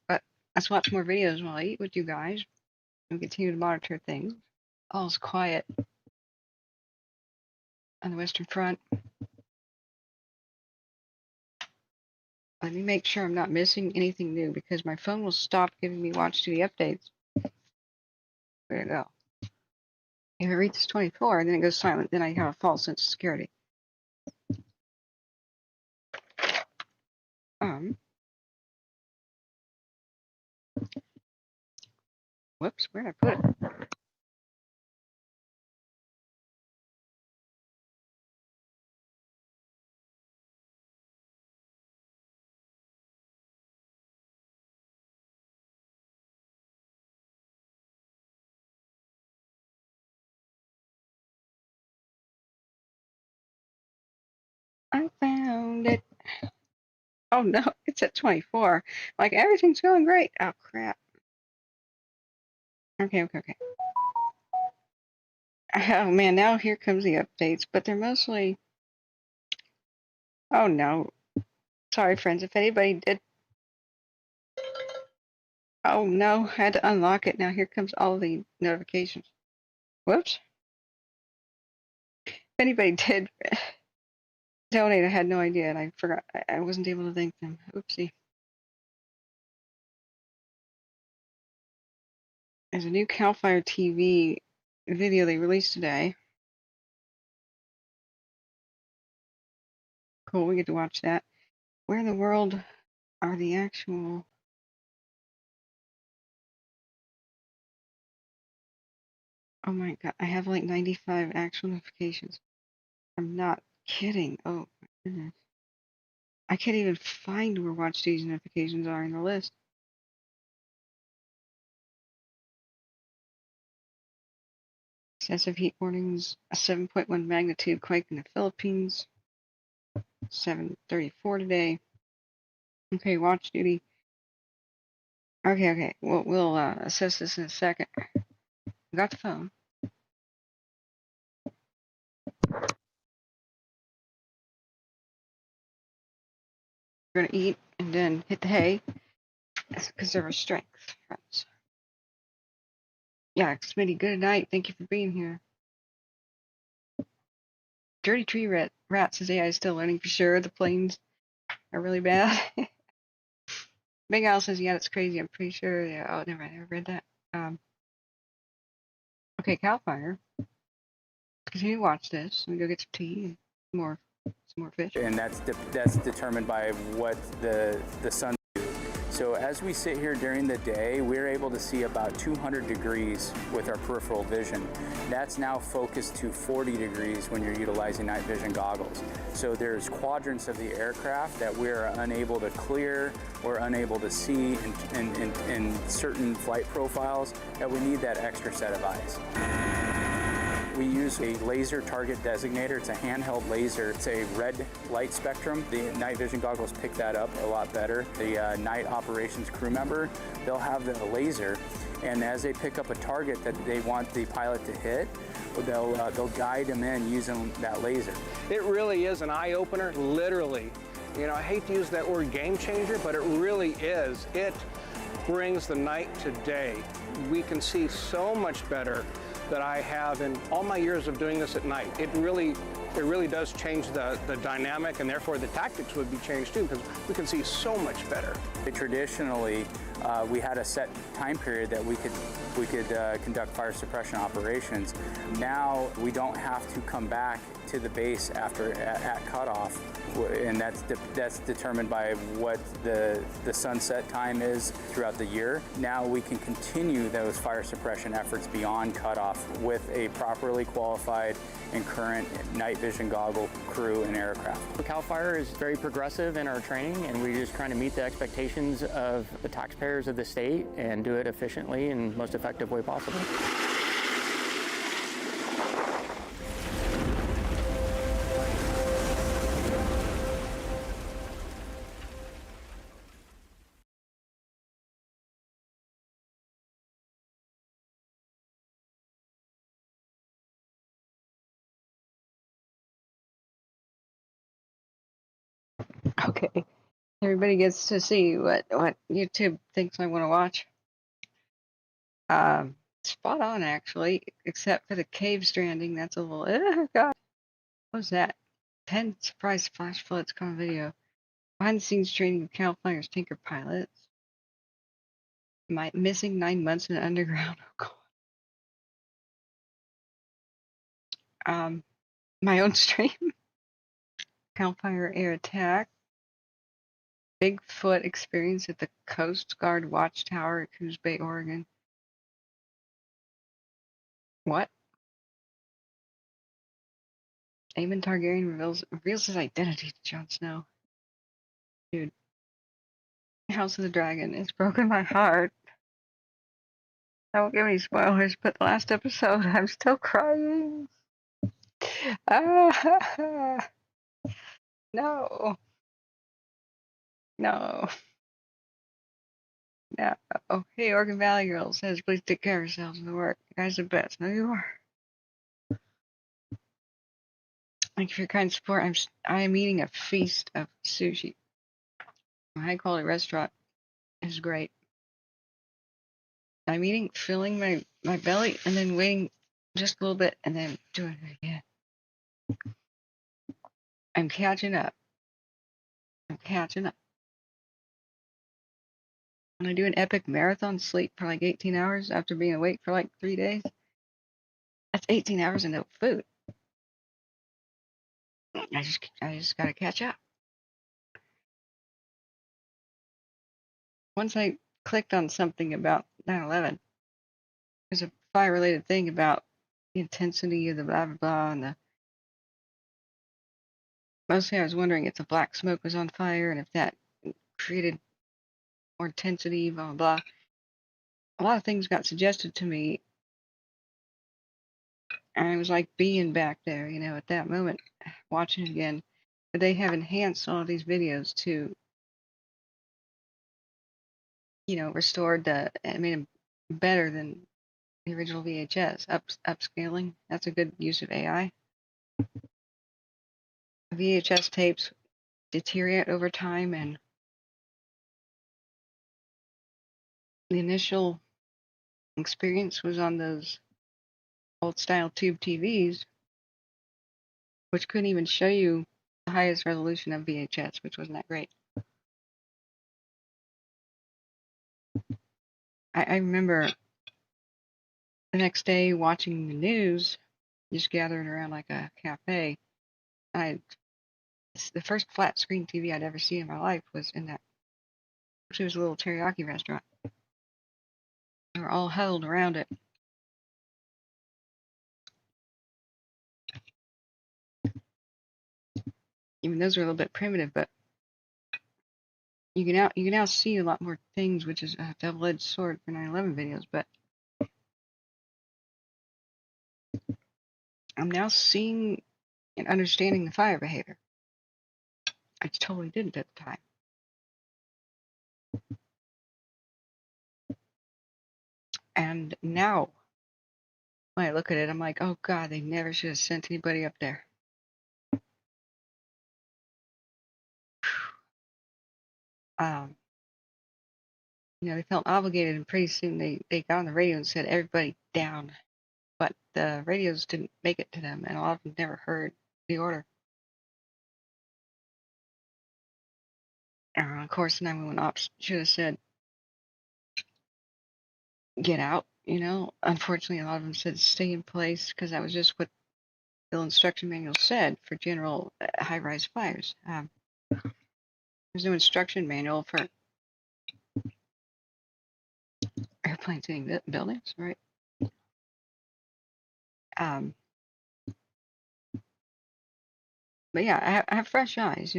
Speaker 4: But let's watch more videos while I eat with you guys and continue to monitor things. All's quiet on the Western Front. Let me make sure I'm not missing anything new because my phone will stop giving me watch duty updates. Where'd it go? If it reaches 24, then it goes silent. Then I have a false sense of security. Whoops, where'd I put it? I found it. Oh no, it's at 24. Like everything's going great. Oh crap. Okay. Oh man, now here comes the updates, but they're mostly. Oh no. Sorry, friends. If anybody did. Oh no, I had to unlock it. Now here comes all the notifications. Whoops. If anybody did donate, I had no idea, and I forgot. I wasn't able to thank them. Oopsie. There's a new CAL FIRE TV video they released today. Cool, we get to watch that. Where in the world are the actual... Oh my god, I have like 95 actual notifications. I'm not kidding. Oh my goodness. I can't even find where watch these notifications are in the list. Excessive heat warnings, a 7.1 magnitude quake in the Philippines. 7:34 today. Okay, watch duty. Okay. We'll assess this in a second. Got the phone. We're gonna eat and then hit the hay. That's because of our strength, friends. Yeah, Smitty, good night. Thank you for being here. Dirty Tree Rat says AI is still learning for sure. The planes are really bad. Big Al says, yeah, that's crazy. I'm pretty sure. Yeah. Oh, never mind. I never read that. Okay, Cal Fire. Continue to watch this. Let me go get some tea and some more fish.
Speaker 20: And that's determined by what the sun. So as we sit here during the day, we're able to see about 200 degrees with our peripheral vision. That's now focused to 40 degrees when you're utilizing night vision goggles. So there's quadrants of the aircraft that we're unable to clear or unable to see in certain flight profiles that we need that extra set of eyes. We use a laser target designator. It's a handheld laser. It's a red light spectrum. The night vision goggles pick that up a lot better. The night operations crew member, they'll have the laser, and as they pick up a target that they want the pilot to hit, they'll guide them in using that laser.
Speaker 27: It really is an eye-opener, literally. You know, I hate to use that word game changer, but it really is. It brings the night to day. We can see so much better that I have in all my years of doing this at night. It really does change the dynamic, and therefore the tactics would be changed too, because we can see so much better.
Speaker 20: Traditionally, we had a set time period that we could conduct fire suppression operations. Now we don't have to come back to the base at cutoff, and that's determined by what the sunset time is throughout the year. Now we can continue those fire suppression efforts beyond cutoff with a properly qualified and current night vision goggle crew and aircraft.
Speaker 26: CAL FIRE is very progressive in our training, and we're just trying to meet the expectations of the taxpayers of the state and do it efficiently and most effective way possible.
Speaker 4: Okay. Everybody gets to see what YouTube thinks I want to watch. Spot on, actually, except for the cave stranding. That's a little, oh God. What was that? 10 surprise flash floods come video. Behind the scenes training of CAL FIRE's tanker pilots. Missing 9 months in the underground. Oh God. My own stream. CAL FIRE air attack. Bigfoot experience at the Coast Guard Watchtower at Coos Bay, Oregon. What? Aemon Targaryen reveals his identity to Jon Snow. Dude. House of the Dragon. It's broken my heart. I won't give any spoilers, but the last episode, I'm still crying. Ah, no. No. No. Oh, hey, Oregon Valley Girl says, please take care of yourselves in the work. You guys are the best. No, you are. Thank you for your kind support. I am eating a feast of sushi. A high quality restaurant is great. I'm eating, filling my belly, and then waiting just a little bit, and then doing it again. I'm catching up. I'm catching up. When I do an epic marathon sleep for like 18 hours after being awake for like 3 days, that's 18 hours of no food. I just gotta catch up. Once I clicked on something about 9/11, there's a fire-related thing about the intensity of the blah blah blah, and mostly I was wondering if the black smoke was on fire and if that created more intensity, blah blah blah. A lot of things got suggested to me, and I was like being back there, at that moment, watching it again. But they have enhanced all of these videos to, restored and made them better than the original VHS. Upscaling, that's a good use of AI. VHS tapes deteriorate over time, and the initial experience was on those old style tube TVs, which couldn't even show you the highest resolution of VHS, which wasn't that great. I remember the next day watching the news, just gathered around like a cafe. The first flat screen TV I'd ever seen in my life was in that. It was a little teriyaki restaurant. We were all huddled around it. Even those were a little bit primitive, but you can now see a lot more things, which is a double-edged sword for 9/11 videos. But I'm now seeing and understanding the fire behavior. I totally didn't at the time. And now, when I look at it, I'm like, oh God, they never should have sent anybody up there. They felt obligated, and pretty soon they got on the radio and said, everybody down. But the radios didn't make it to them, and a lot of them never heard the order. Of course, 911 ops should have said, get out, Unfortunately, a lot of them said stay in place, because that was just what the instruction manual said for general high-rise fires. There's no instruction manual for airplanes hitting buildings, right? But yeah, I have fresh eyes,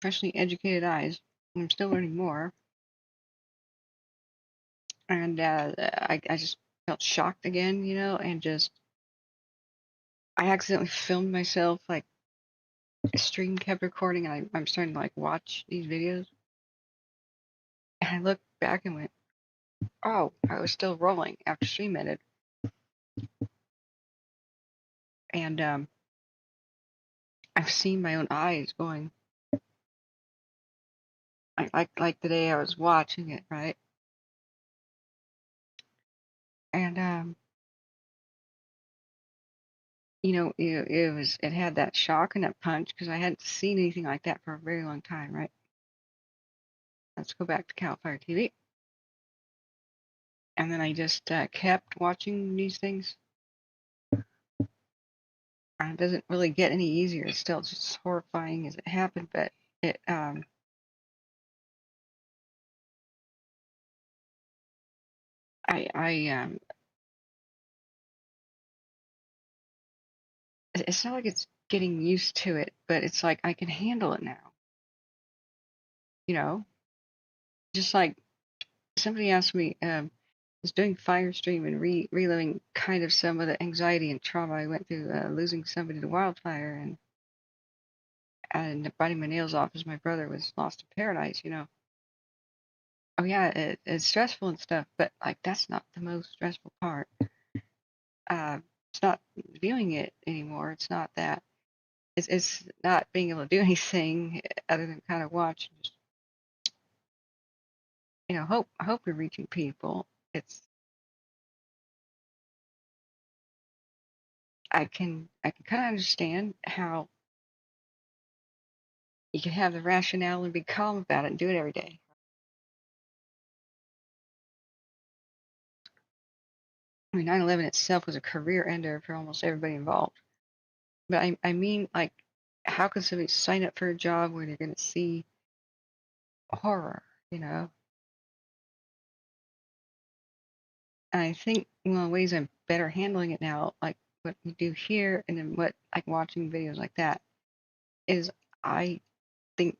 Speaker 4: freshly educated eyes. I'm still learning more. And I just felt shocked again, and just, I accidentally filmed myself, like, the stream kept recording, and I'm starting to, like, watch these videos. And I looked back and went, oh, I was still rolling after stream ended. And I've seen my own eyes going, like the day I was watching it, right? And it had that shock and that punch, because I hadn't seen anything like that for a very long time, right? Let's go back to Cal Fire TV. And then I just kept watching these things. And it doesn't really get any easier. It's still just as horrifying as it happened, but it it's not like it's getting used to it, but it's like I can handle it now. Just like somebody asked me, was doing Firestream and reliving kind of some of the anxiety and trauma I went through losing somebody to wildfire and biting my nails off as my brother was lost to paradise, Oh yeah, it's stressful and stuff, but like that's not the most stressful part. It's not viewing it anymore. It's not that. It's not being able to do anything other than kind of watch. And just, hope we're reaching people. I can kind of understand how you can have the rationale and be calm about it and do it every day. I mean, 9/11 itself was a career ender for almost everybody involved. But I mean, like, how can somebody sign up for a job where they're going to see horror, And I think one of the ways I'm better handling it now, like what we do here and then what, like watching videos like that, is I think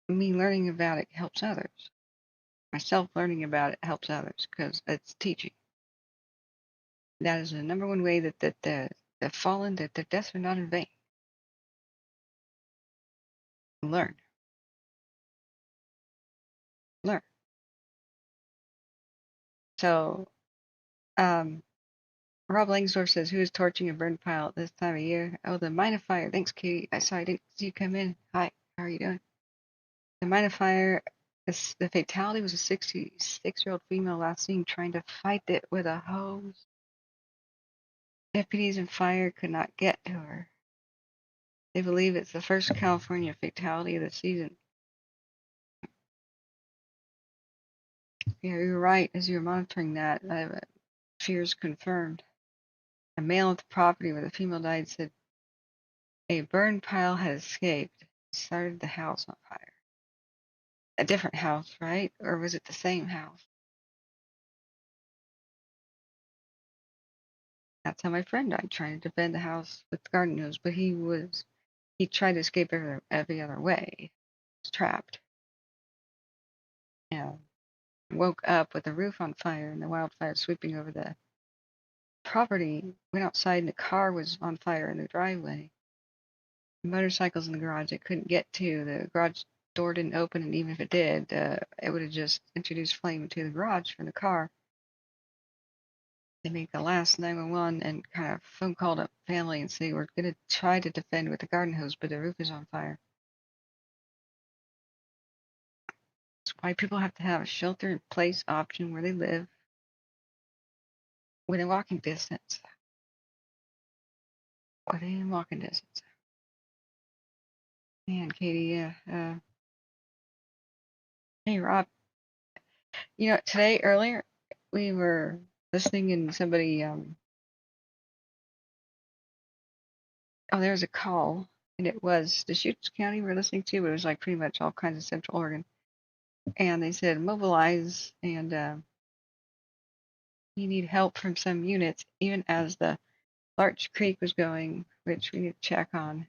Speaker 4: me learning about it helps others. Myself learning about it helps others because it's teaching. That is the number one way that the fallen, that their deaths are not in vain. Learn. So, Rob Langsdorff says, who is torching a burn pile at this time of year? Oh, the Mine of Fire. Thanks, Katie. I didn't see you come in. Hi, how are you doing? The Mine of Fire, the fatality was a 66-year-old female last seen trying to fight it with a hose. Deputies and fire could not get to her. They believe it's the first California fatality of the season. Yeah, you're right. As you're monitoring that, fears confirmed. A male at the property where the female died said a burn pile had escaped, started the house on fire. A different house, right? Or was it the same house? That's how my friend died, trying to defend the house with the garden hose, but he tried to escape every other way. He was trapped. Yeah. Woke up with the roof on fire and the wildfire sweeping over the property. Went outside and the car was on fire in the driveway. Motorcycles in the garage it couldn't get to. The garage door didn't open, and even if it did, it would have just introduced flame into the garage from the car. They made the last 911 and kind of phone called up family and said, we're going to try to defend with the garden hose, but the roof is on fire. That's why people have to have a shelter-in-place option where they live within walking distance. Within walking distance. Man, Katie, hey, Rob. You know, today, earlier, we were listening and somebody, there was a call, and it was Deschutes County we were listening to, but it was like pretty much all kinds of Central Oregon. And they said, mobilize, and you need help from some units, even as the Larch Creek was going, which we need to check on.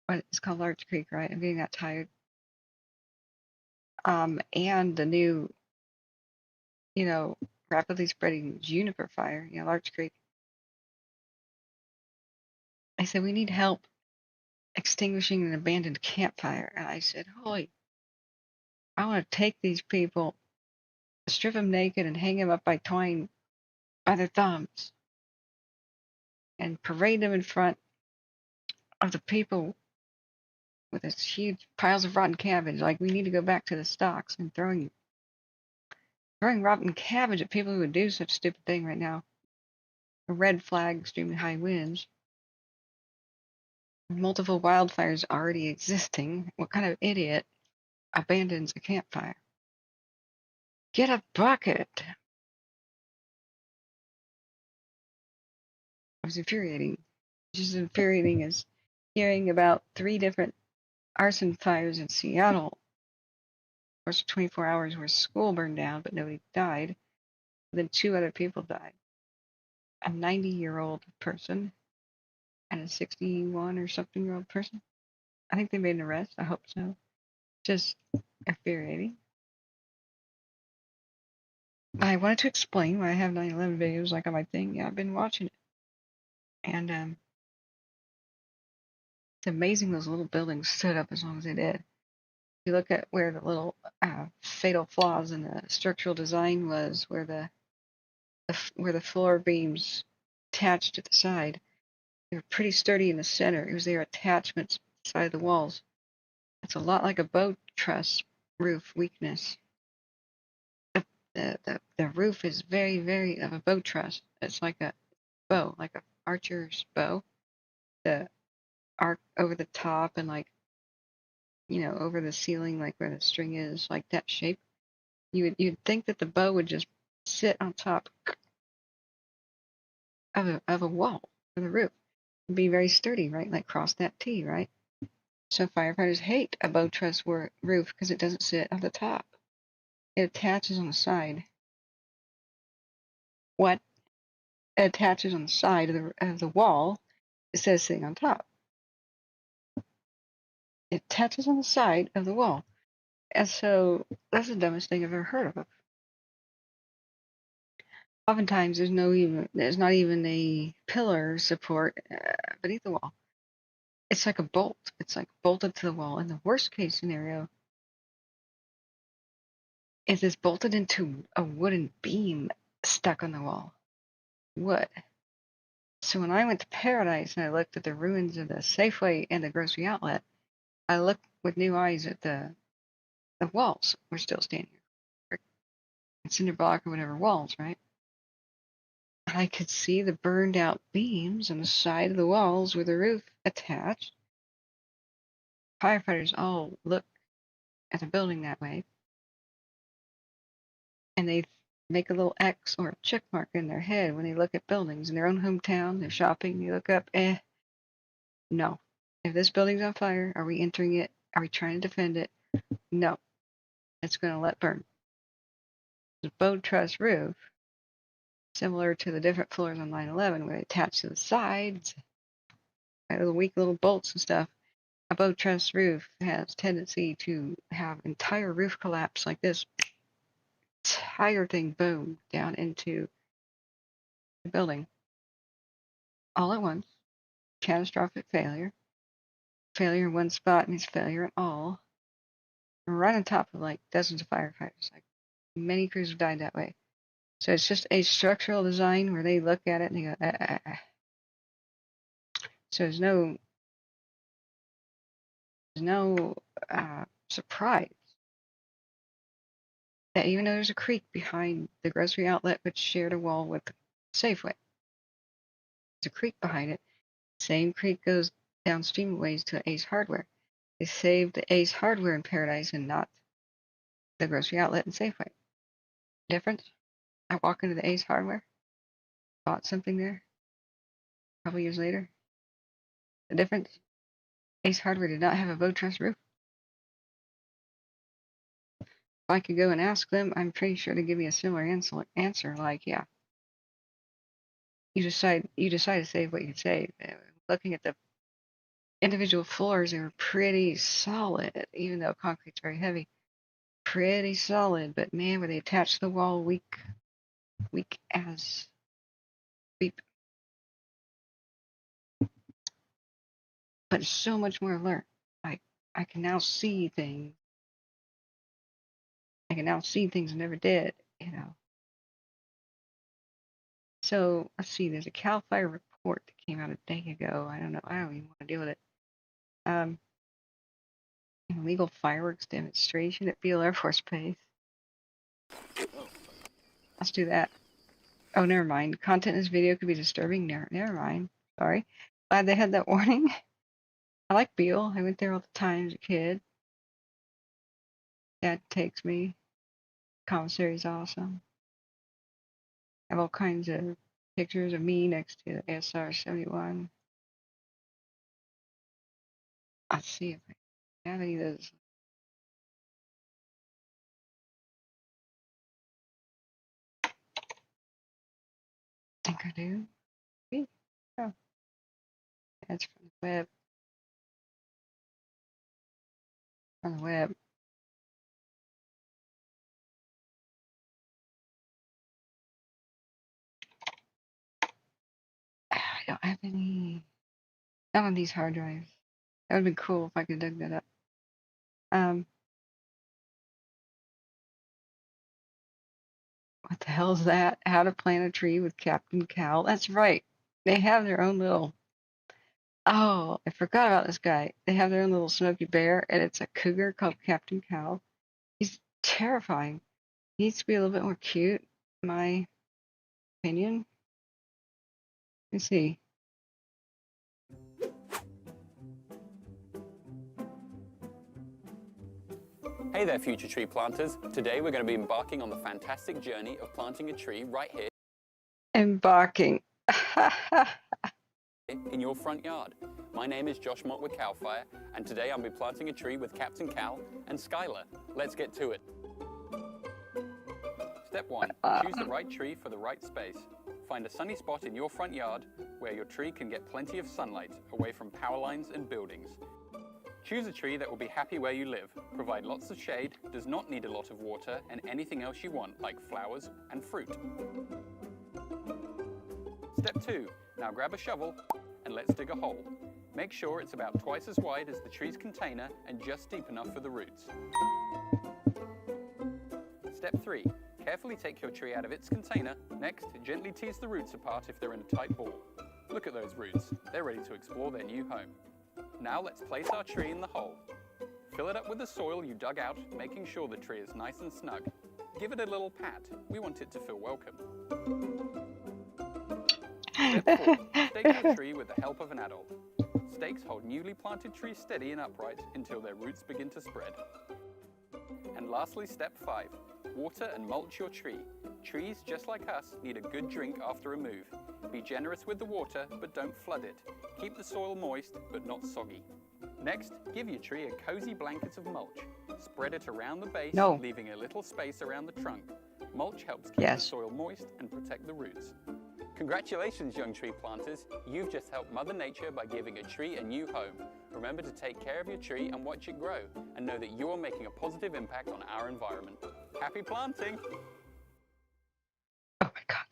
Speaker 4: What it's called Larch Creek, right? I'm getting that tired. And the new, rapidly spreading Juniper fire, Larch Creek. I said, we need help extinguishing an abandoned campfire. And I said, holy, I want to take these people, strip them naked and hang them up by twine by their thumbs and parade them in front of the people with this huge piles of rotten cabbage. Like, we need to go back to the stocks and throwing rotten cabbage at people who would do such a stupid thing right now. A red flag, extremely high winds. Multiple wildfires already existing. What kind of idiot abandons a campfire? Get a bucket. It was infuriating. Just as infuriating as hearing about 3 different arson fires in Seattle. Of course, 24 hours where school burned down, but nobody died. Then 2 other people died. A 90-year-old person and a 61 or something year old person. I think they made an arrest. I hope so. Just infuriating. I wanted to explain why I have 9/11 videos like on my thing. Yeah, I've been watching it. And it's amazing those little buildings stood up as long as they did. If you look at where the little fatal flaws in the structural design was, where the floor beams attached to the side, they were pretty sturdy in the center. It was their attachments side the walls. It's a lot like a bow truss roof weakness. The roof is very, very of a bow truss. It's like a bow, like a archer's bow. The arc over the top and over the ceiling, like where the string is, like that shape. You'd think that the bow would just sit on top of a wall of the roof. It'd be very sturdy, right? Like cross that T, right? So firefighters hate a bow truss roof because it doesn't sit on the top. It attaches on the side. What attaches on the side of the wall, it says sitting on top. It attaches on the side of the wall. And so that's the dumbest thing I've ever heard of. Oftentimes there's not even a pillar support beneath the wall. It's like a bolt. It's like bolted to the wall. And the worst case scenario is it's bolted into a wooden beam stuck on the wall. Wood. So when I went to Paradise and I looked at the ruins of the Safeway and the grocery outlet, I looked with new eyes at the walls were still standing. Cinder block or whatever walls, right? I could see the burned out beams on the side of the walls with the roof attached. Firefighters all look at the building that way. and they make a little X or a check mark in their head when they look at buildings in their own hometown. They're shopping. You look up, no. If this building's on fire, are we entering it? Are we trying to defend it? No. It's going to let burn. The bow truss roof, similar to the different floors on 9/11, where they attach to the sides, by the weak little bolts and stuff. A bow truss roof has tendency to have entire roof collapse like this. Entire thing boom down into the building. All at once. Catastrophic failure. Failure in one spot means failure in all. Right on top of like dozens of firefighters. Like many crews have died that way. So it's just a structural design where they look at it and they go, So there's no surprise that even though there's a creek behind the grocery outlet which shared a wall with Safeway, there's a creek behind it. Same creek goes downstream ways to Ace Hardware. They saved the Ace Hardware in Paradise and not the grocery outlet and Safeway. Difference? I walk into the Ace Hardware, bought something there. A couple years later, the difference? Ace Hardware did not have a bow truss roof. If I could go and ask them, I'm pretty sure they'd give me a similar answer. Like, yeah, you decide to save what you could save. Looking at the individual floors, they were pretty solid, even though concrete's very heavy. Pretty solid, but man, were they attached to the wall, weak as beep. But so much more alert. I can now see things. I can now see things I never did, you know. So let's see. There's a Cal Fire report that came out a day ago. I don't know. I don't even want to deal with it. Illegal fireworks demonstration at Beale Air Force Base. Let's do that. Oh, never mind. Content in this video could be disturbing. Never mind. Sorry. Glad they had that warning. I like Beale. I went there all the time as a kid. Dad takes me. Commissary's awesome. I have all kinds of pictures of me next to the ASR-71. Let's see if I have any of those. I think I do. Oh, that's from the web. From the web. I don't have any. Not on these hard drives. That would have been cool if I could dug that up. What the hell is that? How to plant a tree with Captain Cal. That's right. They have their own little. Oh, I forgot about this guy. They have their own little Smokey Bear, and it's a cougar called Captain Cal. He's terrifying. He needs to be a little bit more cute, in my opinion. Let's see.
Speaker 2: Hey there, future tree planters. Today we're going to be embarking on the fantastic journey of planting a tree right here.
Speaker 4: Embarking.
Speaker 2: In your front yard. My name is Josh Mott with CAL FIRE, and today I'll be planting a tree with Captain Cal and Skylar. Let's get to it. Step 1. Choose the right tree for the right space. Find a sunny spot in your front yard where your tree can get plenty of sunlight away from power lines and buildings. Choose a tree that will be happy where you live, provide lots of shade, does not need a lot of water, and anything else you want, like flowers and fruit. Step 2. Now grab a shovel and let's dig a hole. Make sure it's about twice as wide as the tree's container and just deep enough for the roots. Step 3. Carefully take your tree out of its container. Next, gently tease the roots apart if they're in a tight ball. Look at those roots. They're ready to explore their new home. Now let's place our tree in the hole. Fill it up with the soil you dug out, making sure the tree is nice and snug. Give it a little pat. We want it to feel welcome. Step 4. Stake your tree with the help of an adult. Stakes hold newly planted trees steady and upright until their roots begin to spread. And lastly, step 5. water and mulch your tree. Trees, just like us, need a good drink after a move. Be generous with the water, but don't flood it. Keep the soil moist, but not soggy. Next, give your tree a cozy blanket of mulch. Spread it around the base, leaving a little space around the trunk. Mulch helps keep the soil moist and protect the roots. Congratulations, young tree planters. You've just helped Mother Nature by giving a tree a new home. Remember to take care of your tree and watch it grow, and know that you're making a positive impact on our environment. Happy planting!
Speaker 4: Oh my God.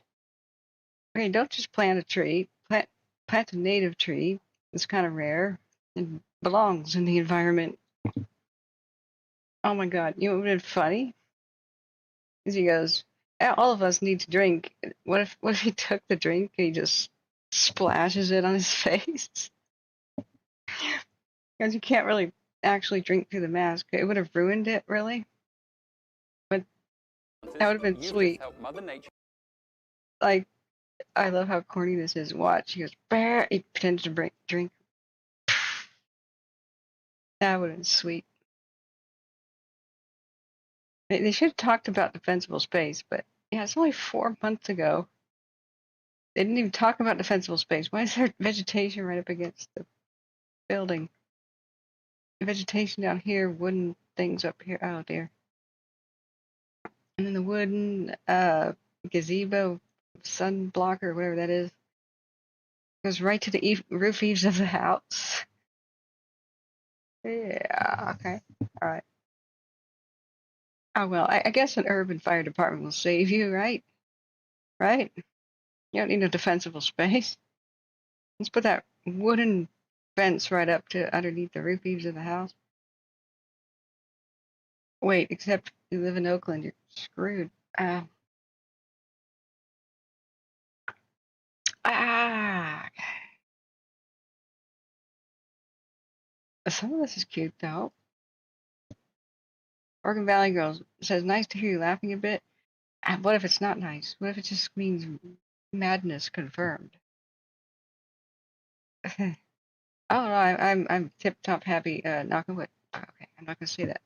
Speaker 4: Okay, don't just plant a tree. Plant a native tree. It's kind of rare and belongs in the environment. Oh my God. You know what would have been funny? Is he goes, all of us need to drink. What if he took the drink and he just splashes it on his face? Because you can't really actually drink through the mask. It would have ruined it, really. But that would have been sweet. Like, I love how corny this is. Watch. He goes, bear. He pretends to drink. That would have been sweet. They should have talked about defensible space, but yeah, it's only 4 months ago. They didn't even talk about defensible space. Why is there vegetation right up against the building? Vegetation down here, wooden things up here. Oh dear. And then the wooden gazebo, sun blocker, whatever that is, goes right to the roof eaves of the house. Yeah, okay. All right. Oh, well, I guess an urban fire department will save you, right? Right? You don't need no defensible space. Let's put that wooden fence right up to underneath the roof eaves of the house. Wait, except you live in Oakland, you're screwed. Okay. Some of this is cute, though. Oregon Valley Girls says, nice to hear you laughing a bit. What if it's not nice? What if it just means madness confirmed? Oh no, I'm tip top happy. Knock on wood. Okay, I'm not gonna say that.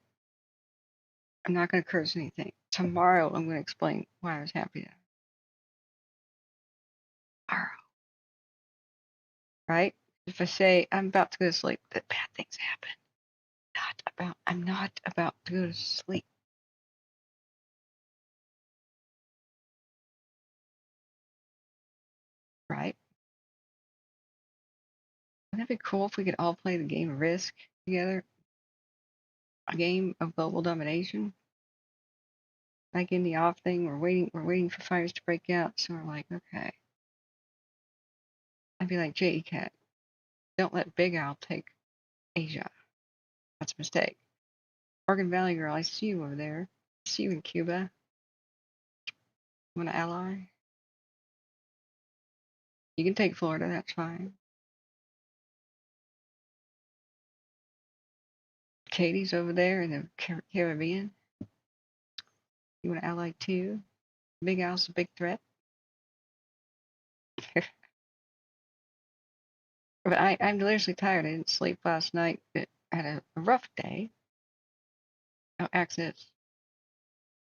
Speaker 4: I'm not gonna curse anything. Tomorrow I'm gonna explain why I was happy. Tomorrow, right? If I say I'm about to go to sleep, that bad things happen. I'm not about to go to sleep. Right? Wouldn't that be cool if we could all play the game of Risk together? A game of global domination? Like in the off thing, we're waiting for fires to break out, so we're like, okay. I'd be like, J.E. Cat, don't let Big Al take Asia. That's a mistake. Oregon Valley Girl, I see you over there. I see you in Cuba. You want to ally? You can take Florida, that's fine. Katie's over there in the Caribbean. You want to ally too? Big Al's a big threat. But I'm deliriously tired. I didn't sleep last night. I had a rough day. No accidents.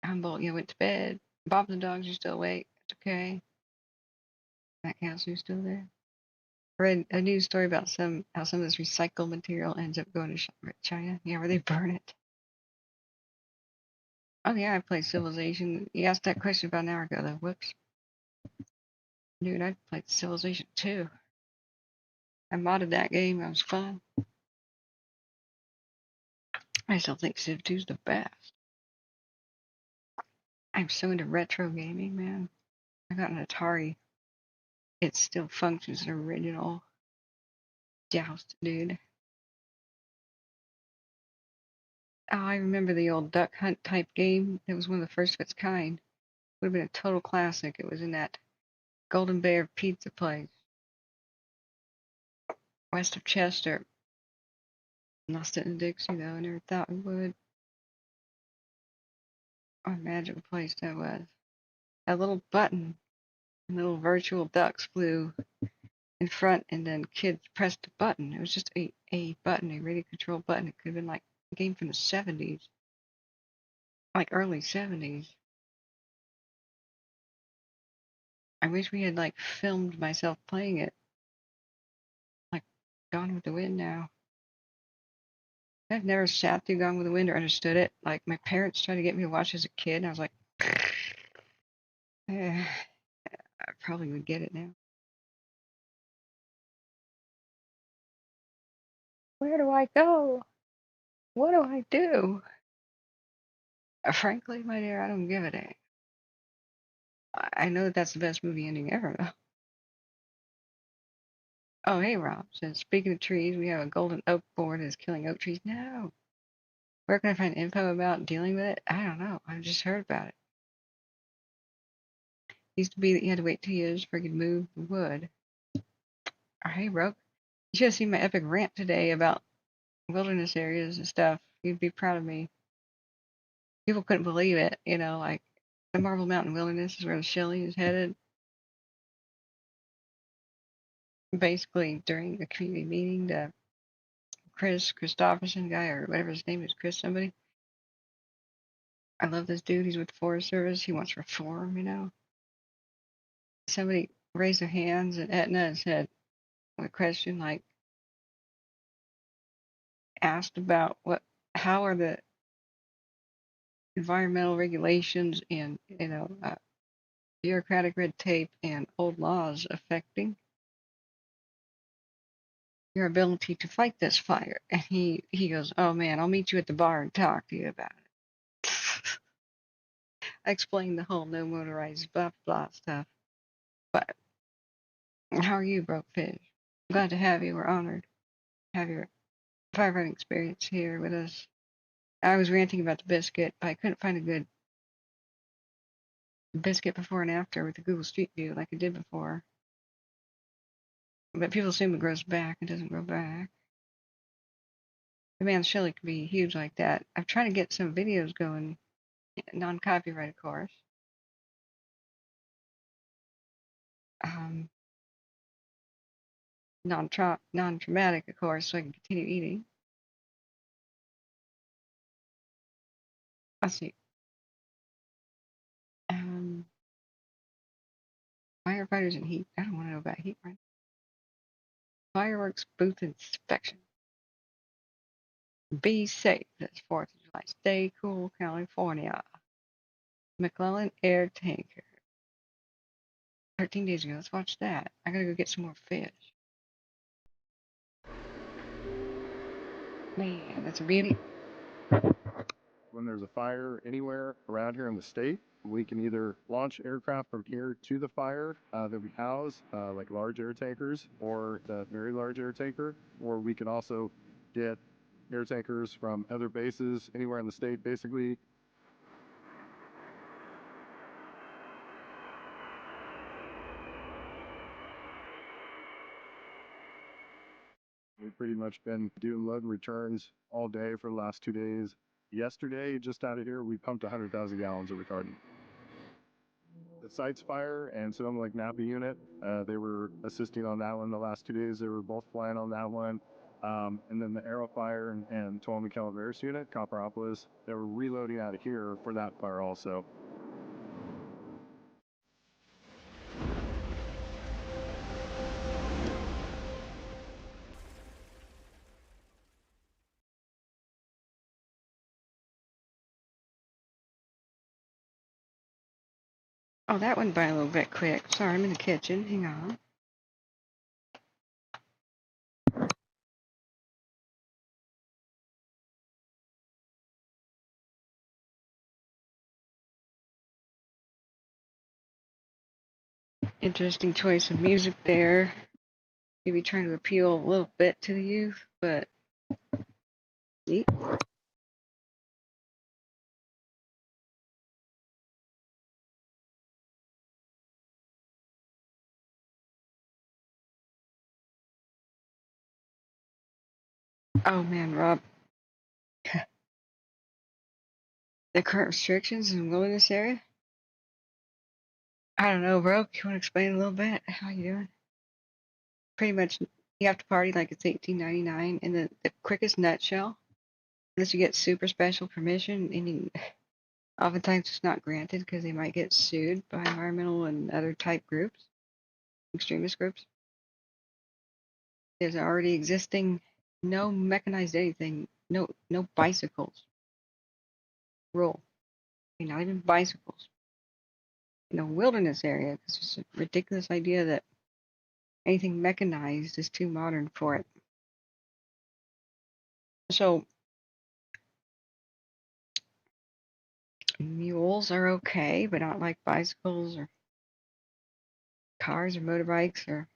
Speaker 4: Humboldt, went to bed. Bob and the dogs are still awake. It's okay. That council's still there. I read a news story about how some of this recycled material ends up going to China. Yeah, where they burn it. Oh yeah, I played Civilization. You asked that question about an hour ago, though. Whoops. Dude, I played Civilization 2. I modded that game. It was fun. I still think Civ 2 is the best. I'm so into retro gaming, man. I got an Atari. It still functions as an original Joust, dude. Oh, I remember the old Duck Hunt type game. It was one of the first of its kind. Would have been a total classic. It was in that Golden Bear pizza place west of Chester. Lost it in Dixie, though. I never thought we would. What a magical place that was. A little button. Little virtual ducks flew in front, and then kids pressed a button. It was just a button, a radio control button. It could have been like a game from the 70s. Like early 70s. I wish we had like filmed myself playing it. Like Gone with the Wind now. I've never sat through Gone with the Wind or understood it. Like my parents tried to get me to watch as a kid, and I was like, I probably would get it now. Where do I go? What do I do? Frankly, my dear, I don't give a damn. I know that that's the best movie ending ever, though. Oh, hey, Rob says, speaking of trees, we have a golden oak board that is killing oak trees. No. Where can I find info about dealing with it? I don't know. I've just heard about it. Used to be that you had to wait 2 years before you could move the wood. Oh, hey, Rogue. You should have seen my epic rant today about wilderness areas and stuff. You'd be proud of me. People couldn't believe it, you know, like the Marble Mountain Wilderness is where the Shelly is headed. Basically, during a community meeting, the Christopherson guy, or whatever his name is, Chris somebody. I love this dude. He's with the Forest Service. He wants reform, you know. Somebody raised their hands at Etna and said a question like, asked about how are the environmental regulations and, you know, bureaucratic red tape and old laws affecting your ability to fight this fire? And he goes, oh man, I'll meet you at the bar and talk to you about it. I explained the whole no motorized blah blah stuff. But how are you, Broke Fish? Glad to have you. We're honored to have your firefighting experience here with us. I was ranting about the biscuit, but I couldn't find a good biscuit before and after with the Google Street View like I did before. But people assume it grows back. It doesn't grow back. The man Shelly could be huge like that. I'm trying to get some videos going, non-copyright, of course. Non-traumatic, of course, so I can continue eating. Let's see. Firefighters and heat. I don't want to know about heat right now. Fireworks booth inspection. Be safe this 4th of July. Stay cool, California. McClellan Air Tanker. 13 days ago. Let's watch that. I gotta go get some more fish. Man, that's a beauty.
Speaker 17: When there's a fire anywhere around here in the state, we can either launch aircraft from here to the fire that we house, like large air tankers or the very large air tanker, or we can also get air tankers from other bases anywhere in the state, basically. We've pretty much been doing load and returns all day for the last 2 days. Yesterday, just out of here, we pumped 100,000 gallons of retardant. The site's fire and Sonoma Lake Napa unit, they were assisting on that one the last 2 days. They were both flying on that one. And then the Arrow Fire and Tuolumne Calaveras unit, Copperopolis, they were reloading out of here for that fire also.
Speaker 4: Oh, that went by a little bit quick. Sorry, I'm in the kitchen. Hang on. Interesting choice of music there. Maybe trying to appeal a little bit to the youth, but neat. Oh man, Rob. The current restrictions in the wilderness area? I don't know, bro. You want to explain a little bit? How you doing? Pretty much, you have to party like it's 1899 in the quickest nutshell. Unless you get super special permission, Oftentimes it's not granted because they might get sued by environmental and other type groups, extremist groups. There's already existing no mechanized anything, no bicycles rule. Not even bicycles in a wilderness area, because it's a ridiculous idea that anything mechanized is too modern for it. So mules are okay, but not like bicycles or cars or motorbikes. Or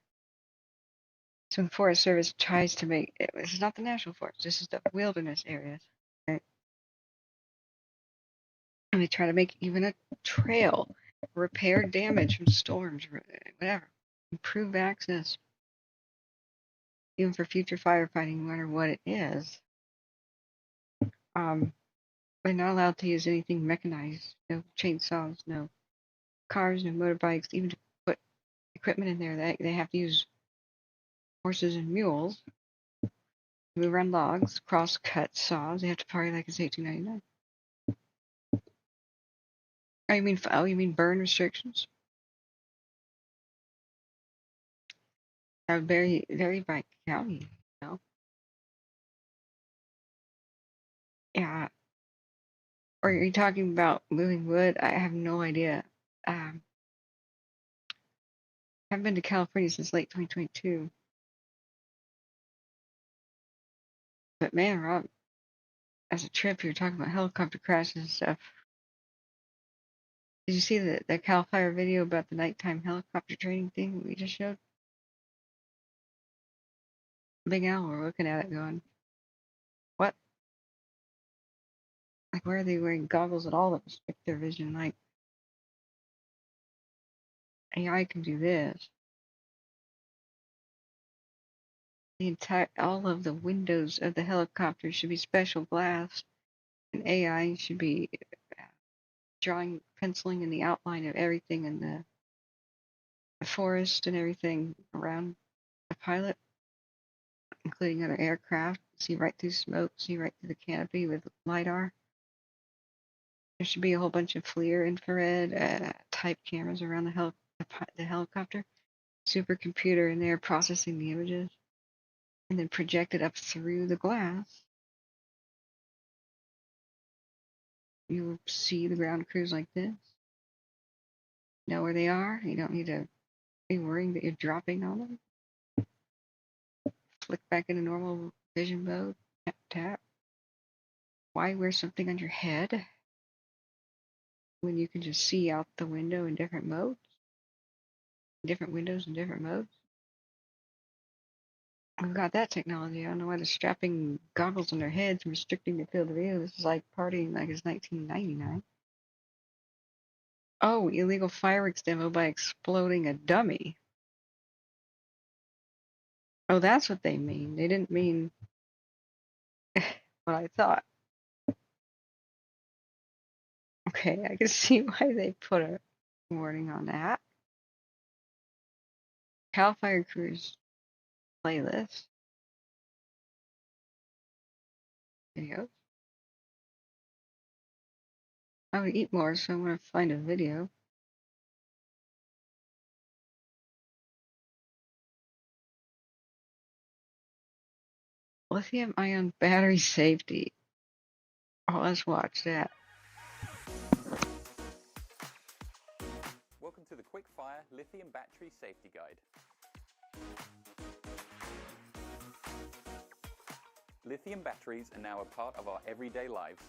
Speaker 4: so the Forest Service tries to make it. This is not the national forest. This is the wilderness areas, right? And they try to make even a trail, repair damage from storms, whatever, improve access, even for future firefighting, no matter what it is. They're not allowed to use anything mechanized, no chainsaws, no cars, no motorbikes. Even to put equipment in there, they have to use horses and mules, move around logs, cross-cut saws. They have to party like it's 1899. Oh, you mean burn restrictions? That would vary by county, you know? Yeah. Or are you talking about moving wood? I have no idea. I haven't been to California since late 2022. But man, Rob, as a trip, you're talking about helicopter crashes and stuff. Did you see the Cal Fire video about the nighttime helicopter training thing that we just showed? Big Al, we're looking at it going, what? Like, why are they wearing goggles at all that restrict their vision? Like, AI can do this. All of the windows of the helicopter should be special glass, and AI should be penciling in the outline of everything in the forest and everything around the pilot, including other aircraft. See right through smoke, see right through the canopy with LiDAR. There should be a whole bunch of FLIR infrared type cameras around the helicopter. Supercomputer in there processing the images, and then projected up through the glass. You will see the ground crews like this. Know where they are. You don't need to be worrying that you're dropping on them. Flick back into normal vision mode. Tap, tap. Why wear something on your head when you can just see out the window in different modes? Different windows in different modes? We've got that technology. I don't know why they're strapping goggles on their heads and restricting their field of view. This is like partying like it's 1999. Oh, illegal fireworks demo by exploding a dummy. Oh, that's what they mean. They didn't mean what I thought. Okay, I can see why they put a warning on that. Cal Fire Crews playlist. Videos. I would eat more, so I'm going to find a video. Lithium-ion battery safety. Oh, let's watch that.
Speaker 2: Welcome to the Quickfire Lithium Battery Safety Guide. Lithium batteries are now a part of our everyday lives.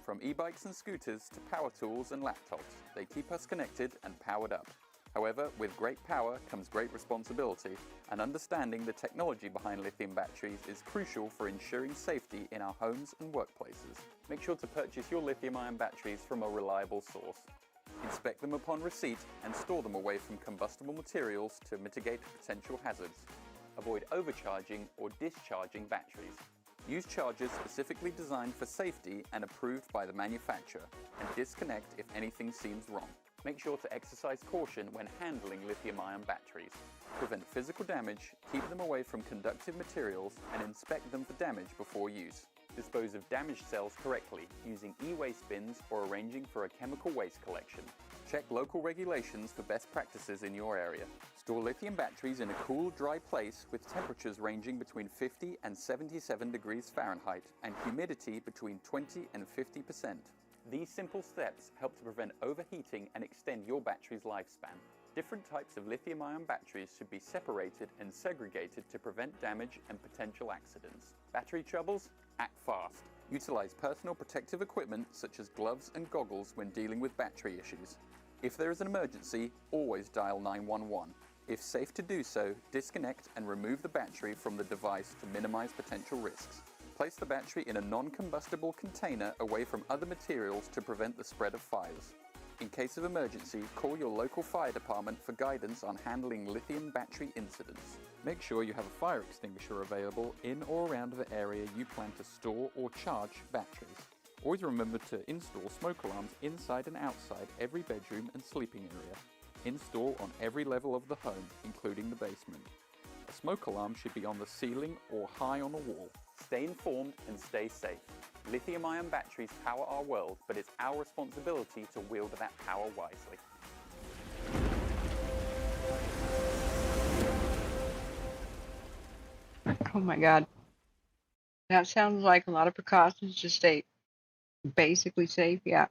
Speaker 2: From e-bikes and scooters to power tools and laptops, they keep us connected and powered up. However, with great power comes great responsibility, and understanding the technology behind lithium batteries is crucial for ensuring safety in our homes and workplaces. Make sure to purchase your lithium-ion batteries from a reliable source. Inspect them upon receipt and store them away from combustible materials to mitigate potential hazards. Avoid overcharging or discharging batteries. Use chargers specifically designed for safety and approved by the manufacturer, and disconnect if anything seems wrong. Make sure to exercise caution when handling lithium-ion batteries. Prevent physical damage, keep them away from conductive materials, and inspect them for damage before use. Dispose of damaged cells correctly using e-waste bins or arranging for a chemical waste collection. Check local regulations for best practices in your area. Store lithium batteries in a cool, dry place with temperatures ranging between 50 and 77 degrees Fahrenheit and humidity between 20 and 50%. These simple steps help to prevent overheating and extend your battery's lifespan. Different types of lithium-ion batteries should be separated and segregated to prevent damage and potential accidents. Battery troubles? Act fast. Utilize personal protective equipment such as gloves and goggles when dealing with battery issues. If there is an emergency, always dial 911. If safe to do so, disconnect and remove the battery from the device to minimize potential risks. Place the battery in a non-combustible container away from other materials to prevent the spread of fires. In case of emergency, call your local fire department for guidance on handling lithium battery incidents. Make sure you have a fire extinguisher available in or around the area you plan to store or charge batteries. Always remember to install smoke alarms inside and outside every bedroom and sleeping area. Install on every level of the home, including the basement. A smoke alarm should be on the ceiling or high on a wall. Stay informed and stay safe. Lithium-ion batteries power our world, but it's our responsibility to wield that power wisely.
Speaker 4: Oh my God. That sounds like a lot of precautions to stay basically safe. Yeah.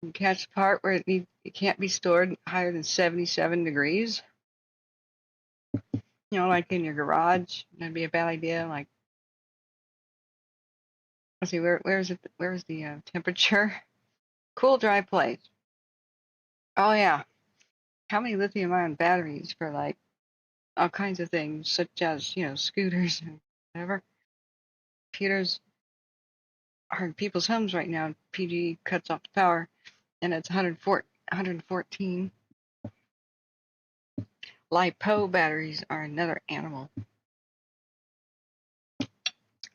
Speaker 4: You catch the part where it can't be stored higher than 77 degrees. You know, like in your garage. That'd be a bad idea. Like, let's see, where's the temperature? Cool, dry place. Oh yeah. How many lithium-ion batteries for like all kinds of things, such as, you know, scooters and whatever. Computers are in people's homes right now. PG cuts off the power, and it's 114. LiPo batteries are another animal.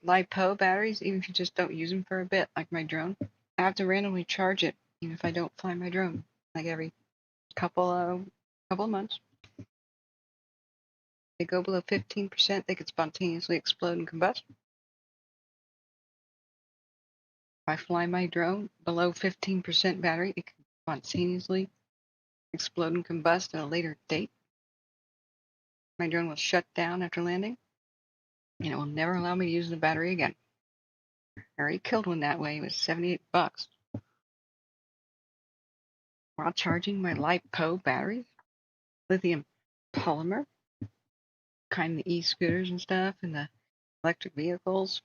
Speaker 4: LiPo batteries, even if you just don't use them for a bit, like my drone, I have to randomly charge it, even if I don't fly my drone, like every couple of months. They go below 15%, they could spontaneously explode and combust. If I fly my drone below 15% battery, it can spontaneously explode and combust at a later date. My drone will shut down after landing, and it will never allow me to use the battery again. I already killed one that way. It was $78 while charging my LiPo batteries, lithium polymer, kind of the e-scooters and stuff, and the electric vehicles.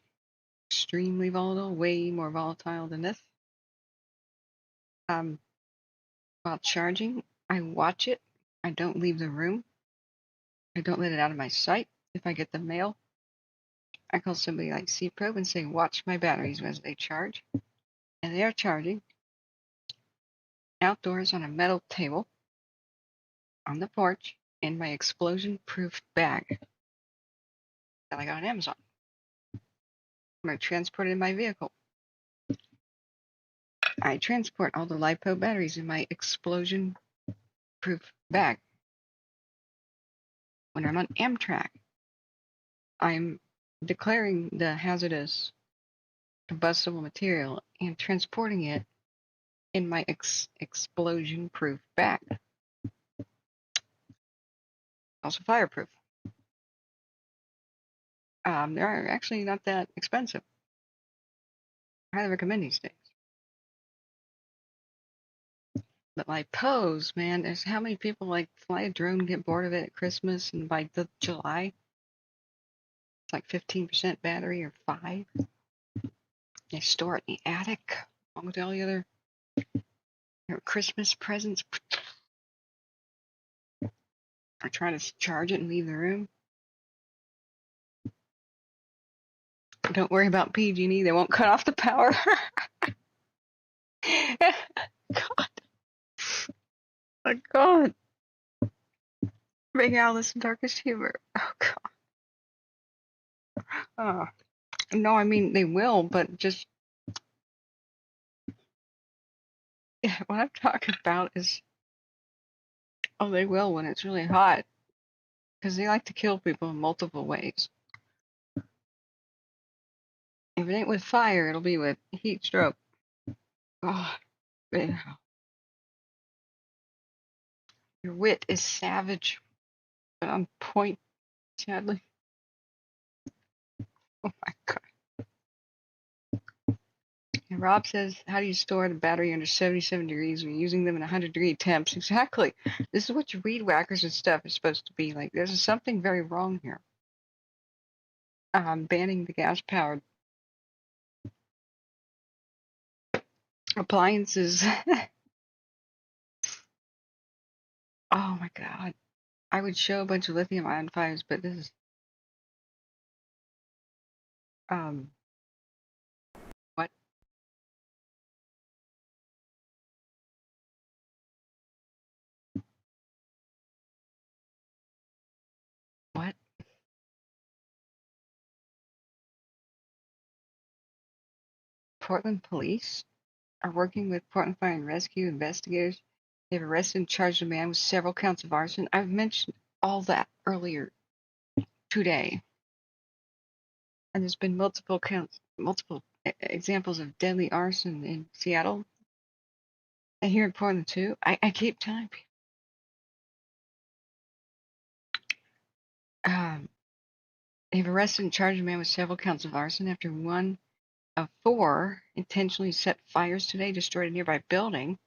Speaker 4: Extremely volatile, way more volatile than this. While charging, I watch it. I don't leave the room. I don't let it out of my sight. If I get the mail, I call somebody like C-Probe and say, watch my batteries as they charge. And they are charging outdoors on a metal table on the porch in my explosion-proof bag that I got on Amazon. I'm going to transport it in my vehicle. I transport all the LiPo batteries in my explosion-proof bag. When I'm on Amtrak, I'm declaring the hazardous combustible material and transporting it in my explosion-proof bag. Also fireproof. They're actually not that expensive. I highly recommend these things. But LiPos, man, there's how many people like fly a drone and get bored of it at Christmas, and by July, it's like 15% battery or 5. They store it in the attic along with all the other Christmas presents. I try to charge it and leave the room. Don't worry about PG&E. They won't cut off the power. God. Oh, God. Big Alice in Darkest Humor. Oh, God. No, I mean, they will, but just... what I'm talking about is... oh, they will when it's really hot. Because they like to kill people in multiple ways. If it ain't with fire, it'll be with heat stroke. Oh, man. Your wit is savage, but on point, sadly. Oh my god. And Rob says, how do you store the battery under 77 degrees when you're using them in 100-degree temps? Exactly. This is what your weed whackers and stuff is supposed to be like. There's something very wrong here. Banning the gas-powered appliances. Oh my god. I would show a bunch of lithium-ion fires, but this is what? What? Portland police are working with Portland Fire and Rescue investigators. They've arrested and charged a man with several counts of arson. I've mentioned all that earlier today. And there's been multiple examples of deadly arson in Seattle and here in Portland too. I keep telling people. They've arrested and charged a man with several counts of arson after one of 4 intentionally set fires today, destroyed a nearby building.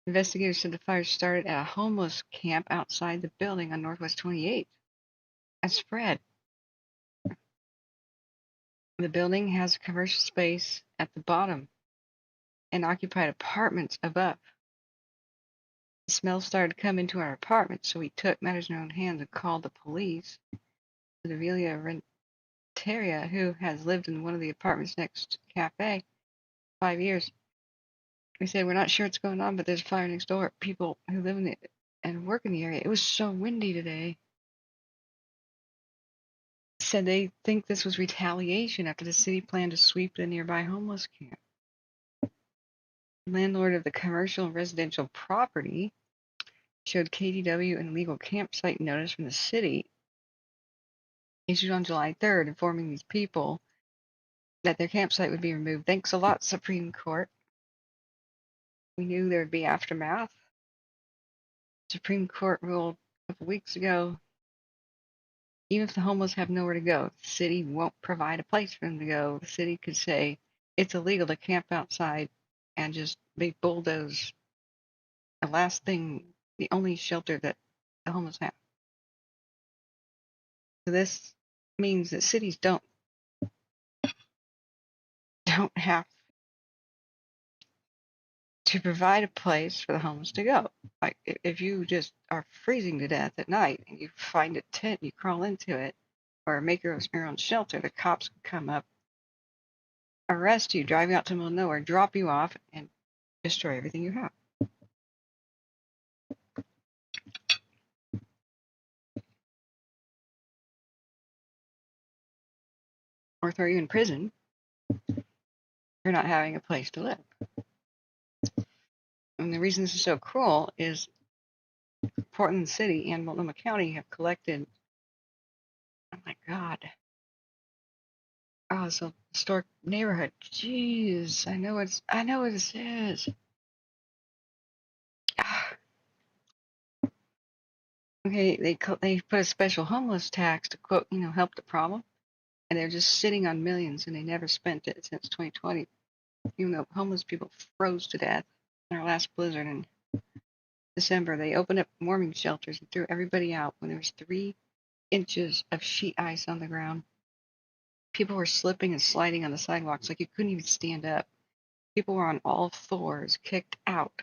Speaker 4: Investigators said the fire started at a homeless camp outside the building on Northwest 28th and spread. The building has a commercial space at the bottom and occupied apartments above. The smell started to come into our apartment, so we took matters in our own hands and called the police. The Develia Renteria, who has lived in one of the apartments next to the cafe 5 years. We said, we're not sure what's going on, but there's a fire next door. People who live in it and work in the area. It was so windy today. Said they think this was retaliation after the city planned to sweep the nearby homeless camp. The landlord of the commercial and residential property showed KDW an illegal campsite notice from the city issued on July 3rd, informing these people that their campsite would be removed. Thanks a lot, Supreme Court. We knew there would be aftermath. Supreme Court ruled a couple weeks ago, even if the homeless have nowhere to go, the city won't provide a place for them to go. The city could say it's illegal to camp outside and just they bulldoze the only shelter that the homeless have. So this means that cities don't have to provide a place for the homeless to go. Like if you just are freezing to death at night and you find a tent and you crawl into it or make your own shelter, the cops can come up, arrest you, drive you out to the middle of nowhere, drop you off, and destroy everything you have. Or throw you in prison for not having a place to live. And the reason this is so cruel is Portland City and Multnomah County have collected, oh my God, it's a historic neighborhood. Jeez, I know what this is. Okay, they put a special homeless tax to quote, help the problem, and they're just sitting on millions, and they never spent it since 2020. Even though homeless people froze to death in our last blizzard in December, they opened up warming shelters and threw everybody out when there was 3 inches of sheet ice on the ground. People were slipping and sliding on the sidewalks like you couldn't even stand up. People were on all fours, kicked out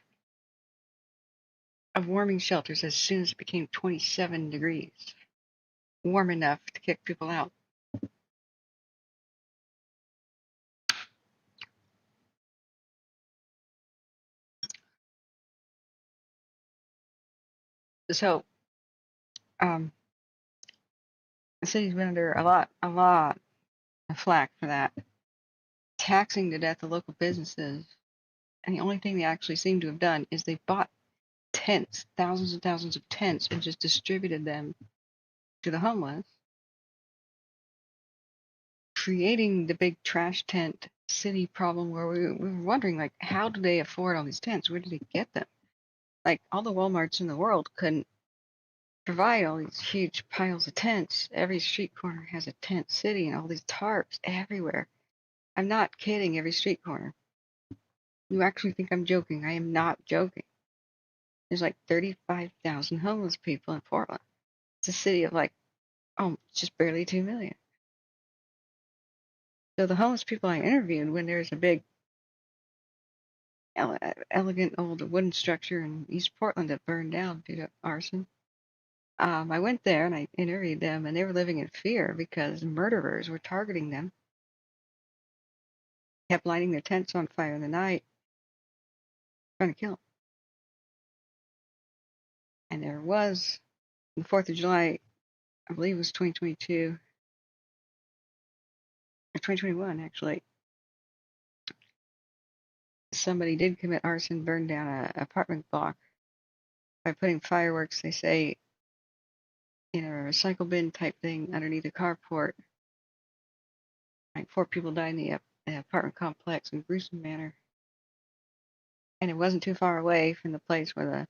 Speaker 4: of warming shelters as soon as it became 27 degrees. Warm enough to kick people out. So, the city's been under a lot of flack for that. Taxing to death the local businesses. And the only thing they actually seem to have done is they bought tents, thousands and thousands of tents, and just distributed them to the homeless. creating the big trash tent city problem where we were wondering, like, how do they afford all these tents? Where do they get them? Like, all the Walmarts in the world couldn't provide all these huge piles of tents. Every street corner has a tent city and all these tarps everywhere. I'm not kidding, every street corner. You actually think I'm joking. I am not joking. There's like 35,000 homeless people in Portland. It's a city of like, just barely 2 million. So the homeless people I interviewed, when there's a big, elegant old wooden structure in East Portland that burned down due to arson, I went there and I interviewed them, and they were living in fear because murderers were targeting them, kept lighting their tents on fire in the night, trying to kill them. And there was, on the 4th of July, I believe it was 2022, or 2021 actually, somebody did commit arson, burned down an apartment block by putting fireworks, they say, in a recycle bin type thing underneath a carport. Like 4 people died in the apartment complex in a gruesome manner. And it wasn't too far away from the place where the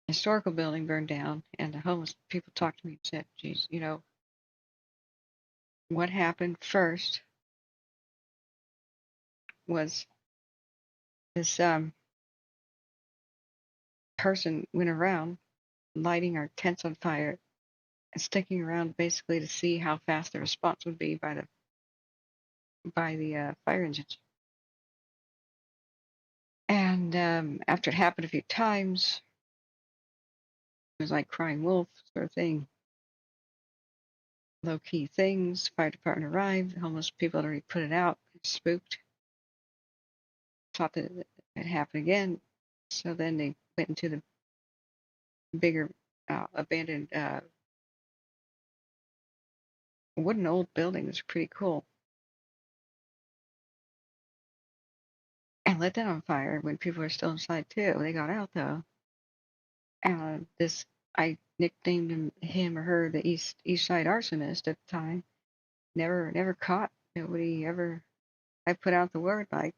Speaker 4: historical building burned down, and the homeless people talked to me and said, geez, what happened first was this person went around lighting our tents on fire and sticking around basically to see how fast the response would be by the fire engines. And after it happened a few times, it was like crying wolf sort of thing. Low-key things. Fire department arrived. The homeless people had already put it out. Spooked. Thought that it happened again. So then they went into the bigger abandoned wooden old building. It was pretty cool. And lit that on fire when people were still inside too. They got out though. And I nicknamed him or her the East Side Arsonist at the time. Never caught. Nobody ever. I put out the word like,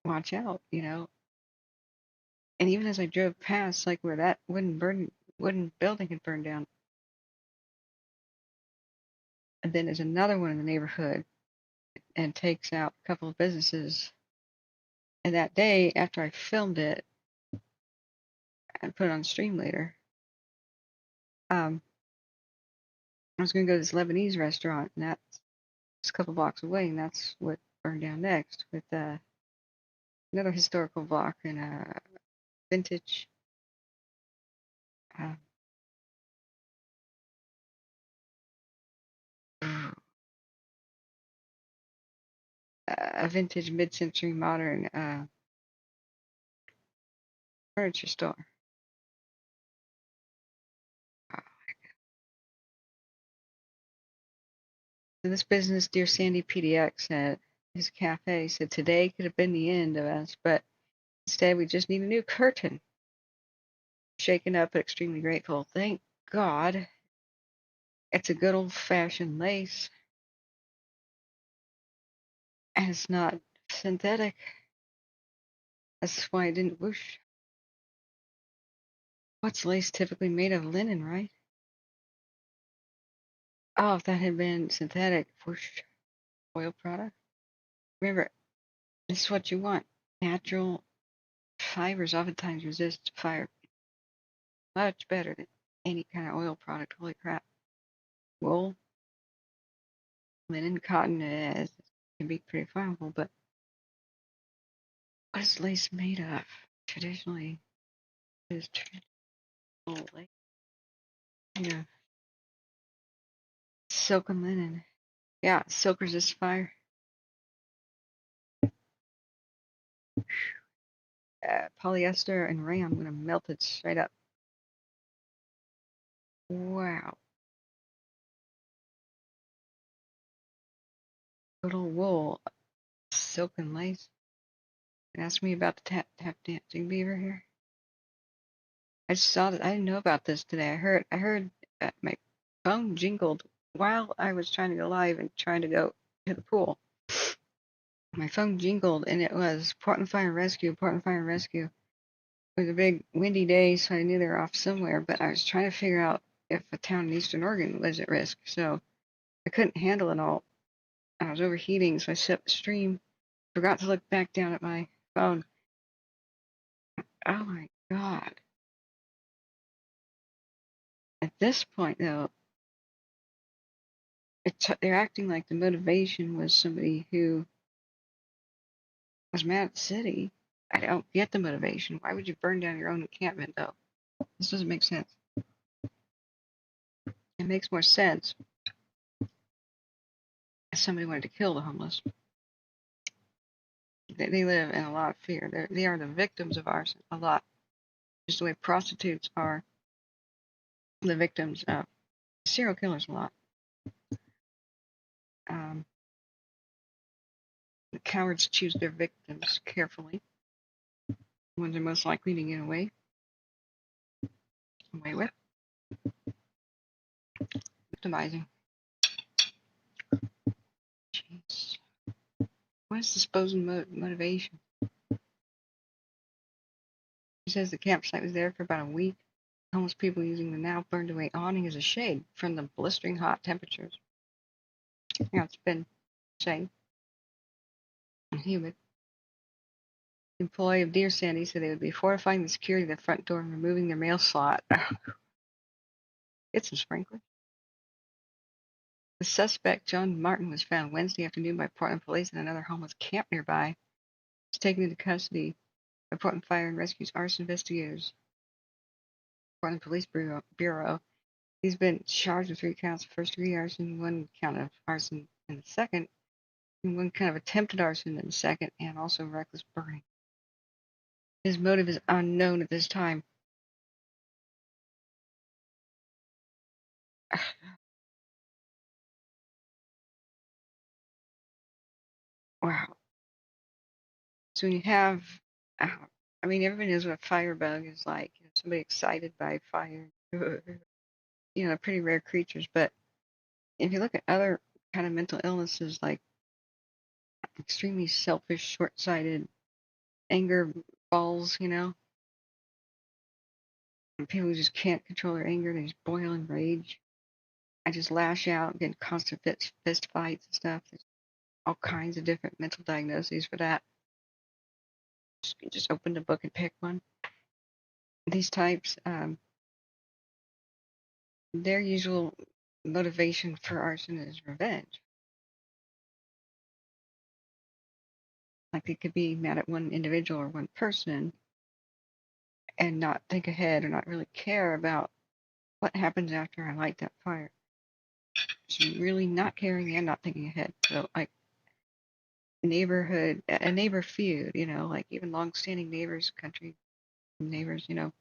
Speaker 4: watch out, And even as I drove past, like where that wooden building had burned down, and then there's another one in the neighborhood, and takes out a couple of businesses. And that day, after I filmed it and put it on stream later, I was going to go to this Lebanese restaurant, and that's a couple blocks away, and that's what burned down next, with another historical block and a vintage a vintage mid-century modern furniture store. So this business, Dear Sandy PDX, at his cafe said today could have been the end of us, but instead we just need a new curtain. Shaken up but extremely grateful. Thank God it's a good old-fashioned lace. And it's not synthetic. That's why it didn't whoosh. What's lace typically made of? Linen, right? Oh, if that had been synthetic, whoosh, oil product. Remember, this is what you want. Natural fibers oftentimes resist fire much better than any kind of oil product. Holy crap. Wool, linen, cotton can be pretty flammable, but what is lace made of? Traditionally, it is traditional lace. Yeah. Silk and linen. Yeah, silk resists fire. Polyester and rayon, I'm going to melt it straight up. Wow. Little wool, silk and lace. Ask me about the tap dancing beaver here. I just saw that. I didn't know about this today. I heard my phone jingled while I was trying to go live and trying to go to the pool, my phone jingled and it was Portland Fire and Rescue, Portland Fire and Rescue. It was a big windy day, so I knew they were off somewhere, but I was trying to figure out if a town in Eastern Oregon was at risk, so I couldn't handle it all. I was overheating, so I set the stream, forgot to look back down at my phone. Oh my God. At this point, though, they're acting like the motivation was somebody who was mad at the city. I don't get the motivation. Why would you burn down your own encampment, though? This doesn't make sense. It makes more sense if somebody wanted to kill the homeless. They live in a lot of fear. They are the victims of arson, a lot. Just the way prostitutes are the victims of serial killers, a lot. The cowards choose their victims carefully. The ones they're most likely to get away with. Victimizing. Jeez. What is the supposed motivation? He says the campsite was there for about a week. Homeless people using the now burned away awning as a shade from the blistering hot temperatures. Yeah, it's been shade and humid. The employee of Deer Sandy said they would be fortifying the security of the front door and removing their mail slot. Get some sprinklers. The suspect, John Martin, was found Wednesday afternoon by Portland police in another homeless camp nearby. He was taken into custody by Portland Fire and Rescue's Arson Investigators. Portland Police Bureau. He's been charged with 3 counts of first-degree arson, 1 count of arson in the second, and 1 count of attempted arson in the second, and also reckless burning. His motive is unknown at this time. Wow. So when you have, I mean, everybody knows what a firebug is like. You know, somebody excited by fire. You know, they're pretty rare creatures. But if you look at other kind of mental illnesses, like extremely selfish, short-sighted, anger balls, you know, and people who just can't control their anger, they just boil in rage. I just lash out, get constant fist fights and stuff. There's all kinds of different mental diagnoses for that. Just open the book and pick one. These types, their usual motivation for arson is revenge. Like they could be mad at one individual or one person and not think ahead or not really care about what happens after I light that fire. So really not caring and not thinking ahead. So like a neighbor feud, you know, like even long-standing neighbors, country neighbors, you know,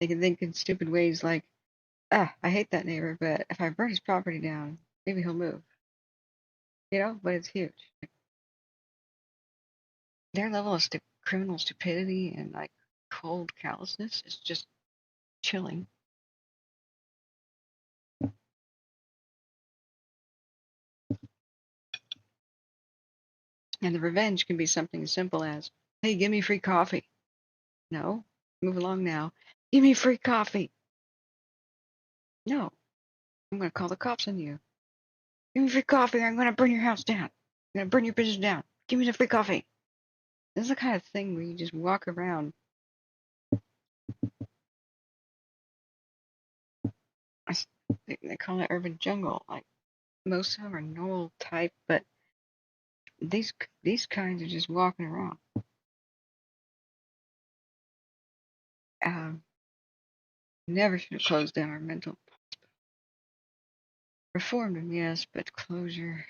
Speaker 4: they can think in stupid ways like, I hate that neighbor, but if I burn his property down, maybe he'll move. You know, but it's huge. Their level of criminal stupidity and like cold callousness is just chilling. And the revenge can be something as simple as, hey, give me free coffee. No, move along now. Give me free coffee. No, I'm going to call the cops on you. Give me free coffee or I'm going to burn your house down. I'm going to burn your business down. Give me the free coffee. This is the kind of thing where you just walk around. They call it urban jungle. Like most of them are normal type, but these kinds are just walking around. Never should have closed down our mental hospital. Reformed them, yes, but closure.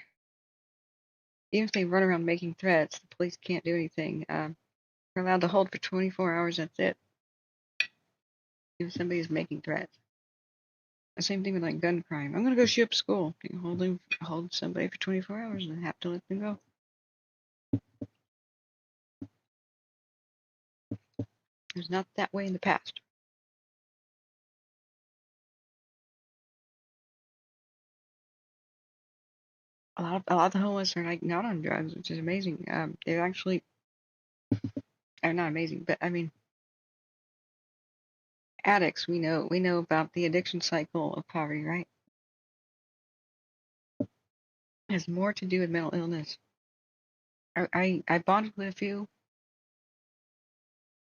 Speaker 4: Even if they run around making threats, the police can't do anything. They're allowed to hold for 24 hours, that's it. If somebody's making threats. The same thing with like gun crime. I'm going to go shoot up school. You can hold somebody for 24 hours and have to let them go. It was not that way in the past. a lot of the homeless are like not on drugs, which is amazing. They're actually, are not amazing, but I mean, addicts. We know about the addiction cycle of poverty, right? It has more to do with mental illness. I bonded with a few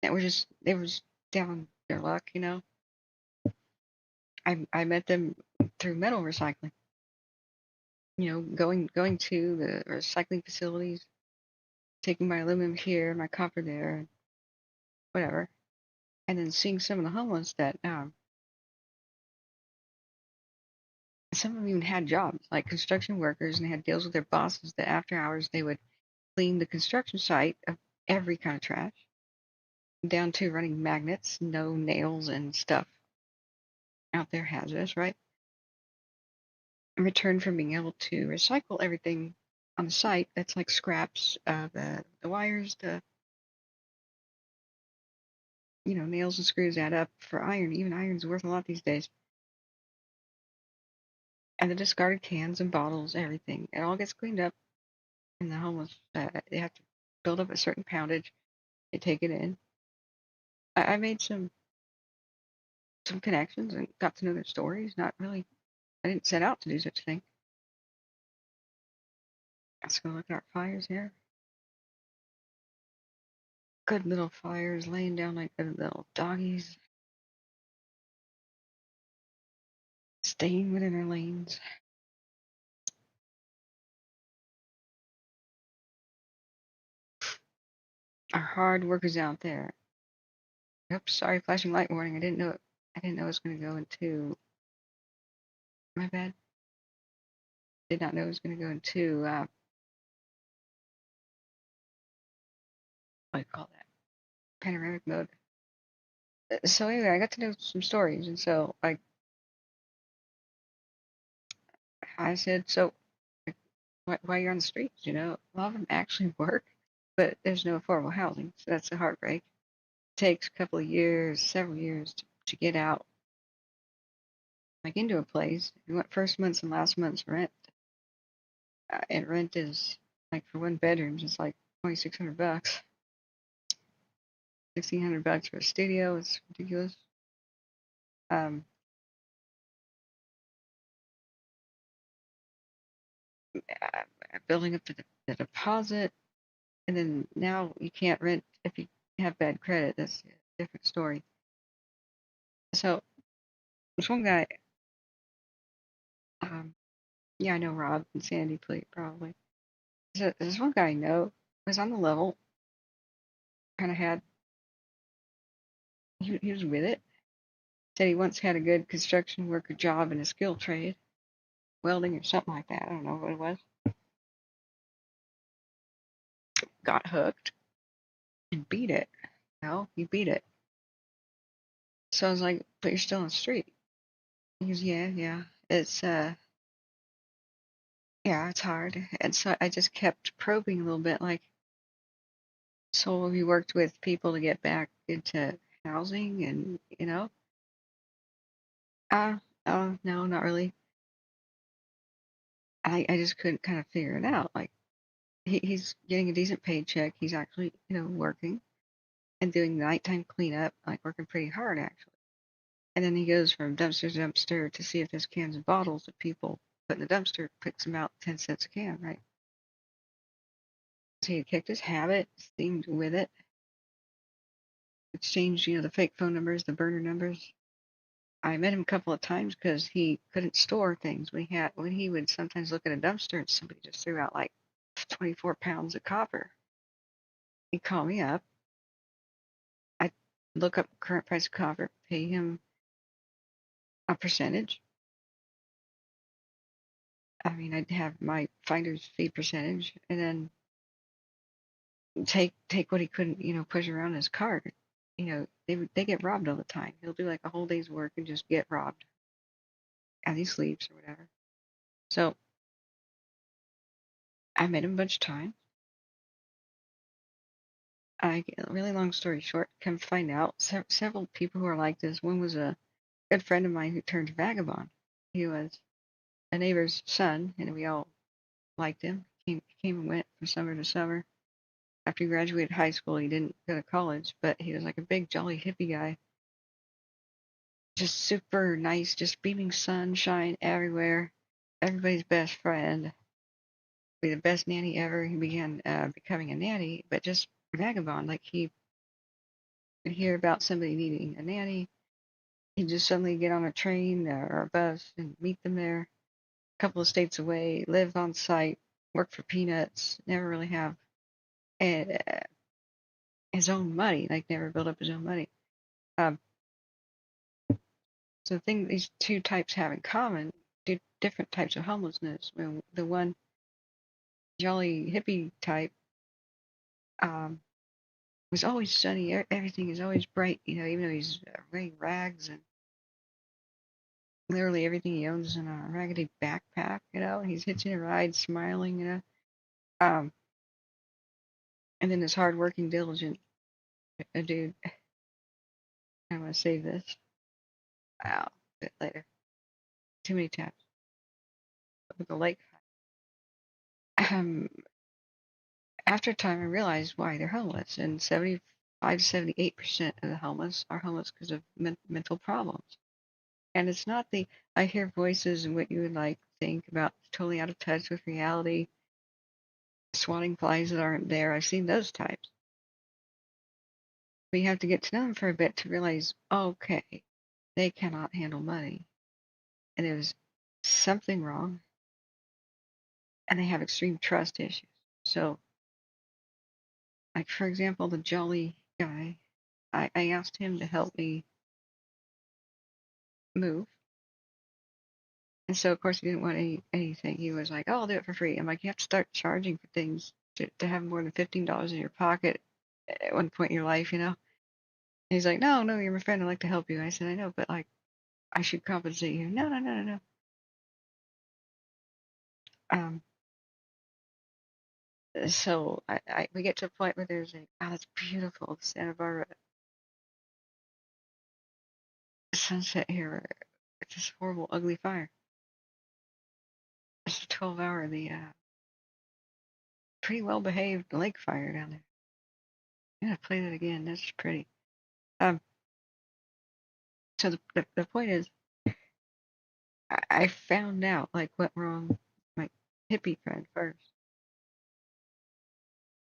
Speaker 4: that were just they were just down their luck, you know. I met them through metal recycling. You know, going to the recycling facilities, taking my aluminum here, my copper there, whatever, and then seeing some of the homeless that some of them even had jobs like construction workers, and they had deals with their bosses that after hours they would clean the construction site of every kind of trash, down to running magnets, no nails and stuff out there hazardous, right? In return for being able to recycle everything on the site that's like scraps, the wires, the nails and screws add up for iron. Even iron's worth a lot these days. And the discarded cans and bottles, everything, it all gets cleaned up, and the homeless they have to build up a certain poundage. They take it in. I made some connections and got to know their stories. Not really. I didn't set out to do such a thing. Let's go look at our fires here. Good little fires laying down like good little doggies. Staying within our lanes. Our hard workers out there. Oops, sorry, flashing light warning. I didn't know it was going to go into. My bad. Did not know it was going to go into. What do you call that? Panoramic mode. So anyway, I got to know some stories, and so I said, so while you're on the streets, a lot of them actually work, but there's no affordable housing, so that's a heartbreak. It takes a couple of years, several years to get out, like into a place. You want first month's and last month's rent, and rent is like for one bedroom, it's like $2,600, $1,600 for a studio. It's ridiculous. Building up the deposit, and then now you can't rent if you have bad credit. That's a different story. So this one guy, yeah, I know Rob and Sandy probably. So this one guy I know was on the level, kind of had, he was with it. Said he once had a good construction worker job in a skilled trade, welding or something like that. I don't know what it was. Got hooked and beat it. No, he beat it. So I was like, but you're still on the street. He goes, yeah. It's yeah, it's hard. And so I just kept probing a little bit, like, so have you worked with people to get back into housing? And oh no, not really. I just couldn't kind of figure it out. Like he's getting a decent paycheck. He's actually, working and doing nighttime cleanup, like working pretty hard actually. And then he goes from dumpster to dumpster to see if there's cans and bottles that people put in the dumpster, picks them out 10 cents a can, right? So he kicked his habit, seemed with it, exchanged, the fake phone numbers, the burner numbers. I met him a couple of times because he couldn't store things. When he would sometimes look at a dumpster and somebody just threw out like 24 pounds of copper. He'd call me up. I'd look up current price of copper, pay him a percentage. I mean, I'd have my finder's fee percentage, and then take what he couldn't, push around in his cart. They get robbed all the time. He'll do like a whole day's work and just get robbed as he sleeps or whatever. So I met him a bunch of times. Really long story short, come find out, several people who are like this. One was a good friend of mine who turned vagabond. He was a neighbor's son, and we all liked him. Came and went from summer to summer. After he graduated high school, he didn't go to college, but he was like a big, jolly hippie guy. Just super nice, just beaming sunshine everywhere. Everybody's best friend. Be the best nanny ever. He began becoming a nanny, but just vagabond. Like he would hear about somebody needing a nanny. He'd just suddenly get on a train or a bus and meet them there. A couple of states away, live on site, work for peanuts, never really have his own money, like never build up his own money. So the thing these two types have in common, different types of homelessness. When the one jolly hippie type was always sunny, everything is always bright, even though he's wearing rags and literally everything he owns in a raggedy backpack, he's hitching a ride, smiling, and then this hardworking, diligent dude. I'm gonna save this. A bit later. Too many tabs. With the lake. After a time, I realized why they're homeless, and 75 to 78% of the homeless are homeless because of mental problems. And it's not I hear voices and what you would think about totally out of touch with reality, swatting flies that aren't there. I've seen those types. But you have to get to know them for a bit to realize, okay, they cannot handle money. And there's something wrong. And they have extreme trust issues. So, like, for example, the jolly guy, I asked him to help me move. And so, of course, he didn't want anything. He was like, oh, I'll do it for free. I'm like, you have to start charging for things to have more than $15 in your pocket at one point in your life, And he's like, no, you're my friend. I'd like to help you. I said, I know, but, I should compensate you. No. So we get to a point where there's that's beautiful, Santa Barbara sunset here. It's this horrible, ugly fire. It's a 12-hour, pretty well-behaved lake fire down there. I'm gonna play that again. That's pretty. So the point is, I found out what went wrong with my hippie friend first.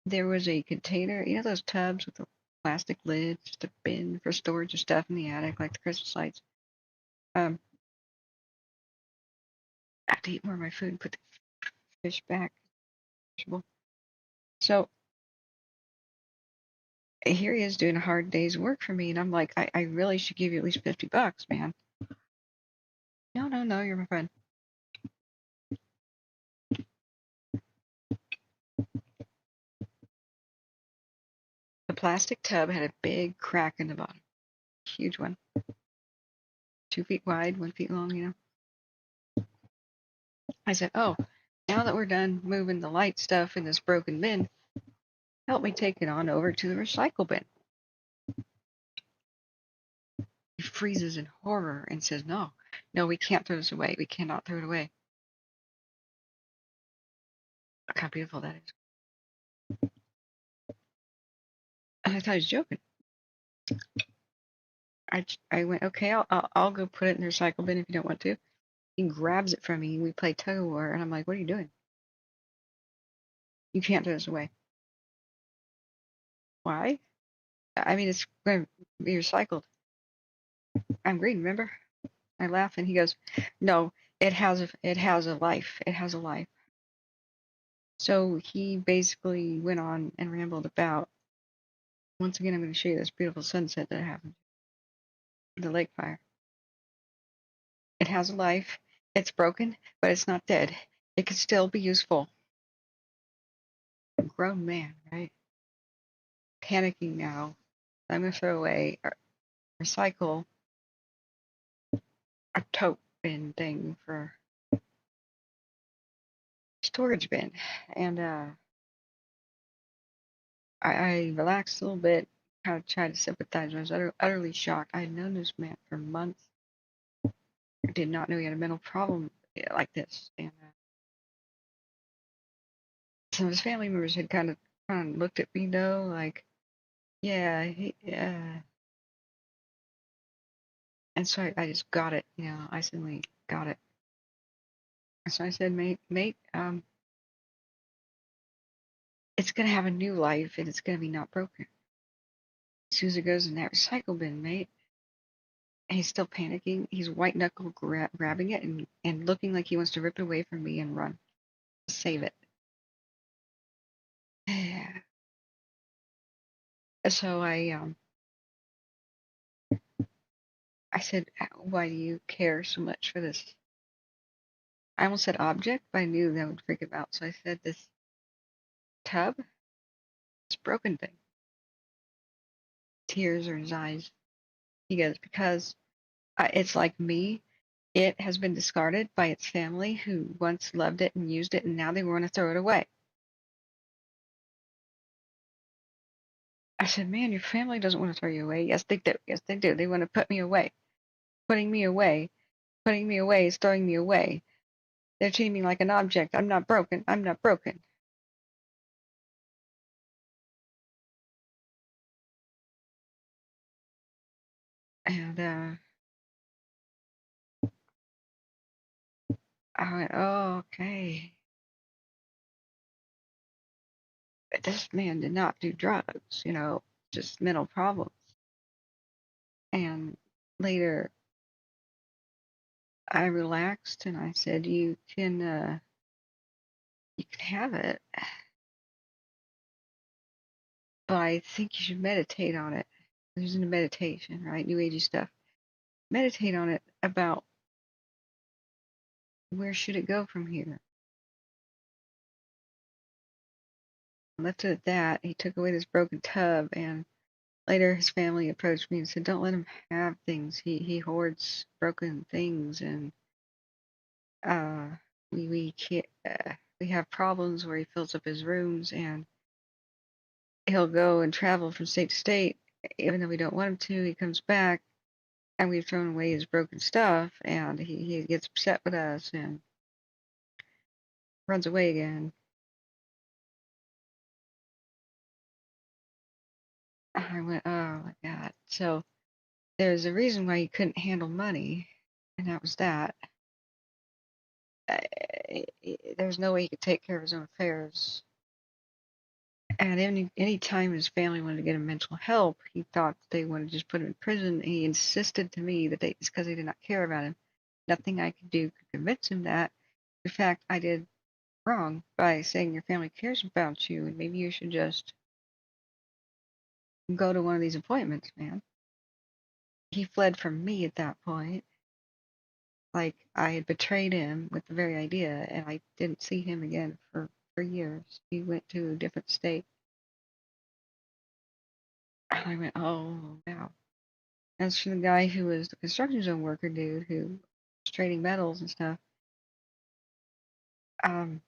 Speaker 4: There was a container, those tubs with the plastic lid, just a bin for storage of stuff in the attic, like the Christmas lights. I have to eat more of my food and put the fish back. So here he is doing a hard day's work for me, and I'm like, I really should give you at least $50, man. No, you're my friend. The plastic tub had a big crack in the bottom, huge one, 2 feet wide, 1 foot long, I said, oh, now that we're done moving the light stuff in this broken bin, help me take it on over to the recycle bin. He freezes in horror and says, no, we can't throw this away. We cannot throw it away. Look how beautiful that is. And I thought he was joking. I went, okay, I'll go put it in the recycle bin if you don't want to. He grabs it from me. We play tug of war, and I'm like, what are you doing? You can't throw this away. Why? I mean, it's going to be recycled. I'm green, remember? I laugh, and he goes, no, it has a life. It has a life. So he basically went on and rambled about. Once again, I'm going to show you this beautiful sunset that happened. The lake fire. It has a life. It's broken, but it's not dead. It could still be useful. A grown man, right? Panicking now. I'm going to throw away or recycle a tote bin thing for storage bin. And I relaxed a little bit, kind of tried to sympathize. I was utterly shocked. I had known this man for months. I did not know he had a mental problem like this. And some of his family members had kind of looked at me though, like, yeah, yeah. And so I just got it, I suddenly got it. So I said, mate, it's gonna have a new life and it's gonna be not broken. As soon as it goes in that recycle bin, mate. And he's still panicking. He's white knuckle grabbing it and looking like he wants to rip it away from me and run. Save it. So I said, why do you care so much for this? I almost said object, but I knew that would freak him out. So I said, this tub, this broken thing. Tears are in his eyes. He goes, because it's like me. It has been discarded by its family who once loved it and used it, and now they want to throw it away. I said, man, your family doesn't want to throw you away. Yes, they do. Yes, they do. They want to put me away. Putting me away is throwing me away. They're treating me like an object. I'm not broken. I'm not broken. And I went, oh, okay. But this man did not do drugs, just mental problems. And later, I relaxed and I said, you can have it, but I think you should meditate on it. There's a meditation, right? New Agey stuff. Meditate on it about where should it go from here. I left it at that. He took away this broken tub, and later his family approached me and said, don't let him have things. He hoards broken things, and we can't, we have problems where he fills up his rooms, and he'll go and travel from state to state, even though we don't want him to. He comes back, and we've thrown away his broken stuff, and he gets upset with us and runs away again. I went, oh my God. So there's a reason why he couldn't handle money, and that was that. There's no way he could take care of his own affairs. And any time his family wanted to get him mental help, he thought they wanted to just put him in prison. And he insisted to me that it's because they did not care about him. Nothing I could do could convince him that. In fact, I did wrong by saying your family cares about you, and maybe you should just go to one of these appointments, man. He fled from me at that point. Like I had betrayed him with the very idea, and I didn't see him again for years. He went to a different state. And I went, oh, wow. As for the guy who was the construction zone worker dude who was trading metals and stuff, the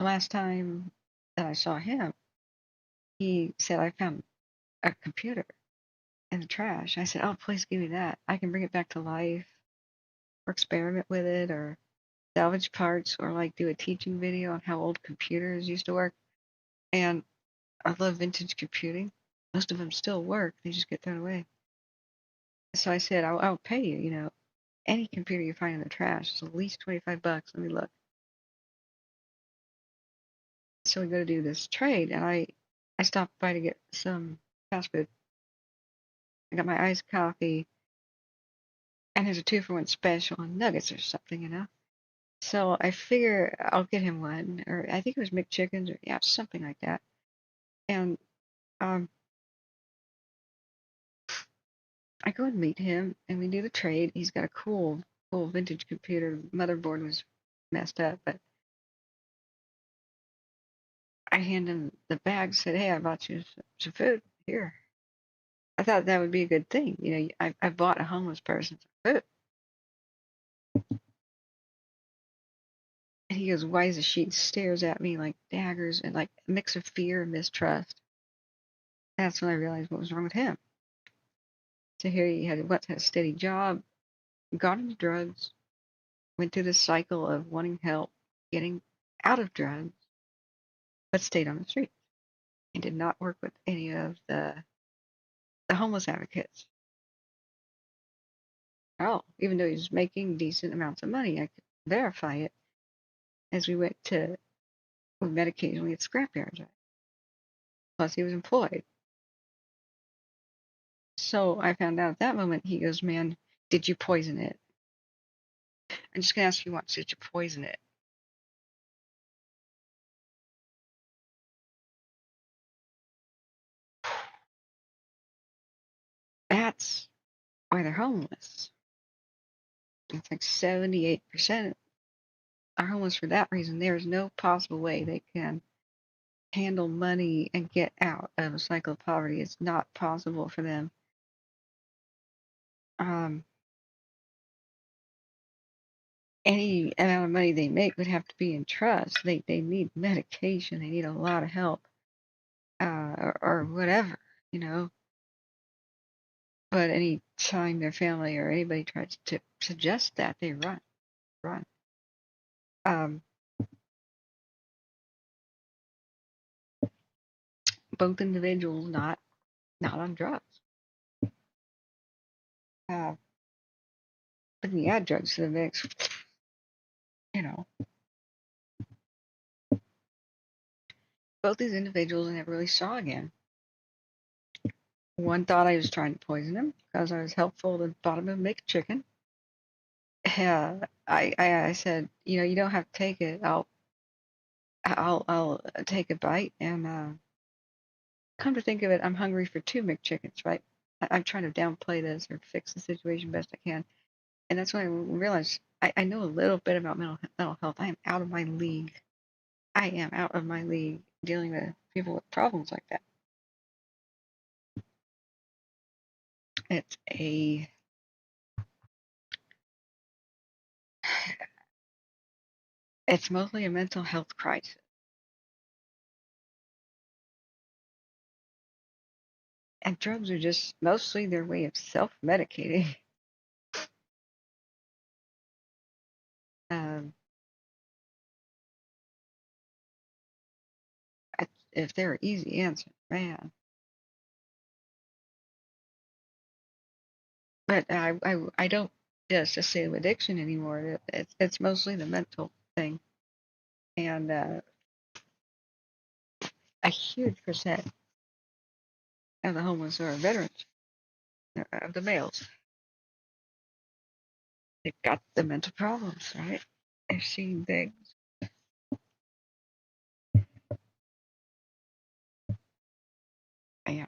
Speaker 4: last time that I saw him, he said, I found a computer in the trash. I said, oh, please give me that. I can bring it back to life or experiment with it or salvage parts or like do a teaching video on how old computers used to work. And I love vintage computing. Most of them still work. They just get thrown away. So I said, I'll pay you, any computer you find in the trash is at least $25. Let me look. So we go to do this trade, and I stopped by to get some fast food. I got my iced coffee, and there's a 2-for-1 special on nuggets or something, So I figure I'll get him one, or I think it was McChickens, or yeah, something like that. And I go and meet him, and we do the trade. He's got a cool vintage computer. Motherboard was messed up, but I hand him the bag, said, hey, I bought you some food here. I thought that would be a good thing. I bought a homeless person some food. And he goes, why is the sheet? Stares at me like daggers and like a mix of fear and mistrust. That's when I realized what was wrong with him. So here he once had a steady job, got into drugs, went through this cycle of wanting help, getting out of drugs, but stayed on the street and did not work with any of the homeless advocates. Oh, even though he was making decent amounts of money, I could verify it as we went to, we met occasionally at scrapyards. Right? Plus, he was employed. So I found out at that moment, he goes, man, did you poison it? I'm just going to ask you once, did you poison it? That's why they're homeless. It's like 78% are homeless for that reason. There is no possible way they can handle money and get out of a cycle of poverty. It's not possible for them. Any amount of money they make would have to be in trust. They need medication. They need a lot of help, or whatever, you know. But any time their family or anybody tries to suggest that, they run. Both individuals not on drugs. But when you add drugs to the mix, you know. Both these individuals I never really saw again. One thought I was trying to poison him because I was helpful to bought him a McChicken. I said, you know, you don't have to take it. I'll take a bite, and come to think of it, I'm hungry for 2 McChickens, right? I'm trying to downplay this or fix the situation best I can, and that's when I realized I know a little bit about mental health. I am out of my league. I am out of my league dealing with people with problems like that. It's mostly a mental health crisis. And drugs are just mostly their way of self-medicating. If they're an easy answer, man. But I don't just assume addiction anymore. It's mostly the mental thing. And a huge percent of the homeless are veterans, of the males. They've got the mental problems, right? They've seen things. Yeah.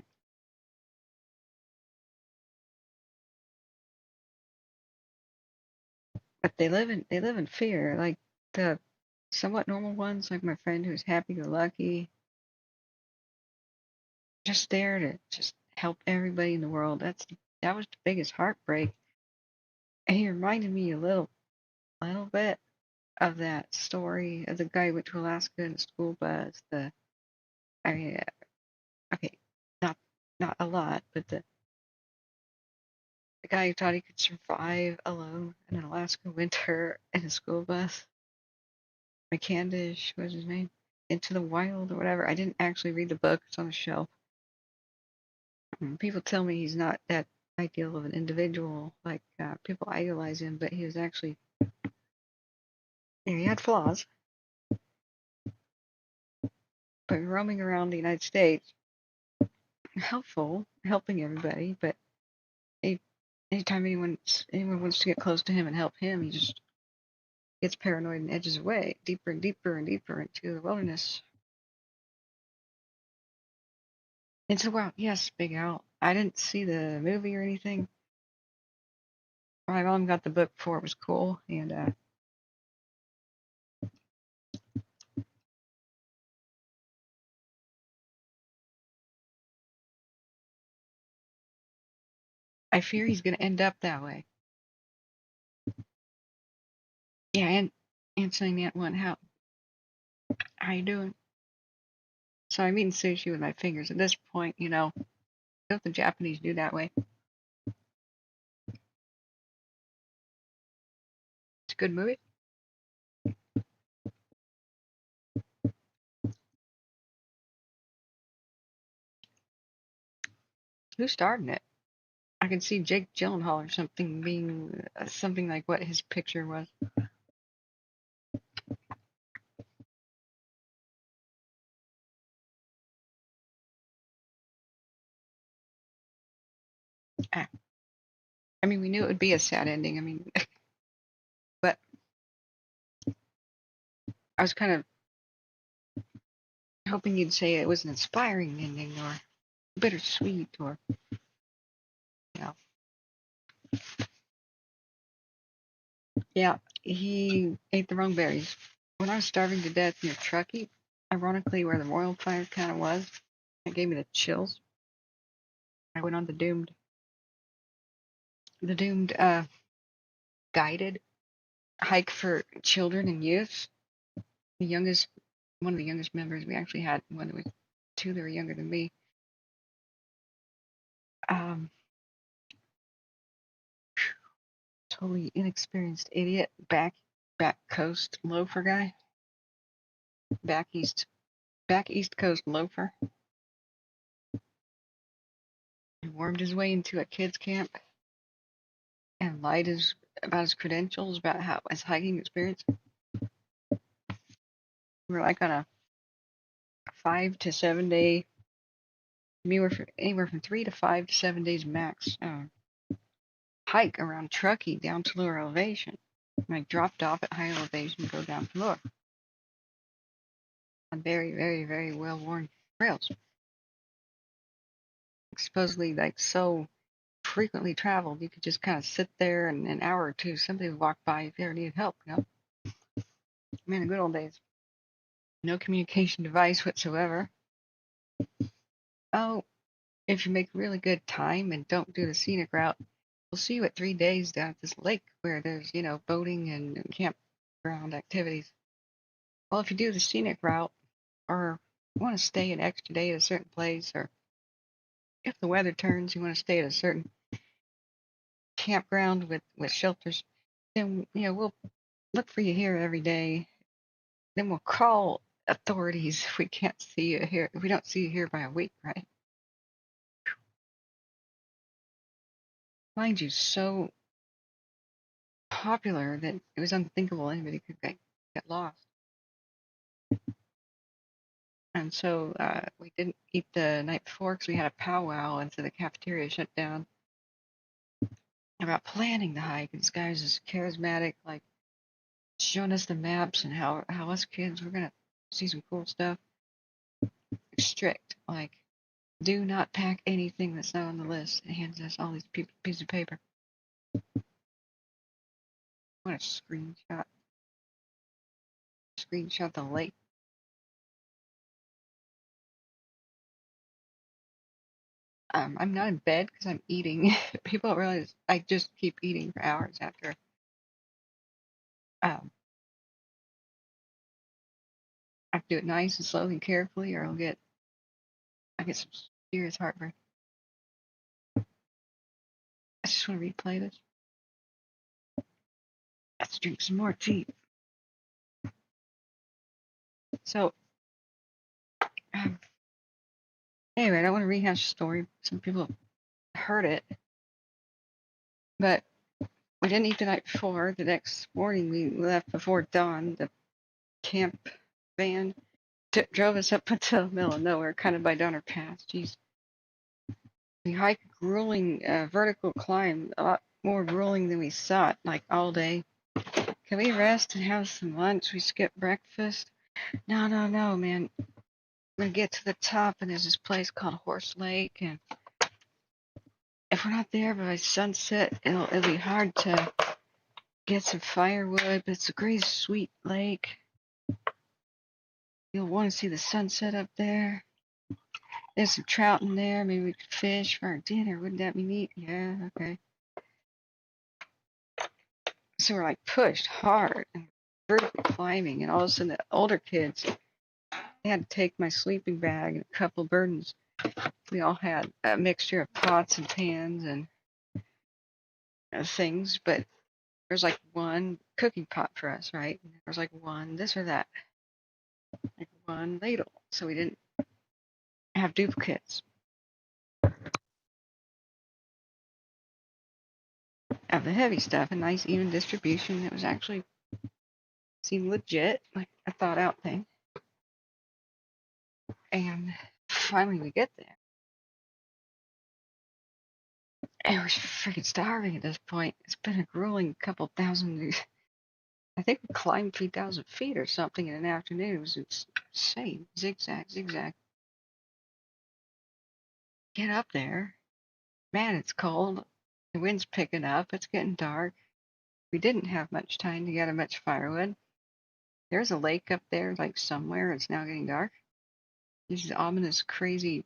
Speaker 4: But they live in fear. Like the somewhat normal ones, like my friend who's happy-go-lucky, just there to just help everybody in the world. That was the biggest heartbreak. And he reminded me a little bit of that story of the guy who went to Alaska in a school bus. Okay, not a lot, but the guy who thought he could survive alone in an Alaska winter in a school bus. McCandish was his name. Into the Wild or whatever. I didn't actually read the book. It's on the shelf. People tell me he's not that ideal of an individual. Like people idolize him, but he was actually, he had flaws. But roaming around the United States, helping everybody. But anytime anyone wants to get close to him and help him, he just gets paranoid and edges away deeper and deeper and deeper into the wilderness. Into the wild, yes, Big Al. I didn't see the movie or anything. My mom got the book before it was cool, and I fear he's going to end up that way. Yeah, and answering that one, how you doing? So I'm eating sushi with my fingers. At this point, you know, don't the Japanese do that way? It's a good movie. Who starred in it? I can see Jake Gyllenhaal or something being something like what his picture was. Ah, I mean, we knew it would be a sad ending. I mean, but I was kind of hoping you'd say it was an inspiring ending or bittersweet or, you know. Yeah, he ate the wrong berries. When I was starving to death near Truckee, ironically where the wildfire kind of was, it gave me the chills. I went on the doomed guided hike for children and youth. One of the youngest members we actually had, one that was two that were younger than me. Totally inexperienced idiot, back coast loafer guy, back east coast loafer. He wormed his way into a kids camp and lied about his credentials, about his hiking experience. We were like on a 5 to 7 day, anywhere from 3 to 5 to 7 days max hike around Truckee down to lower elevation. Like dropped off at high elevation, go down to lower on very, very, very well worn trails. Supposedly like so frequently traveled, you could just kind of sit there and an hour or two, somebody would walk by if you ever needed help, you know? Man, the good old days. No communication device whatsoever. Oh, if you make really good time and don't do the scenic route, we'll see you at 3 days down at this lake where there's, you know, boating and campground activities. Well, if you do the scenic route or want to stay an extra day at a certain place, or if the weather turns, you want to stay at a certain campground with shelters, then, you know, we'll look for you here every day. Then we'll call authorities if we can't see you here. If we don't see you here by a week, right? Mind you, so popular that it was unthinkable anybody could get lost. And so we didn't eat the night before because we had a powwow, and so the cafeteria shut down about planning the hike. And this guy was just charismatic, like showing us the maps and how us kids were gonna see some cool stuff. Strict, like do not pack anything that's not on the list. It hands us all these pieces of paper. What a screenshot! Screenshot the lake. I'm not in bed because I'm eating. People don't realize I just keep eating for hours after. I have to do it nice and slowly and carefully, or I get some serious heartburn. I just want to replay this. Let's drink some more tea. So, anyway, I don't want to rehash the story. Some people have heard it, but we didn't eat the night before. The next morning, we left before dawn. The camp van drove us up into the middle of nowhere, kind of by Donner Pass. Jeez. We hiked a grueling vertical climb, a lot more grueling than we thought, like all day. Can we rest and have some lunch? We skipped breakfast. No, man. We're going to get to the top, and there's this place called Horse Lake, and if we're not there by sunset, it'll be hard to get some firewood, but it's a great sweet lake. You'll want to see the sunset up there. There's some trout in there. Maybe we could fish for our dinner. Wouldn't that be neat? Yeah, okay. So we're like pushed hard and vertical climbing, and all of a sudden the older kids, they had to take my sleeping bag and a couple burdens. We all had a mixture of pots and pans and things, but there's like one cooking pot for us, right? And there's like one this or that, like one ladle. So we didn't have duplicates. of the heavy stuff, a nice even distribution. It was actually seemed legit, like a thought out thing. And finally we get there. And we're freaking starving at this point. It's been a grueling couple thousand, I think we climbed 3,000 feet or something in an afternoon. It was insane. Zigzag, zigzag. Get up there. Man, it's cold. The wind's picking up. It's getting dark. We didn't have much time to gather much firewood. There's a lake up there, like somewhere. It's now getting dark. These ominous, crazy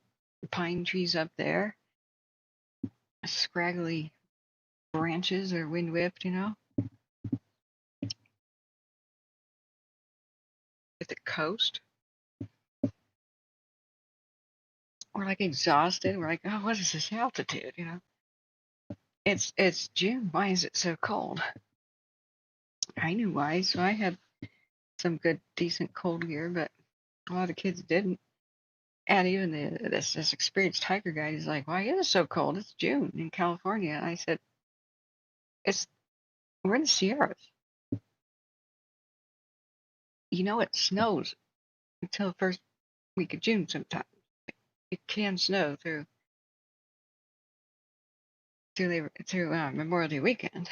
Speaker 4: pine trees up there. Scraggly branches are wind whipped, you know. At the coast. We're like exhausted. We're like, oh, what is this altitude, you know? It's June. Why is it so cold? I knew why, so I had some good, decent cold gear, but a lot of kids didn't. And even this experienced hiker guide is like, why is it so cold? It's June in California. And I said, we're in the Sierras. You know, it snows until the first week of June sometimes. It can snow through Memorial Day weekend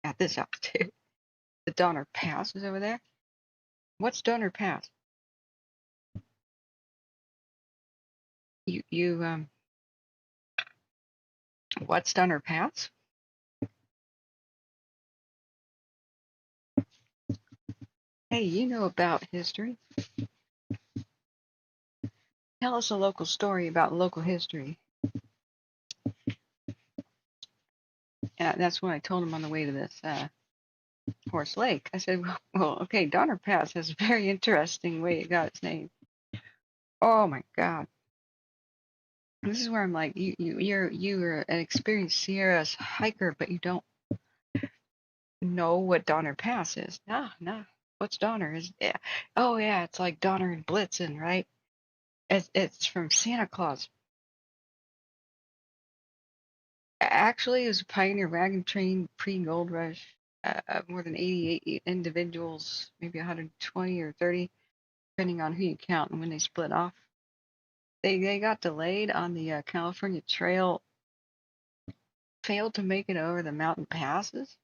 Speaker 4: at this altitude. The Donner Pass is over there. What's Donner Pass? What's Donner Pass? Hey, you know about history. Tell us a local story about local history. That's what I told him on the way to this Horse Lake. I said, well, okay, Donner Pass has a very interesting way it got its name. Oh my God. This is where I'm like, you're an experienced Sierra hiker, but you don't know what Donner Pass is. No. What's Donner? Oh yeah, it's like Donner and Blitzen, right? It's from Santa Claus. Actually, it was a pioneer wagon train pre-gold rush. More than 88 individuals, maybe 120 or 30, depending on who you count and when they split off. They got delayed on the California Trail, failed to make it over the mountain passes,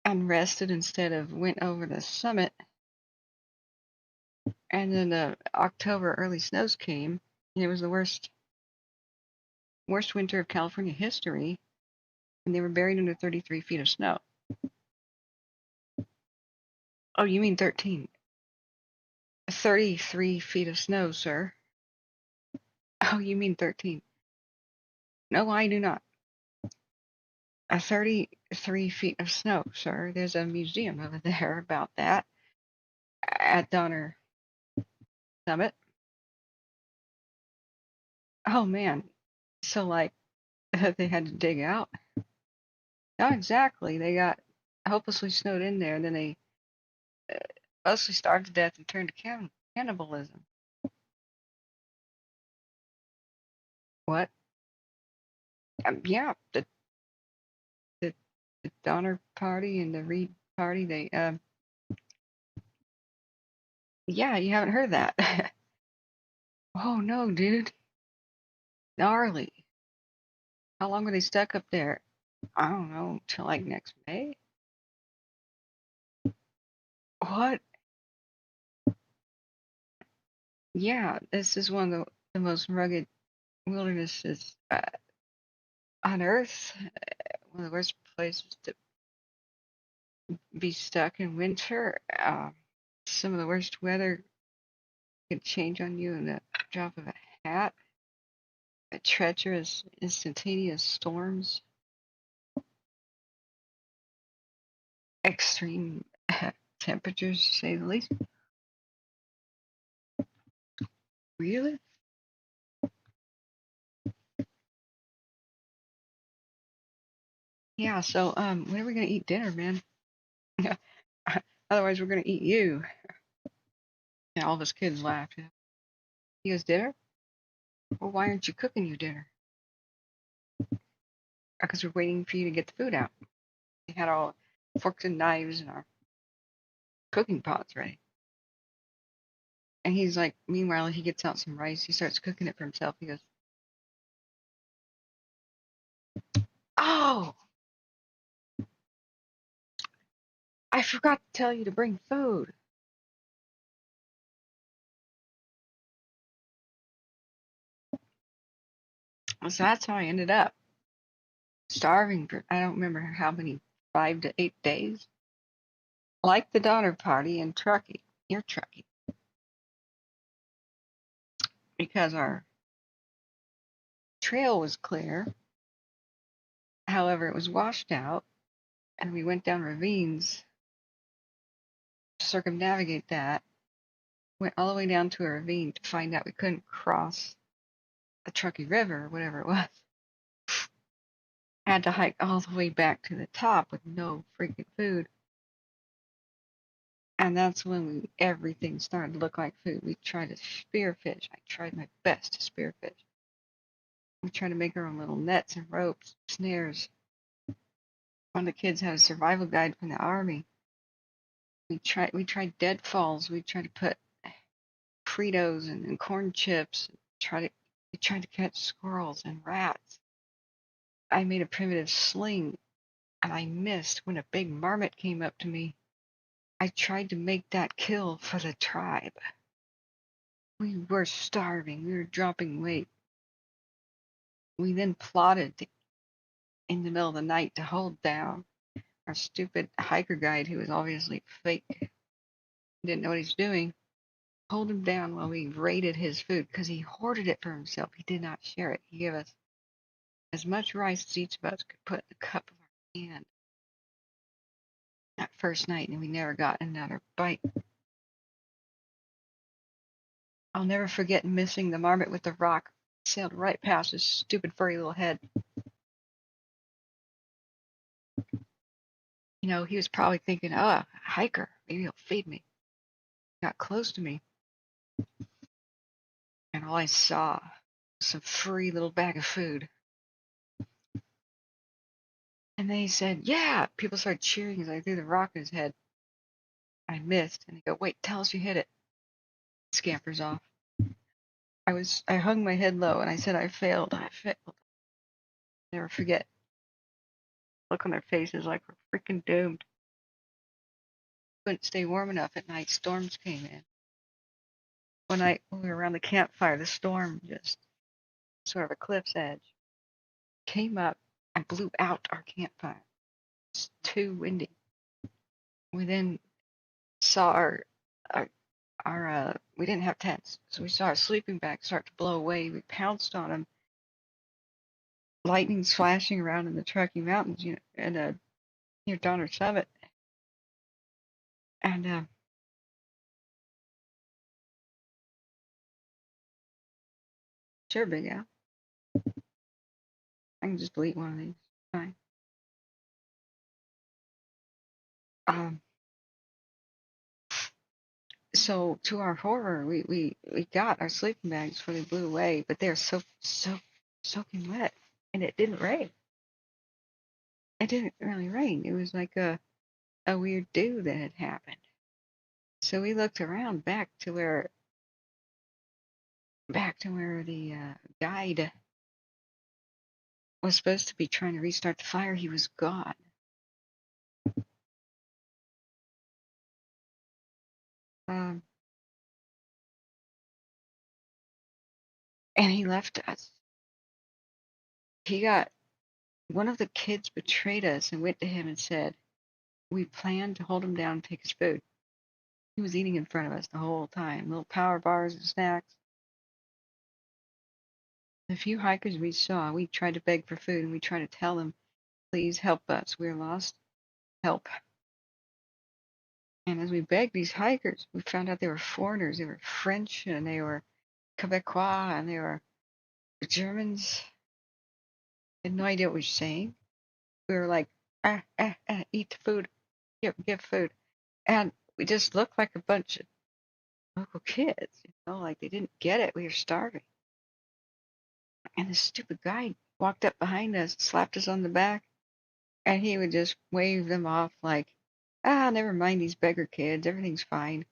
Speaker 4: and rested instead of went over the summit. And then the October early snows came, and it was the worst winter of California history, and they were buried under 33 feet of snow. Oh, you mean 13? 33 feet of snow, sir. Oh, you mean 13? No, I do not. 33 feet of snow, sir. There's a museum over there about that at Donner Summit. Oh man, so like they had to dig out. Not exactly. They got hopelessly snowed in there, and then they mostly starved to death and turned to cannibalism. What? Yeah, the Donner Party and the Reed Party. They yeah, you haven't heard that. Oh no, dude. Gnarly. How long were they stuck up there? I don't know, till like next May? What? Yeah, this is one of the most rugged wildernesses on Earth. One of the worst places to be stuck in winter. Some of the worst weather could change on you in the drop of a hat. Treacherous, instantaneous storms. Extreme temperatures, to say the least. Really? Yeah, so when are we gonna eat dinner, man? Otherwise we're gonna eat you. Yeah, all of us kids laughed. You guys dinner? Well, why aren't you cooking your dinner? because we're waiting for you to get the food out. We had all forks and knives and our cooking pots ready. And he's like, meanwhile, he gets out some rice. He starts cooking it for himself. He goes, "Oh, I forgot to tell you to bring food." So that's how I ended up starving for, I don't remember how many, 5 to 8 days. Like the Donner Party in Truckee, near Truckee. Because our trail was clear. However, it was washed out, and we went down ravines to circumnavigate that. Went all the way down to a ravine to find out we couldn't cross the Truckee River, or whatever it was. Had to hike all the way back to the top with no freaking food. And that's when everything started to look like food. We tried to spearfish. I tried my best to spearfish. We tried to make our own little nets and ropes, snares. One of the kids had a survival guide from the army. We tried deadfalls. We tried to put Fritos and corn chips. We tried to catch squirrels and rats. I made a primitive sling, and I missed when a big marmot came up to me. I tried to make that kill for the tribe. We were starving. We were dropping weight. We then plotted in the middle of the night to hold down our stupid hiker guide, who was obviously fake, didn't know what he's doing. Hold him down while we raided his food, because he hoarded it for himself. He did not share it. He gave us as much rice as each of us could put in the cup of our hand that first night, and we never got another bite. I'll never forget missing the marmot with the rock. Sailed right past his stupid furry little head. You know, he was probably thinking, "Oh, a hiker. Maybe he'll feed me." He got close to me, and all I saw was some free little bag of food. And then he said, "Yeah." People started cheering as I threw the rock at his head. I missed, and they go, "Wait, tell us you hit it." Scampers off. I hung my head low, and I said, I failed. Never forget. Look on their faces like we're freaking doomed. Couldn't stay warm enough at night. Storms came in. One night when we were around the campfire, the storm, just sort of a cliff's edge, came up and blew out our campfire. It's too windy. We then saw we didn't have tents, so we saw our sleeping bags start to blow away. We pounced on them. Lightning flashing around in the Truckee Mountains, and near Donner Summit. And sure, Big Al. I can just delete one of these. Fine. So to our horror, we got our sleeping bags before they blew away, but they're so soaking wet, and it didn't rain. It didn't really rain. It was like a weird dew that had happened. So we looked around back to where the guide was supposed to be trying to restart the fire. He was gone. And he left us. One of the kids betrayed us and went to him and said, "We planned to hold him down and take his food." He was eating in front of us the whole time, little power bars and snacks. The few hikers we saw, we tried to beg for food, and we tried to tell them, "Please help us. We're lost. Help." And as we begged these hikers, we found out they were foreigners. They were French, and they were Quebecois, and they were Germans. Had no idea what we were saying. We were like, eat the food. Give food. And we just looked like a bunch of local kids, like they didn't get it. We were starving. And this stupid guy walked up behind us, slapped us on the back, and he would just wave them off like, ah, never mind these beggar kids, everything's fine.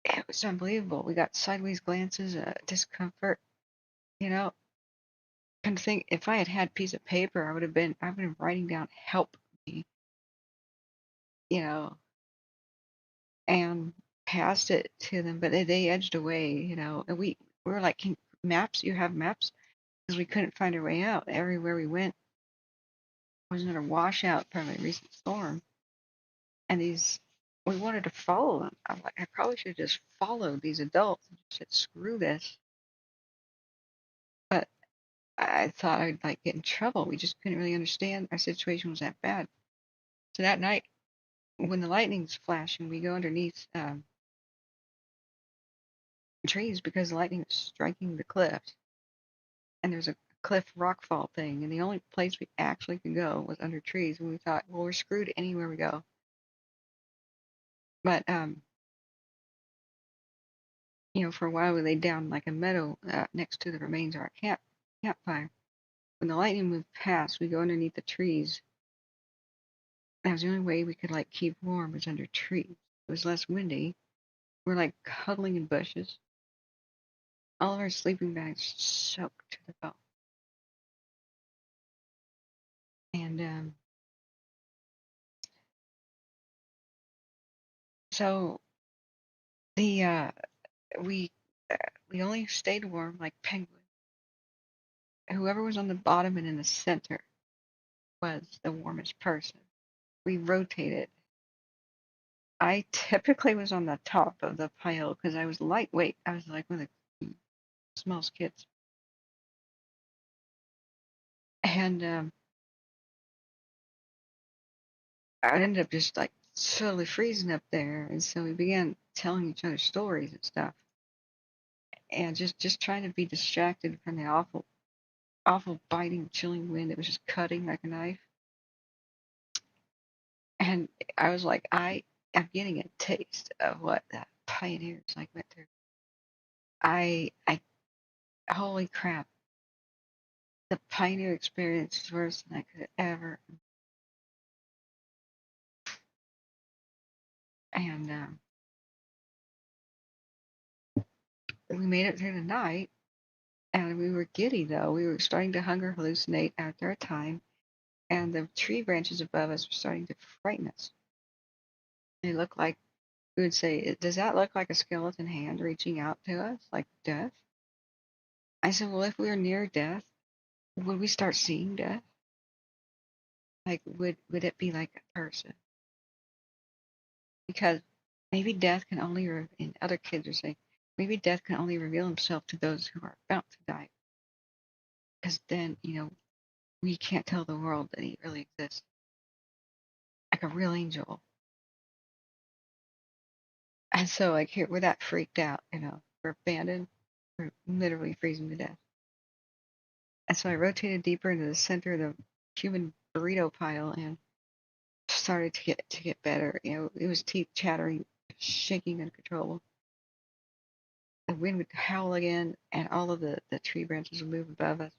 Speaker 4: It was unbelievable. We got sideways glances, discomfort, you know. Kind of think if I had had a piece of paper, I've been writing down help me, you know, and passed it to them, but they edged away, you know, and we were like, maps, you have maps? Because we couldn't find our way out. Everywhere we went was another washout from a recent storm. And we wanted to follow them. I'm like, I probably should have just followed these adults and just said, screw this. But I thought I'd like get in trouble. We just couldn't really understand our situation was that bad. So that night, when the lightning's flashing, we go underneath trees because the lightning was striking the cliff. And there's a cliff rockfall thing, and the only place we actually could go was under trees. And we thought, well, we're screwed anywhere we go. But you know, for a while we laid down like a meadow next to the remains of our campfire. When the lightning moved past, we go underneath the trees. That was the only way we could like keep warm was under trees. It was less windy. We're like huddling in bushes. All of our sleeping bags soaked to the bone. And so the we only stayed warm like penguins. Whoever was on the bottom and in the center was the warmest person. We rotated. I typically was on the top of the pile because I was lightweight. I was like one of the smallest kids. And I ended up just like totally freezing up there. And so we began telling each other stories and stuff. And just trying to be distracted from the awful biting, chilling wind that was just cutting like a knife. And I was like, I am getting a taste of what the pioneers like went through. Holy crap. The pioneer experience is worse than I could ever. And we made it through the night, and we were giddy though. We were starting to hunger hallucinate after a time, and the tree branches above us were starting to frighten us. They looked like, we would say, does that look like a skeleton hand reaching out to us, like death? I said, well, if we were near death, would we start seeing death? Like, would it be like a person? Because maybe death can only, and other kids are saying, maybe death can only reveal himself to those who are about to die. Because then, you know, we can't tell the world that he really exists. Like a real angel. And so, like, here, we're that freaked out, you know, we're abandoned, we're literally freezing to death. And so I rotated deeper into the center of the human burrito pile and started to get better. You know, it was teeth chattering, shaking uncontrollable. The wind would howl again, and all of the tree branches would move above us.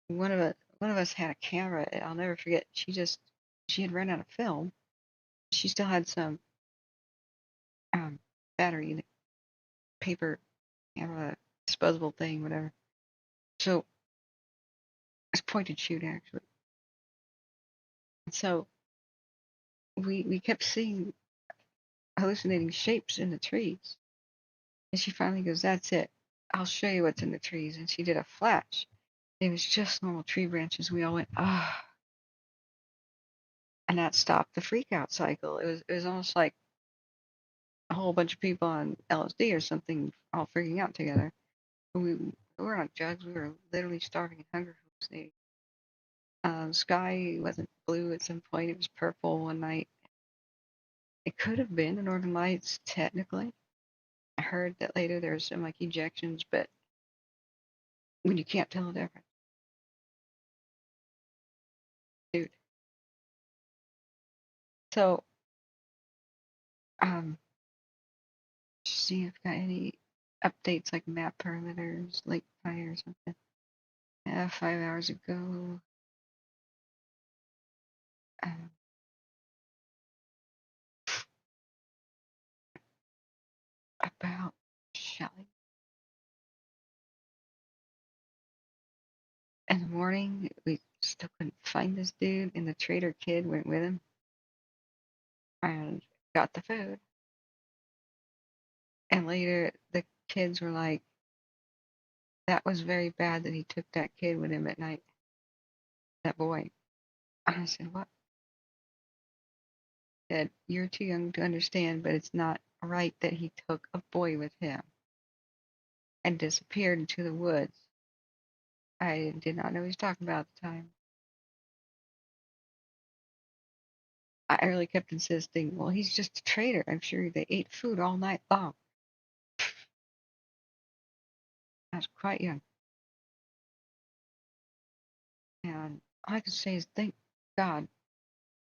Speaker 4: One of us had a camera. I'll never forget. She had run out of film. She still had some battery in the paper camera, disposable thing, whatever. So it's point and shoot actually. And so we kept seeing hallucinating shapes in the trees. And she finally goes, "That's it. I'll show you what's in the trees." And she did a flash. It was just normal tree branches. We all went, ah. And that stopped the freak out cycle. It was almost like a whole bunch of people on LSD or something all freaking out together. We were on drugs. We were literally starving and hunger hallucinating. Sky wasn't blue at some point. It was purple one night. It could have been the Northern Lights, technically. I heard that later there was some like ejections, but when you can't tell the difference. Dude. So, see if I've got any updates like map perimeters, lake fire or something. 5 hours ago. About Shelly. In the morning, we still couldn't find this dude, and the trader kid went with him and got the food. And later, the kids were like, that was very bad that he took that kid with him at night. That boy. And I said, what? He said, you're too young to understand, but it's not right that he took a boy with him and disappeared into the woods. I did not know he was talking about at the time. I really kept insisting, well, he's just a trader. I'm sure they ate food all night long. I was quite young. And all I can say is thank God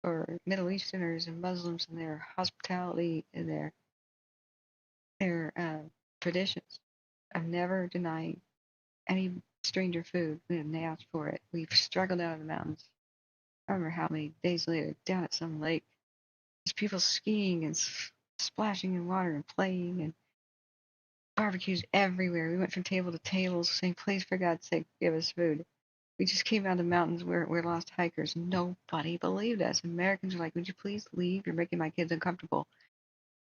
Speaker 4: for Middle Easterners and Muslims and their hospitality and their traditions of never denying any stranger food when they asked for it. We've struggled out of the mountains. I remember how many days later, down at some lake, there's people skiing and splashing in water and playing and barbecues everywhere. We went from table to table saying, please, for God's sake, give us food. We just came out of the mountains. We're lost hikers. Nobody believed us. Americans were like, would you please leave? You're making my kids uncomfortable.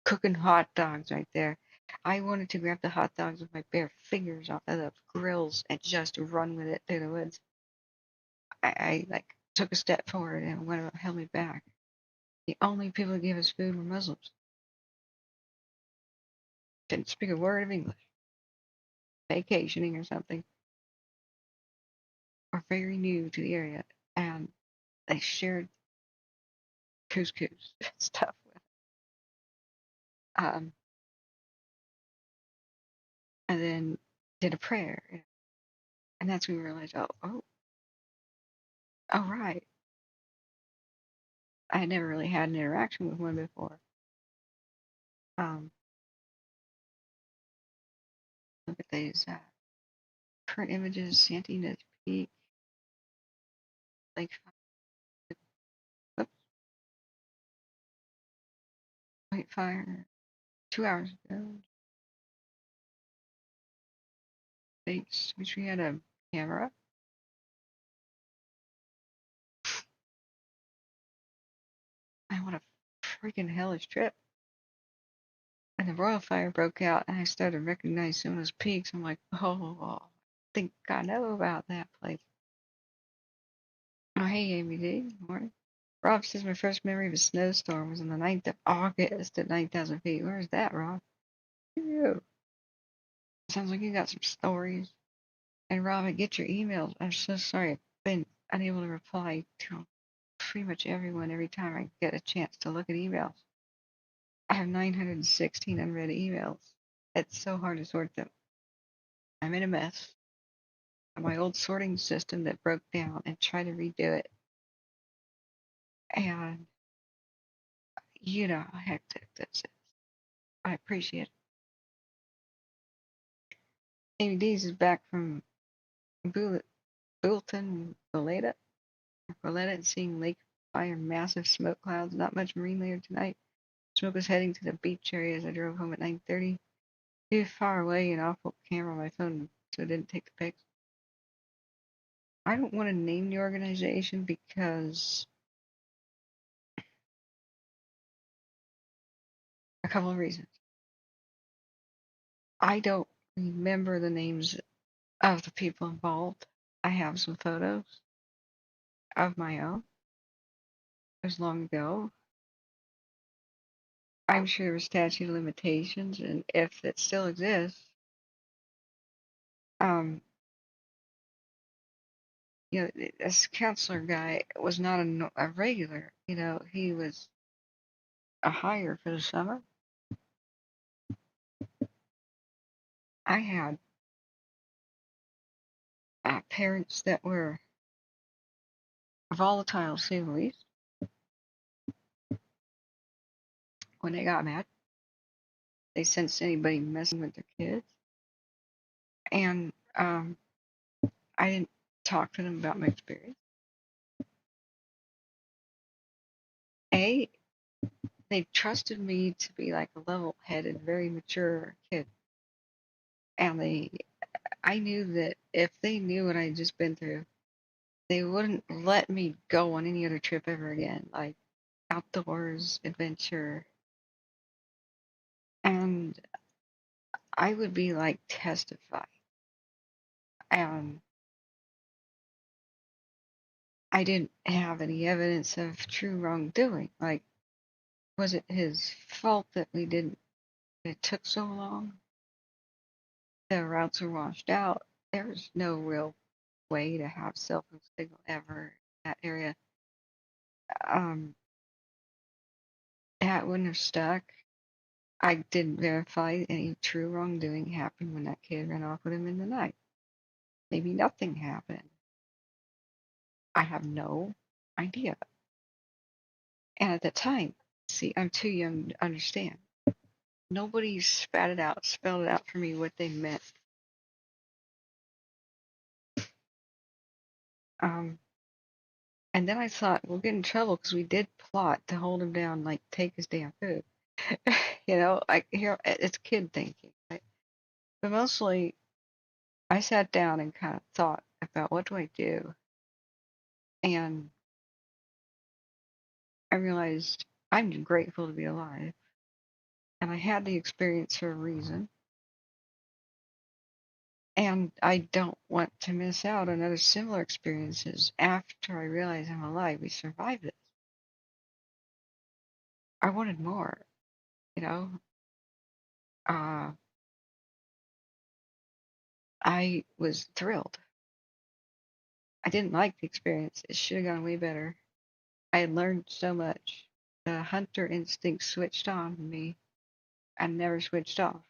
Speaker 4: Cooking hot dogs right there. I wanted to grab the hot dogs with my bare fingers off of the grills and just run with it through the woods. I like took a step forward and one held me back. The only people who gave us food were Muslims. Didn't speak a word of English. Vacationing or something. Or very new to the area. And they shared couscous stuff with and then did a prayer. And that's when we realized, oh, right. I had never really had an interaction with one before. Look at these current images, Santina Peak, Lake Wildfire, 2 hours ago. States, which we had a camera. And what a freaking hellish trip. And the Royal Fire broke out, and I started to recognize some of those peaks. I'm like, oh, I think I know about that place. Oh, hey, ABD. Good morning. Rob says my first memory of a snowstorm was on the 9th of August at 9,000 feet. Where's that, Rob? Ew. Sounds like you got some stories. And Rob, I get your emails. I'm so sorry. I've been unable to reply to pretty much everyone every time I get a chance to look at emails. I have 916 unread emails. It's so hard to sort them. I'm in a mess. My old sorting system that broke down and tried to redo it. And you know how hectic this is. I appreciate it. Amy Dees is back from Buellton, Goleta, and seeing lake fire, massive smoke clouds, not much marine later tonight. Smoke was heading to the beach area as I drove home at 9:30. Too far away and awful camera on my phone, so I didn't take the pics. I don't want to name the organization because a couple of reasons. I don't remember the names of the people involved. I have some photos of my own. It was long ago. I'm sure there was statute of limitations, and if it still exists, you know, this counselor guy was not a regular. You know, he was a hire for the summer. I had parents that were volatile, to say the least, when they got mad. They sensed anybody messing with their kids. And I didn't talk to them about my experience. They trusted me to be like a level-headed, very mature kid. And I knew that if they knew what I'd just been through, they wouldn't let me go on any other trip ever again, like outdoors, adventure. And I would be like testifying. And I didn't have any evidence of true wrongdoing. Like, was it his fault that it took so long? The routes were washed out. There was no real way to have cell phone signal ever in that area. That wouldn't have stuck. I didn't verify any true wrongdoing happened when that kid ran off with him in the night. Maybe nothing happened. I have no idea. And at the time, see, I'm too young to understand. Nobody spelled it out for me what they meant. And then I thought, we'll get in trouble because we did plot to hold him down, like take his damn food. Like here, it's kid thinking, right? But mostly, I sat down and kind of thought about what do I do, and I realized I'm grateful to be alive, and I had the experience for a reason, and I don't want to miss out on other similar experiences after I realize I'm alive. We survived this. I wanted more, you know. I was thrilled. I didn't like the experience. It should have gone way better. I had learned so much. The hunter instinct switched on in me. I never switched off.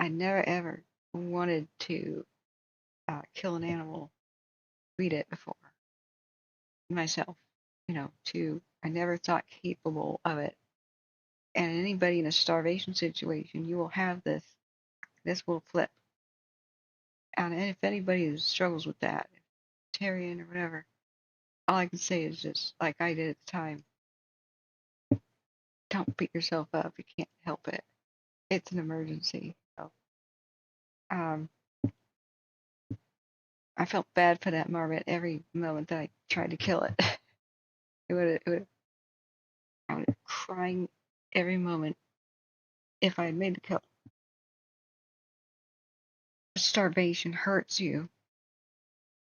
Speaker 4: I never ever wanted to kill an animal, read it before myself. I never thought capable of it. And anybody in a starvation situation, you will have this. This will flip. And if anybody struggles with that, vegetarian or whatever, all I can say is just like I did at the time. Don't beat yourself up. You can't help it. It's an emergency. So, I felt bad for that marmot every moment that I tried to kill it. I would be crying every moment if I had made the kill. Starvation hurts you.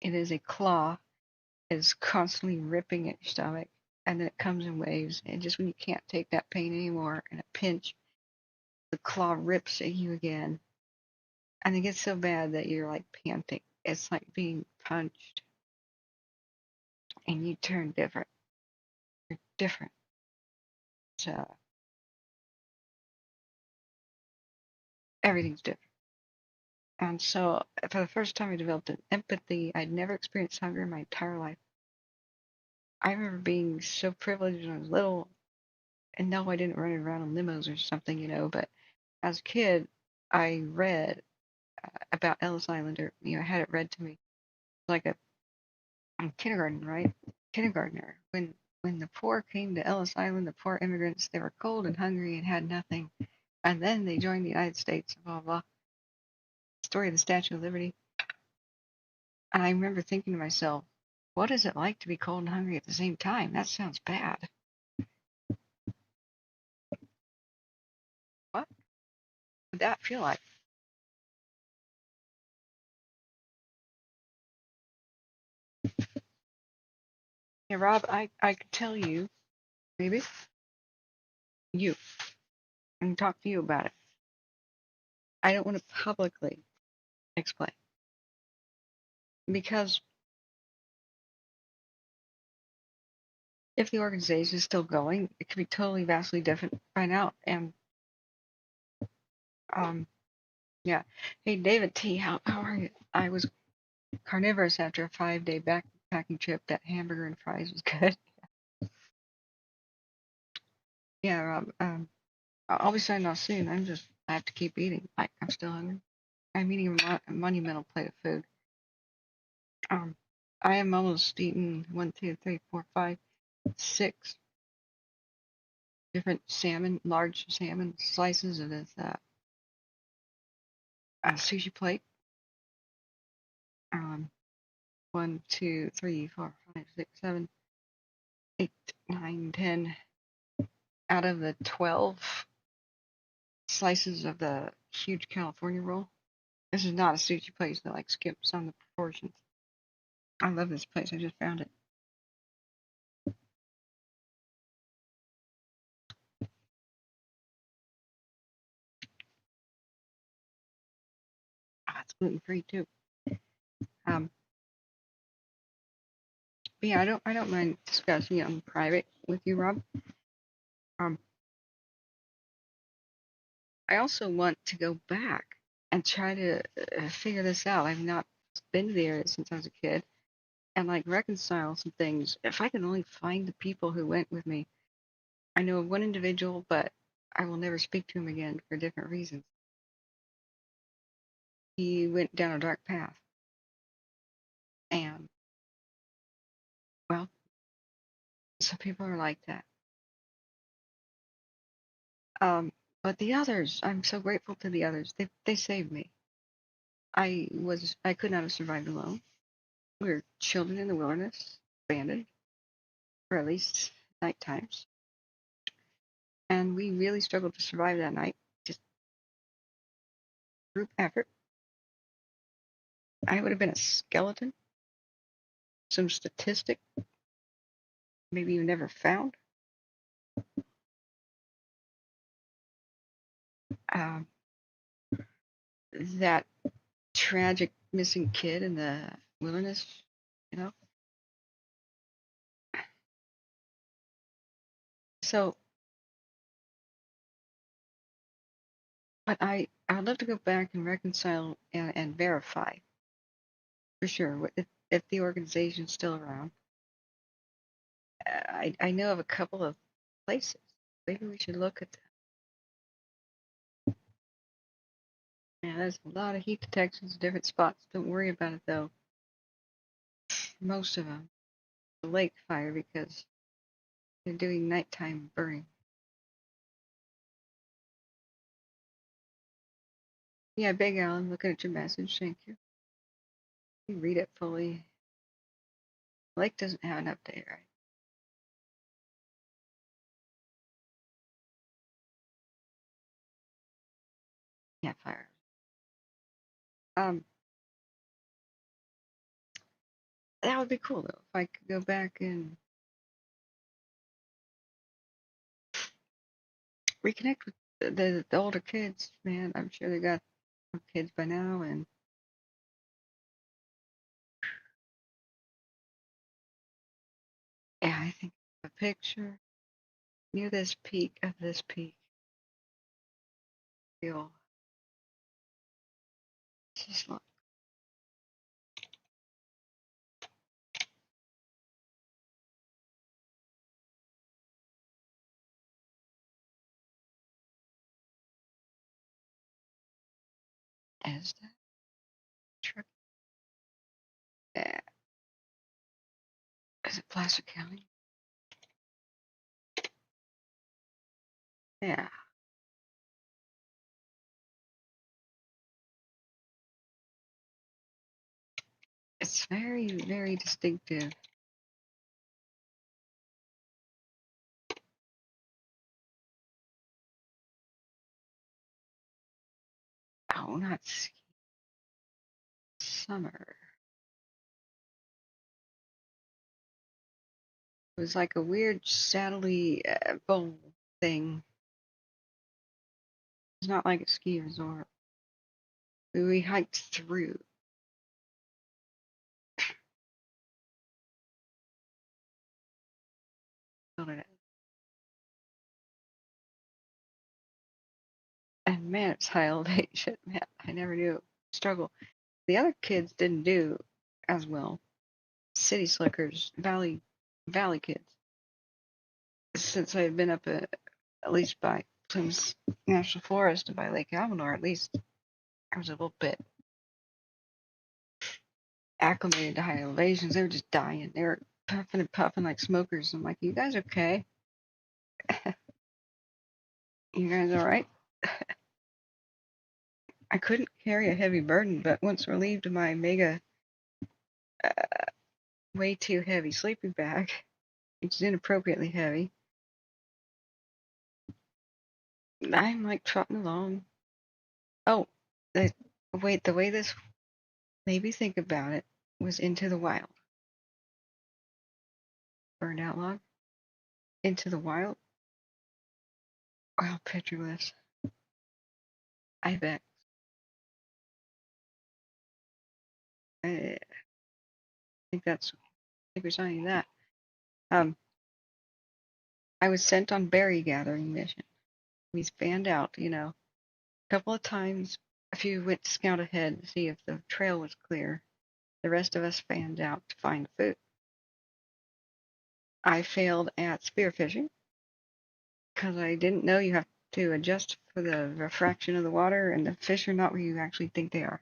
Speaker 4: It is a claw. It is constantly ripping at your stomach, and then it comes in waves. And just when you can't take that pain anymore, in a pinch, the claw rips at you again. And it gets so bad that you're like panting. It's like being punched, and you turn different. You're different. So everything's different. And so for the first time I developed an empathy. I'd never experienced hunger in my entire life. I remember being so privileged when I was little, and no, I didn't run around in limos or something, but as a kid, I read about Ellis Island, or, I had it read to me. Like I'm kindergarten, right? Kindergartner. When the poor came to Ellis Island, the poor immigrants, they were cold and hungry and had nothing. And then they joined the United States, blah, blah. Story of the Statue of Liberty. And I remember thinking to myself, what is it like to be cold and hungry at the same time? That sounds bad. What would that feel like? Yeah, Rob, I could tell you, maybe, you, and talk to you about it. I don't want to publicly explain. Because if the organization is still going, it could be totally vastly different by now. And yeah. Hey, David T, how are you? I was carnivorous after a 5-day backpacking trip. That hamburger and fries was good. Yeah, Rob. I'll be signing off soon. I have to keep eating. I'm still hungry. I'm eating a monumental plate of food. I am almost eaten 1, 2, 3, 4, 5, 6 different large salmon slices of this sushi plate. 1, 2, 3, 4, 5, 6, 7, 8, 9, 10 out of the 12 slices of the huge California roll. This is not a sushi place that like skips on the proportions. I love this place. I just found it. It's gluten free too. But yeah, I don't mind discussing it in private with you, Rob. I also want to go back and try to figure this out. I've not been to the area since I was a kid, and like reconcile some things. If I can only find the people who went with me. I know of one individual, but I will never speak to him again for different reasons. He went down a dark path, and well, some people are like that. But the others, I'm so grateful to the others. They saved me. I could not have survived alone. We were children in the wilderness, abandoned, or at least night times. And we really struggled to survive that night. Just group effort. I would have been a skeleton, some statistic, maybe you never found. That tragic missing kid in the wilderness, you know. So, but I'd love to go back and reconcile and verify for sure if the organization's still around. I know of a couple of places. Maybe we should look at them. Yeah, there's a lot of heat detections, different spots. Don't worry about it though. Most of them, the lake fire because they're doing nighttime burning. Yeah, Big Alan, looking at your message. Thank you. You read it fully. The lake doesn't have an update, right? Yeah, fire. That would be cool though if I could go back and reconnect with the older kids. Man, I'm sure they got kids by now, and yeah, I think a picture near this peak of this peak. Feel just look. Is that true? Yeah. Is it Placer County? Yeah. It's very, very distinctive. Oh, not ski. Summer. It was like a weird saddly bowl thing. It's not like a ski resort. We hiked through. And man, it's high elevation. Man, I never knew struggle. The other kids didn't do as well. City slickers, valley kids. Since I had been up at least by Plymouth National Forest and by Lake Almanor, at least I was a little bit acclimated to high elevations. They were just dying. They were puffing and puffing like smokers. I'm like, you guys okay? You guys all right? I couldn't carry a heavy burden, but once relieved of my mega, way too heavy sleeping bag, which is inappropriately heavy, I'm like trotting along. Oh, wait, the way this made me think about it was Into the Wild. Burned out log? Into the Wild? Well, pictureless. Evacs. I think we're signing that. I was sent on berry gathering mission. We fanned out, a couple of times. A few went to scout ahead to see if the trail was clear. The rest of us fanned out to find food. I failed at spearfishing because I didn't know you have to adjust for the refraction of the water, and the fish are not where you actually think they are.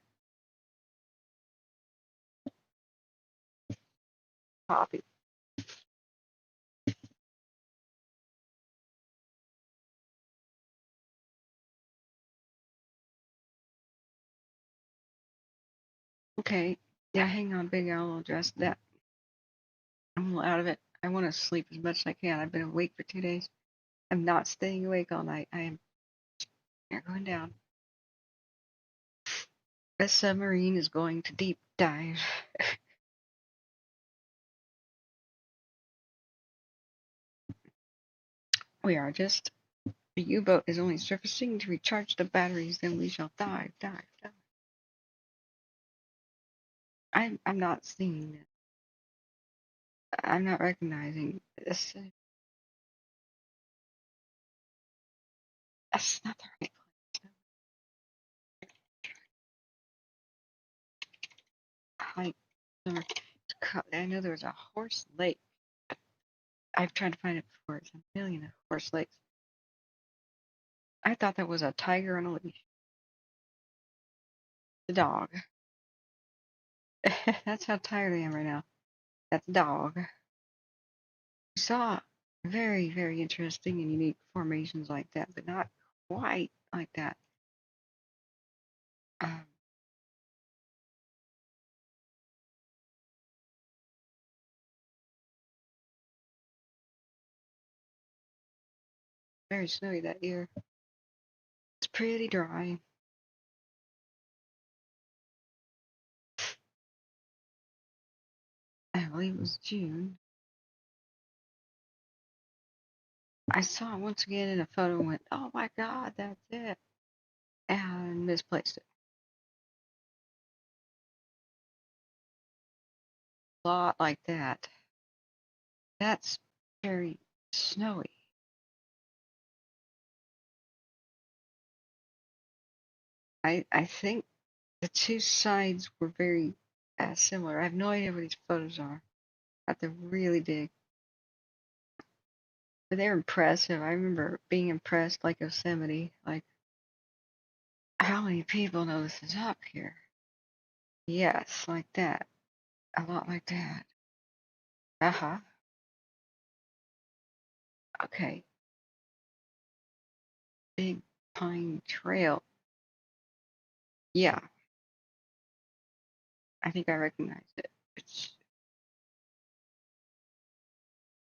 Speaker 4: Poppy. Okay. Yeah, hang on, Big Al. I'll address that. I'm a little out of it. I want to sleep as much as I can. I've been awake for 2 days. I'm not staying awake all night. They're going down. The submarine is going to deep dive. We are just. The U-boat is only surfacing to recharge the batteries, then we shall dive. I'm not seeing it. I'm not recognizing this. That's not the right place. I know there was a horse lake. I've tried to find it before. It's a million of horse lakes. I thought that was a tiger on a leash. The dog. That's how tired I am right now. That's a dog. We saw very, very interesting and unique formations like that, but not quite like that. Very snowy that year. It's pretty dry. I believe it was June. I saw it once again in a photo and went, oh my God, that's it. And misplaced it. A lot like that. That's very snowy. I think the two sides were very similar. I have no idea where these photos are. I have to really dig. But they're impressive. I remember being impressed like Yosemite. Like, how many people know this is up here? Yes, like that. A lot like that. Uh-huh. Okay. Big Pine Trail. Yeah. I think I recognize it. It's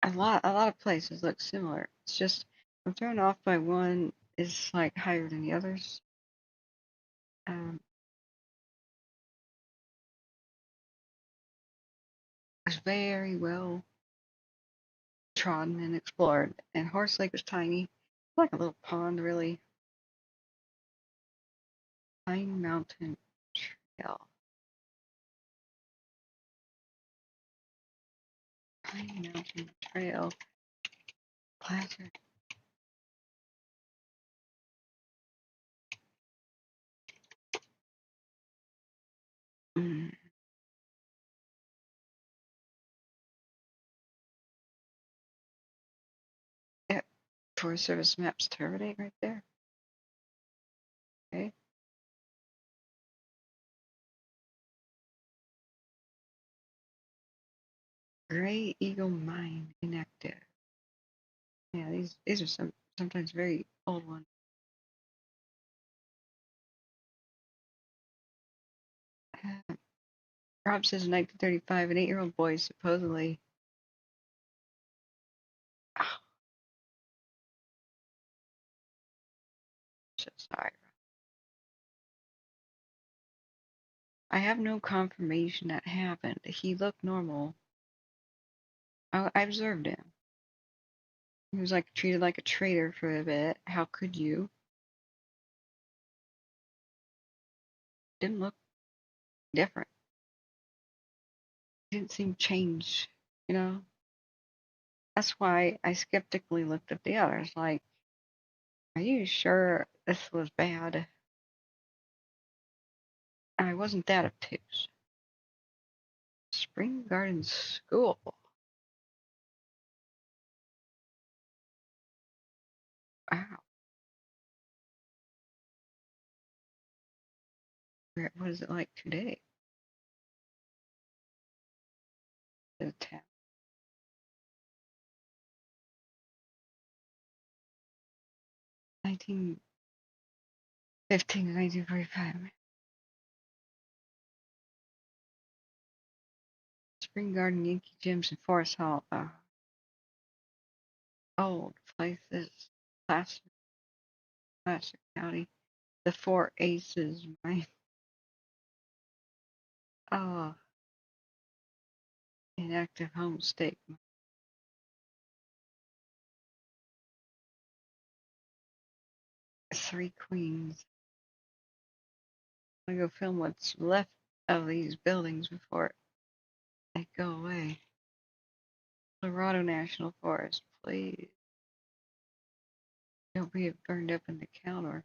Speaker 4: a lot of places look similar. It's just I'm thrown off by one is like higher than the others. It's very well trodden and explored. And Horse Lake was tiny. Like a little pond really. Pine Mountain Trail. Pine Mountain Trail. Placer. Yep. Forest Service maps terminate right there. Okay. Gray Eagle Mine inactive. Yeah, these are sometimes very old ones. Rob says in 1935, an 8-year-old boy supposedly. Oh, so sorry. I have no confirmation that happened. He looked normal. I observed him. He was like treated like a traitor for a bit. How could you? Didn't look different. Didn't seem changed, you know? That's why I skeptically looked at the others. Like, are you sure this was bad? I wasn't that obtuse. Spring Garden School. Wow. What is it like today? The town. 1915 to 1945. Spring Garden, Yankee Gyms, and Forest Hall. Old places. Placer County. The Four Aces. My. Oh. Inactive home state. Three Queens. I'm gonna go film what's left of these buildings before they go away. Colorado National Forest, please. Don't be burned up in the counter.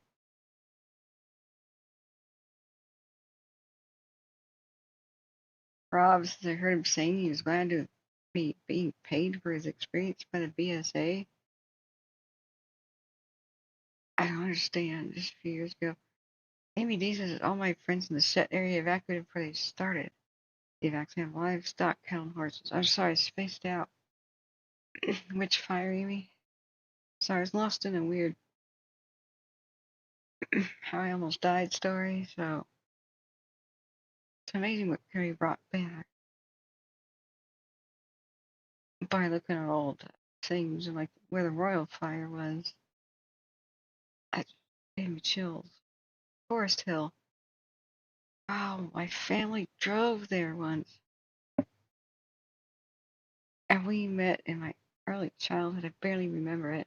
Speaker 4: Rob says I heard him saying he was glad to be being paid for his experience by the BSA. I don't understand. Just a few years ago, Amy D says all my friends in the set area evacuated before they started. The Evacs have livestock, cattle, and horses. I'm sorry, spaced out. Which fire, Amy? Sorry, I was lost in a weird how I almost died story, so it's amazing what can be brought back by looking at old things and like where the Royal Fire was. That gave me chills. Forest Hill. Oh, my family drove there once. And we met in my early childhood. I barely remember it.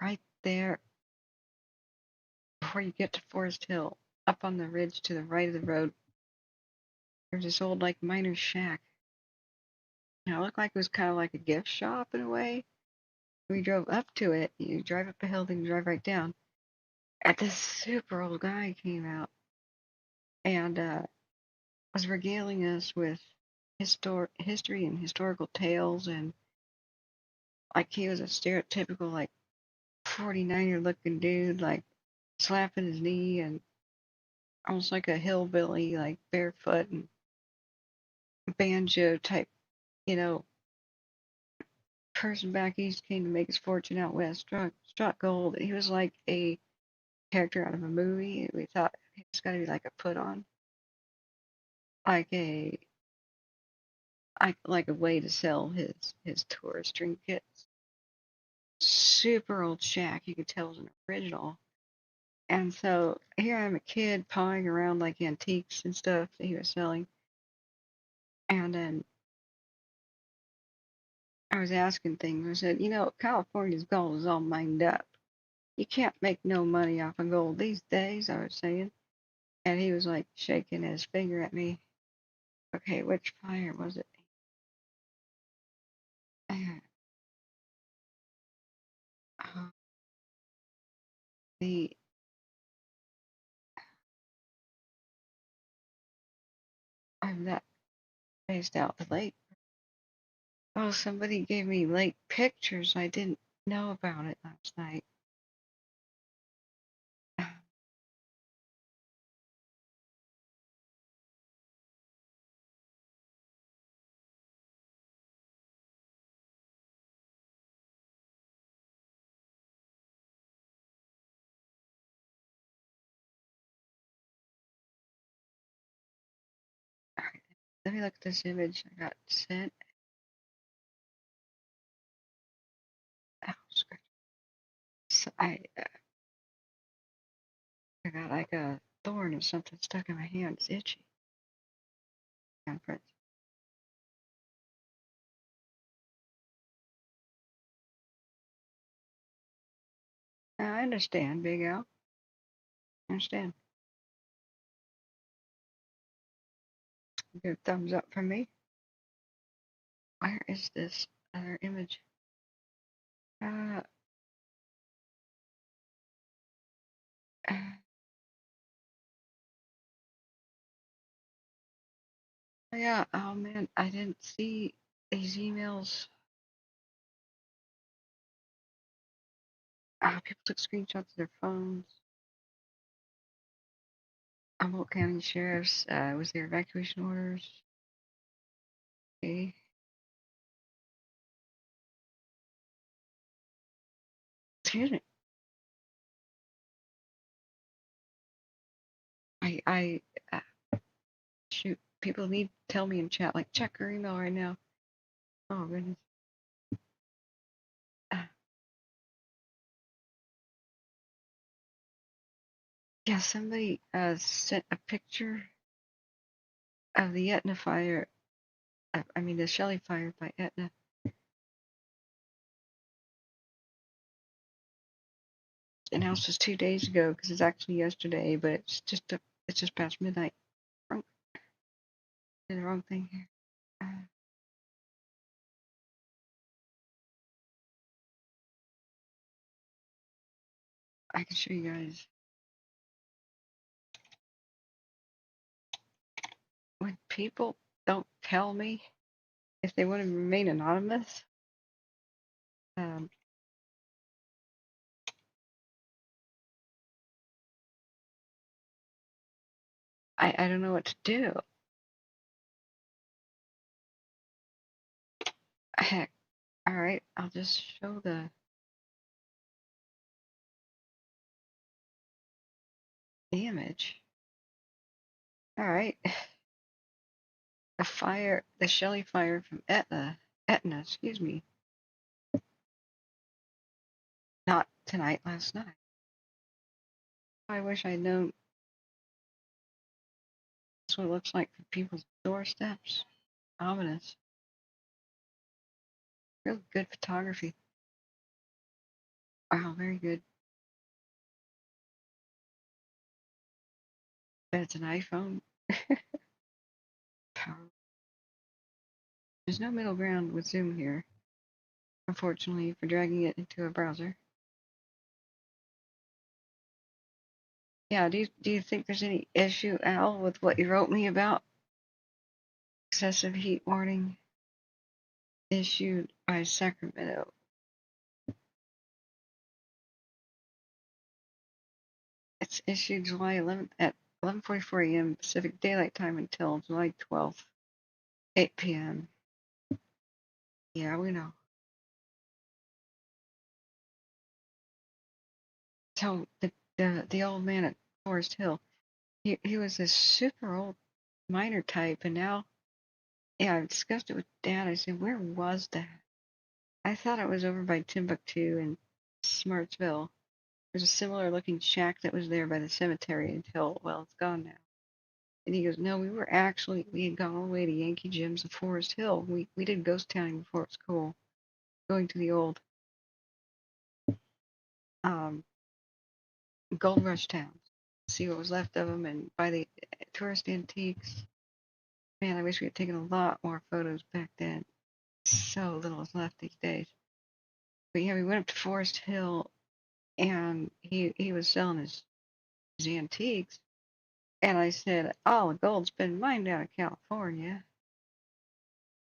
Speaker 4: Right there before you get to Forest Hill, up on the ridge to the right of the road, there's this old like miner's shack. And it looked like it was kind of like a gift shop in a way. We drove up to it. You drive up a hill, then you drive right down. And this super old guy came out and was regaling us with history and historical tales, and like he was a stereotypical like 49er looking dude, like slapping his knee and almost like a hillbilly, like barefoot and banjo type, you know, person back east came to make his fortune out west, struck gold. He was like a character out of a movie. We thought it's got to be like a put on, like a way to sell his tourist trinkets. Super old shack, you could tell it was an original. And so here I'm a kid pawing around like antiques and stuff that he was selling. And then I was asking things. I said, California's gold is all mined up. You can't make no money off of gold these days, I was saying. And he was like shaking his finger at me. Okay, which fire was it? The I'm not spaced out the lake. Oh, somebody gave me lake pictures. I didn't know about it last night. let me look at this image I got sent. Oh, scratch. So I got like a thorn or something stuck in my hand. It's itchy. Conference. I understand, Big Al. I understand. Good thumbs up from me. Where is this other image? Uh, yeah, oh man, I didn't see these emails. People took screenshots of their phones. Humboldt County Sheriff's, was there evacuation orders? Okay. Excuse me. Shoot, people need to tell me in chat, like, check your email right now. Oh, goodness. Yeah, somebody sent a picture of the Etna fire, I mean, the Shelly fire by Etna. Announced was 2 days ago because it's actually yesterday, but it's just past midnight. Wrong, did the wrong thing here. I can show you guys. When people don't tell me if they want to remain anonymous, I don't know what to do. Heck, all right, I'll just show the image. All right, the Shelly fire from Etna, excuse me. Not tonight, last night. I wish I'd known that's what it looks like for people's doorsteps. Ominous. Real good photography. Wow, very good. Bet it's an iPhone. Power. There's no middle ground with Zoom here, unfortunately, for dragging it into a browser. Yeah, do you think there's any issue, Al, with what you wrote me about? Excessive heat warning issued by Sacramento. It's issued July 11th at 11:44 a.m. Pacific Daylight Time until July 12th, 8 p.m. Yeah, we know. So the old man at Forest Hill, he was this super old miner type, and now, yeah, I discussed it with Dad. I said, where was that? I thought it was over by Timbuktu and Smartsville. There's a similar looking shack that was there by the cemetery until, well, it's gone now. And he goes, no, we had gone all the way to Yankee Jim's of Forest Hill. We did ghost towning before it was cool. Going to the old Gold Rush towns, see what was left of them, and buy the tourist antiques. Man, I wish we had taken a lot more photos back then. So little is left these days. But yeah, we went up to Forest Hill, and he was selling his antiques. And I said, all the gold's been mined out of California.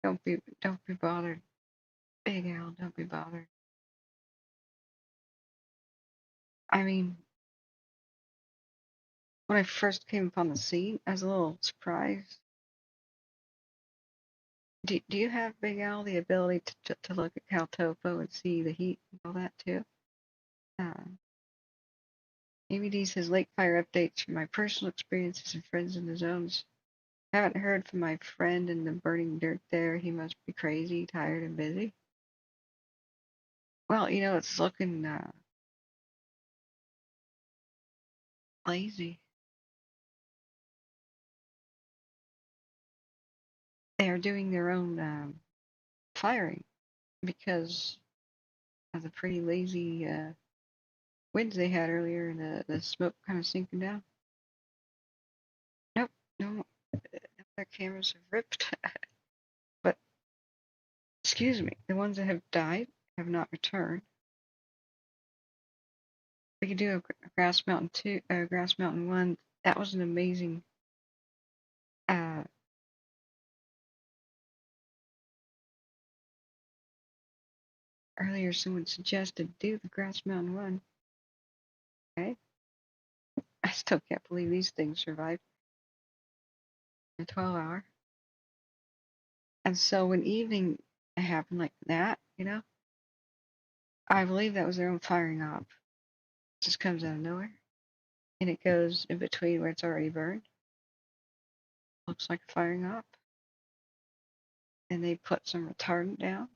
Speaker 4: Don't be bothered. Big Al, don't be bothered. I mean, when I first came upon the scene, I was a little surprised. Do you have, Big Al, the ability to look at CalTopo and see the heat and all that too? ABD says lake fire updates from my personal experiences and friends in the zones. Haven't heard from my friend in the burning dirt there. He must be crazy, tired, and busy. Well, you know, it's looking lazy. They're doing their own firing because of the pretty lazy winds they had earlier and the smoke kind of sinking down. Nope, no, their cameras have ripped. But, excuse me, the ones that have died have not returned. We could do a Grass Mountain 2, Grass Mountain 1. That was an amazing earlier someone suggested do the Grass Mountain 1. Okay. I still can't believe these things survived a 12-hour. And so when evening happened like that, you know, I believe that was their own firing op. It just comes out of nowhere. And it goes in between where it's already burned. Looks like a firing op. And they put some retardant down.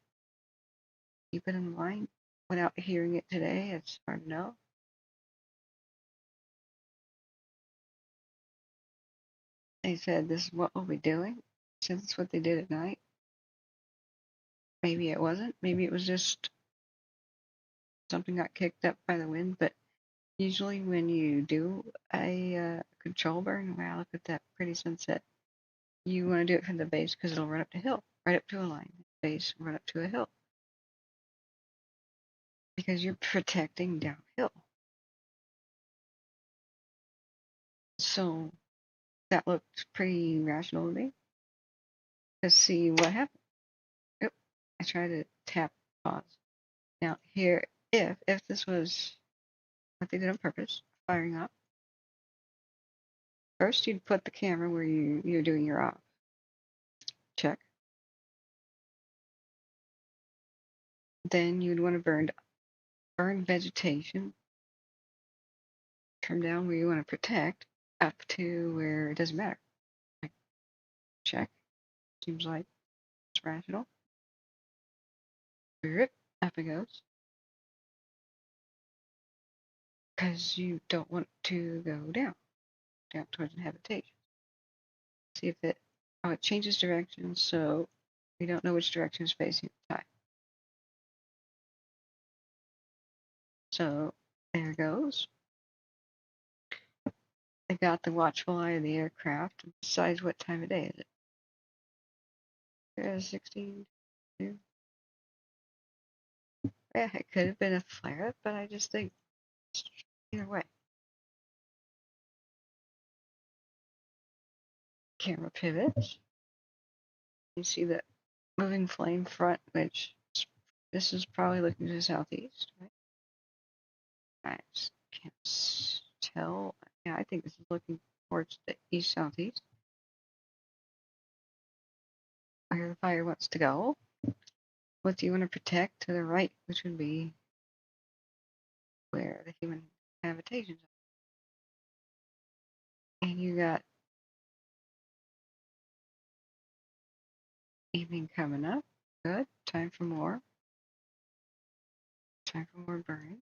Speaker 4: Keep it in line. Without hearing it today, it's hard to know. They said this is what we'll be doing. Since it's what they did at night. Maybe it wasn't. Maybe it was just something got kicked up by the wind. But usually when you do a control burn, wow, look at that pretty sunset. You want to do it from the base because it'll run up the hill, right up to a line. Base, run up to a hill. Because you're protecting downhill. So that looked pretty rational to me. Let's see what happened. Oop, I tried to tap pause. Now here, if this was what they did on purpose, firing up, first you'd put the camera where you're doing your off. Check. Then you'd want to burn vegetation. Come down where you want to protect up to where it doesn't matter. Like, check. Seems like it's rational. Rip, up it goes. Because you don't want to go down towards habitation. See if it changes direction, so we don't know which direction it's facing at the time. So there it goes. They got the watchful eye of the aircraft and decides what time of day is it. 16. Yeah, it could have been a flare up, but I just think either way. Camera pivots. You see the moving flame front, which this is probably looking to the southeast, right? I just can't tell. Yeah, I think this is looking towards the east-southeast. Where the fire wants to go. What do you want to protect to the right, which would be where the human habitations are. And you got evening coming up. Good. Time for more. Time for more burning.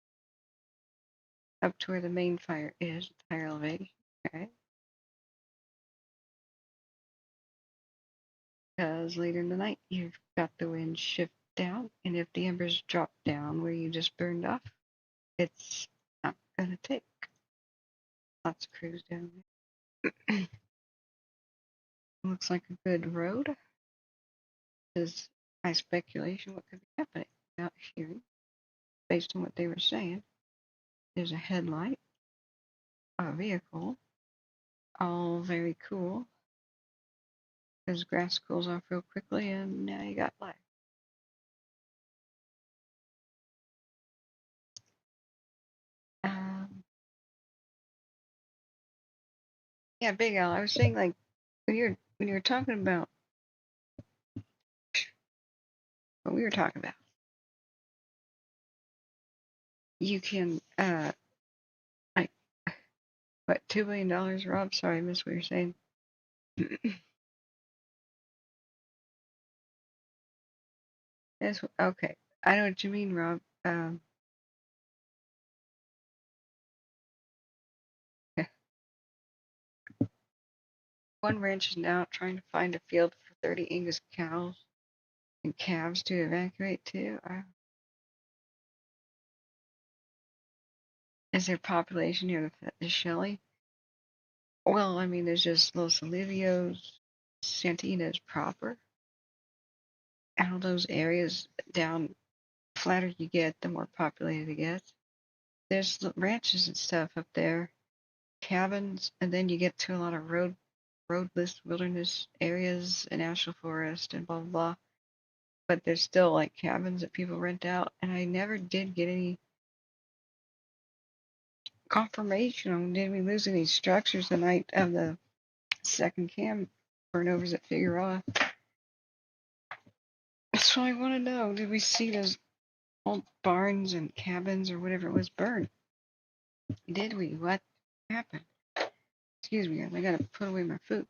Speaker 4: Up to where the main fire is, higher elevation. Okay. Because later in the night, you've got the wind shift down, and if the embers drop down where you just burned off, it's not gonna take. Lots of crews down there. Looks like a good road. This is my speculation what could be happening without hearing, based on what they were saying. There's a headlight, a vehicle, all very cool. Because grass cools off real quickly, and now you got light. Yeah, Big Al. I was saying, like, when you were talking about what we were talking about, you can like what $2 billion, Rob? Sorry, I missed what you're saying. That's okay. I know what you mean, Rob. One ranch is now trying to find a field for 30 Angus cows and calves to evacuate to. Is there population near the Shelly? Well, I mean, there's just Los Olivios, Santinas proper, and all those areas down flatter you get, the more populated it gets. There's ranches and stuff up there, cabins, and then you get to a lot of roadless wilderness areas and national forest and blah blah blah. But there's still like cabins that people rent out, and I never did get any confirmation on did we lose any structures the night of the second cam burnovers at Figueroa. That's what I want to know. Did we see those old barns and cabins or whatever was burned? Did we? What happened? Excuse me, I gotta put away my food.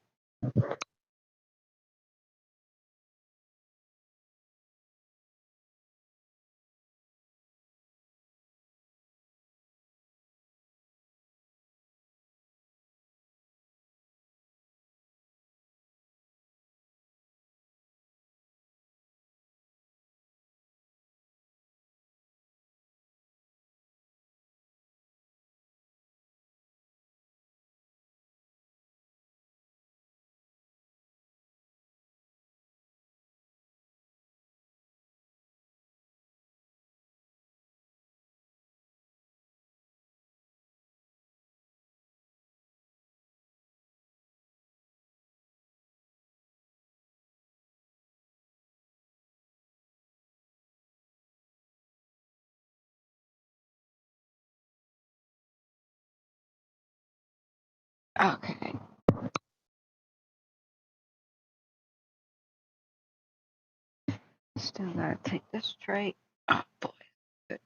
Speaker 4: Okay. Still gotta take this tray. Oh boy. Good.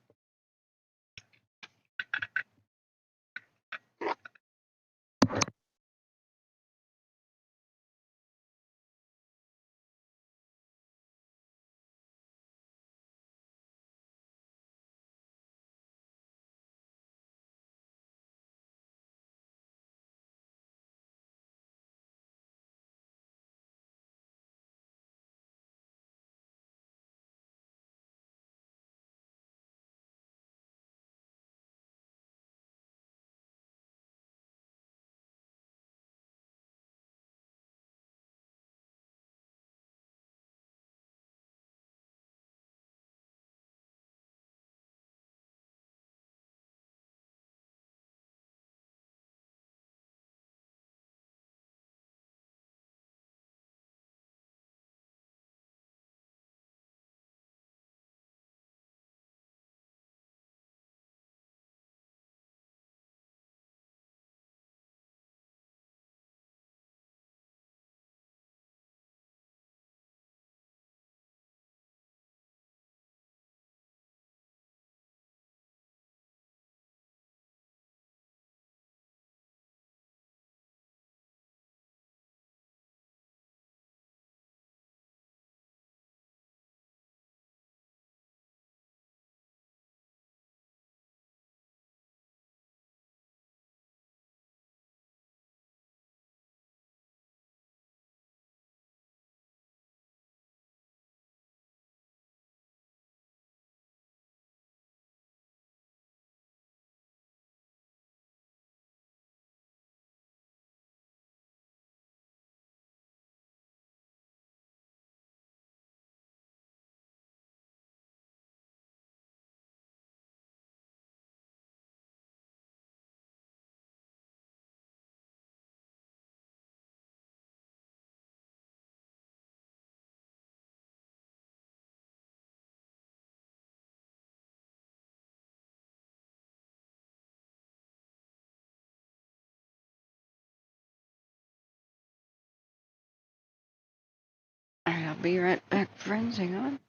Speaker 4: I'll be right back, friends. Hang on.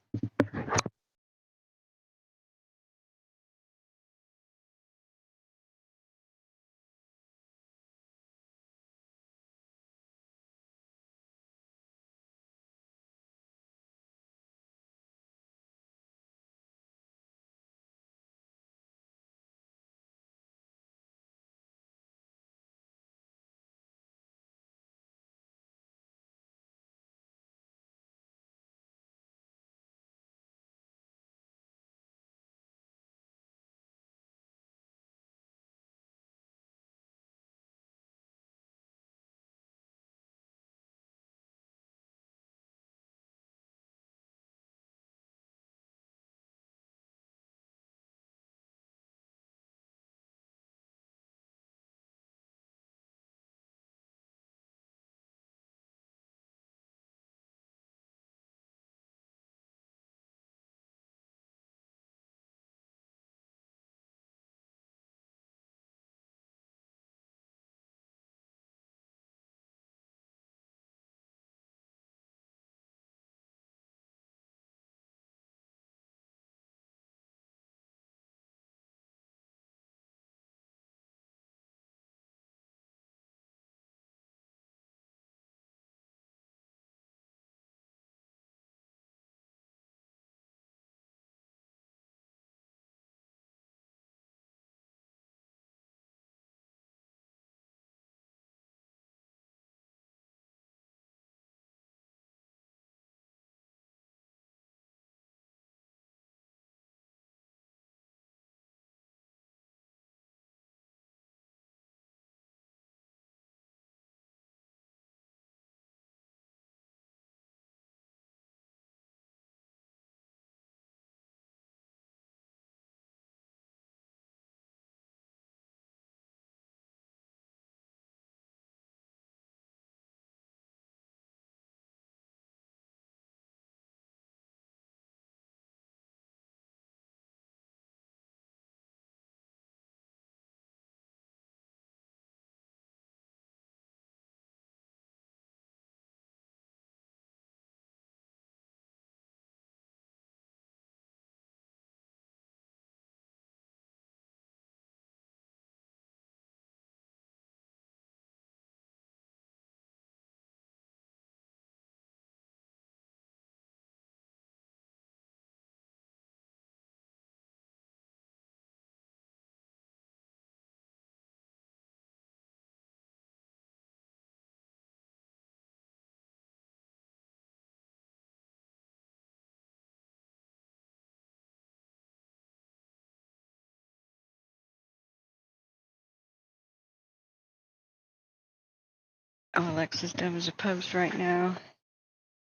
Speaker 4: Oh, Alexa's dumb as a post right now.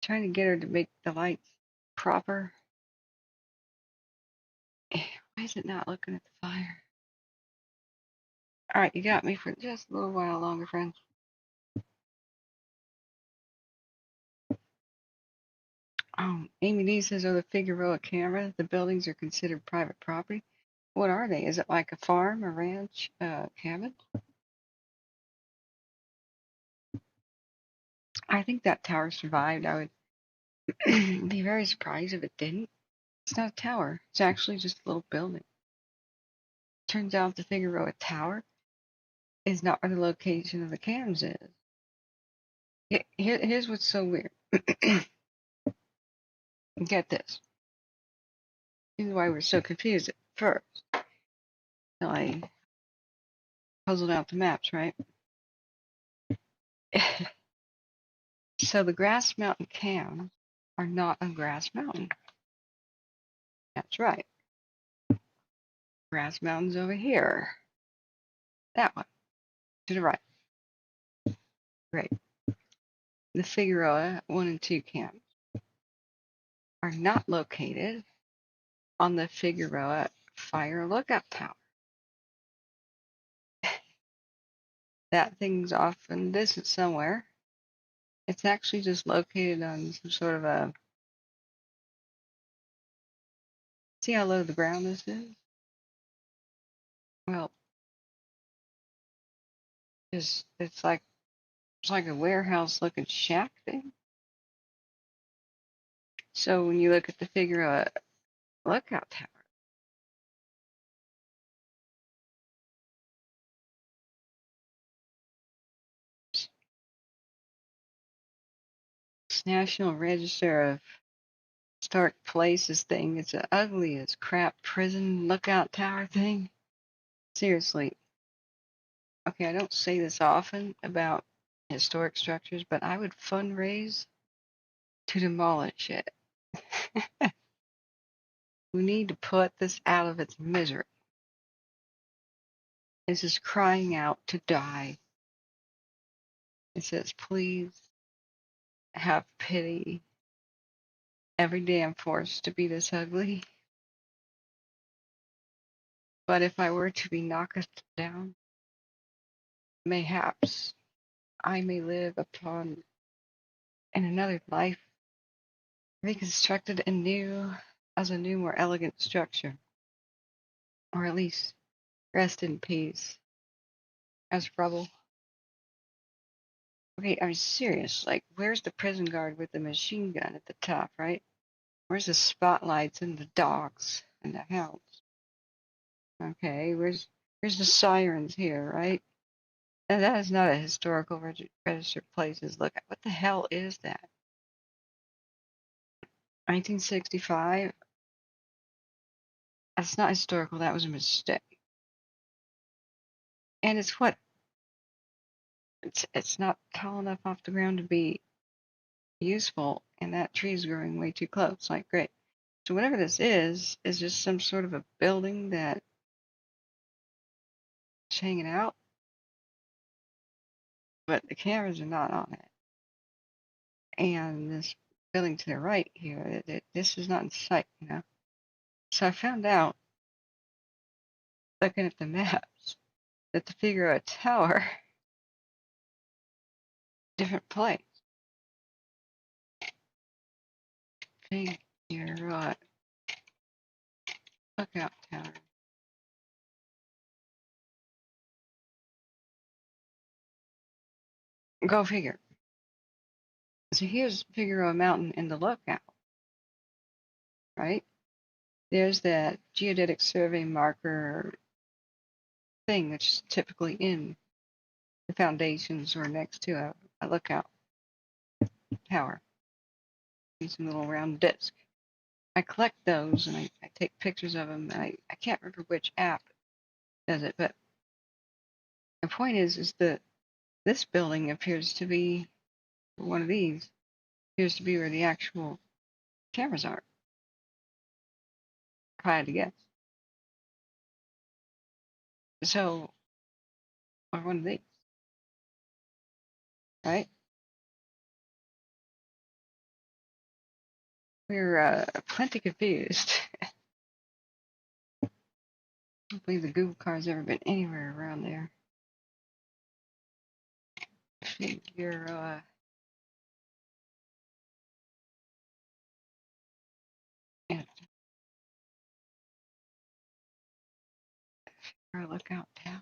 Speaker 4: Trying to get her to make the lights proper. Why is it not looking at the fire? Alright, you got me for just a little while longer, friends. Amy D says, the Figueroa cameras, the buildings are considered private property. What are they? Is it like a farm, a ranch, cabin? I think that tower survived. I would be very surprised if it didn't. It's not a tower. It's actually just a little building. Turns out the Figueroa Tower is not where the location of the cams is. Here's what's so weird. Get this. This is why we're so confused at first. So I puzzled out the maps, right? So the Grass Mountain cams are not on Grass Mountain. That's right. Grass Mountain's over here. That one. To the right. Great. The Figueroa 1 and 2 camps are not located on the Figueroa Fire Lookout Tower. That thing's off in the distance somewhere. It's actually just located on some sort of a... See how low the ground this is? Well, it's like a warehouse looking shack thing. So when you look at the Figueroa Lookout Tower, it's National Register of Historic Places thing. It's an ugly as crap prison lookout tower thing. Seriously. Okay, I don't say this often about historic structures, but I would fundraise to demolish it. We need to put this out of its misery. This is crying out to die. It says, please have pity. Every day I'm forced to be this ugly. But if I were to be knocked down, mayhaps I may live upon in another life, reconstructed anew as a new, more elegant structure. Or at least rest in peace as rubble. Okay, I'm serious. Like, where's the prison guard with the machine gun at the top, right? Where's the spotlights and the dogs and the hounds? Okay, where's the sirens here, right? And that is not a historical registered places. Look, what the hell is that? 1965? That's not historical. That was a mistake. And it's what? It's not tall enough off the ground to be useful, and that tree is growing way too close. Like, great. So whatever this is just some sort of a building that is hanging out, but the cameras are not on it. And this building to the right here, this is not in sight, you know. So I found out, looking at the maps, that the Figueroa Tower, different place. Figueroa Lookout Tower. Go figure. So here's Figueroa Mountain in the lookout, right? There's that geodetic survey marker thing that's typically in the foundations or next to a lookout tower. It's a little round disc. I collect those and I take pictures of them. And I can't remember which app does it, but the point is that this building appears to be, one of these, appears to be where the actual cameras are. If I had to guess. So, or one of these. right? We're plenty confused. I don't believe the Google car's ever been anywhere around there. Figure, yeah, our lookout tower.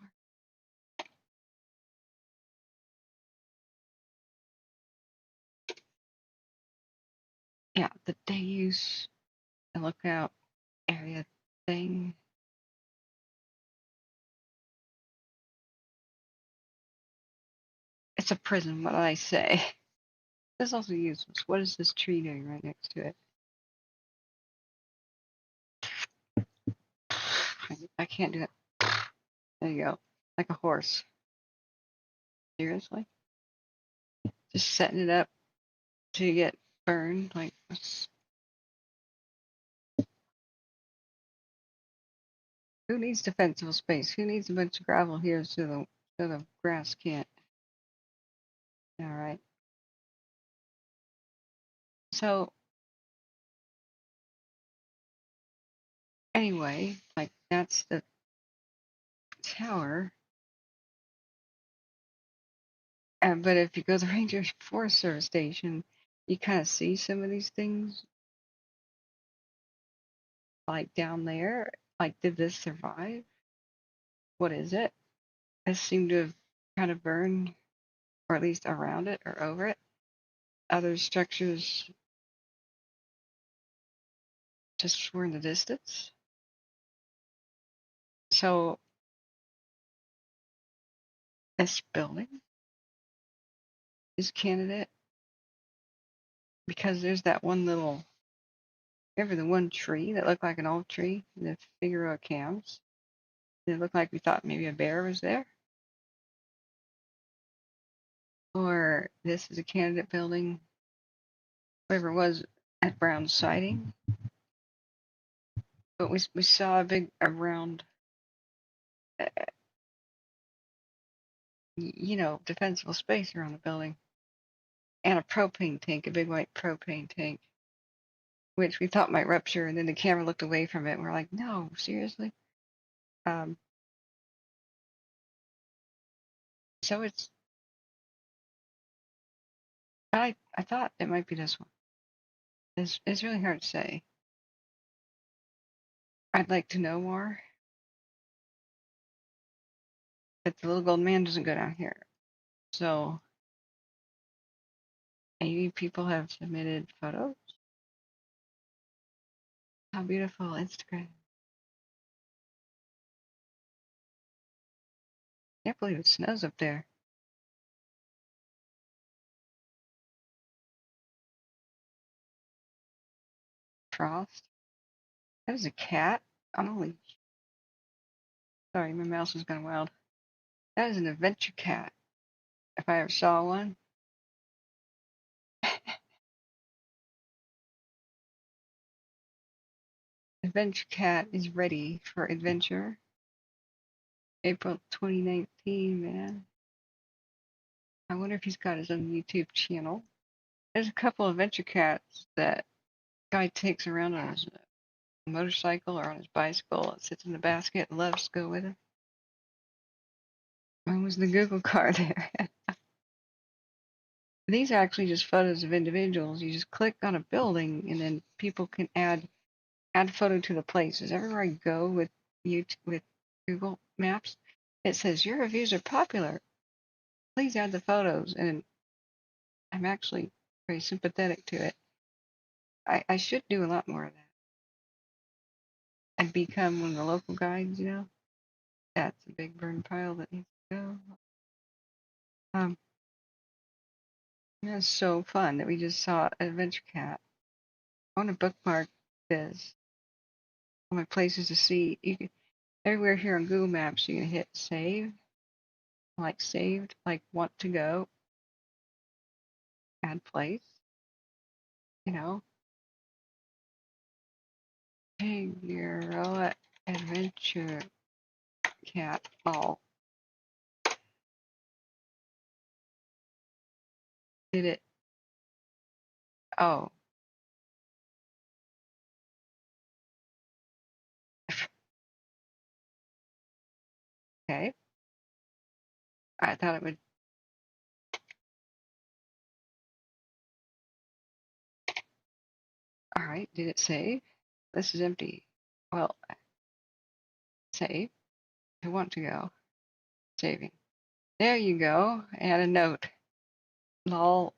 Speaker 4: Yeah, the day use and lookout area thing. It's a prison, what did I say? This also useless. What is this tree doing right next to it? I can't do it. There you go. Like a horse. Seriously? Just setting it up to get burned? Like, who needs defensible space? Who needs a bunch of gravel here so the grass can't? Alright. So, anyway, like, that's the tower. But if you go to the Ranger Forest Service Station, you kind of see some of these things, like down there. Like, did this survive? What is it? It seemed to have kind of burned, or at least around it or over it. Other structures just were in the distance. So, this building is candidate because there's that one little, remember the one tree that looked like an old tree, the Figueroa cams? It looked like we thought maybe a bear was there. Or this is a candidate building, whoever it was at Brown's sighting. But we saw a big, round, defensible space around the building. And a propane tank, a big white propane tank, which we thought might rupture. And then the camera looked away from it. And we're like, no, seriously? So I thought it might be this one. It's really hard to say. I'd like to know more. But the little gold man doesn't go down here. So maybe people have submitted photos. How beautiful, Instagram. Can't believe it snows up there. Frost. That is a cat. Sorry, my mouse has gone wild. That is an adventure cat. If I ever saw one. Adventure cat is ready for adventure. April 2019, man. I wonder if he's got his own YouTube channel. There's a couple of adventure cats that guy takes around on his motorcycle or on his bicycle, sits in the basket, and loves to go with him. When was the Google car there? These are actually just photos of individuals. You just click on a building, and then people can add photo to the places. Everywhere I go with Google Maps, it says your reviews are popular. Please add the photos, and I'm actually very sympathetic to it. I should do a lot more of that and become one of the local guides. That's a big burn pile that needs to go. It's so fun that we just saw an adventure cat. I want to bookmark this. All my places to see. You can everywhere here on Google Maps. You can hit save, like saved, like want to go, add place. Figure adventure cat all. Did it? Oh. Okay. I thought it would. All right. Did it save? This is empty. Well, save. I want to go. Saving. There you go. Add a note. Lol.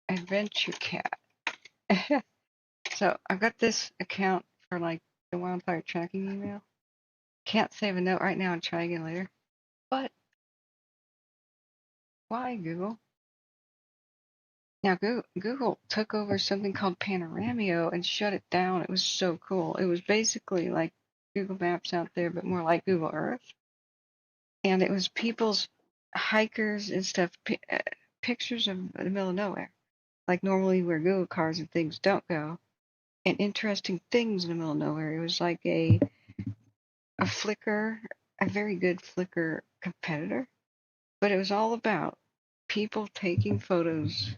Speaker 4: Adventure cat. So I've got this account for like the wildfire tracking email. Can't save a note right now and try again later. But why, Google? Now Google took over something called Panoramio and shut it down. It was so cool. It was basically like Google Maps out there, but more like Google Earth. And it was people's hikers and stuff, pictures of the middle of nowhere, like normally where Google cars and things don't go, and interesting things in the middle of nowhere. It was like a Flickr, a very good Flickr competitor, but it was all about people taking photos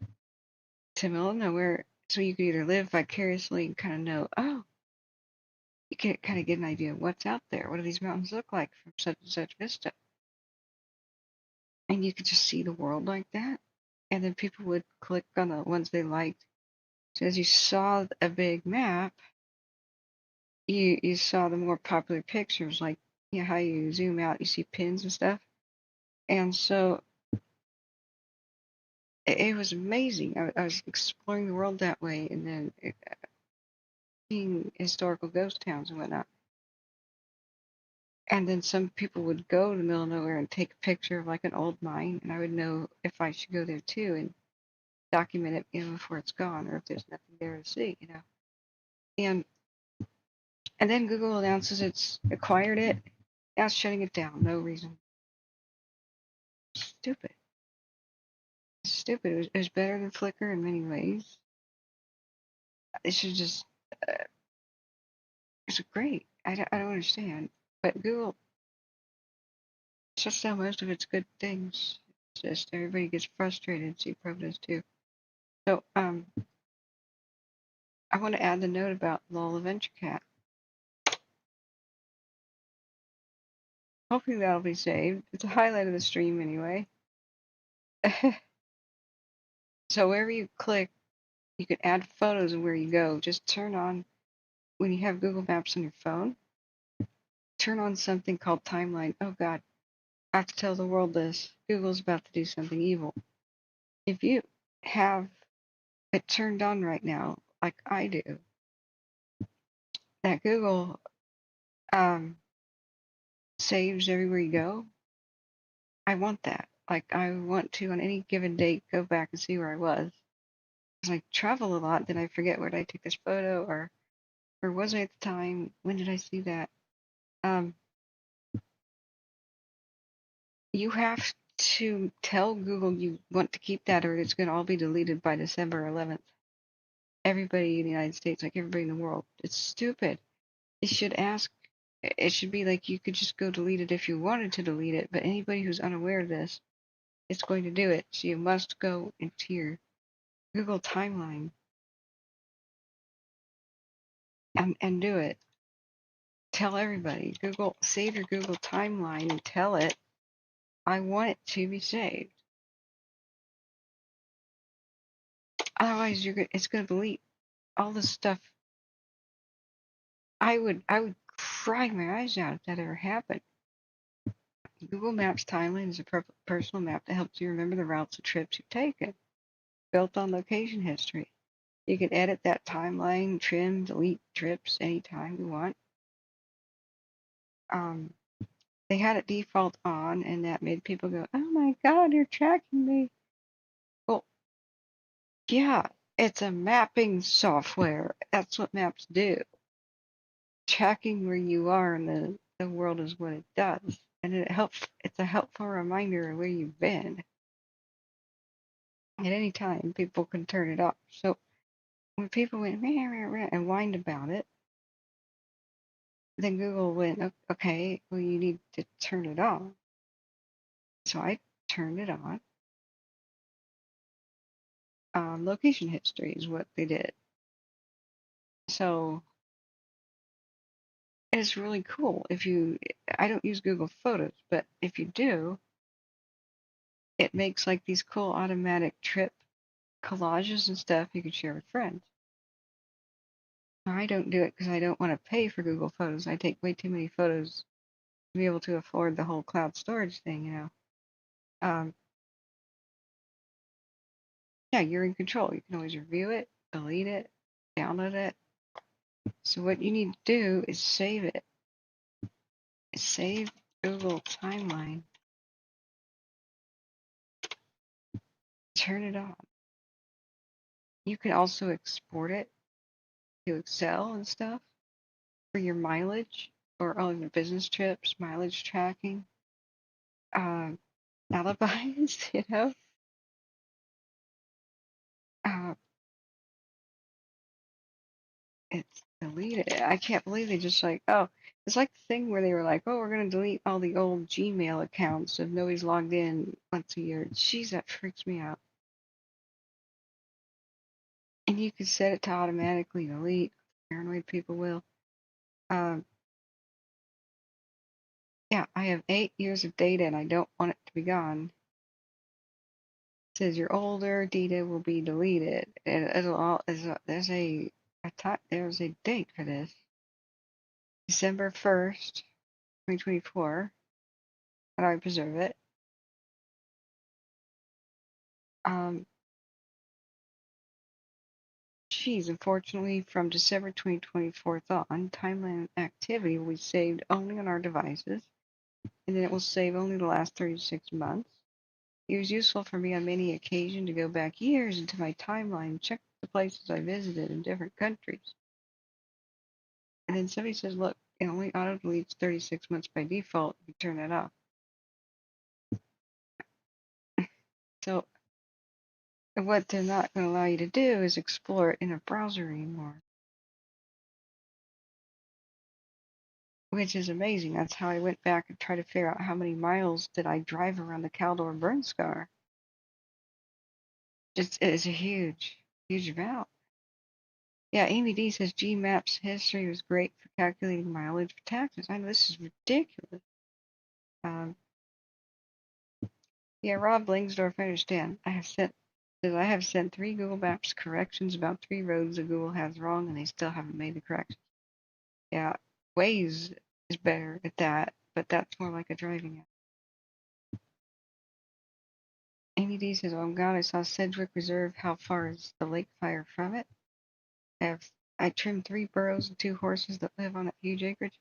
Speaker 4: to the middle of nowhere, so you could either live vicariously and kind of know, oh, you can kind of get an idea of what's out there. What do these mountains look like from such and such vista? And you could just see the world like that. And then people would click on the ones they liked. So as you saw a big map, you saw the more popular pictures, like how you zoom out, you see pins and stuff. And so it was amazing. I was exploring the world that way, and then seeing historical ghost towns and whatnot. And then some people would go to the middle of nowhere and take a picture of like an old mine, and I would know if I should go there too and document it, before it's gone, or if there's nothing there to see, And then Google announces it's acquired it. Now it's shutting it down. No reason. Stupid. Stupid. It was better than Flickr in many ways. It should just. It's great. I don't understand. But Google shuts down most of its good things. It's just everybody gets frustrated. See, Pro does too. So I want to add the note about Lol Adventure Cat. Hopefully that'll be saved. It's a highlight of the stream anyway. So wherever you click, you can add photos of where you go. Just turn on, when you have Google Maps on your phone, turn on something called Timeline. Oh God, I have to tell the world this. Google's about to do something evil. If you have it turned on right now, like I do, that Google saves everywhere you go, I want that. Like I want to, on any given date, go back and see where I was. Because I travel a lot, then I forget where did I take this photo, or where was I at the time? When did I see that? You have to tell Google you want to keep that, or it's going to all be deleted by December 11th. Everybody in the United States, like everybody in the world. It's stupid. It should ask, it should be like you could just go delete it if you wanted to delete it, but anybody who's unaware of this, it's going to do it. So you must go into your Google timeline and do it. Tell everybody, Google, save your Google timeline and tell it, I want it to be saved. Otherwise, it's going to delete all this stuff. I would cry my eyes out if that ever happened. Google Maps timeline is a personal map that helps you remember the routes of trips you've taken, built on location history. You can edit that timeline, trim, delete trips anytime you want. They had it default on, and that made people go, "Oh my God, you're tracking me." Well, yeah, it's a mapping software. That's what maps do. Tracking where you are in the world is what it does. And it's a helpful reminder of where you've been. At any time, people can turn it off. So when people went rah, rah, rah, and whined about it, then Google went, okay, well, you need to turn it on. So I turned it on. location history is what they did. So it's really cool. I don't use Google Photos, but if you do, it makes like these cool automatic trip collages and stuff you can share with friends. I don't do it because I don't want to pay for Google Photos. I take way too many photos to be able to afford the whole cloud storage thing, you know. Yeah, you're in control. You can always review it, delete it, download it. So what you need to do is save it. Save Google Timeline. Turn it on. You can also export it to Excel and stuff for your mileage or all your business trips, mileage tracking, alibis, you know. It's deleted. I can't believe they just like, oh, it's like the thing where they were like, oh, we're going to delete all the old Gmail accounts if nobody's logged in once a year. Jeez, that freaks me out. And you can set it to automatically delete. Paranoid people will. Yeah, I have 8 years of data and I don't want it to be gone. It says your older data will be deleted. It'll all, there's a date for this. December 1st, 2024. How do I preserve it? Geez, unfortunately, from December 2024 on, timeline activity will be saved only on our devices, and then it will save only the last 36 months. It was useful for me on many occasions to go back years into my timeline and check the places I visited in different countries. And then somebody says, look, it only auto-deletes 36 months by default if you turn that off. So what they're not going to allow you to do is explore it in a browser anymore. Which is amazing. That's how I went back and tried to figure out how many miles did I drive around the Caldor burn scar. It's a huge, huge amount. Yeah, Amy D says GMAP's history was great for calculating mileage for taxes. I know this is ridiculous. Yeah, Rob Blingsdorf, I understand. I have sent 3 Google Maps corrections about 3 roads that Google has wrong, and they still haven't made the corrections. Yeah, Waze is better at that, but that's more like a driving app. Amy D says, oh God, I saw Sedgwick Reserve. How far is the lake fire from it? I trimmed 3 burros and 2 horses that live on that huge acreage.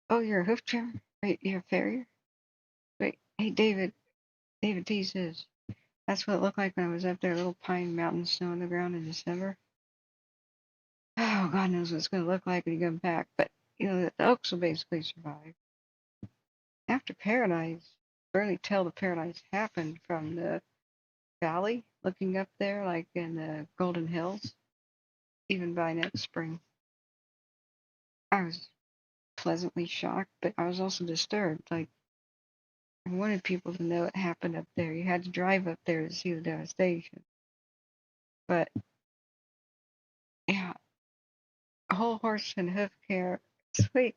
Speaker 4: Oh, you're a hoof trimmer? Wait, you're a farrier? Wait, hey, David D says, that's what it looked like when I was up there, little pine mountain snow on the ground in December. Oh, God knows what it's going to look like when you come back. But, you know, the oaks will basically survive. After Paradise, barely tell the Paradise happened from the valley, looking up there like in the Golden Hills, even by next spring. I was pleasantly shocked, but I was also disturbed. Like, I wanted people to know it happened up there. You had to drive up there to see the devastation. But, yeah, whole horse and hoof care. Sweet.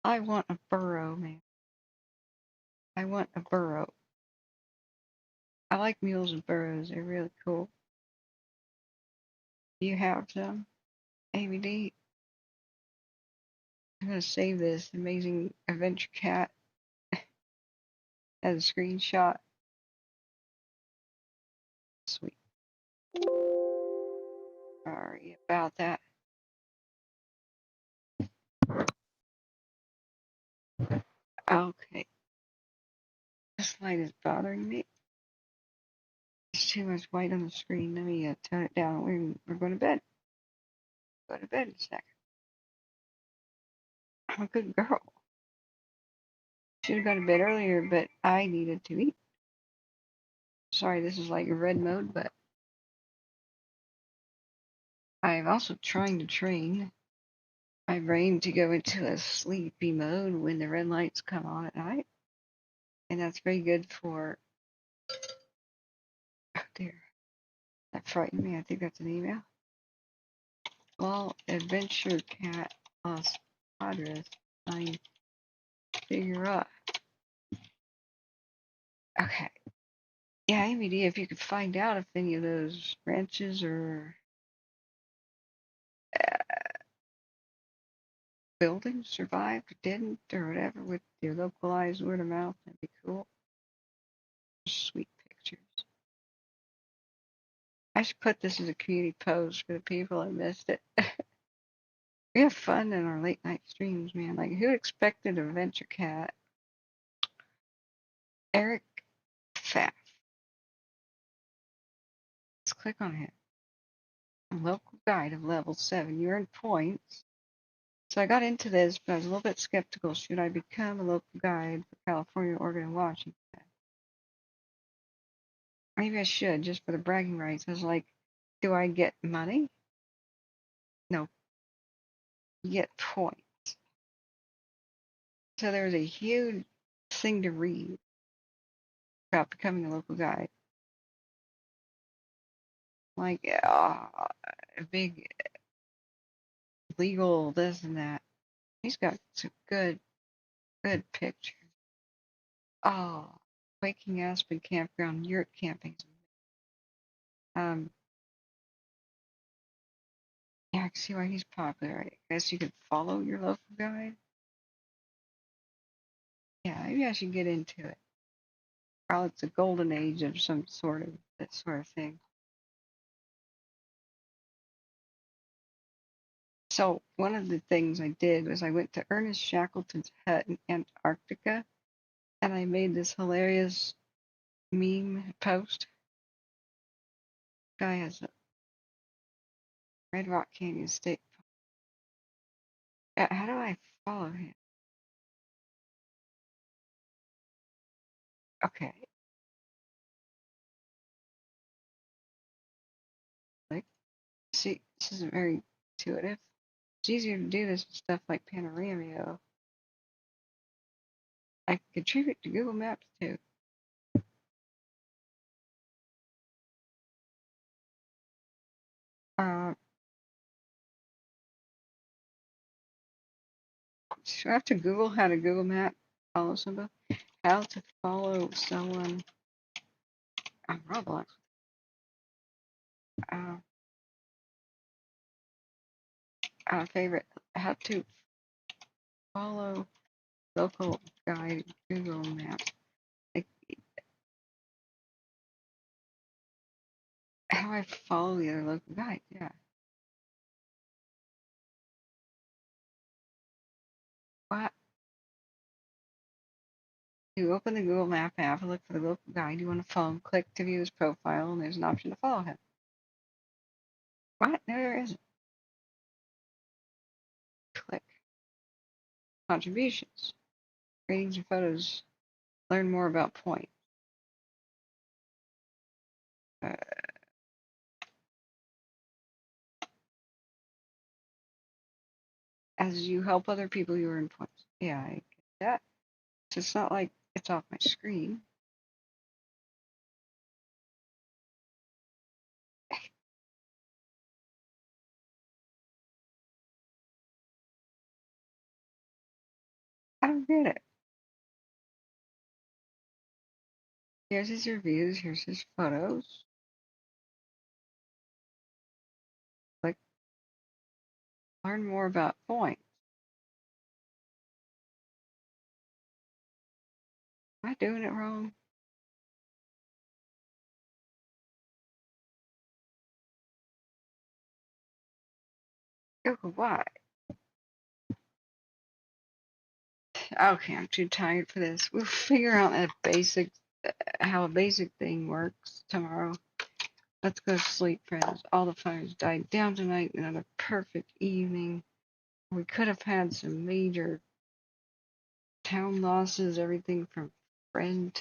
Speaker 4: I want a burro, man. I want a burro. I like mules and burros. They're really cool. Do you have some? ABD? I'm going to save this amazing adventure cat as a screenshot. Sweet. Sorry about that. Okay. This light is bothering me. There's too much white on the screen. Let me tone it down. We're going to bed. Go to bed in a second. I'm a good girl. Should have gone to bed earlier, but I needed to eat. Sorry, this is like red mode, but I'm also trying to train my brain to go into a sleepy mode when the red lights come on at night. And that's very good for, oh dear, That frightened me. I think that's an email. Well, adventure cat Los Padres. I figure out. Okay. Yeah, ABD, if you could find out if any of those ranches or buildings survived or didn't or whatever with your localized word of mouth, that'd be cool. Sweet pictures. I should put this as a community post for the people that missed it. We have fun in our late night streams, man. Like, who expected a venture cat? Eric Pfaff. Let's click on him. A local guide of level 7. You earn points. So I got into this, but I was a little bit skeptical. Should I become a local guide for California, Oregon, and Washington? Maybe I should, just for the bragging rights. I was like, do I get money? No. You get points. So there was a huge thing to read about becoming a local guide. Like, a big legal this and that. He's got some good pictures. Oh, Waking Aspen Campground, yurt camping. Yeah, I can see why he's popular. I guess you could follow your local guide. Yeah, maybe I should get into it. Probably it's a golden age of some sort of that sort of thing. So one of the things I did was I went to Ernest Shackleton's hut in Antarctica, and I made this hilarious meme post. Guy has a Red Rock Canyon State. How do I follow him? Okay. Like, see, this isn't very intuitive. It's easier to do this with stuff like Panoramio. I can contribute to Google Maps too. So I have to Google how to Google Map follow somebody. How to follow someone on Roblox. Favorite. How to follow local guide Google Maps. Like, how I follow the other local guide. Yeah. What? You open the Google Map app and look for the local guide you want to follow. Click to view his profile, and there's an option to follow him. What? No, there isn't. Click. Contributions. Ratings and photos. Learn more about point. As you help other people, you earn points. Yeah, I get that. So it's not like it's off my screen. I don't get it. Here's his reviews. Here's his photos. Like, learn more about points. Am I doing it wrong? Google, why? Okay, I'm too tired for this. We'll figure out how a basic thing works tomorrow. Let's go to sleep, friends. All the fires died down tonight. Another perfect evening. We could have had some major town losses, everything from Friend,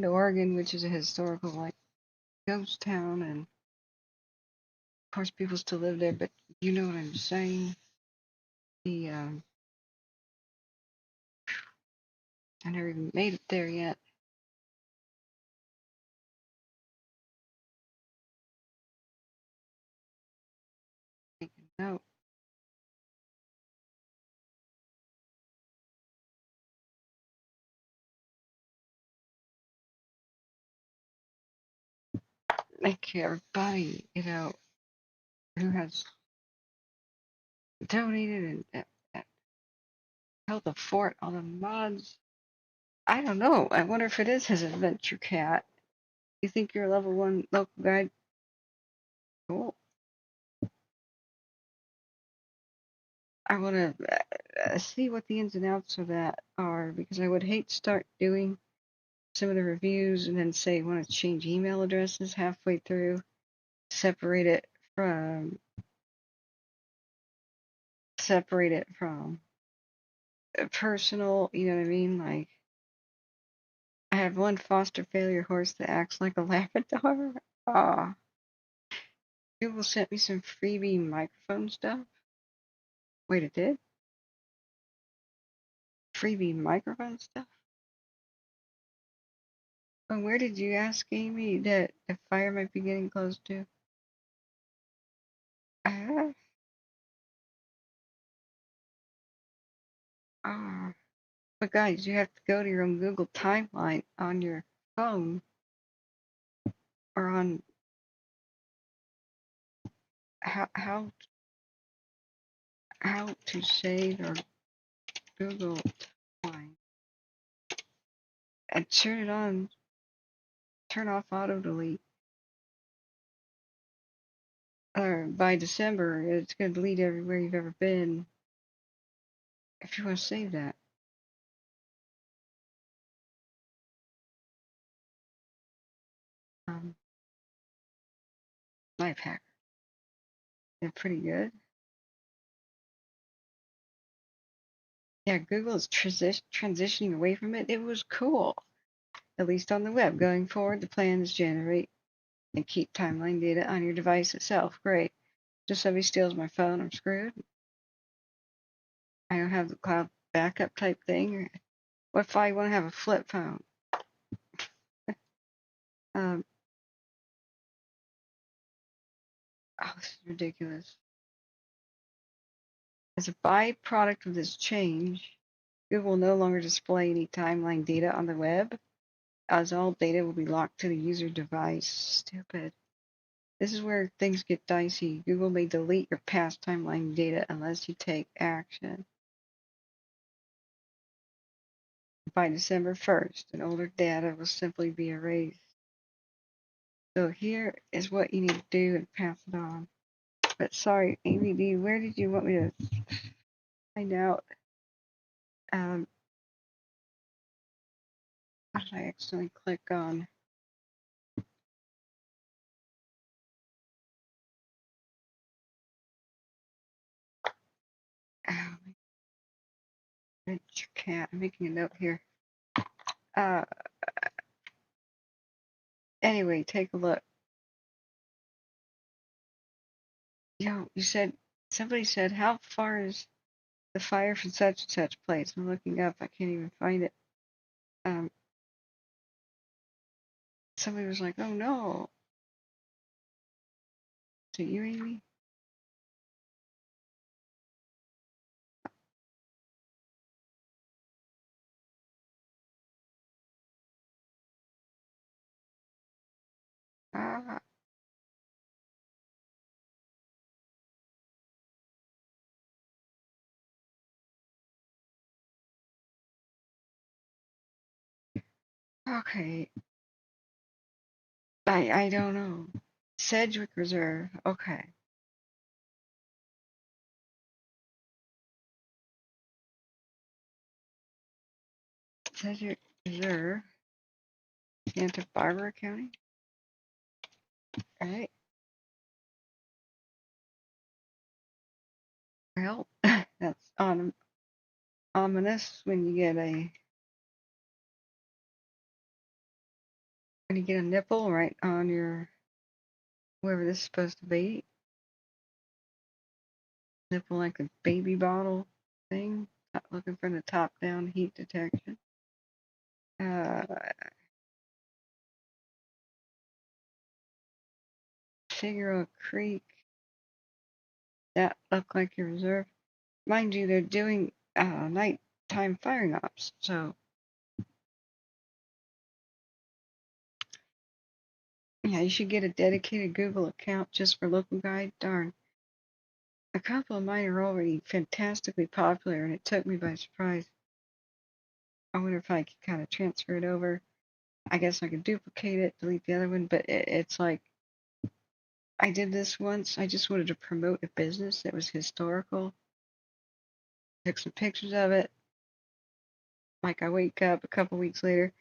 Speaker 4: Oregon, which is a historical like ghost town, and of course people still live there. But you know what I'm saying? I never even made it there yet. thank you everybody, who has donated and held the fort on the mods. I don't know. I wonder if it is his adventure cat. You think you're a level 1 local guide? Cool. I want to see what the ins and outs of that are, because I would hate to start doing some of the reviews and then say want to change email addresses halfway through, separate it from personal, you know what I mean? Like, I have one foster failure horse that acts like a Labrador. Ah, Google sent me some freebie microphone stuff. Wait, it did? Freebie microphone stuff? Oh, where did you ask Amy that the fire might be getting close to? Ah, ah. But guys, you have to go to your own Google timeline on your phone or on how to save or Google timeline and turn it on. Turn off auto delete. Or by December, it's going to delete everywhere you've ever been. If you want to save that. Life hack. They're pretty good. Yeah, Google is transitioning away from it. It was cool, at least on the web. Going forward, the plan is generate and keep timeline data on your device itself. Great. Just somebody steals my phone, I'm screwed. I don't have the cloud backup type thing. What if I want to have a flip phone? Oh, this is ridiculous. As a byproduct of this change, Google will no longer display any timeline data on the web, as all data will be locked to the user device. Stupid. This is where things get dicey. Google may delete your past timeline data unless you take action. By December 1st, and older data will simply be erased. So here is what you need to do and pass it on. But sorry, Amy D, where did you want me to find out? What did I accidentally click on? Adventure cat. I'm making a note here. Anyway, take a look. You said, somebody said, how far is the fire from such and such place? I'm looking up. I can't even find it. Somebody was like, oh no. Is it you, Amy? Ah. Okay. I don't know. Sedgwick Reserve. Okay. Sedgwick Reserve. Santa Barbara County. All right. Well, that's ominous when you get a nipple right on your wherever this is supposed to be. Nipple like a baby bottle thing. Not looking for the top down heat detection. Figueroa Creek. That looked like your reserve. Mind you, they're doing nighttime firing ops, so Yeah, you should get a dedicated Google account just for local guide. Darn. A couple of mine are already fantastically popular, and it took me by surprise. I wonder if I could kind of transfer it over. I guess I could duplicate it, delete the other one, but it's like, I did this once. I just wanted to promote a business that was historical. Took some pictures of it. Like, I wake up a couple weeks later,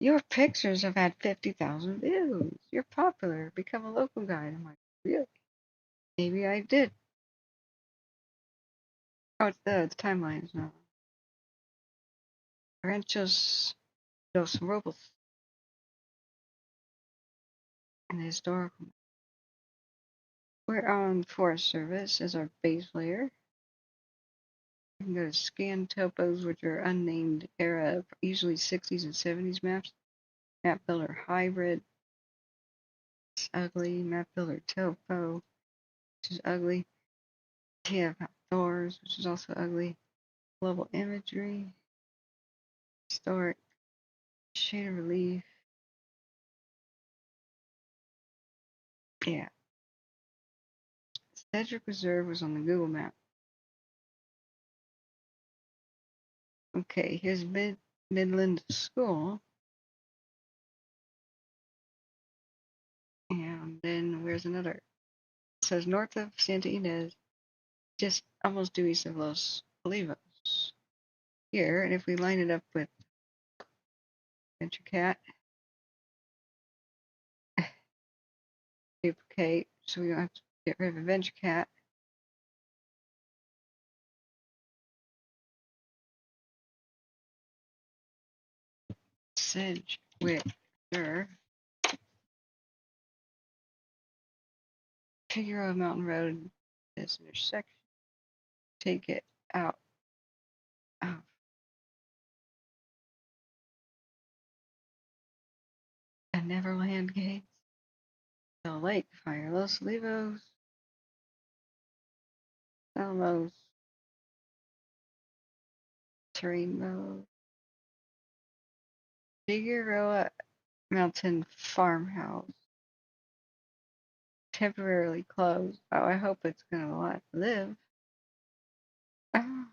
Speaker 4: your pictures have had 50,000 views. You're popular. Become a local guide. I'm like, really? Maybe I did. Oh, it's the timeline is not. Ranchos Los Robles and the historical. We're on Forest Service as our base layer. You can go to scan topos, which are unnamed era, usually 60s and 70s maps. Map Builder Hybrid. It's ugly. Map Builder Topo, which is ugly. TF Outdoors, which is also ugly. Global Imagery. Historic. Shade of Relief. Yeah. Cedric Reserve was on the Google map. Okay, here's Midland School. And then where's another? It says north of Santa Ynez, just almost due east of Los Olivos. Here, and if we line it up with Venture Cat, duplicate, so we don't have to get rid of Venture Cat. Sedge with her. Figaro Mountain Road, this intersection. Take it out of the Neverland Gates. The Lake Fire, Los Olivos, Alamos, Terrain Mode, Figueroa Mountain Farmhouse. Temporarily closed. Oh, I hope it's gonna live. Oh,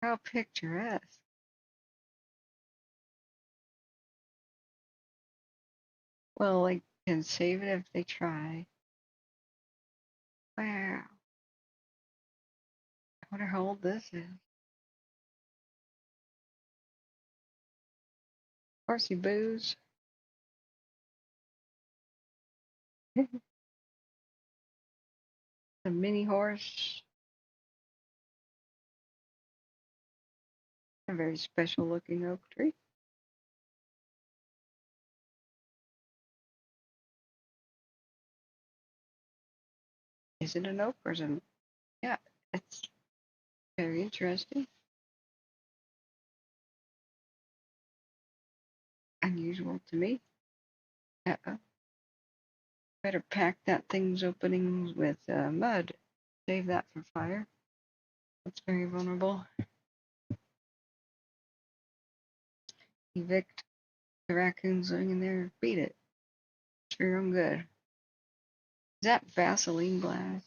Speaker 4: how picturesque. Well, they can save it if they try. Wow. I wonder how old this is. Horsey Booze. A mini horse. A very special looking oak tree. Is it an oak or is it? Yeah, it's very interesting. Unusual to me. Uh-oh. Better pack that thing's openings with mud. Save that for fire. It's very vulnerable. Evict the raccoons living in there. Beat it. It's for your own good. Is that Vaseline glass?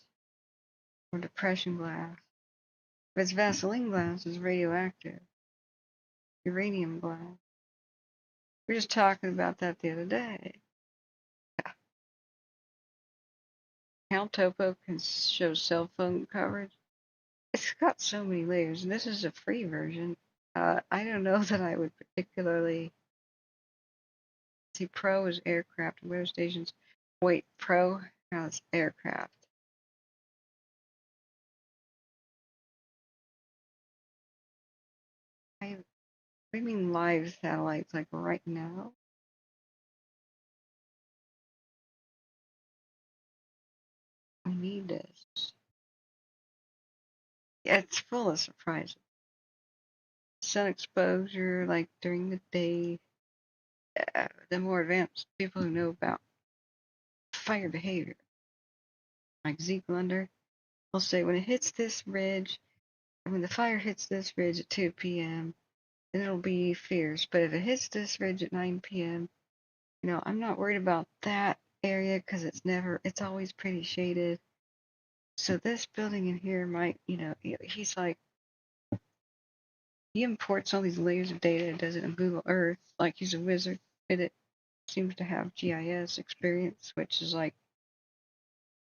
Speaker 4: Or depression glass? If it's Vaseline glass, it's radioactive. Uranium glass. We were just talking about that the other day. How Topo can show cell phone coverage. It's got so many layers, and this is a free version. I don't know that I would particularly see. Pro is aircraft and weather stations. Wait, Pro? Now it's aircraft. What do you mean live satellites, like right now? We need this. Yeah, it's full of surprises. Sun exposure, like during the day. The more advanced people who know about fire behavior, like Zeke Lunder, will say when it hits this ridge, when the fire hits this ridge at 2 p.m., then it'll be fierce. But if it hits this ridge at 9 p.m., You know, I'm not worried about that area because it's always pretty shaded. So this building in here might, he's like, he imports all these layers of data and does it in Google Earth like he's a wizard, but it seems to have GIS experience, which is like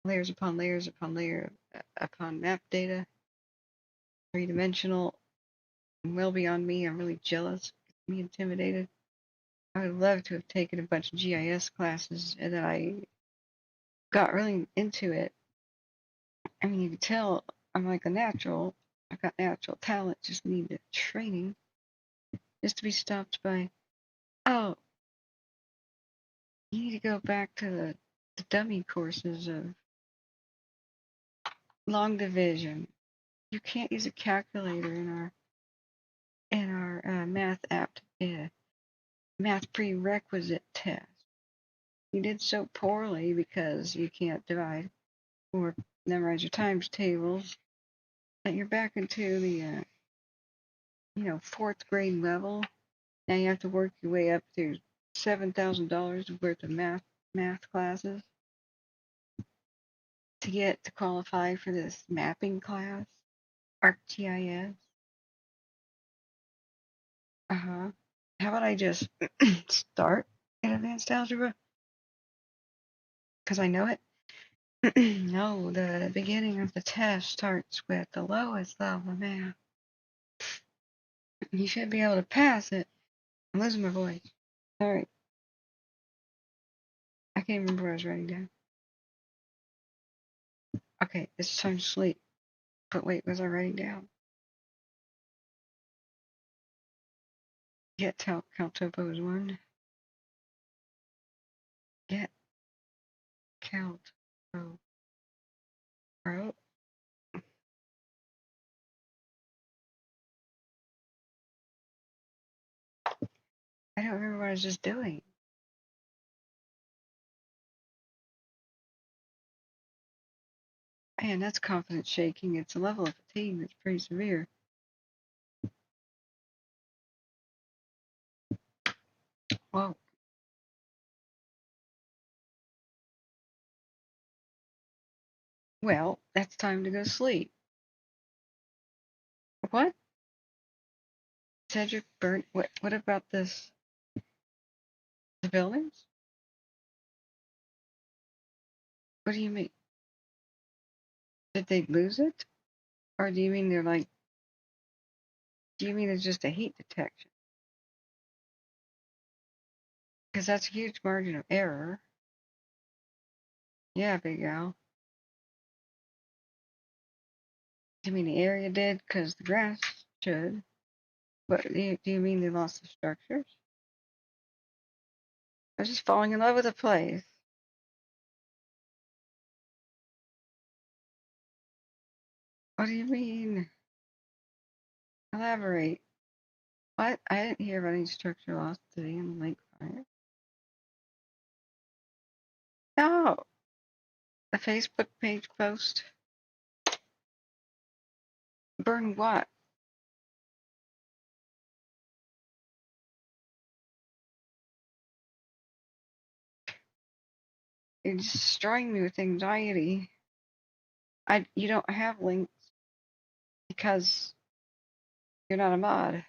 Speaker 4: layers upon layers upon layer upon map data, three-dimensional, and well beyond me. I'm really jealous, me intimidated. I would love to have taken a bunch of GIS classes, and then I got really into it. I mean, you can tell I'm like a natural. I've got natural talent, just need the training. Just to be stopped by, oh, you need to go back to the dummy courses of long division. You can't use a calculator in our math prerequisite test. You did so poorly because you can't divide or memorize your times tables that you're back into the fourth grade level. Now you have to work your way up to $7,000 worth of math classes to qualify for this mapping class, ArcGIS. How about I just start in advanced algebra? Because I know it. No, the beginning of the test starts with the lowest level of math. You should be able to pass it. I'm losing my voice. Alright. I can't remember what I was writing down. Okay, it's time to sleep. But wait, was I writing down? Get count topo is 1. Get count topo. I don't remember what I was just doing. Man, that's confidence shaking. It's a level of fatigue that's pretty severe. Whoa. Well, that's time to go sleep. What? Cedric burnt. What about this? The buildings? What do you mean? Did they lose it? Or do you mean do you mean it's just a heat detection? Because that's a huge margin of error. Yeah, Big Al. Do you mean the area did? Because the grass should. But do you mean they lost the structures? I was just falling in love with the place. What do you mean? Elaborate. What? I didn't hear about any structure lost today in the lake fire. No! The Facebook page post. Burn what? You're just destroying me with anxiety. You don't have links because you're not a mod.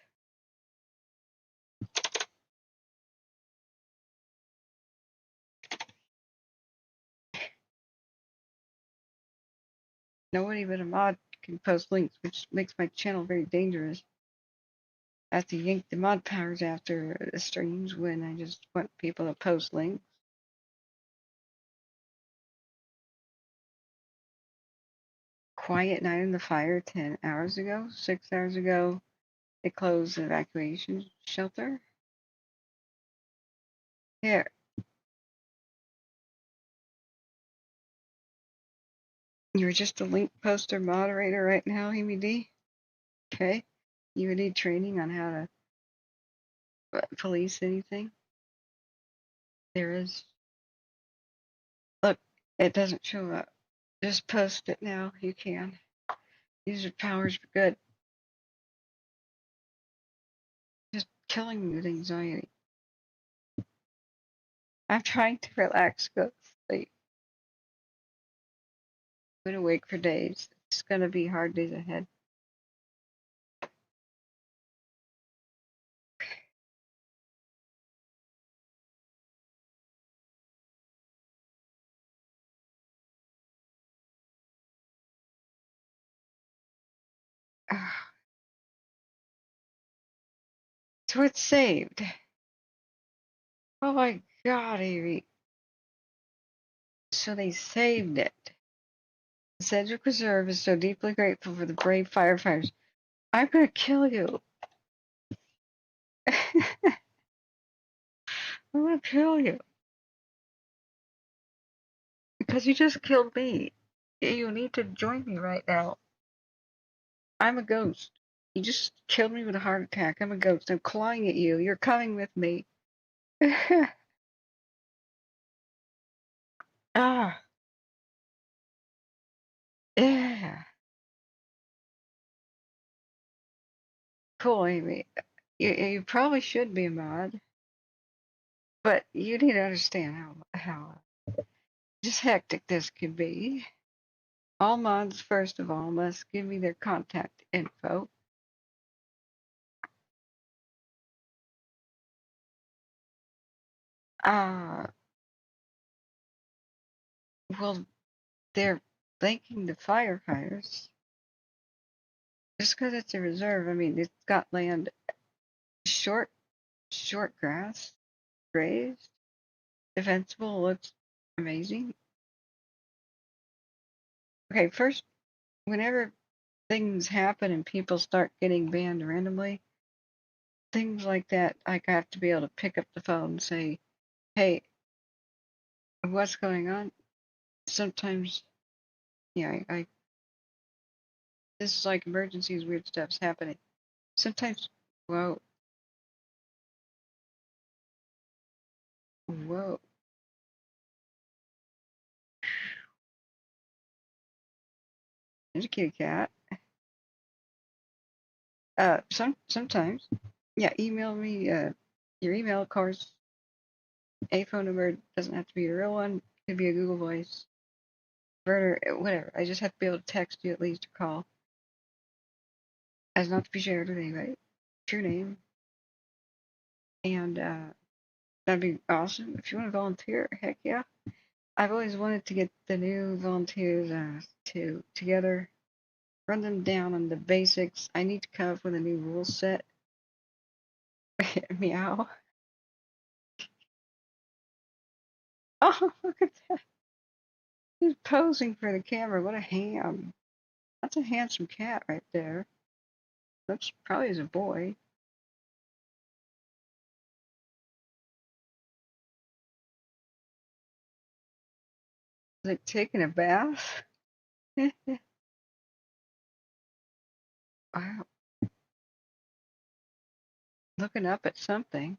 Speaker 4: Nobody but a mod can post links, which makes my channel very dangerous. I have to yank the mod powers after the streams when I just want people to post links. Quiet night in the fire 10 hours ago. 6 hours ago, they closed the evacuation shelter. Here. You're just a link poster moderator right now, Amy D. Okay. You would need training on how to police anything. There is. Look, it doesn't show up. Just post it now. You can. Use your powers for good. Just killing me with anxiety. I'm trying to relax, go to sleep. Been awake for days. It's gonna be hard days ahead. So it's saved. Oh my god, Avery. So they saved it. The Sedgwick Reserve is so deeply grateful for the brave firefighters. I'm gonna kill you. I'm gonna kill you. Because you just killed me. You need to join me right now. I'm a ghost. You just killed me with a heart attack. I'm a ghost. I'm clawing at you. You're coming with me. Ah. Yeah. Cool, Amy. You probably should be a mod. But you need to understand how just hectic this can be. All mods, first of all, must give me their contact info. Well, they're thanking the firefighters. Just because it's a reserve, I mean, it's got land, short grass, grazed, defensible, looks amazing. Okay, first, whenever things happen and people start getting banned randomly, things like that, I have to be able to pick up the phone and say, hey, what's going on? Sometimes, yeah, this is like emergencies, weird stuff's happening. Sometimes, whoa, there's a kitty cat. Sometimes, yeah, email me, your email, of course. A phone number doesn't have to be a real one. It could be a Google Voice, Verter, whatever. I just have to be able to text you at least or call. As not to be shared with anybody. True name. And that'd be awesome. If you want to volunteer, heck yeah. I've always wanted to get the new volunteers together, run them down on the basics. I need to come up with a new rule set. Meow. Oh, look at that. He's posing for the camera. What a ham. That's a handsome cat right there. Looks probably is a boy. Is it taking a bath? Wow. Looking up at something.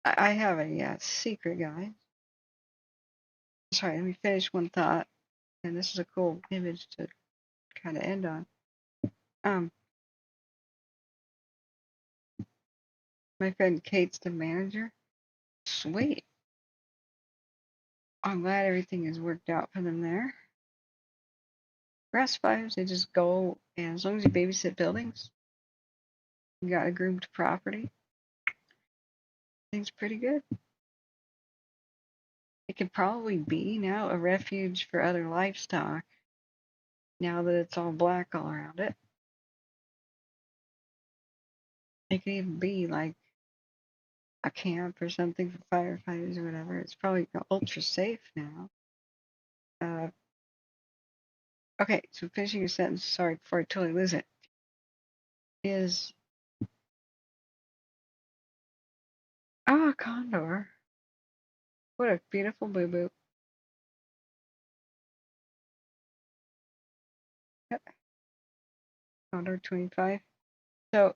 Speaker 4: I have a secret, guys. Sorry, let me finish one thought. And this is a cool image to kind of end on. My friend Kate's the manager. Sweet. I'm glad everything has worked out for them there. Grass fires, they just go, and as long as you babysit buildings, you got a groomed property. Things pretty good. It could probably be now a refuge for other livestock now that it's all black all around it. It could even be like a camp or something for firefighters or whatever. It's probably ultra safe now. Okay, so finishing your sentence, sorry, before I totally lose it, is condor. What a beautiful boo-boo. Yep. Condor 25. So,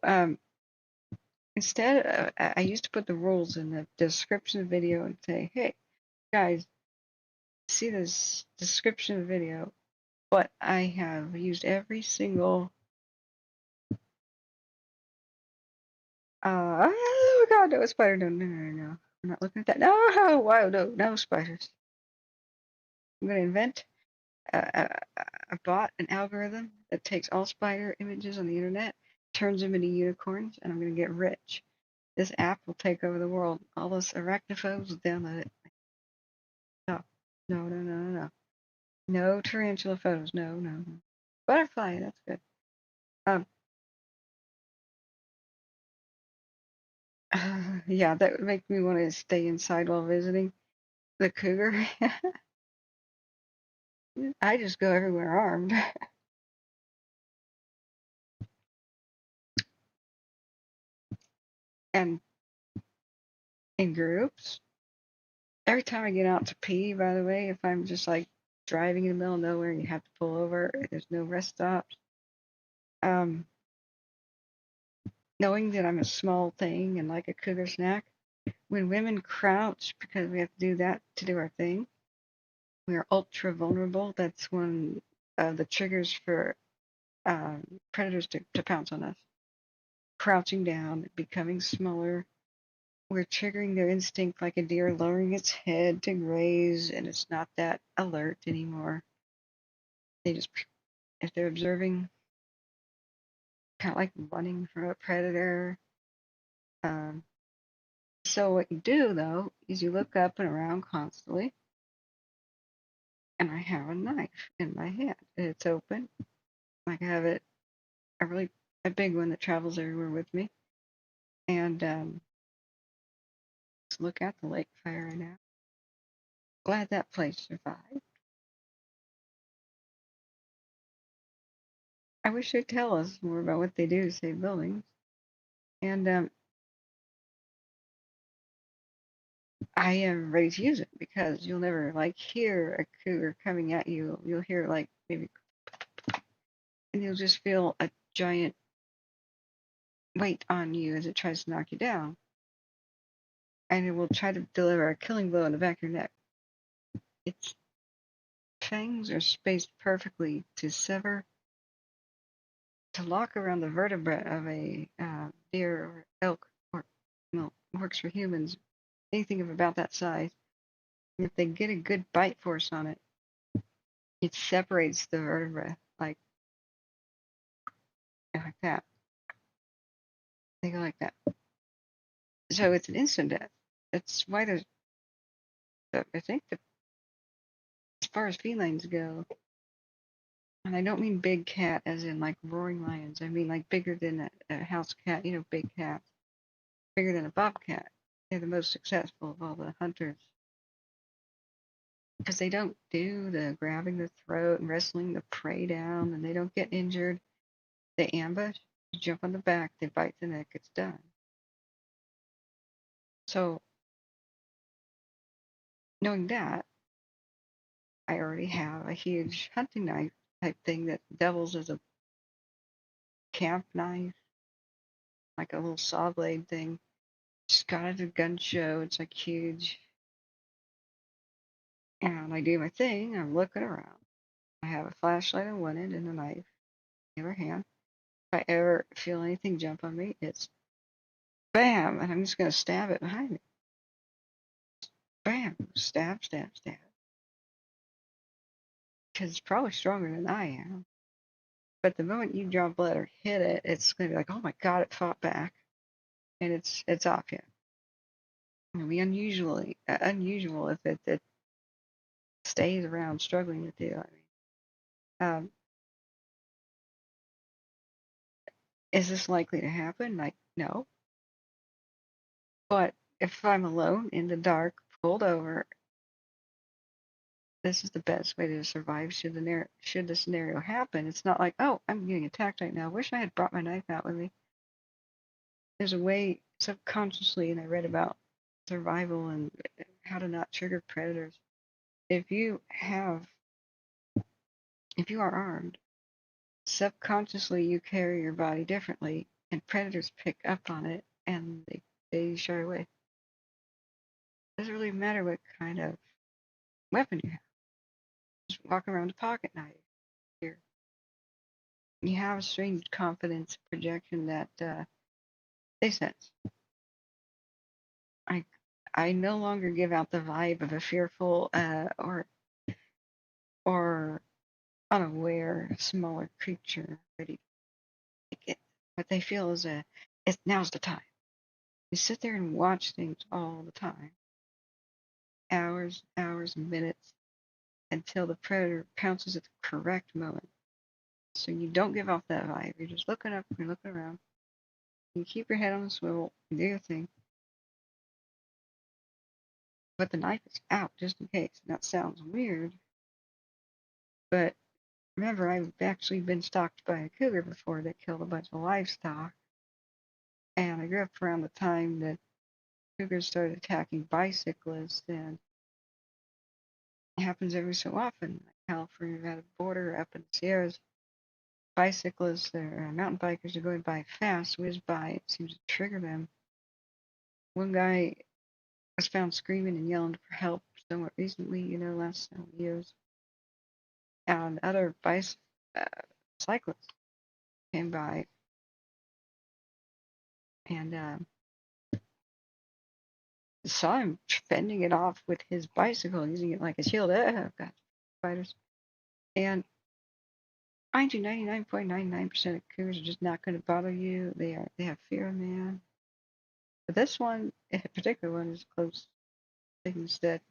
Speaker 4: instead, I used to put the rules in the description of the video and say, hey, guys, see this description of the video, but I have used every single, oh god, no, spider, no. I'm not looking at that. No, wow, no spiders. I'm going to invent a bot, an algorithm that takes all spider images on the internet, turns them into unicorns, and I'm going to get rich. This app will take over the world. All those arachnophobes will download it. No. No tarantula photos. No. Butterfly, that's good. Yeah, that would make me want to stay inside while visiting the cougar. I just go everywhere armed. And in groups. Every time I get out to pee, by the way, if I'm just like driving in the middle of nowhere and you have to pull over, there's no rest stops. Knowing that I'm a small thing and like a cougar snack, when women crouch, because we have to do that to do our thing, we are ultra vulnerable. That's one of the triggers for predators to pounce on us. Crouching down, becoming smaller. We're triggering their instinct like a deer lowering its head to graze, and it's not that alert anymore. They just, if they're observing, kind of like running from a predator. So what you do, though, is you look up and around constantly, and I have a knife in my hand. It's open. Like I have it, a big one that travels everywhere with me. And let's look at the lake fire right now. Glad that place survived. I wish they'd tell us more about what they do to save buildings. And I am ready to use it because you'll never like hear a cougar coming at you. You'll hear like maybe, and you'll just feel a giant weight on you as it tries to knock you down. And it will try to deliver a killing blow in the back of your neck. Its fangs are spaced perfectly to sever, to lock around the vertebra of a deer or elk, or works for humans, anything of about that size. And if they get a good bite force on it, it separates the vertebra like that. They go like that. So it's an instant death. That's why there's, I think, as far as felines go, and I don't mean big cat as in like roaring lions. I mean like bigger than a house cat, big cats. Bigger than a bobcat. They're the most successful of all the hunters. Because they don't do the grabbing the throat and wrestling the prey down, and they don't get injured. They ambush, jump on the back, they bite the neck, it's done. So, knowing that, I already have a huge hunting knife type thing that doubles as a camp knife, like a little saw blade thing. Just got it at a gun show, it's like huge. And I do my thing, I'm looking around. I have a flashlight on one end and a knife in the other hand. If I ever feel anything jump on me, it's bam, and I'm just going to stab it behind me. Bam, stab. Because it's probably stronger than I am. But the moment you draw blood or hit it, it's going to be like, oh my God, it fought back. And it's off you. It'll be unusual if it stays around struggling with you. I mean, is this likely to happen? Like, no. But if I'm alone in the dark, pulled over, this is the best way to survive should the scenario happen. It's not like, oh, I'm getting attacked right now. Wish I had brought my knife out with me. There's a way subconsciously, and I read about survival and how to not trigger predators. If you are armed, subconsciously you carry your body differently, and predators pick up on it and they shy away. It doesn't really matter what kind of weapon you have. Just walk around with a pocket knife. You have a strange confidence projection that they sense. I no longer give out the vibe of a fearful or unaware smaller creature ready to take it. What they feel is now's the time. You sit there and watch things all the time, hours, and minutes, until the predator pounces at the correct moment. So you don't give off that vibe. You're just looking up, you're looking around. You keep your head on the swivel, you do your thing. But the knife is out just in case. And that sounds weird, but remember, I've actually been stalked by a cougar before that killed a bunch of livestock. And I grew up around the time that cougars started attacking bicyclists, and it happens every so often. California had a border up in the Sierras. Bicyclists or mountain bikers are going by fast, whiz by. It seems to trigger them. One guy was found screaming and yelling for help somewhat recently, last several years. And other cyclists came by and saw him fending it off with his bicycle, using it like a shield. Oh, God, spiders. And mind you, 99.99% of cougars are just not going to bother you. They have fear of man. But this one, in particular one, is close things that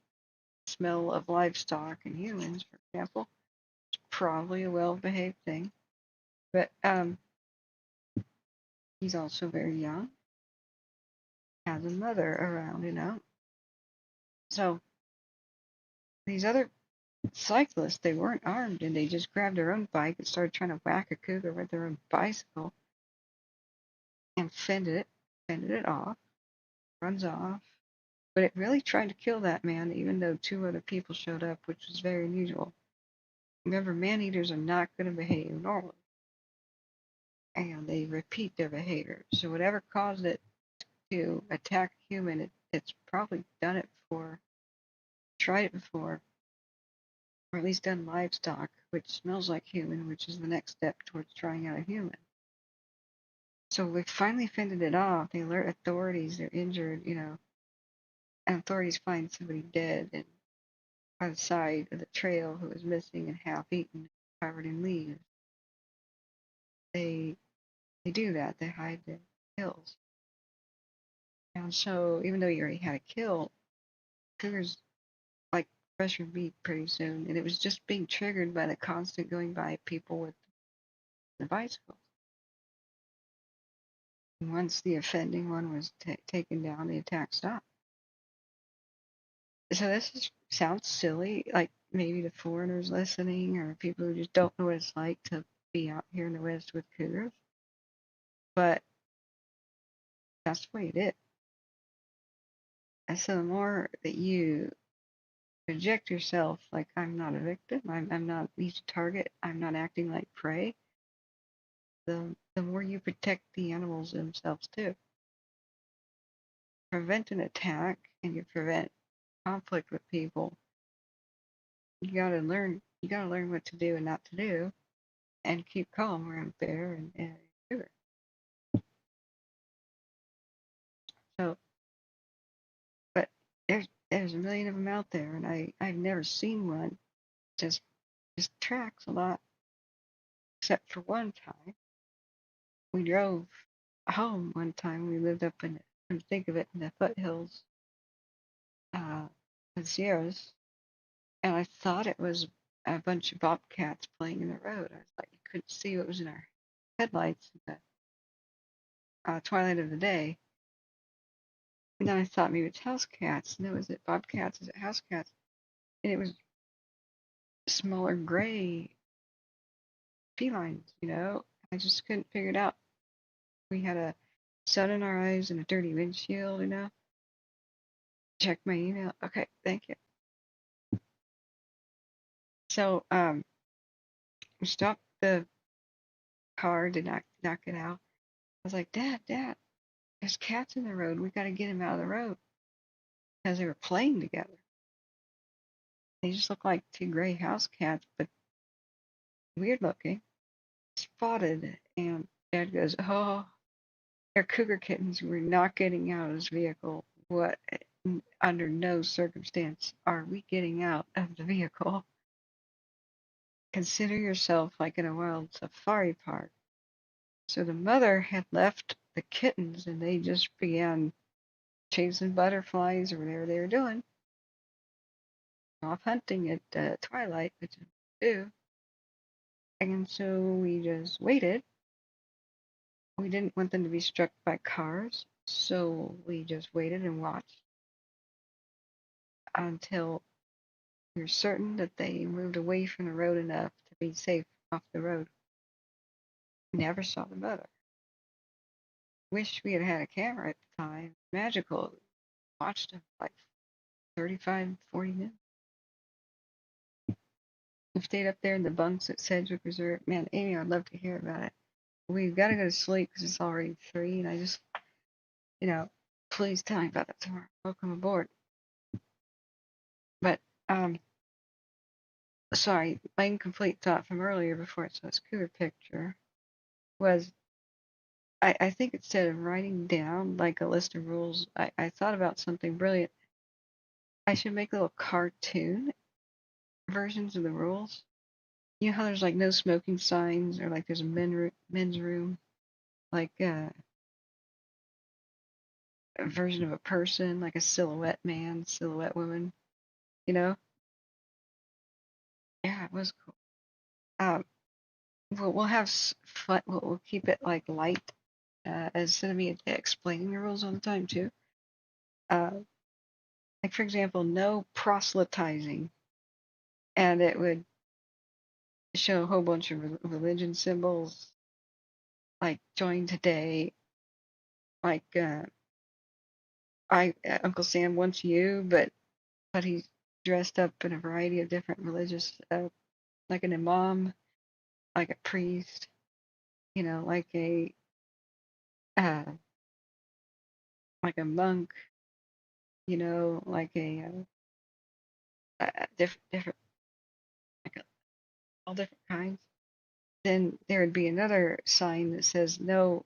Speaker 4: smell of livestock and humans, for example. It's probably a well-behaved thing. But he's also very young. Has a mother around. So these other cyclists, they weren't armed, and they just grabbed their own bike and started trying to whack a cougar with their own bicycle and fended it off, runs off. But it really tried to kill that man, even though 2 other people showed up, which was very unusual. Remember, man-eaters are not going to behave normally, and they repeat their behavior. So whatever caused it to attack a human, it's probably done it before, tried it before, or at least done livestock, which smells like human, which is the next step towards trying out a human. So we finally fended it off. They alert authorities, they're injured, and authorities find somebody dead and by the side of the trail who was missing and half eaten, covered in leaves. They do that. They hide the kills. And so even though you already had a kill, cougars like fresher meat pretty soon, and it was just being triggered by the constant going by of people with the bicycles. And once the offending one was taken down, the attack stopped. So sounds silly, like maybe to foreigners listening or people who just don't know what it's like to be out here in the West with cougars. But that's the way it is. And so the more that you project yourself like, I'm not a victim, I'm not an easy target, I'm not acting like prey, the more you protect the animals themselves too. Prevent an attack and you prevent conflict with people. You gotta learn what to do and not to do, and keep calm around bear and cougar. So, but there's a million of them out there, and I've never seen one just tracks a lot, except for one time. We drove home one time. We lived up in, think of it, in the foothills, the Sierras, and I thought it was a bunch of bobcats playing in the road. I was like, you couldn't see what was in our headlights in the twilight of the day. And then I thought maybe it's house cats. No, is it bobcats? Is it house cats? And it was smaller gray felines, I just couldn't figure it out. We had a sun in our eyes and a dirty windshield, Check my email. Okay, thank you. So, we stopped the car, did not get out. I was like, Dad, there's cats in the road. We got to get them out of the road. Because they were playing together. They just look like 2 gray house cats, but weird looking, spotted. And Dad goes, oh, they're cougar kittens. We're not getting out of this vehicle. What? Under no circumstance are we getting out of the vehicle. Consider yourself like in a wild safari park. So the mother had left the kittens and they just began chasing butterflies or whatever they were doing. Off hunting at twilight, which they do. And so we just waited. We didn't want them to be struck by cars, so we just waited and watched until we were certain that they moved away from the road enough to be safe off the road. Never saw the mother. Wish we had had a camera at the time. Magical. Watched them like 35, 40 minutes. We stayed up there in the bunks at Sedgwick Reserve. Man, Amy, I'd love to hear about it. We've got to go to sleep because it's already 3, and I just, please tell me about that tomorrow. Welcome aboard. But, sorry, my incomplete thought from earlier before it saw this cougar picture was I think instead of writing down like a list of rules, I thought about something brilliant. I should make little cartoon versions of the rules. You know how there's like no smoking signs, or like there's a men's room, like a version of a person, like a silhouette man, silhouette woman, you know? Yeah, it was cool. We'll have fun. We'll keep it like light, instead of me explaining the rules all the time too. Like for example, no proselytizing, and it would show a whole bunch of religion symbols, like join today, like Uncle Sam wants you, but he's dressed up in a variety of different religious, like an imam, like a priest, like uh, a monk, like a different, like all different kinds. Then there would be another sign that says no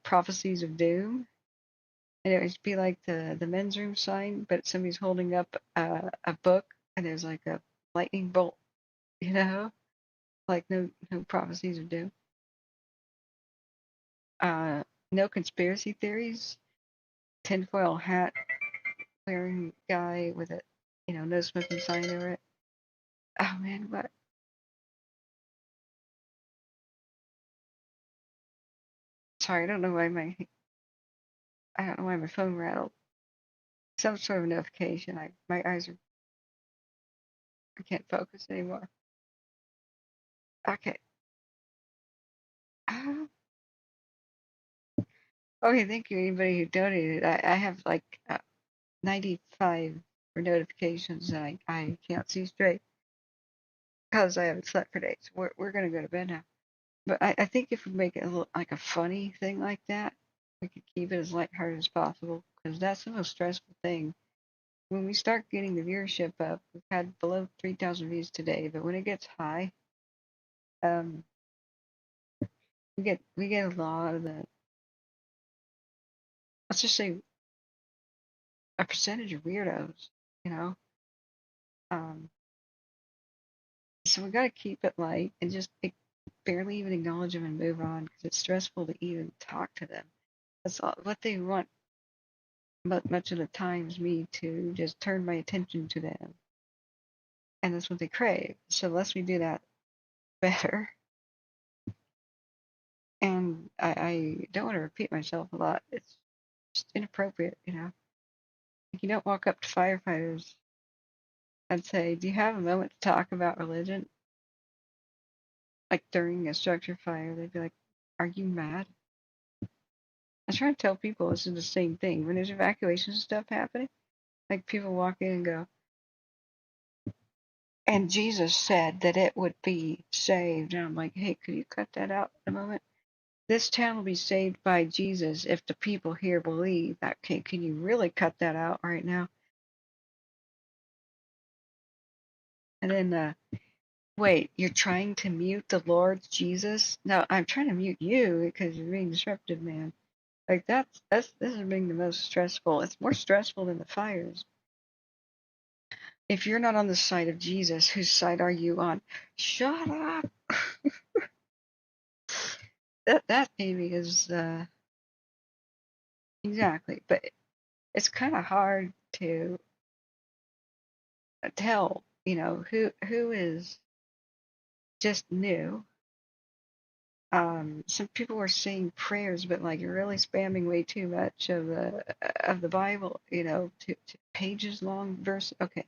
Speaker 4: prophecies of doom, and it would be like the men's room sign, but somebody's holding up a book, and there's like a lightning bolt, like no prophecies of doom. No conspiracy theories. Tinfoil hat wearing guy with a no smoking sign over it. Oh man, what? Sorry, I don't know why my phone rattled. Some sort of notification. My eyes are. I can't focus anymore. Okay. Okay, thank you anybody who donated. I have like 95 for notifications, and I can't see straight because I haven't slept for days. We're gonna go to bed now. But I think if we make it a little like a funny thing like that, we could keep it as lighthearted as possible, because that's the most stressful thing. When we start getting the viewership up, we've had below 3,000 views today, but when it gets high, we get a lot of the, let's just say, a percentage of weirdos, you know. So we got to keep it light and just barely even acknowledge them and move on, because it's stressful to even talk to them. That's all, what they want. Much of the times, me to just turn my attention to them, and that's what they crave. So unless we do that better, and I don't want to repeat myself a lot, it's just inappropriate, Like you don't walk up to firefighters and say, "Do you have a moment to talk about religion?" Like during a structure fire, they'd be like, "Are you mad?" I try to tell people this is the same thing when there's evacuation stuff happening. Like people walk in and go, "And Jesus said that it would be saved." And I'm like, "Hey, could you cut that out a moment? This town will be saved by Jesus if the people here believe that." Okay, can you really cut that out right now? And then, wait, you're trying to mute the Lord Jesus? No, I'm trying to mute you because you're being disruptive, man. Like this is being the most stressful. It's more stressful than the fires. If you're not on the side of Jesus, whose side are you on? Shut up. That baby is exactly, but it's kind of hard to tell, who is just new. Some people were saying prayers, but like you're really spamming way too much of the Bible, to pages long verse. Okay,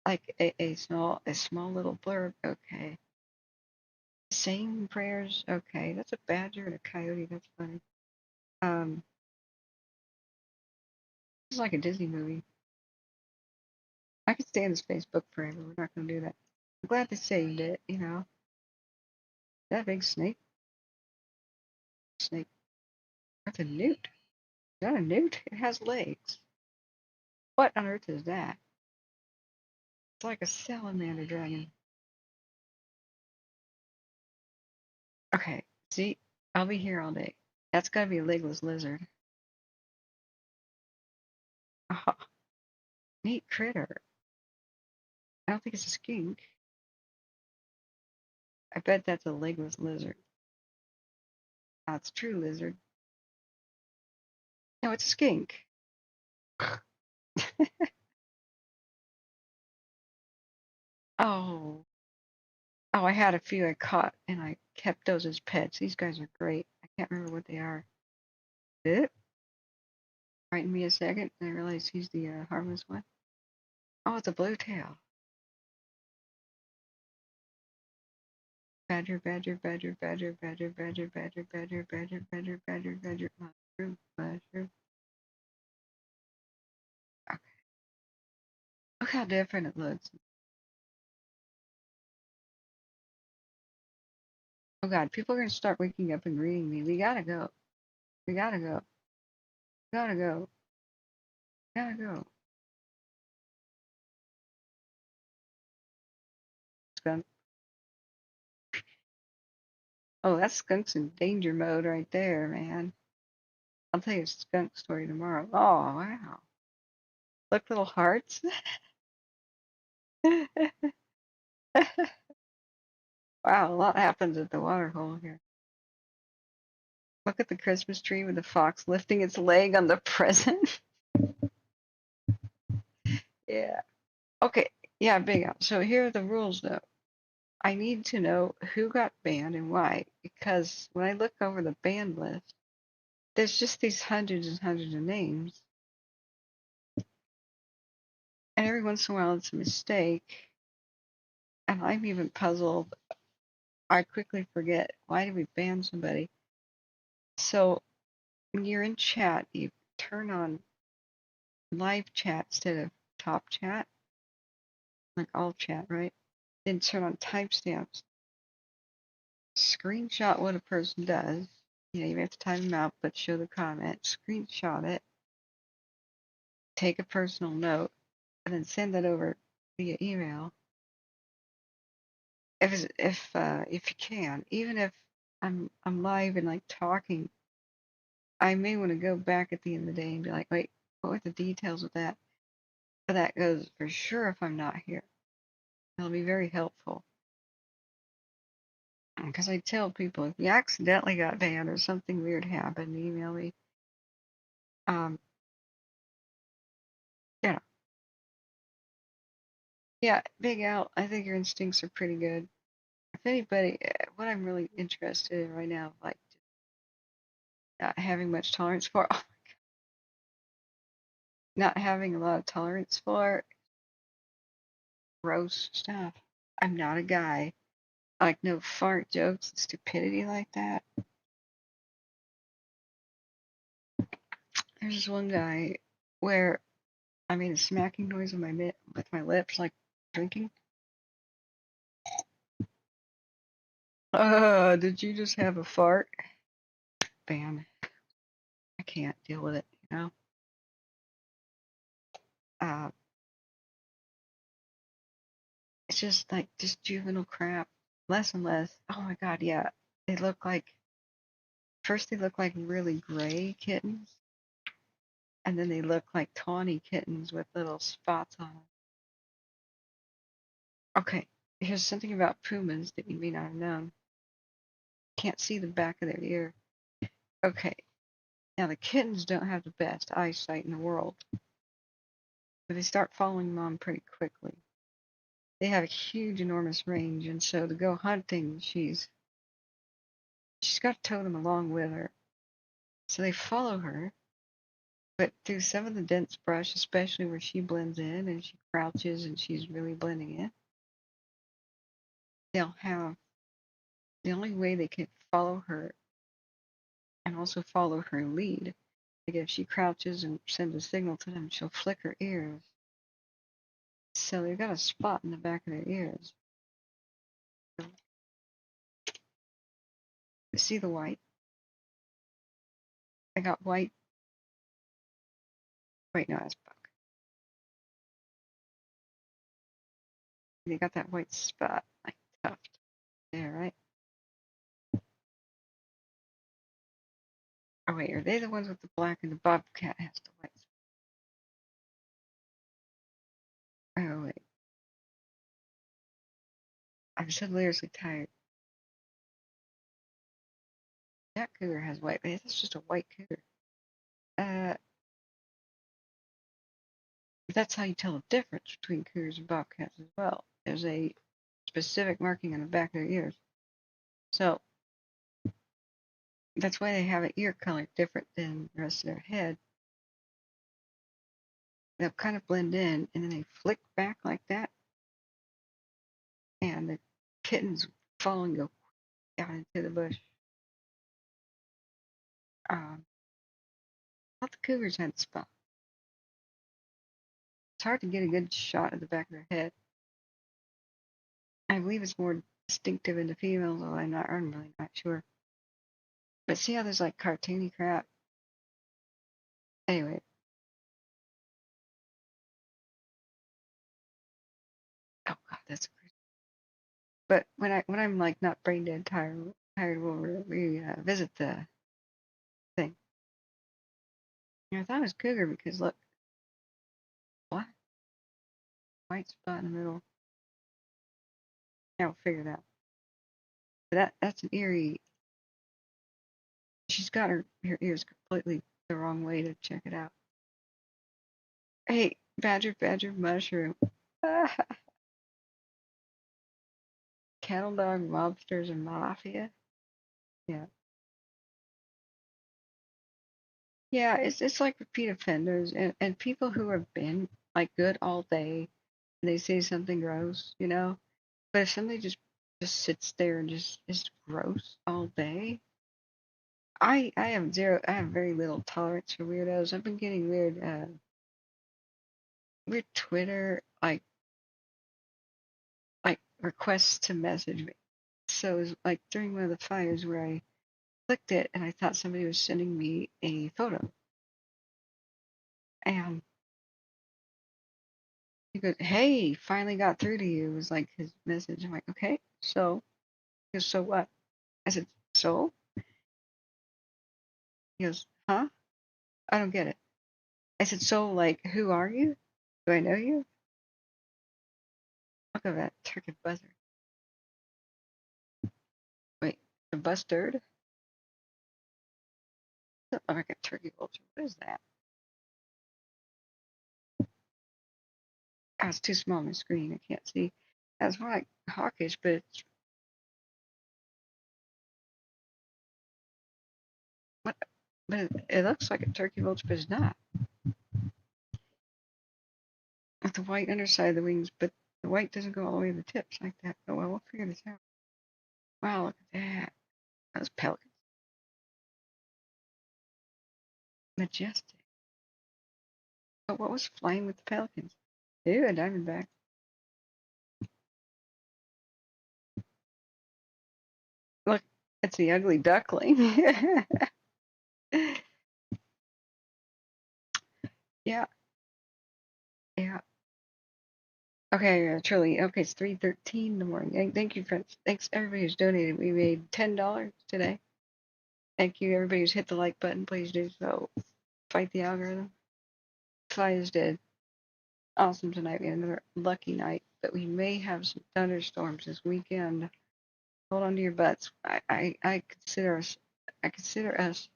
Speaker 4: like a small little blurb. Okay, saying prayers. Okay, that's a badger and a coyote. That's funny. It's like a Disney movie. I could stay on this Facebook forever. We're not gonna do that. I'm glad they saved it. That big snake. That's a newt. Is that a newt? It has legs. What on earth is that? It's like a salamander dragon. Okay, see, I'll be here all day. That's gotta be a legless lizard. Oh, neat critter. I don't think it's a skink. I bet that's a legless lizard. That's a true lizard. No, it's a skink. Oh. Oh, I had a few I caught and I kept those as pets. These guys are great. I can't remember what they are. Right in me a second, and I realized he's the harmless one. Oh, it's a blue tail. Badger, badger, badger, badger, badger, badger, badger, badger, badger, badger, badger, badger, mushroom, mushroom. Okay. Look how different it looks. Oh God, people are gonna start waking up and greeting me. We gotta go. We gotta go. We gotta go. We gotta go. Skunk. Oh, that skunk's in danger mode right there, man. I'll tell you a skunk story tomorrow. Oh wow. Look, little hearts. Wow, a lot happens at the water hole here. Look at the Christmas tree with the fox lifting its leg on the present. Yeah. Okay. Yeah, big out. So here are the rules, though. I need to know who got banned and why, because when I look over the banned list, there's just these hundreds and hundreds of names, and every once in a while it's a mistake, and I'm even puzzled. I quickly forget, why did we ban somebody? So when you're in chat, you turn on live chat instead of top chat, like all chat, right? Then turn on timestamps. Screenshot what a person does. You may have to time them out, but show the comment. Screenshot it. Take a personal note, and then send that over via email. If you can, even if I'm live and like talking, I may want to go back at the end of the day and be like, wait, what were the details of that? But that goes for sure if I'm not here. It'll be very helpful. Because I tell people, if you accidentally got banned or something weird happened, email me. Yeah. Yeah, Big Al, I think your instincts are pretty good. If anybody, what I'm really interested in right now, like not having much tolerance for, not having a lot of tolerance for gross stuff. I'm not a guy. Like no fart jokes and stupidity like that. There's this one guy where I made a smacking noise with my lips, like drinking. Did you just have a fart? Bam. I can't deal with it, you know? It's just like just juvenile crap. Less and less. Oh my God, yeah. They look like First they look like really gray kittens, and then they look like tawny kittens with little spots on them. Okay, here's something about pumas that you may not have known. Can't see the back of their ear. Okay, now the kittens don't have the best eyesight in the world, but they start following mom pretty quickly. They have a huge, enormous range, and so to go hunting, she's got to tow them along with her. So they follow her, but through some of the dense brush, especially where she blends in and she crouches and she's really blending in, they'll have the only way they can follow her and also follow her lead. Like if she crouches and sends a signal to them, she'll flick her ears. So they've got a spot in the back of their ears. See the white? I got white. Wait, no, that's buck. They got that white spot, like tuft. There, right? Oh wait, are they the ones with the black and the bobcat has the white spot? Oh wait. I'm so deliriously tired. That cougar has white. Wait, that's just a white cougar. That's how you tell the difference between cougars and bobcats as well. There's a specific marking on the back of their ears. So that's why they have an ear color different than the rest of their head. They'll kind of blend in and then they flick back like that. And the kittens fall and go down into the bush. Thought the cougars had the spot. It's hard to get a good shot of the back of their head. I believe it's more distinctive in the females, although I'm really not sure. But see how there's like cartoony crap? Anyway. Oh god, that's crazy. But when I'm like not brain dead tired, we visit the thing. And I thought it was cougar because look, what? White spot in the middle. Yeah, we'll figure it out. But that's an eerie. She's got her ears completely the wrong way to check it out. Hey, badger mushroom. Cattle dog, mobsters, and mafia. Yeah. Yeah, it's like repeat offenders and people who have been like good all day and they say something gross, you know. But if somebody just sits there and just is gross all day, I have very little tolerance for weirdos. I've been getting weird Twitter like requests to message me. So it was like during one of the fires where I clicked it and I thought somebody was sending me a photo. And he goes, "Hey, finally got through to you," was like his message. I'm like, okay, so he goes, "So what?" I said, "So?" He goes, "Huh? I don't get it." I said, "So, like, who are you? Do I know you?" Look at that turkey buzzard. Wait, a bustard? Doesn't look like a turkey vulture. What is that? Oh, it's too small on my screen. I can't see. That's more like hawkish, but it's what? But it looks like a turkey vulture, but it's not. With the white underside of the wings, but the white doesn't go all the way to the tips like that. Oh well, we'll figure this out. Wow, look at that. Those pelicans. Majestic. But what was flying with the pelicans? Ew, a diamondback. Look, it's the ugly duckling. Yeah. Yeah. Okay, truly. Okay, it's 3:13 in the morning. Thank you, friends. Thanks everybody who's donated. We made $10 today. Thank you, everybody who's hit the like button. Please do so. Fight the algorithm. Flies did awesome tonight. We had another lucky night, but we may have some thunderstorms this weekend. Hold on to your butts. I consider us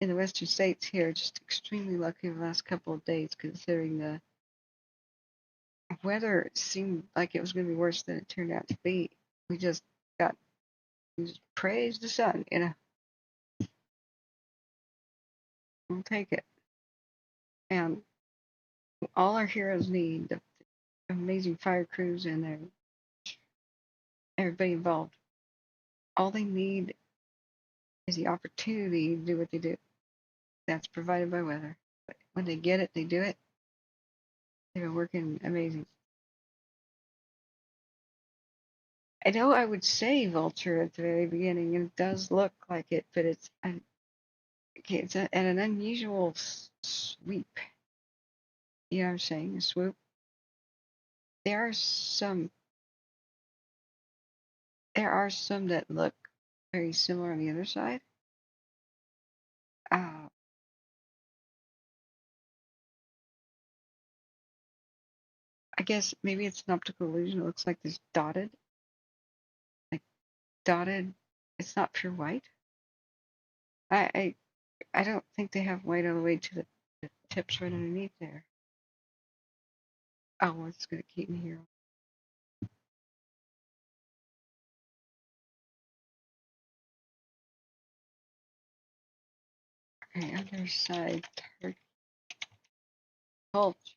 Speaker 4: in the western states here just extremely lucky the last couple of days, considering the weather seemed like it was going to be worse than it turned out to be. We just praise the sun, you know. We'll take it. And all our heroes need, the amazing fire crews and everybody involved, all they need is the opportunity to do what they do. That's provided by weather. But when they get it, they do it. They've been working amazing. I know I would say vulture at the very beginning, and it does look like it, but it's an unusual sweep. You know what I'm saying? A swoop. There are some that look very similar on the other side. I guess maybe it's an optical illusion. It looks like this dotted. It's not pure white. I don't think they have white all the way to the tips right underneath there. Oh, it's gonna keep me here. Okay, underside turkey. Mulch.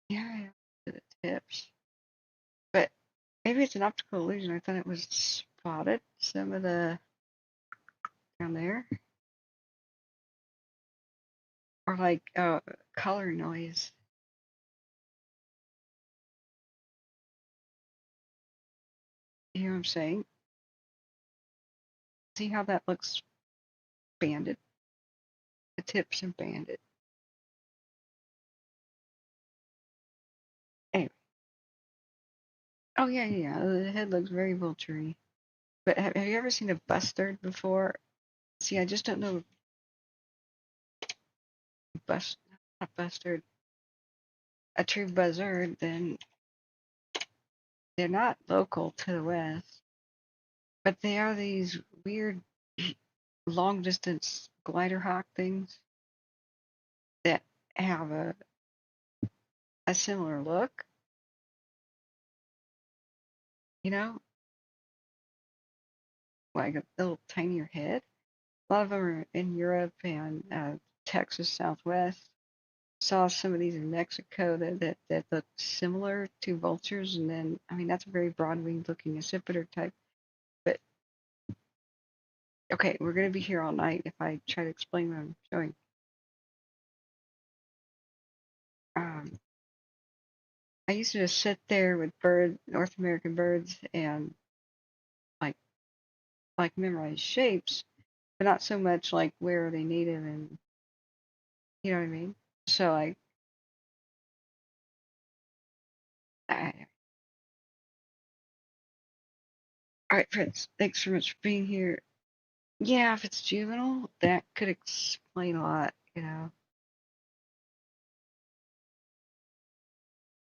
Speaker 4: Yeah, to the tips. But maybe it's an optical illusion. I thought it was spotted. Some of the down there. Or like color noise. You know what I'm saying? See how that looks banded? The tips are banded. Anyway. Oh yeah. The head looks very vulture-y. But have you ever seen a bustard before? See, I just don't know. Not bustard. A true buzzard, then they're not local to the west, but they are these weird long distance glider hawk things that have a similar look. You know, like a little tinier head. A lot of them are in Europe and Texas Southwest. Saw some of these in Mexico that look similar to vultures, and then I mean that's a very broad-winged looking accipiter type. But okay, we're gonna be here all night if I try to explain what I'm showing. I used to just sit there with North American birds, and like memorize shapes, but not so much like where are they native and you know what I mean. So all right, Prince. Thanks so much for being here. Yeah, if it's juvenile, that could explain a lot. You know,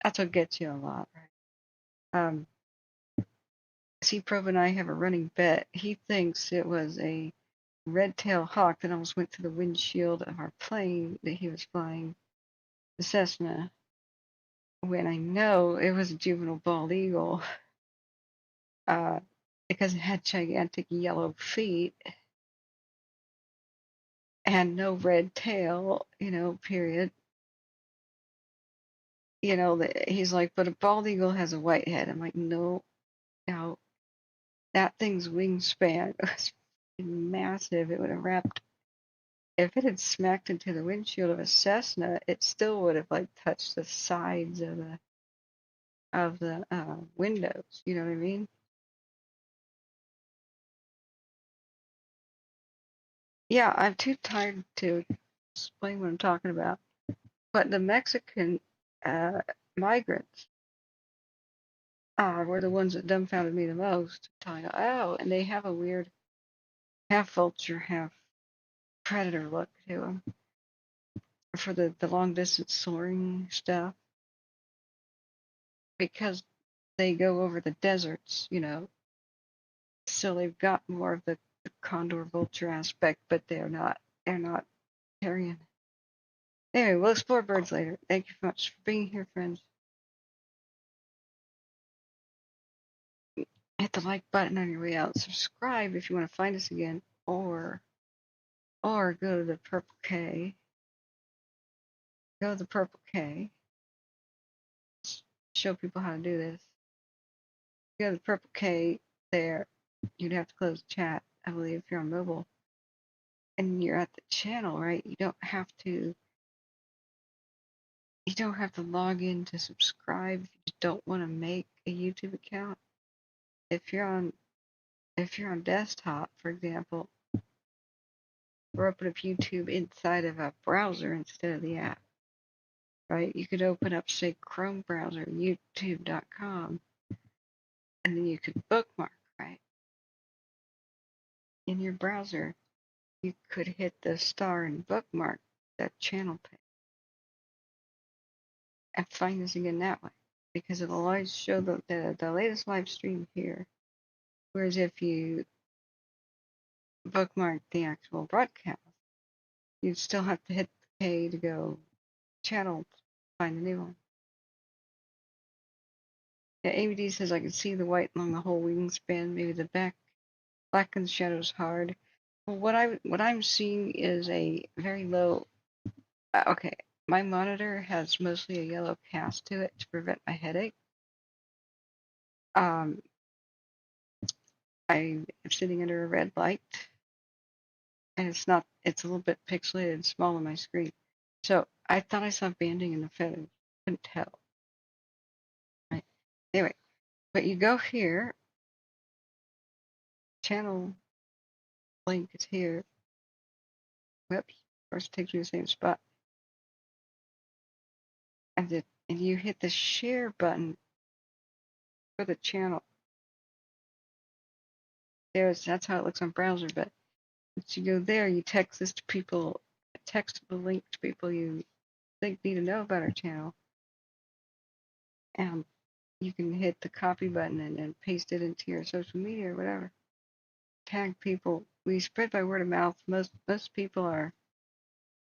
Speaker 4: that's what gets you a lot, right? C-Probe and I have a running bet. He thinks it was a red-tailed hawk that almost went through the windshield of our plane that he was flying, the Cessna, when I know it was a juvenile bald eagle, because it had gigantic yellow feet and no red tail, you know, period. You know, he's like, but a bald eagle has a white head. I'm like, no, that thing's wingspan was massive. It would have wrapped. If it had smacked into the windshield of a Cessna, it still would have like touched the sides of the windows. You know what I mean? Yeah, I'm too tired to explain what I'm talking about. But the Mexican migrants were the ones that dumbfounded me the most. Telling, oh, and they have a weird half vulture, half predator look to them for the long distance soaring stuff because they go over the deserts, you know. So they've got more of the condor vulture aspect, but they're not carrion. Anyway, we'll explore birds later. Thank you so much for being here, friends. Hit the like button on your way out. Subscribe if you want to find us again, or go to the Purple K. Go to the Purple K. Show people how to do this. Go to the Purple K there. You'd have to close the chat, I believe, if you're on mobile. And you're at the channel, right? You don't have to log in to subscribe if you don't want to make a YouTube account. If you're on desktop, for example, or open up YouTube inside of a browser instead of the app, right? You could open up, say, Chrome browser, youtube.com, and then you could bookmark, right? In your browser, you could hit the star and bookmark that channel page and find us again that way, because it'll always show the latest live stream here. Whereas if you bookmark the actual broadcast, you'd still have to hit the K to go channel, find the new one. Yeah, ABD says I can see the white along the whole wingspan, maybe the back black and shadows hard. Well, what I'm seeing is a very low. Okay, my monitor has mostly a yellow cast to it to prevent my headache. I'm sitting under a red light, and it's a little bit pixelated and small on my screen. So I thought I saw banding in the feathers. Couldn't tell. Right. Anyway, but you go here. Channel link is here. Whoops. First it takes me to the same spot. And you hit the share button for the channel. That's how it looks on browser, but once you go there, you text this to people, text the link to people you think need to know about our channel. And you can hit the copy button and then paste it into your social media or whatever. Tag people. We spread by word of mouth. Most people are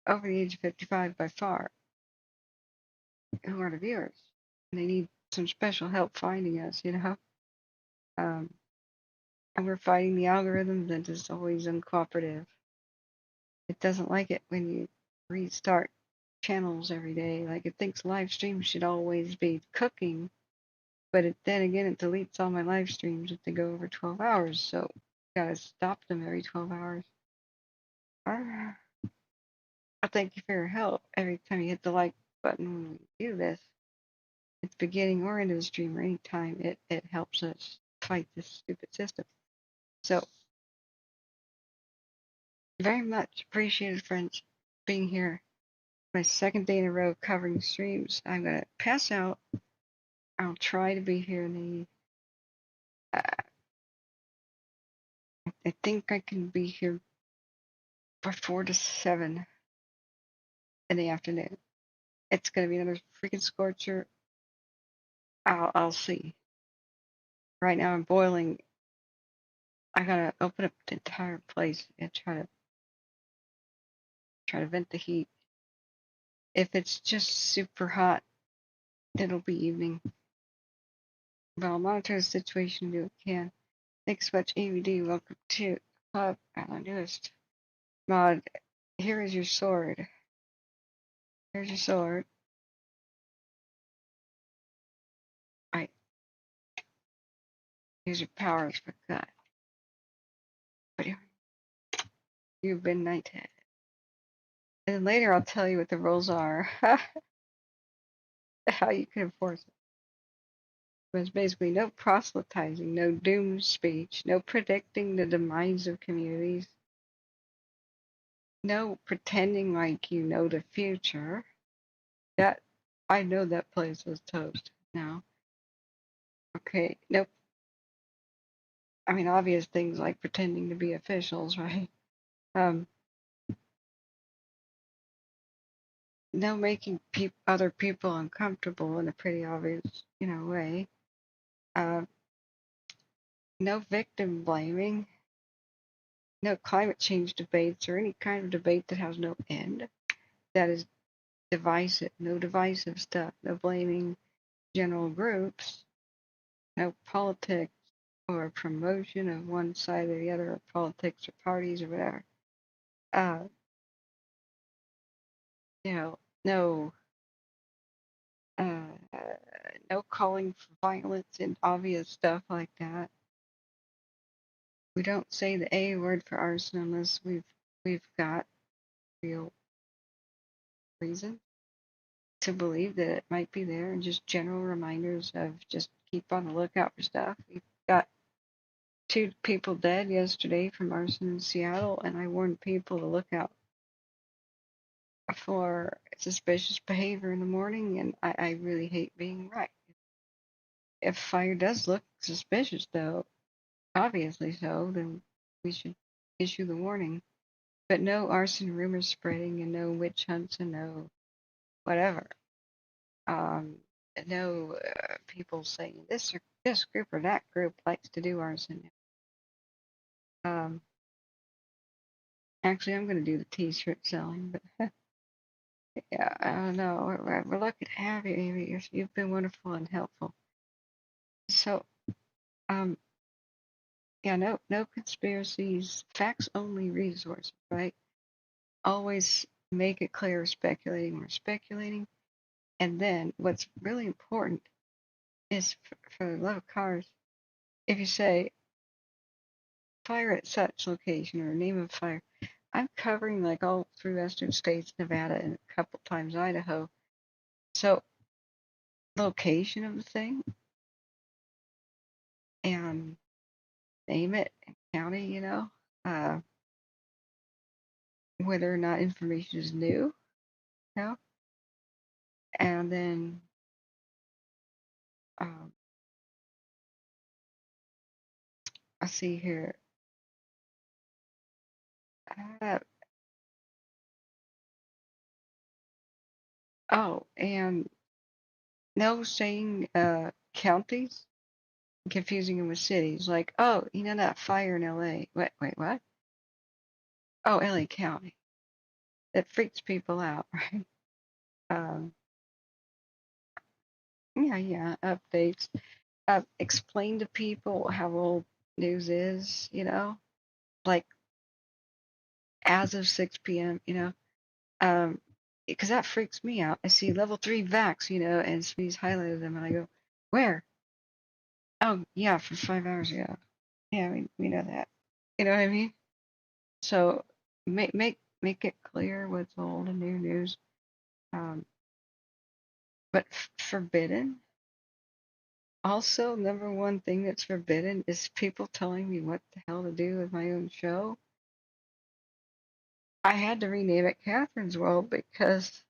Speaker 4: over the age of 55 by far who are the viewers. And they need some special help finding us, you know. And we're fighting the algorithm that is always uncooperative. It doesn't like it when you restart channels every day. Like, it thinks live streams should always be cooking, but then again it deletes all my live streams if they go over 12 hours. So gotta stop them every 12 hours. I thank you for your help. Every time you hit the like button when we do this, at the beginning or end of the stream or any time, it helps us fight this stupid system. So very much appreciated, friends, being here. My second day in a row covering streams. I'm gonna pass out. I'll try to be here in the. I think I can be here by 4 to 7 in the afternoon. It's gonna be another freaking scorcher. I'll see. Right now I'm boiling. I gotta open up the entire place and try to vent the heat. If it's just super hot, it'll be evening. But I'll monitor the situation and do what I can. Thanks so much, AVD. Welcome to Club our newest mod. Here is your sword. Here's your sword. Right. Here's your powers for God. But you've been knighted. And then later I'll tell you what the rules are. How you can enforce it. There's basically no proselytizing, no doom speech, no predicting the demise of communities, no pretending like you know the future. That I know that place was toast now. Okay, nope. I mean, obvious things like pretending to be officials, right? No making other people uncomfortable in a pretty obvious, way. No victim blaming. No climate change debates or any kind of debate that has no end. That is divisive. No divisive stuff. No blaming general groups. No politics or promotion of one side or the other, or politics or parties or whatever. No, no calling for violence and obvious stuff like that. We don't say the A word for arson unless we've got real reason to believe that it might be there, and just general reminders of just keep on the lookout for stuff. We've got 2 people dead yesterday from arson in Seattle, and I warned people to look out for suspicious behavior in the morning, and I really hate being right. If fire does look suspicious, though, obviously so, then we should issue the warning. But no arson rumors spreading, and no witch hunts, and no whatever. No people saying this group or that group likes to do arson. Actually, I'm going to do the T-shirt selling, but yeah, I don't know. We're lucky to have you, Amy. You've been wonderful and helpful. So, yeah, no conspiracies, facts only resources, right? Always make it clear we're speculating. And then what's really important is for the love of cars, if you say fire at such location or name of fire, I'm covering like all through western states, Nevada, and a couple times Idaho. So location of the thing and name it, county, whether or not information is new, and then I see here. And no saying counties, confusing them with cities. Like, oh, that fire in LA. Wait, what? Oh, LA County. That freaks people out, right? Yeah, updates. Explain to people how old news is, like as of 6 p.m., because that freaks me out. I see level 3 Vax, and somebody's highlighted them, and I go, where? Oh, yeah, from 5 hours ago. Yeah, we know that. You know what I mean? So make it clear what's old and new news. But forbidden. Also, number one thing that's forbidden is people telling me what the hell to do with my own show. I had to rename it Catherine's World because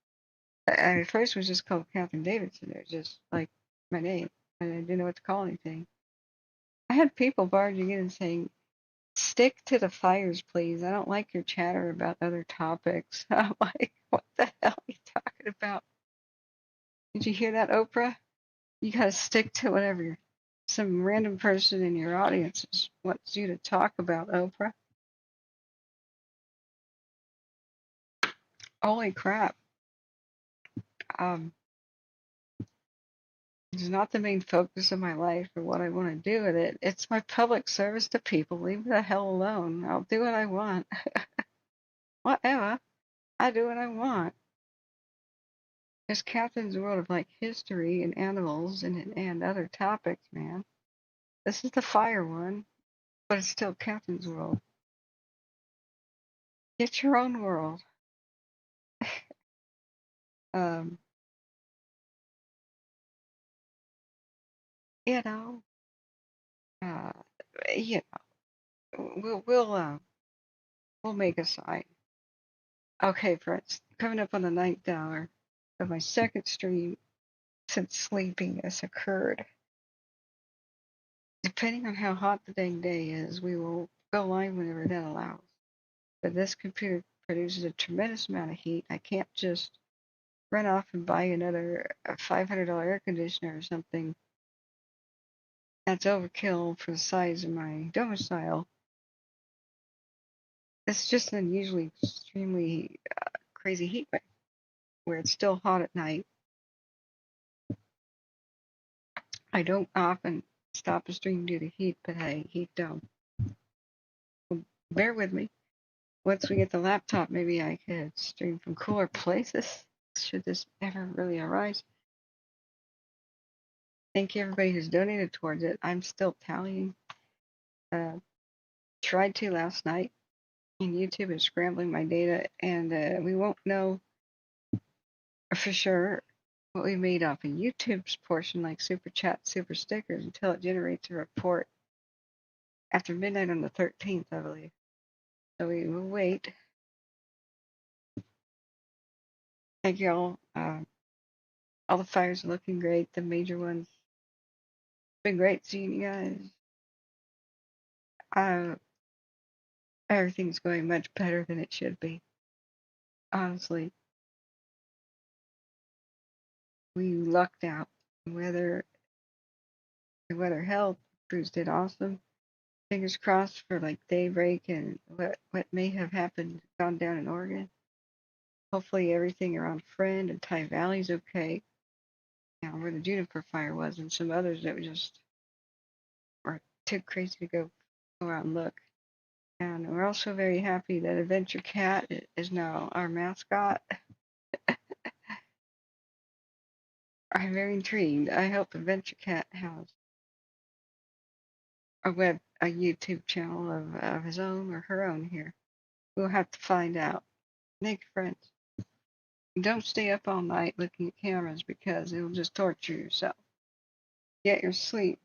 Speaker 4: at first it was just called Catherine Davidson. It was just like my name, and I didn't know what to call anything. I had people barging in and saying, stick to the fires, please. I don't like your chatter about other topics. I'm like, what the hell are you talking about? Did you hear that, Oprah? You gotta stick to whatever some random person in your audience wants you to talk about, Oprah. Holy crap. It's not the main focus of my life or what I want to do with it. It's my public service to people. Leave me the hell alone. I'll do what I want. Whatever. I do what I want. There's Catherine's World of like history and animals and other topics, man. This is the fire one, but it's still Catherine's World. Get your own world. Um, you know, uh, you know, we'll make a sign. Okay, friends, coming up on the 9th hour of my second stream since sleeping has occurred. depending on how hot the dang day is, we will go live whenever that allows. But this computer produces a tremendous amount of heat. I can't just run off and buy another $500 air conditioner or something. That's overkill for the size of my domicile. It's just an unusually extremely crazy heat wave where it's still hot at night. I don't often stop a stream due to heat, but hey, heat don't. Well, bear with me. Once we get the laptop, maybe I could stream from cooler places, should this ever really arise. Thank you everybody who's donated towards it. I'm still tallying. Tried to last night, and YouTube is scrambling my data, and we won't know for sure what we made off of YouTube's portion, like super chat, super stickers, until it generates a report after midnight on the 13th, I believe. So we will wait. Thank you all. All the fires are looking great. The major ones. It's been great seeing you guys. Everything's going much better than it should be. Honestly, we lucked out. The weather held. Crews did awesome. Fingers crossed for like daybreak and what may have happened gone down in Oregon. Hopefully everything around Friend and Tygh Valley's okay. You know, where the Juniper fire was, and some others that were too crazy to go out and look. And we're also very happy that Adventure Cat is now our mascot. I'm very intrigued. I hope Adventure Cat has a YouTube channel of his own or her own here. We'll have to find out. Make friends. Don't stay up all night looking at cameras because it'll just torture yourself. Get your sleep.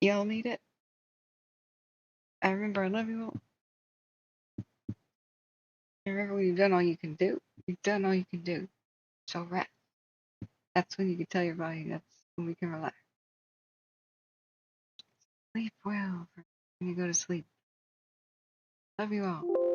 Speaker 4: Y'all need it? I remember I love you all. Remember when you've done all you can do. You've done all you can do. So rest. That's when you can tell your body that's when we can relax. Sleep well when you go to sleep. Love you all.